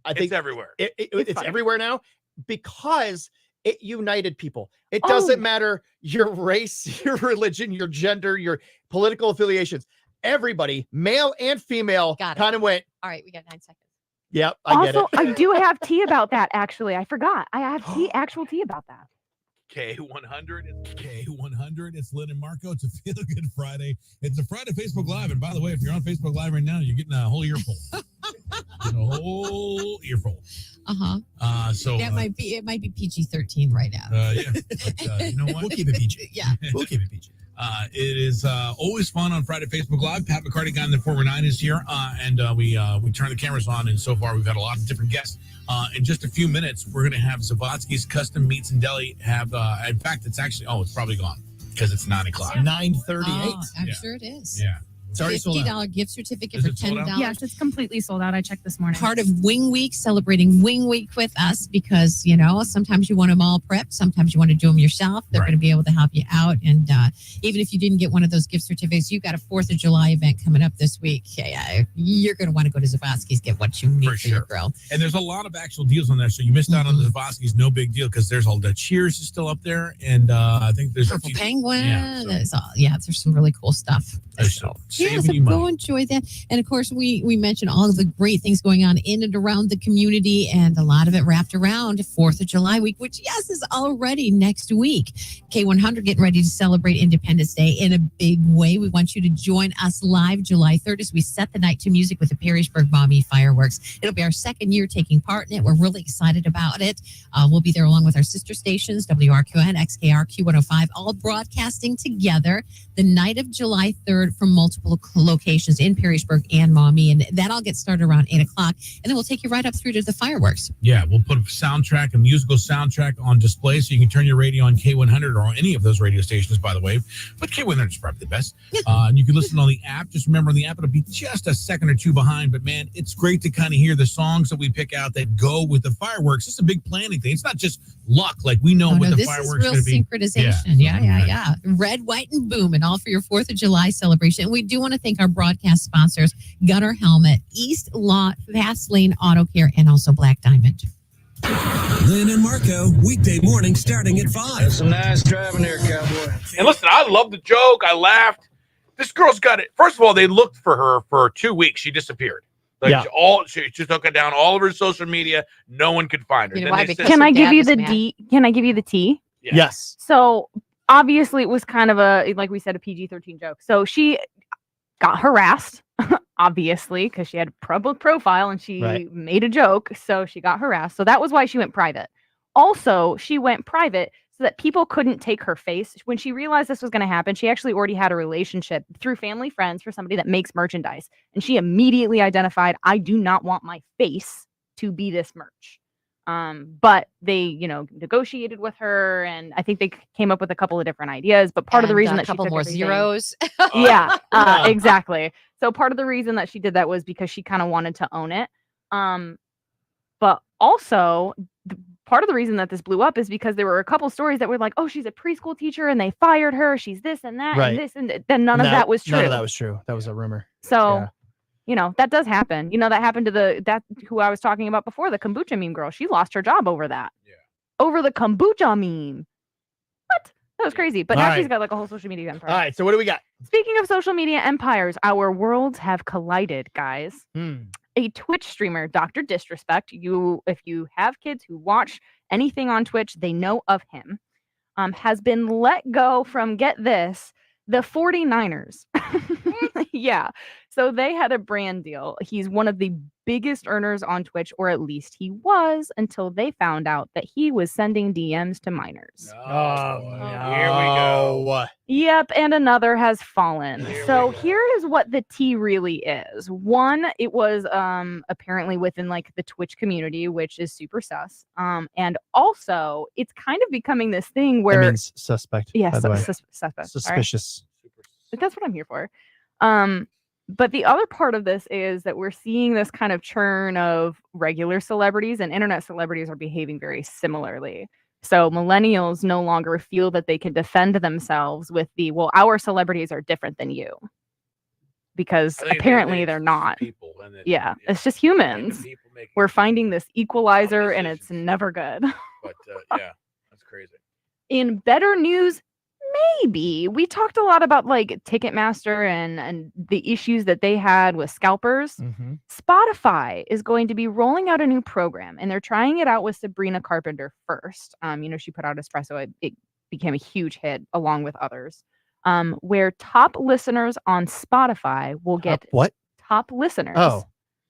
I think it's everywhere. it's funny. everywhere now because it united people. It Oh. doesn't matter your race, your religion, your gender, your political affiliations. Everybody, male and female, Got it. kind of went, All right, we got 9 seconds. "Yep, I get Also, it." I do have tea about that. Actually, I forgot. I have actual tea about that. K100. K100. It's Lynn and Marco. It's a Feel Good Friday. It's a Friday Facebook Live. And by the way, if you're on Facebook Live right now, you're getting a whole earful. Getting a whole earful. So That might be it. Might be PG-13 right now. yeah. But, you know what? We'll keep it PG. Yeah. We'll keep it PG. It is always fun on Friday Facebook Live. Pat McCarty, guy in the 419, is here, and we turn the cameras on. And so far, we've had a lot of different guests. In just a few minutes, we're going to have Zavatsky's Custom Meats and Deli. In fact, it's actually it's probably gone because it's 9 o'clock. 9:38. Oh, I'm Yeah. sure it is. Yeah. It's already sold out. $50 gift certificate Is for it sold out? $10. Yes, it's completely sold out. I checked this morning. Part of Wing Week, celebrating Wing Week with us because, sometimes you want them all prepped. Sometimes you want to do them yourself. They're Right. going to be able to help you out. And even if you didn't get one of those gift certificates, you got a 4th of July event coming up this week. Yeah, you're going to want to go to Zavatsky's, get what you need for, your sure. grill. And there's a lot of actual deals on there. So you missed out on the Zavatsky's, no big deal, because there's all the Cheers is still up there. And I think there's Purple a few. Penguin. Yeah, so- There's some really cool stuff. So Yeah, saving so you go money. enjoy that. And of course, we mentioned all of the great things going on in and around the community, and a lot of it wrapped around 4th of July week, which, yes, is already next week. K100 getting ready to celebrate Independence Day in a big way. We want you to join us live July 3rd as we set the night to music with the Perrysburg Mommy Fireworks. It'll be our second year taking part in it. We're really excited about it. We'll be there along with our sister stations, WRQN, XKR, Q105, all broadcasting together the night of July 3rd from multiple locations in Perrysburg and Maumee. And that all gets started around 8 o'clock. And then we'll take you right up through to the fireworks. Yeah, we'll put a musical soundtrack on display so you can turn your radio on K100 or on any of those radio stations, by the way. But K100 is probably the best. And you can listen on the app. Just remember, on the app, it'll be just a second or two behind. But, man, it's great to kind of hear the songs that we pick out that go with the fireworks. It's a big planning thing. It's not just luck. Like, we know what the this fireworks is going real to be. synchronization. Yeah. Red, white, and boom, and all for your 4th of July celebration. And we do want to thank our broadcast sponsors, Gunner Helmet, East Lot, Fast Lane Auto Care, and also Black Diamond. Lynn and Marco, weekday morning starting at 5. Some nice driving there, cowboy. And listen, I love the joke. I laughed. This girl's got it. First of all, they looked for her for 2 weeks. She disappeared. Like Yeah. she took it down all of her social media. No one could find her. You know Then why? they Because said- Can I give dad you was the mad. D? Can I give you the T? Yeah. Yes. So obviously, it was kind of like we said, a PG-13 joke. So she got harassed, obviously, because she had a public profile and she Right. made a joke. So she got harassed. So that was why she went private. Also, she went private so that people couldn't take her face. When she realized this was going to happen, she actually already had a relationship through family friends for somebody that makes merchandise. And she immediately identified, I do not want my face to be this merch. But they, negotiated with her, and I think they came up with a couple of different ideas. But part of the And reason a that couple she took more everything- zeros. yeah, Yeah. exactly. So part of the reason that she did that was because she kind of wanted to own it. But also part of the reason that this blew up is because there were a couple stories that were like, oh, she's a preschool teacher and they fired her. She's this and that Right. and this and then none of that was true. None of that was true. That was a rumor. So, Yeah. you know, that does happen. You know, that happened to that who I was talking about before, the kombucha meme girl. She lost her job over that. Yeah. Over the kombucha meme. What? That was crazy. But All now right. she's got like a whole social media empire. All right. So what do we got? Speaking of social media empires, our worlds have collided, guys. A Twitch streamer, Dr. Disrespect, if you have kids who watch anything on Twitch, they know of him, has been let go from, get this, the 49ers. Yeah. So they had a brand deal. He's one of the biggest earners on Twitch, or at least he was, until they found out that he was sending DMs to minors. Oh, Here we go. Yep, and another has fallen. So here is what the tea really is. One, it was apparently within like the Twitch community, which is super sus. And also it's kind of becoming this thing where That means suspect. yeah, by the way. suspect. all right? Suspicious. That's what I'm here for. But the other part of this is that we're seeing this kind of churn of regular celebrities, and internet celebrities are behaving very similarly. So millennials no longer feel that they can defend themselves with the, well, our celebrities are different than you. Because I think apparently it's they're not. people, and Yeah, it's just humans. We're finding this equalizer and it's never good. But yeah, that's crazy. In better news, maybe we talked a lot about like Ticketmaster and the issues that they had with scalpers. Mm-hmm. Spotify is going to be rolling out a new program, and they're trying it out with Sabrina Carpenter first. You know, she put out Espresso. It became a huge hit along with others. Where top listeners on Spotify will get what? Top listeners. Oh.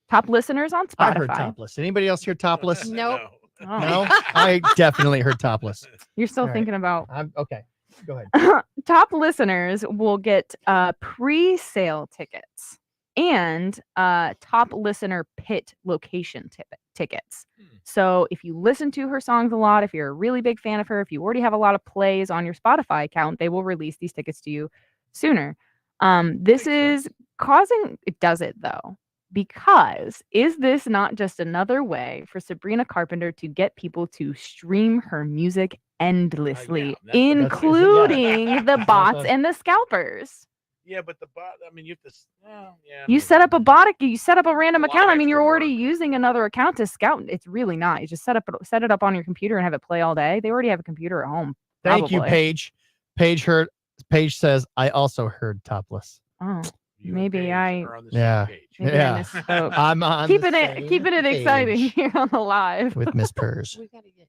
Top listeners on Spotify. I heard topless. Anybody else hear topless? Nope. Oh. No, I definitely heard topless. You're still All right. thinking about I'm okay. Go ahead. top listeners will get pre-sale tickets and top listener pit location tickets. So if you listen to her songs a lot, if you're a really big fan of her, if you already have a lot of plays on your Spotify account, they will release these tickets to you sooner. This is causing, it does it though, because is this not just another way for Sabrina Carpenter to get people to stream her music endlessly, including the bots and the scalpers? Yeah, but the bot. I mean, you have to. Yeah. You set up a bot, you set up a random account. I mean, you're already using another account to scout. It's really not. You just set it up on your computer and have it play all day. They already have a computer at home. Thank you, probably. Paige. Paige says, I also heard topless. Oh, maybe I. Yeah. Maybe I Yeah. misspoke. I'm on keeping the it same keeping it exciting page here on the live with Miss Purrs. We got to get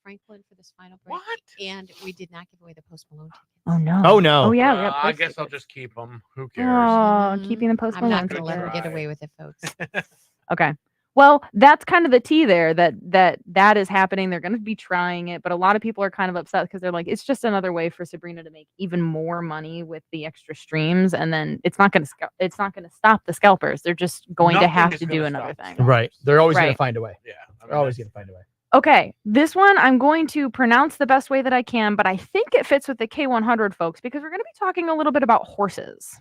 Franklin for this final break. What? And we did not give away the Post Malone tickets. Oh no. Oh, no. Oh yeah. we got I Post guess I'll tickets. just keep them. Who cares? Oh, keeping the Post I'm not Malone going to let her tickets. get away with it, folks. Okay. Well, that's kind of the tea there that is happening. They're going to be trying it, but a lot of people are kind of upset because they're like, it's just another way for Sabrina to make even more money with the extra streams, and then it's not going to stop the scalpers. They're just going to Nothing have is to gonna do stop another the thing. Right. They're always going Right. to find a way. Yeah. They're always going to find a way. Okay, this one I'm going to pronounce the best way that I can, but I think it fits with the K100 folks because we're going to be talking a little bit about horses.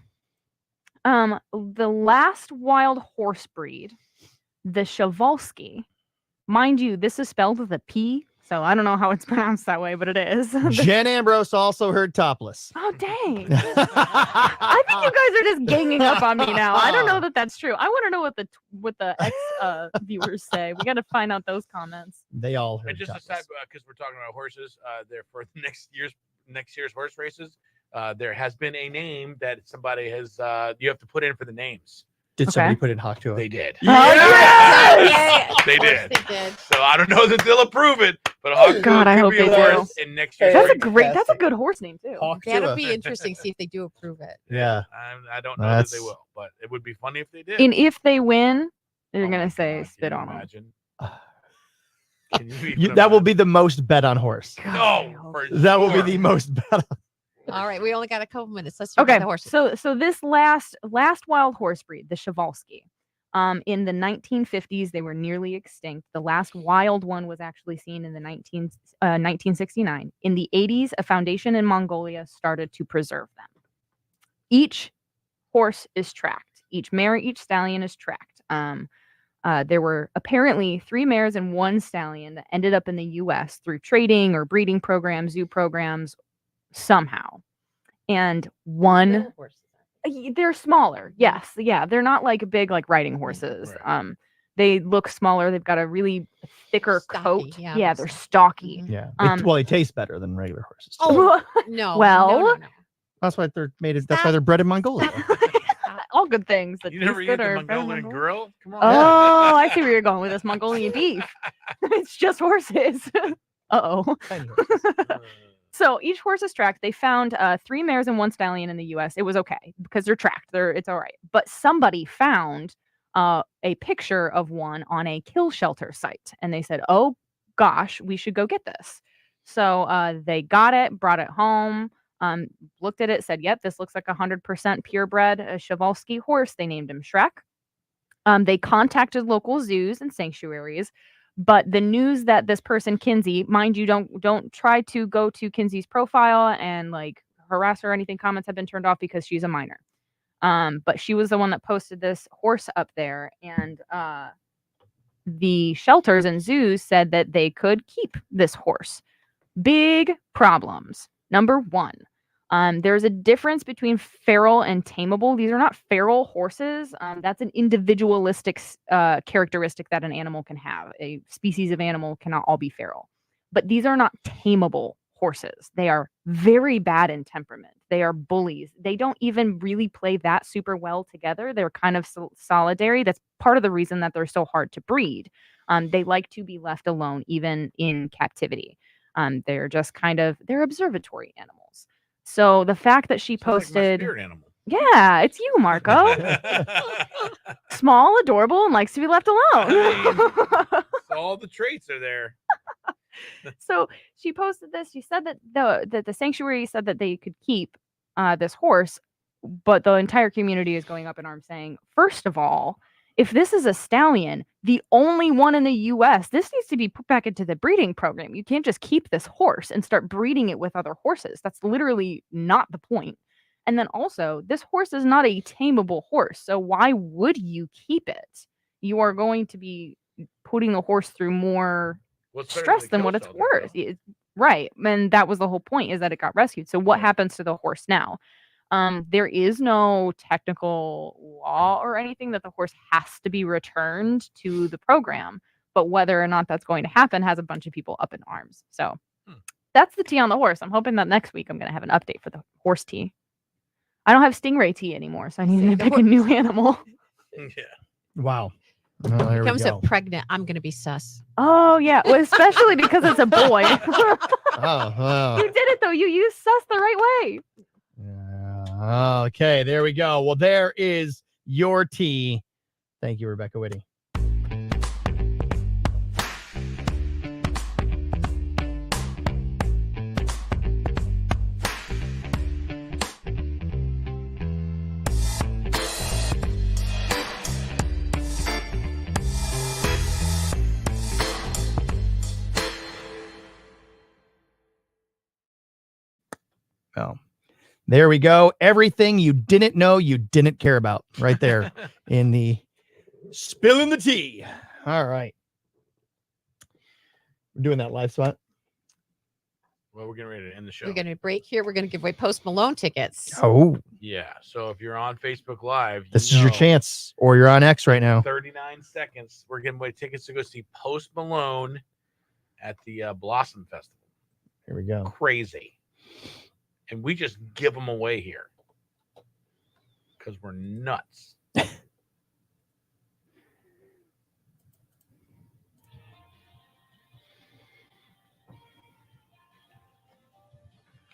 The last wild horse breed, the Przewalski. Mind you, this is spelled with a P, so I don't know how it's pronounced that way, but it is. Jen Ambrose also heard topless. Oh, dang. I think you guys are just ganging up on me now. I don't know that that's true. I want to know what the ex viewers say. We got to find out those comments. They all heard And just topless. aside, because we're talking about horses, there for next year's horse races, there has been a name that somebody has. You have to put in for the names. Did somebody put in Hawk to it? They did. Yeah! They did. They did. So I don't know that they'll approve it, but Hawk God, I could hope be they a do. horse in next year's. That's a good horse name too. That'll be interesting. See if they do approve it. Yeah. I don't know that they will, but it would be funny if they did. And if they win, they're gonna say spit on them. Imagine. That will be the most bet on horse. No, for That will be sure. the most bet on. All right, we only got a couple minutes. Let's talk Okay, about the horses. so this last wild horse breed, the Przewalski, in the 1950s they were nearly extinct. The last wild one was actually seen in the 1969. In the 80s, a foundation in Mongolia started to preserve them. Each horse is tracked. Each mare, each stallion is tracked. There were apparently 3 mares and 1 stallion that ended up in the U.S. through trading or breeding programs, zoo programs, somehow. And one, they're smaller. Yes, yeah, they're not like big like riding horses. They look smaller. They've got a really thicker coat. Yeah, they're stocky. Yeah. Um, Well, they taste better than regular horses. Oh no. Well, That's why they're made. That's why they're bred in Mongolia. all good things that You never taste eat good the are Mongolian grill? Come on. Oh, I see where you're going with this Mongolian beef. It's just horses. Uh-oh. So each horse is tracked. They found 3 mares and 1 stallion in the U.S. It was okay because they're tracked. It's all right. But somebody found a picture of one on a kill shelter site, and they said, "Oh gosh, we should go get this." So they got it, brought it home, looked at it, said, "Yep, this looks like 100% purebred Przewalski horse." They named him Shrek. They contacted local zoos and sanctuaries. But the news that this person, Kinsey, mind you, don't try to go to Kinsey's profile and like harass her or anything. Comments have been turned off because she's a minor. But she was the one that posted this horse up there, and the shelters and zoos said that they could keep this horse. Big problems. Number 1, there's a difference between feral and tameable. These are not feral horses. That's an individualistic characteristic that an animal can have. A species of animal cannot all be feral. But these are not tameable horses. They are very bad in temperament. They are bullies. They don't even really play that super well together. They're kind of solitary. That's part of the reason that they're so hard to breed. They like to be left alone, even in captivity. They're just they're observatory animals. So the fact that she posted, spirit animal. Yeah, it's you, Marco. Small, adorable, and likes to be left alone. All the traits are there. So she posted this. She said that the sanctuary said that they could keep this horse, but the entire community is going up in arms saying, first of all, if this is a stallion, the only one in the U.S., this needs to be put back into the breeding program. You can't just keep this horse and start breeding it with other horses. That's literally not the point. And then also, this horse is not a tameable horse. So why would you keep it? You are going to be putting the horse through more stress than what it's worth. Right. And that was the whole point, is that it got rescued. So what happens to the horse now? There is no technical law or anything that the horse has to be returned to the program, but whether or not that's going to happen has a bunch of people up in arms. So that's the tea on the horse. I'm hoping that next week I'm going to have an update for the horse tea. I don't have stingray tea anymore, so I need to pick a new animal. Yeah. Wow. Oh, there we Becomes go. pregnant. I'm going to be sus. Oh, yeah. Well, especially because it's a boy. Oh. You did it, though. You used sus the right way. Okay, there we go. Well, there is your tea. Thank you, Rebecca Whitty. Well, there we go. Everything you didn't know you didn't care about right there in the spilling the tea. All right. We're doing that live spot. Well, we're getting ready to end the show. We're going to break here. We're going to give away Post Malone tickets. Oh, Yeah. So if you're on Facebook Live, this is your chance, or you're on X right now. 39 seconds. We're giving away tickets to go see Post Malone at the Blossom Festival. Here we go. Crazy. And we just give them away here because we're nuts. And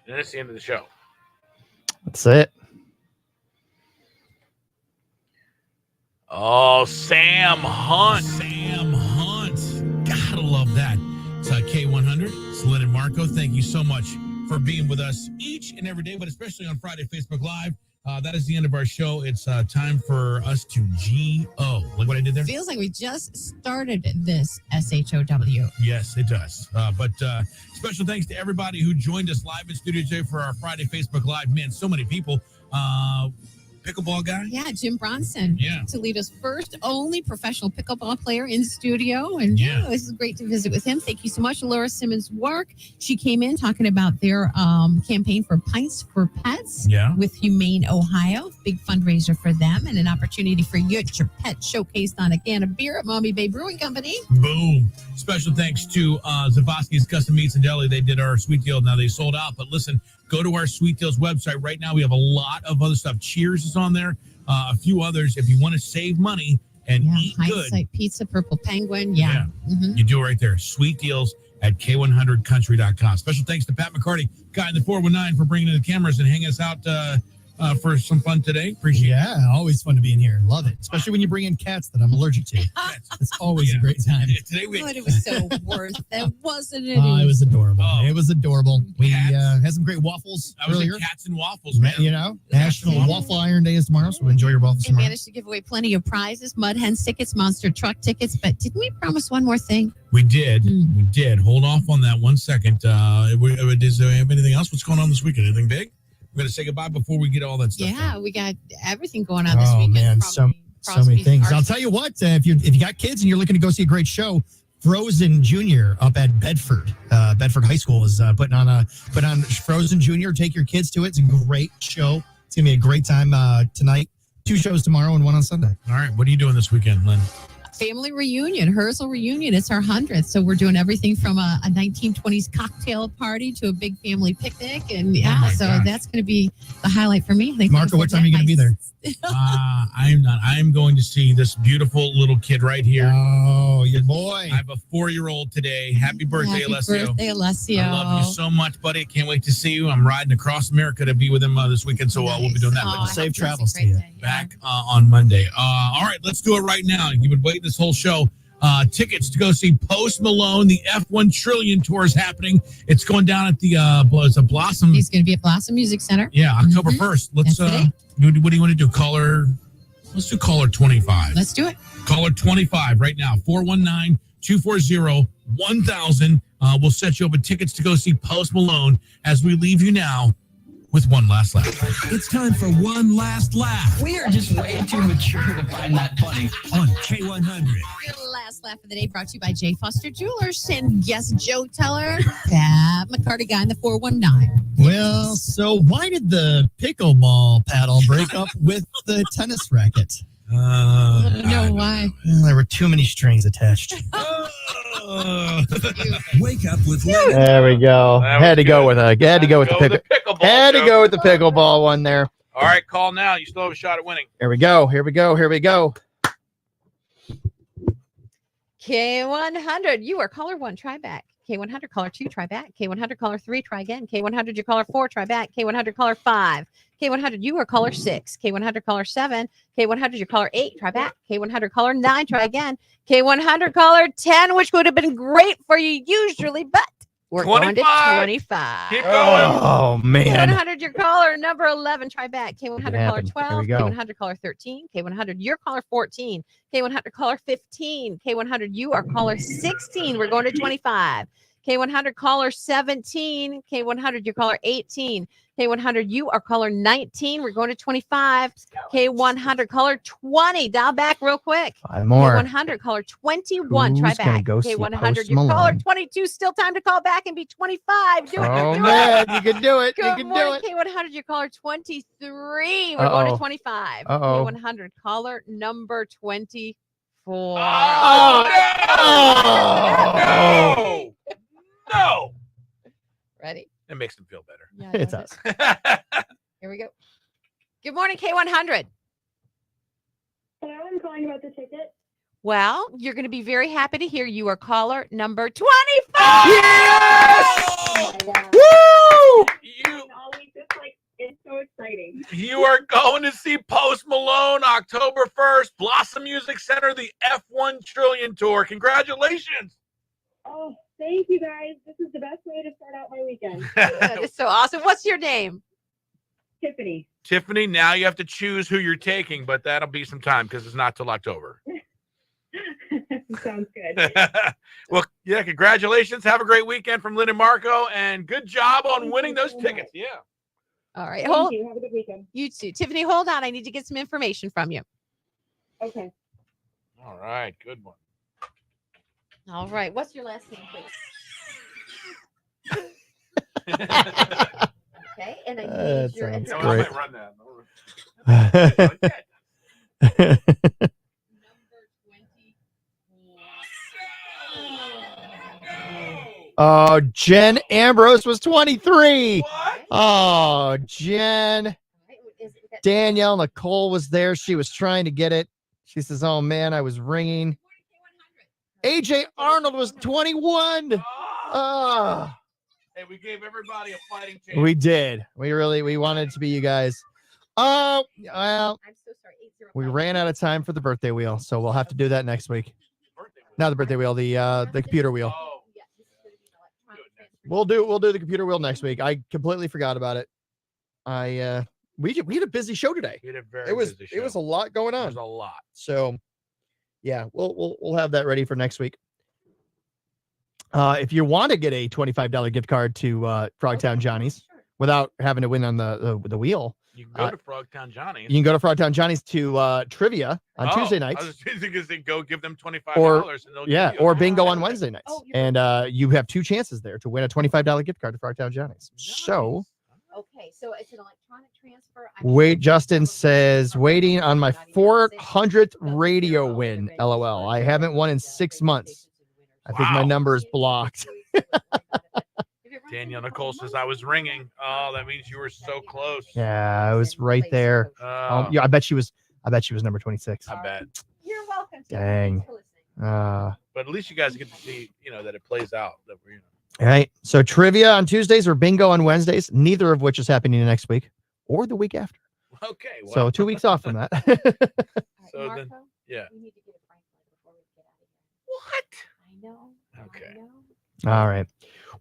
that's the end of the show. That's it. Oh, Sam Hunt. Sam Hunt. Gotta love that. It's K100. It's Lynn and Marco. Thank you so much for being with us each and every day, but especially on Friday, Facebook Live. That is the end of our show. It's time for us to GO. Like what I did there? Feels like we just started this SHOW. Yes, it does. But special thanks to everybody who joined us live in studio today for our Friday Facebook Live. Man, so many people. pickleball guy. Yeah, Jim Bronson. Yeah. Toledo's first only professional pickleball player in studio. And Yeah. this is great to visit with him. Thank you so much, Laura Simmons' work. She came in talking about their campaign for Pints for Pets Yeah. with Humane Ohio. Big fundraiser for them and an opportunity for you to get your pet showcased on a can of beer at Mommy Bay Brewing Company. Boom. Special thanks to Zavosky's Custom Meats and Deli. They did our sweet deal. Now they sold out, but listen, go to our Sweet Deals website right now. We have a lot of other stuff. Cheers is on there. A few others. If you want to save money and eat good, Hindsight Pizza, Purple Penguin. Yeah. Mhm. you do it right there. Sweet Deals at K100country.com. Special thanks to Pat McCarty, guy in the 419, for bringing in the cameras and hanging us out for some fun today. Appreciate it. Yeah, always fun to be in here. Love it. Especially when you bring in cats that I'm allergic to. It's always a great time. Today we But it was so worth it, wasn't it? It was adorable. It was adorable. We had some great waffles I was earlier. like cats and waffles, man. You know, National Waffle Iron Day is tomorrow, so enjoy your waffles And tomorrow. managed to give away plenty of prizes, Mud Hens tickets, Monster Truck tickets. But didn't we promise one more thing? We did. We did. Hold off on that 1 second. Does there have anything else? What's going on this weekend? Anything big? We're going to say goodbye before we get all that stuff. Yeah, we got everything going on this Oh weekend. man, from so many Crosby's things. Art- I'll tell you what, if you got kids and you're looking to go see a great show, Frozen Junior up at Bedford High School is putting on Frozen Junior. Take your kids to it. It's a great show. It's gonna be a great time tonight. 2 shows tomorrow and 1 on Sunday. All right. What are you doing this weekend, Lynn? Family reunion, Herzl reunion. It's our 100th. So we're doing everything from a 1920s cocktail party to a big family picnic. And yeah, my so gosh. that's going to be the highlight for me. Marco, what time are you going to be there? I'm not. I'm going to see this beautiful little kid right here. Oh, your boy. I have a 4-year-old today. Happy birthday, Happy Alessio. birthday, Alessio. I love you so much, buddy. I can't wait to see you. I'm riding across America to be with him this weekend, so we'll be doing that. Oh, Safe that's a travels to great you. day. Back on Monday. All right, let's do it right now. You've been waiting this whole show. Tickets to go see Post Malone. The F1 Trillion Tour is happening. It's going down at the Blossom. He's going to be at Blossom Music Center. Yeah, October 1st. Let's That's today. what do you want to do? Let's do caller 25. Let's do it. Caller 25 right now. 419-240-1000. We'll set you up with tickets to go see Post Malone as we leave you now with one last laugh. It's time for one last laugh. We are just way too mature to find that funny. On K100. Your last laugh of the day brought to you by J. Foster Jewelers. And guest Joe Teller, Pat McCarty guy in the 419. Well, so why did the pickleball paddle break up with the tennis racket? I don't know why. Well, there were too many strings attached. Wake up with Lynn. There we go. That was Had to go good. with the pickleball. Had to Joe. go with the pickleball one there. All right, call now. You still have a shot at winning. Here we go. Here we go. Here we go. K100, you are caller 1, try back. K100, caller 2, try back. K100, caller 3, try again. K100, you're caller 4, try back. K100, caller 5. K100, you are caller 6. K100, caller 7. K100, you're caller 8, try back. K100, caller 9, try again. K100, caller 10, which would have been great for you usually, but we're going to 25. Keep going. Oh, man. K100, your caller number 11, try back. K100, It caller happened. There 12. we go. K100, caller 13. K100, your caller 14. K100, caller 15. K100, you are caller 16. We're going to 25. K100, caller 17. K100, your caller 18. K100, you are caller 19. We're going to 25. K100, caller 20. Dial back real quick. 5 more. K100, caller 21. Try Who's gonna back. go see K100, Post your caller Malone? 22. Still time to call back and be 25. Do it. Oh, do man. it. You can do it. You Good can do morning, it. K100, your caller 23. We're going Uh-oh. to 25. Uh-oh. K100, caller number 24. Oh, no! No! Ready? It makes them feel better. Yeah, It love does. Here we go. Good morning, K100. Hello, I'm calling about the ticket. Well, you're going to be very happy to hear you are caller number 25. Woo! Always just like it's so exciting. You are going to see Post Malone October 1st, Blossom Music Center, the F1 Trillion Tour. Congratulations. Oh, thank you guys. This is the best way to start out my weekend. That is so awesome. What's your name? Tiffany. Tiffany, now you have to choose who you're taking, but that'll be some time because it's not till October. Sounds good. Well, yeah, congratulations. Have a great weekend from Lynn and Marco, and good job on winning those tickets. Yeah. All right. Thank Hold. you. Have a good weekend. You too. Tiffany, hold on. I need to get some information from you. Okay. All right, good one. All right. What's your last name, please? Okay. And I need That your sounds I great. might run that. Oh, Jen Ambrose was 23. Oh, Jen. Danielle Nicole was there. She was trying to get it. She says, "Oh man, I was ringing." AJ Arnold was 21. Oh, Hey, we gave everybody a fighting chance. we did. We wanted it to be you guys. Oh, well, I'm so sorry. we ran out of time for the birthday wheel, so we'll have to do that next week. Not the birthday wheel, the computer wheel. We'll do the computer wheel next week. I completely forgot about it. We had a busy show today. We had a very It was busy it was a show. lot going on. There's a lot. So, yeah, we'll have that ready for next week. If you want to get a $25 gift card to Frogtown Johnny's without having to win on the wheel, You can go to Frogtown Johnny's. you can go to Frogtown Johnny's to trivia on Tuesday nights. I was just thinking they go give them $25 Or and they'll yeah, give you or a bingo on Wednesday nights, and you have two chances there to win a $25 gift card to Frogtown Johnny's. So Okay, so it's an electronic transfer. wait, Justin says waiting on my 400th radio win. LOL. I haven't won in 6 months. I think my number is blocked. Danielle Nicole says I was ringing. Oh, that means you were so close. Yeah, I was right there. Yeah, I bet she was number 26. I bet. You're welcome. Dang. But at least you guys get to see, that it plays out. That we're, All right. So trivia on Tuesdays or bingo on Wednesdays, neither of which is happening next week or the week after. Okay. Well. So 2 weeks off from that. So then, yeah. What? I know. Okay. All right.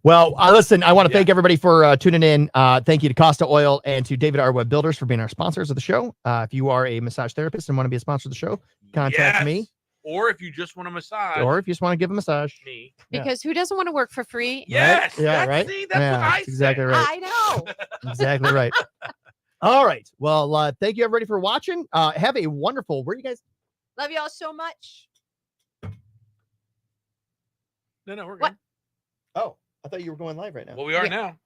Well, listen, I want to thank everybody for tuning in. Thank you to Costa Oil and to David R. Web Builders for being our sponsors of the show. If you are a massage therapist and want to be a sponsor of the show, contact me. Or if you just want a massage. Or if you just want to give a massage. Me. Because who doesn't want to work for free? Yes. Yeah, that's, right? See, that's Yeah, what I that's exactly right. I know. Exactly right. All right. Well, thank you everybody for watching. Have a wonderful, where you guys? Love y'all so much. No, we're good. What? Oh, I thought you were going live right now. Well, we are now.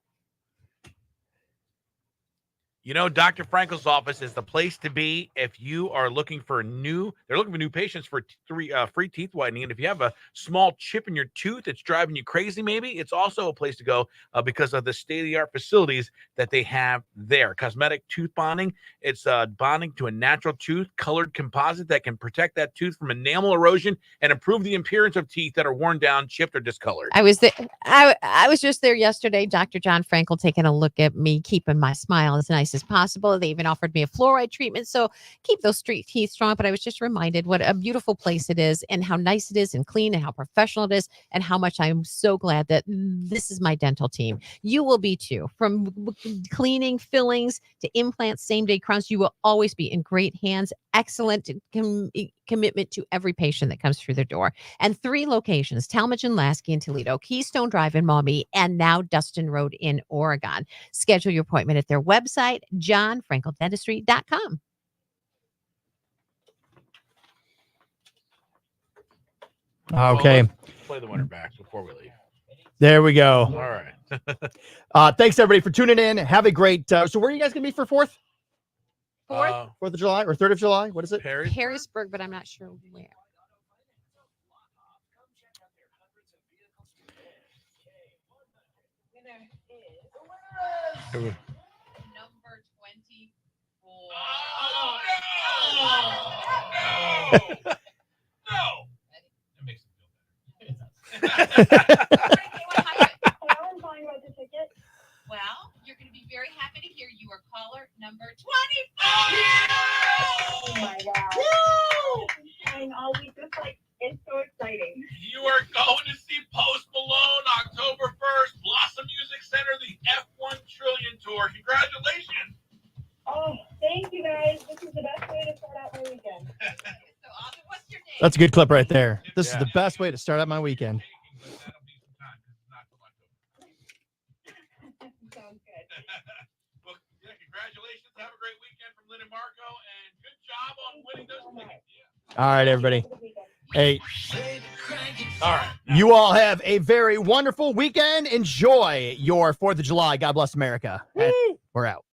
Dr. Frankel's office is the place to be if you are looking for they're looking for new patients for free teeth whitening. And if you have a small chip in your tooth that's driving you crazy, maybe it's also a place to go because of the state-of-the-art facilities that they have there. Cosmetic tooth bonding. It's bonding to a natural tooth colored composite that can protect that tooth from enamel erosion and improve the appearance of teeth that are worn down, chipped, or discolored. I was there. I was just there yesterday. Dr. John Frankel taking a look at me, keeping my smile as nice as possible. They even offered me a fluoride treatment, so keep those street teeth strong. But I was just reminded what a beautiful place it is, and how nice it is, and clean, and how professional it is, and how much I'm so glad that this is my dental team. You will be too. From cleaning, fillings to implants, same-day crowns, you will always be in great hands. Excellent commitment to every patient that comes through the door. And 3 locations: Talmadge and Lasky in Toledo, Keystone Drive in Maumee, and now Dustin Road in Oregon. Schedule your appointment at their website, johnfrankeldentistry.com. Okay. Well, let's play the winner back before we leave. There we go. All right. Thanks everybody for tuning in. Have a great. So where are you guys gonna be for 4th? 4th of July or 3rd of July? What is it? Harrisburg, but I'm not sure where. Number 24. Well, you're going to be very happy to hear you are caller number 24. Oh my God. Woo! And all week, it's so exciting. You are going to see Post Malone October 1st, Blossom Music Center, the F1 Trillion Tour. Congratulations. Oh, thank you guys. This is the best way to start out my weekend. That's a good clip right there. This is the best way to start out my weekend. Sounds good. All right, everybody. Hey, All right. you all have a very wonderful weekend. Enjoy your 4th of July. God bless America. And we're out.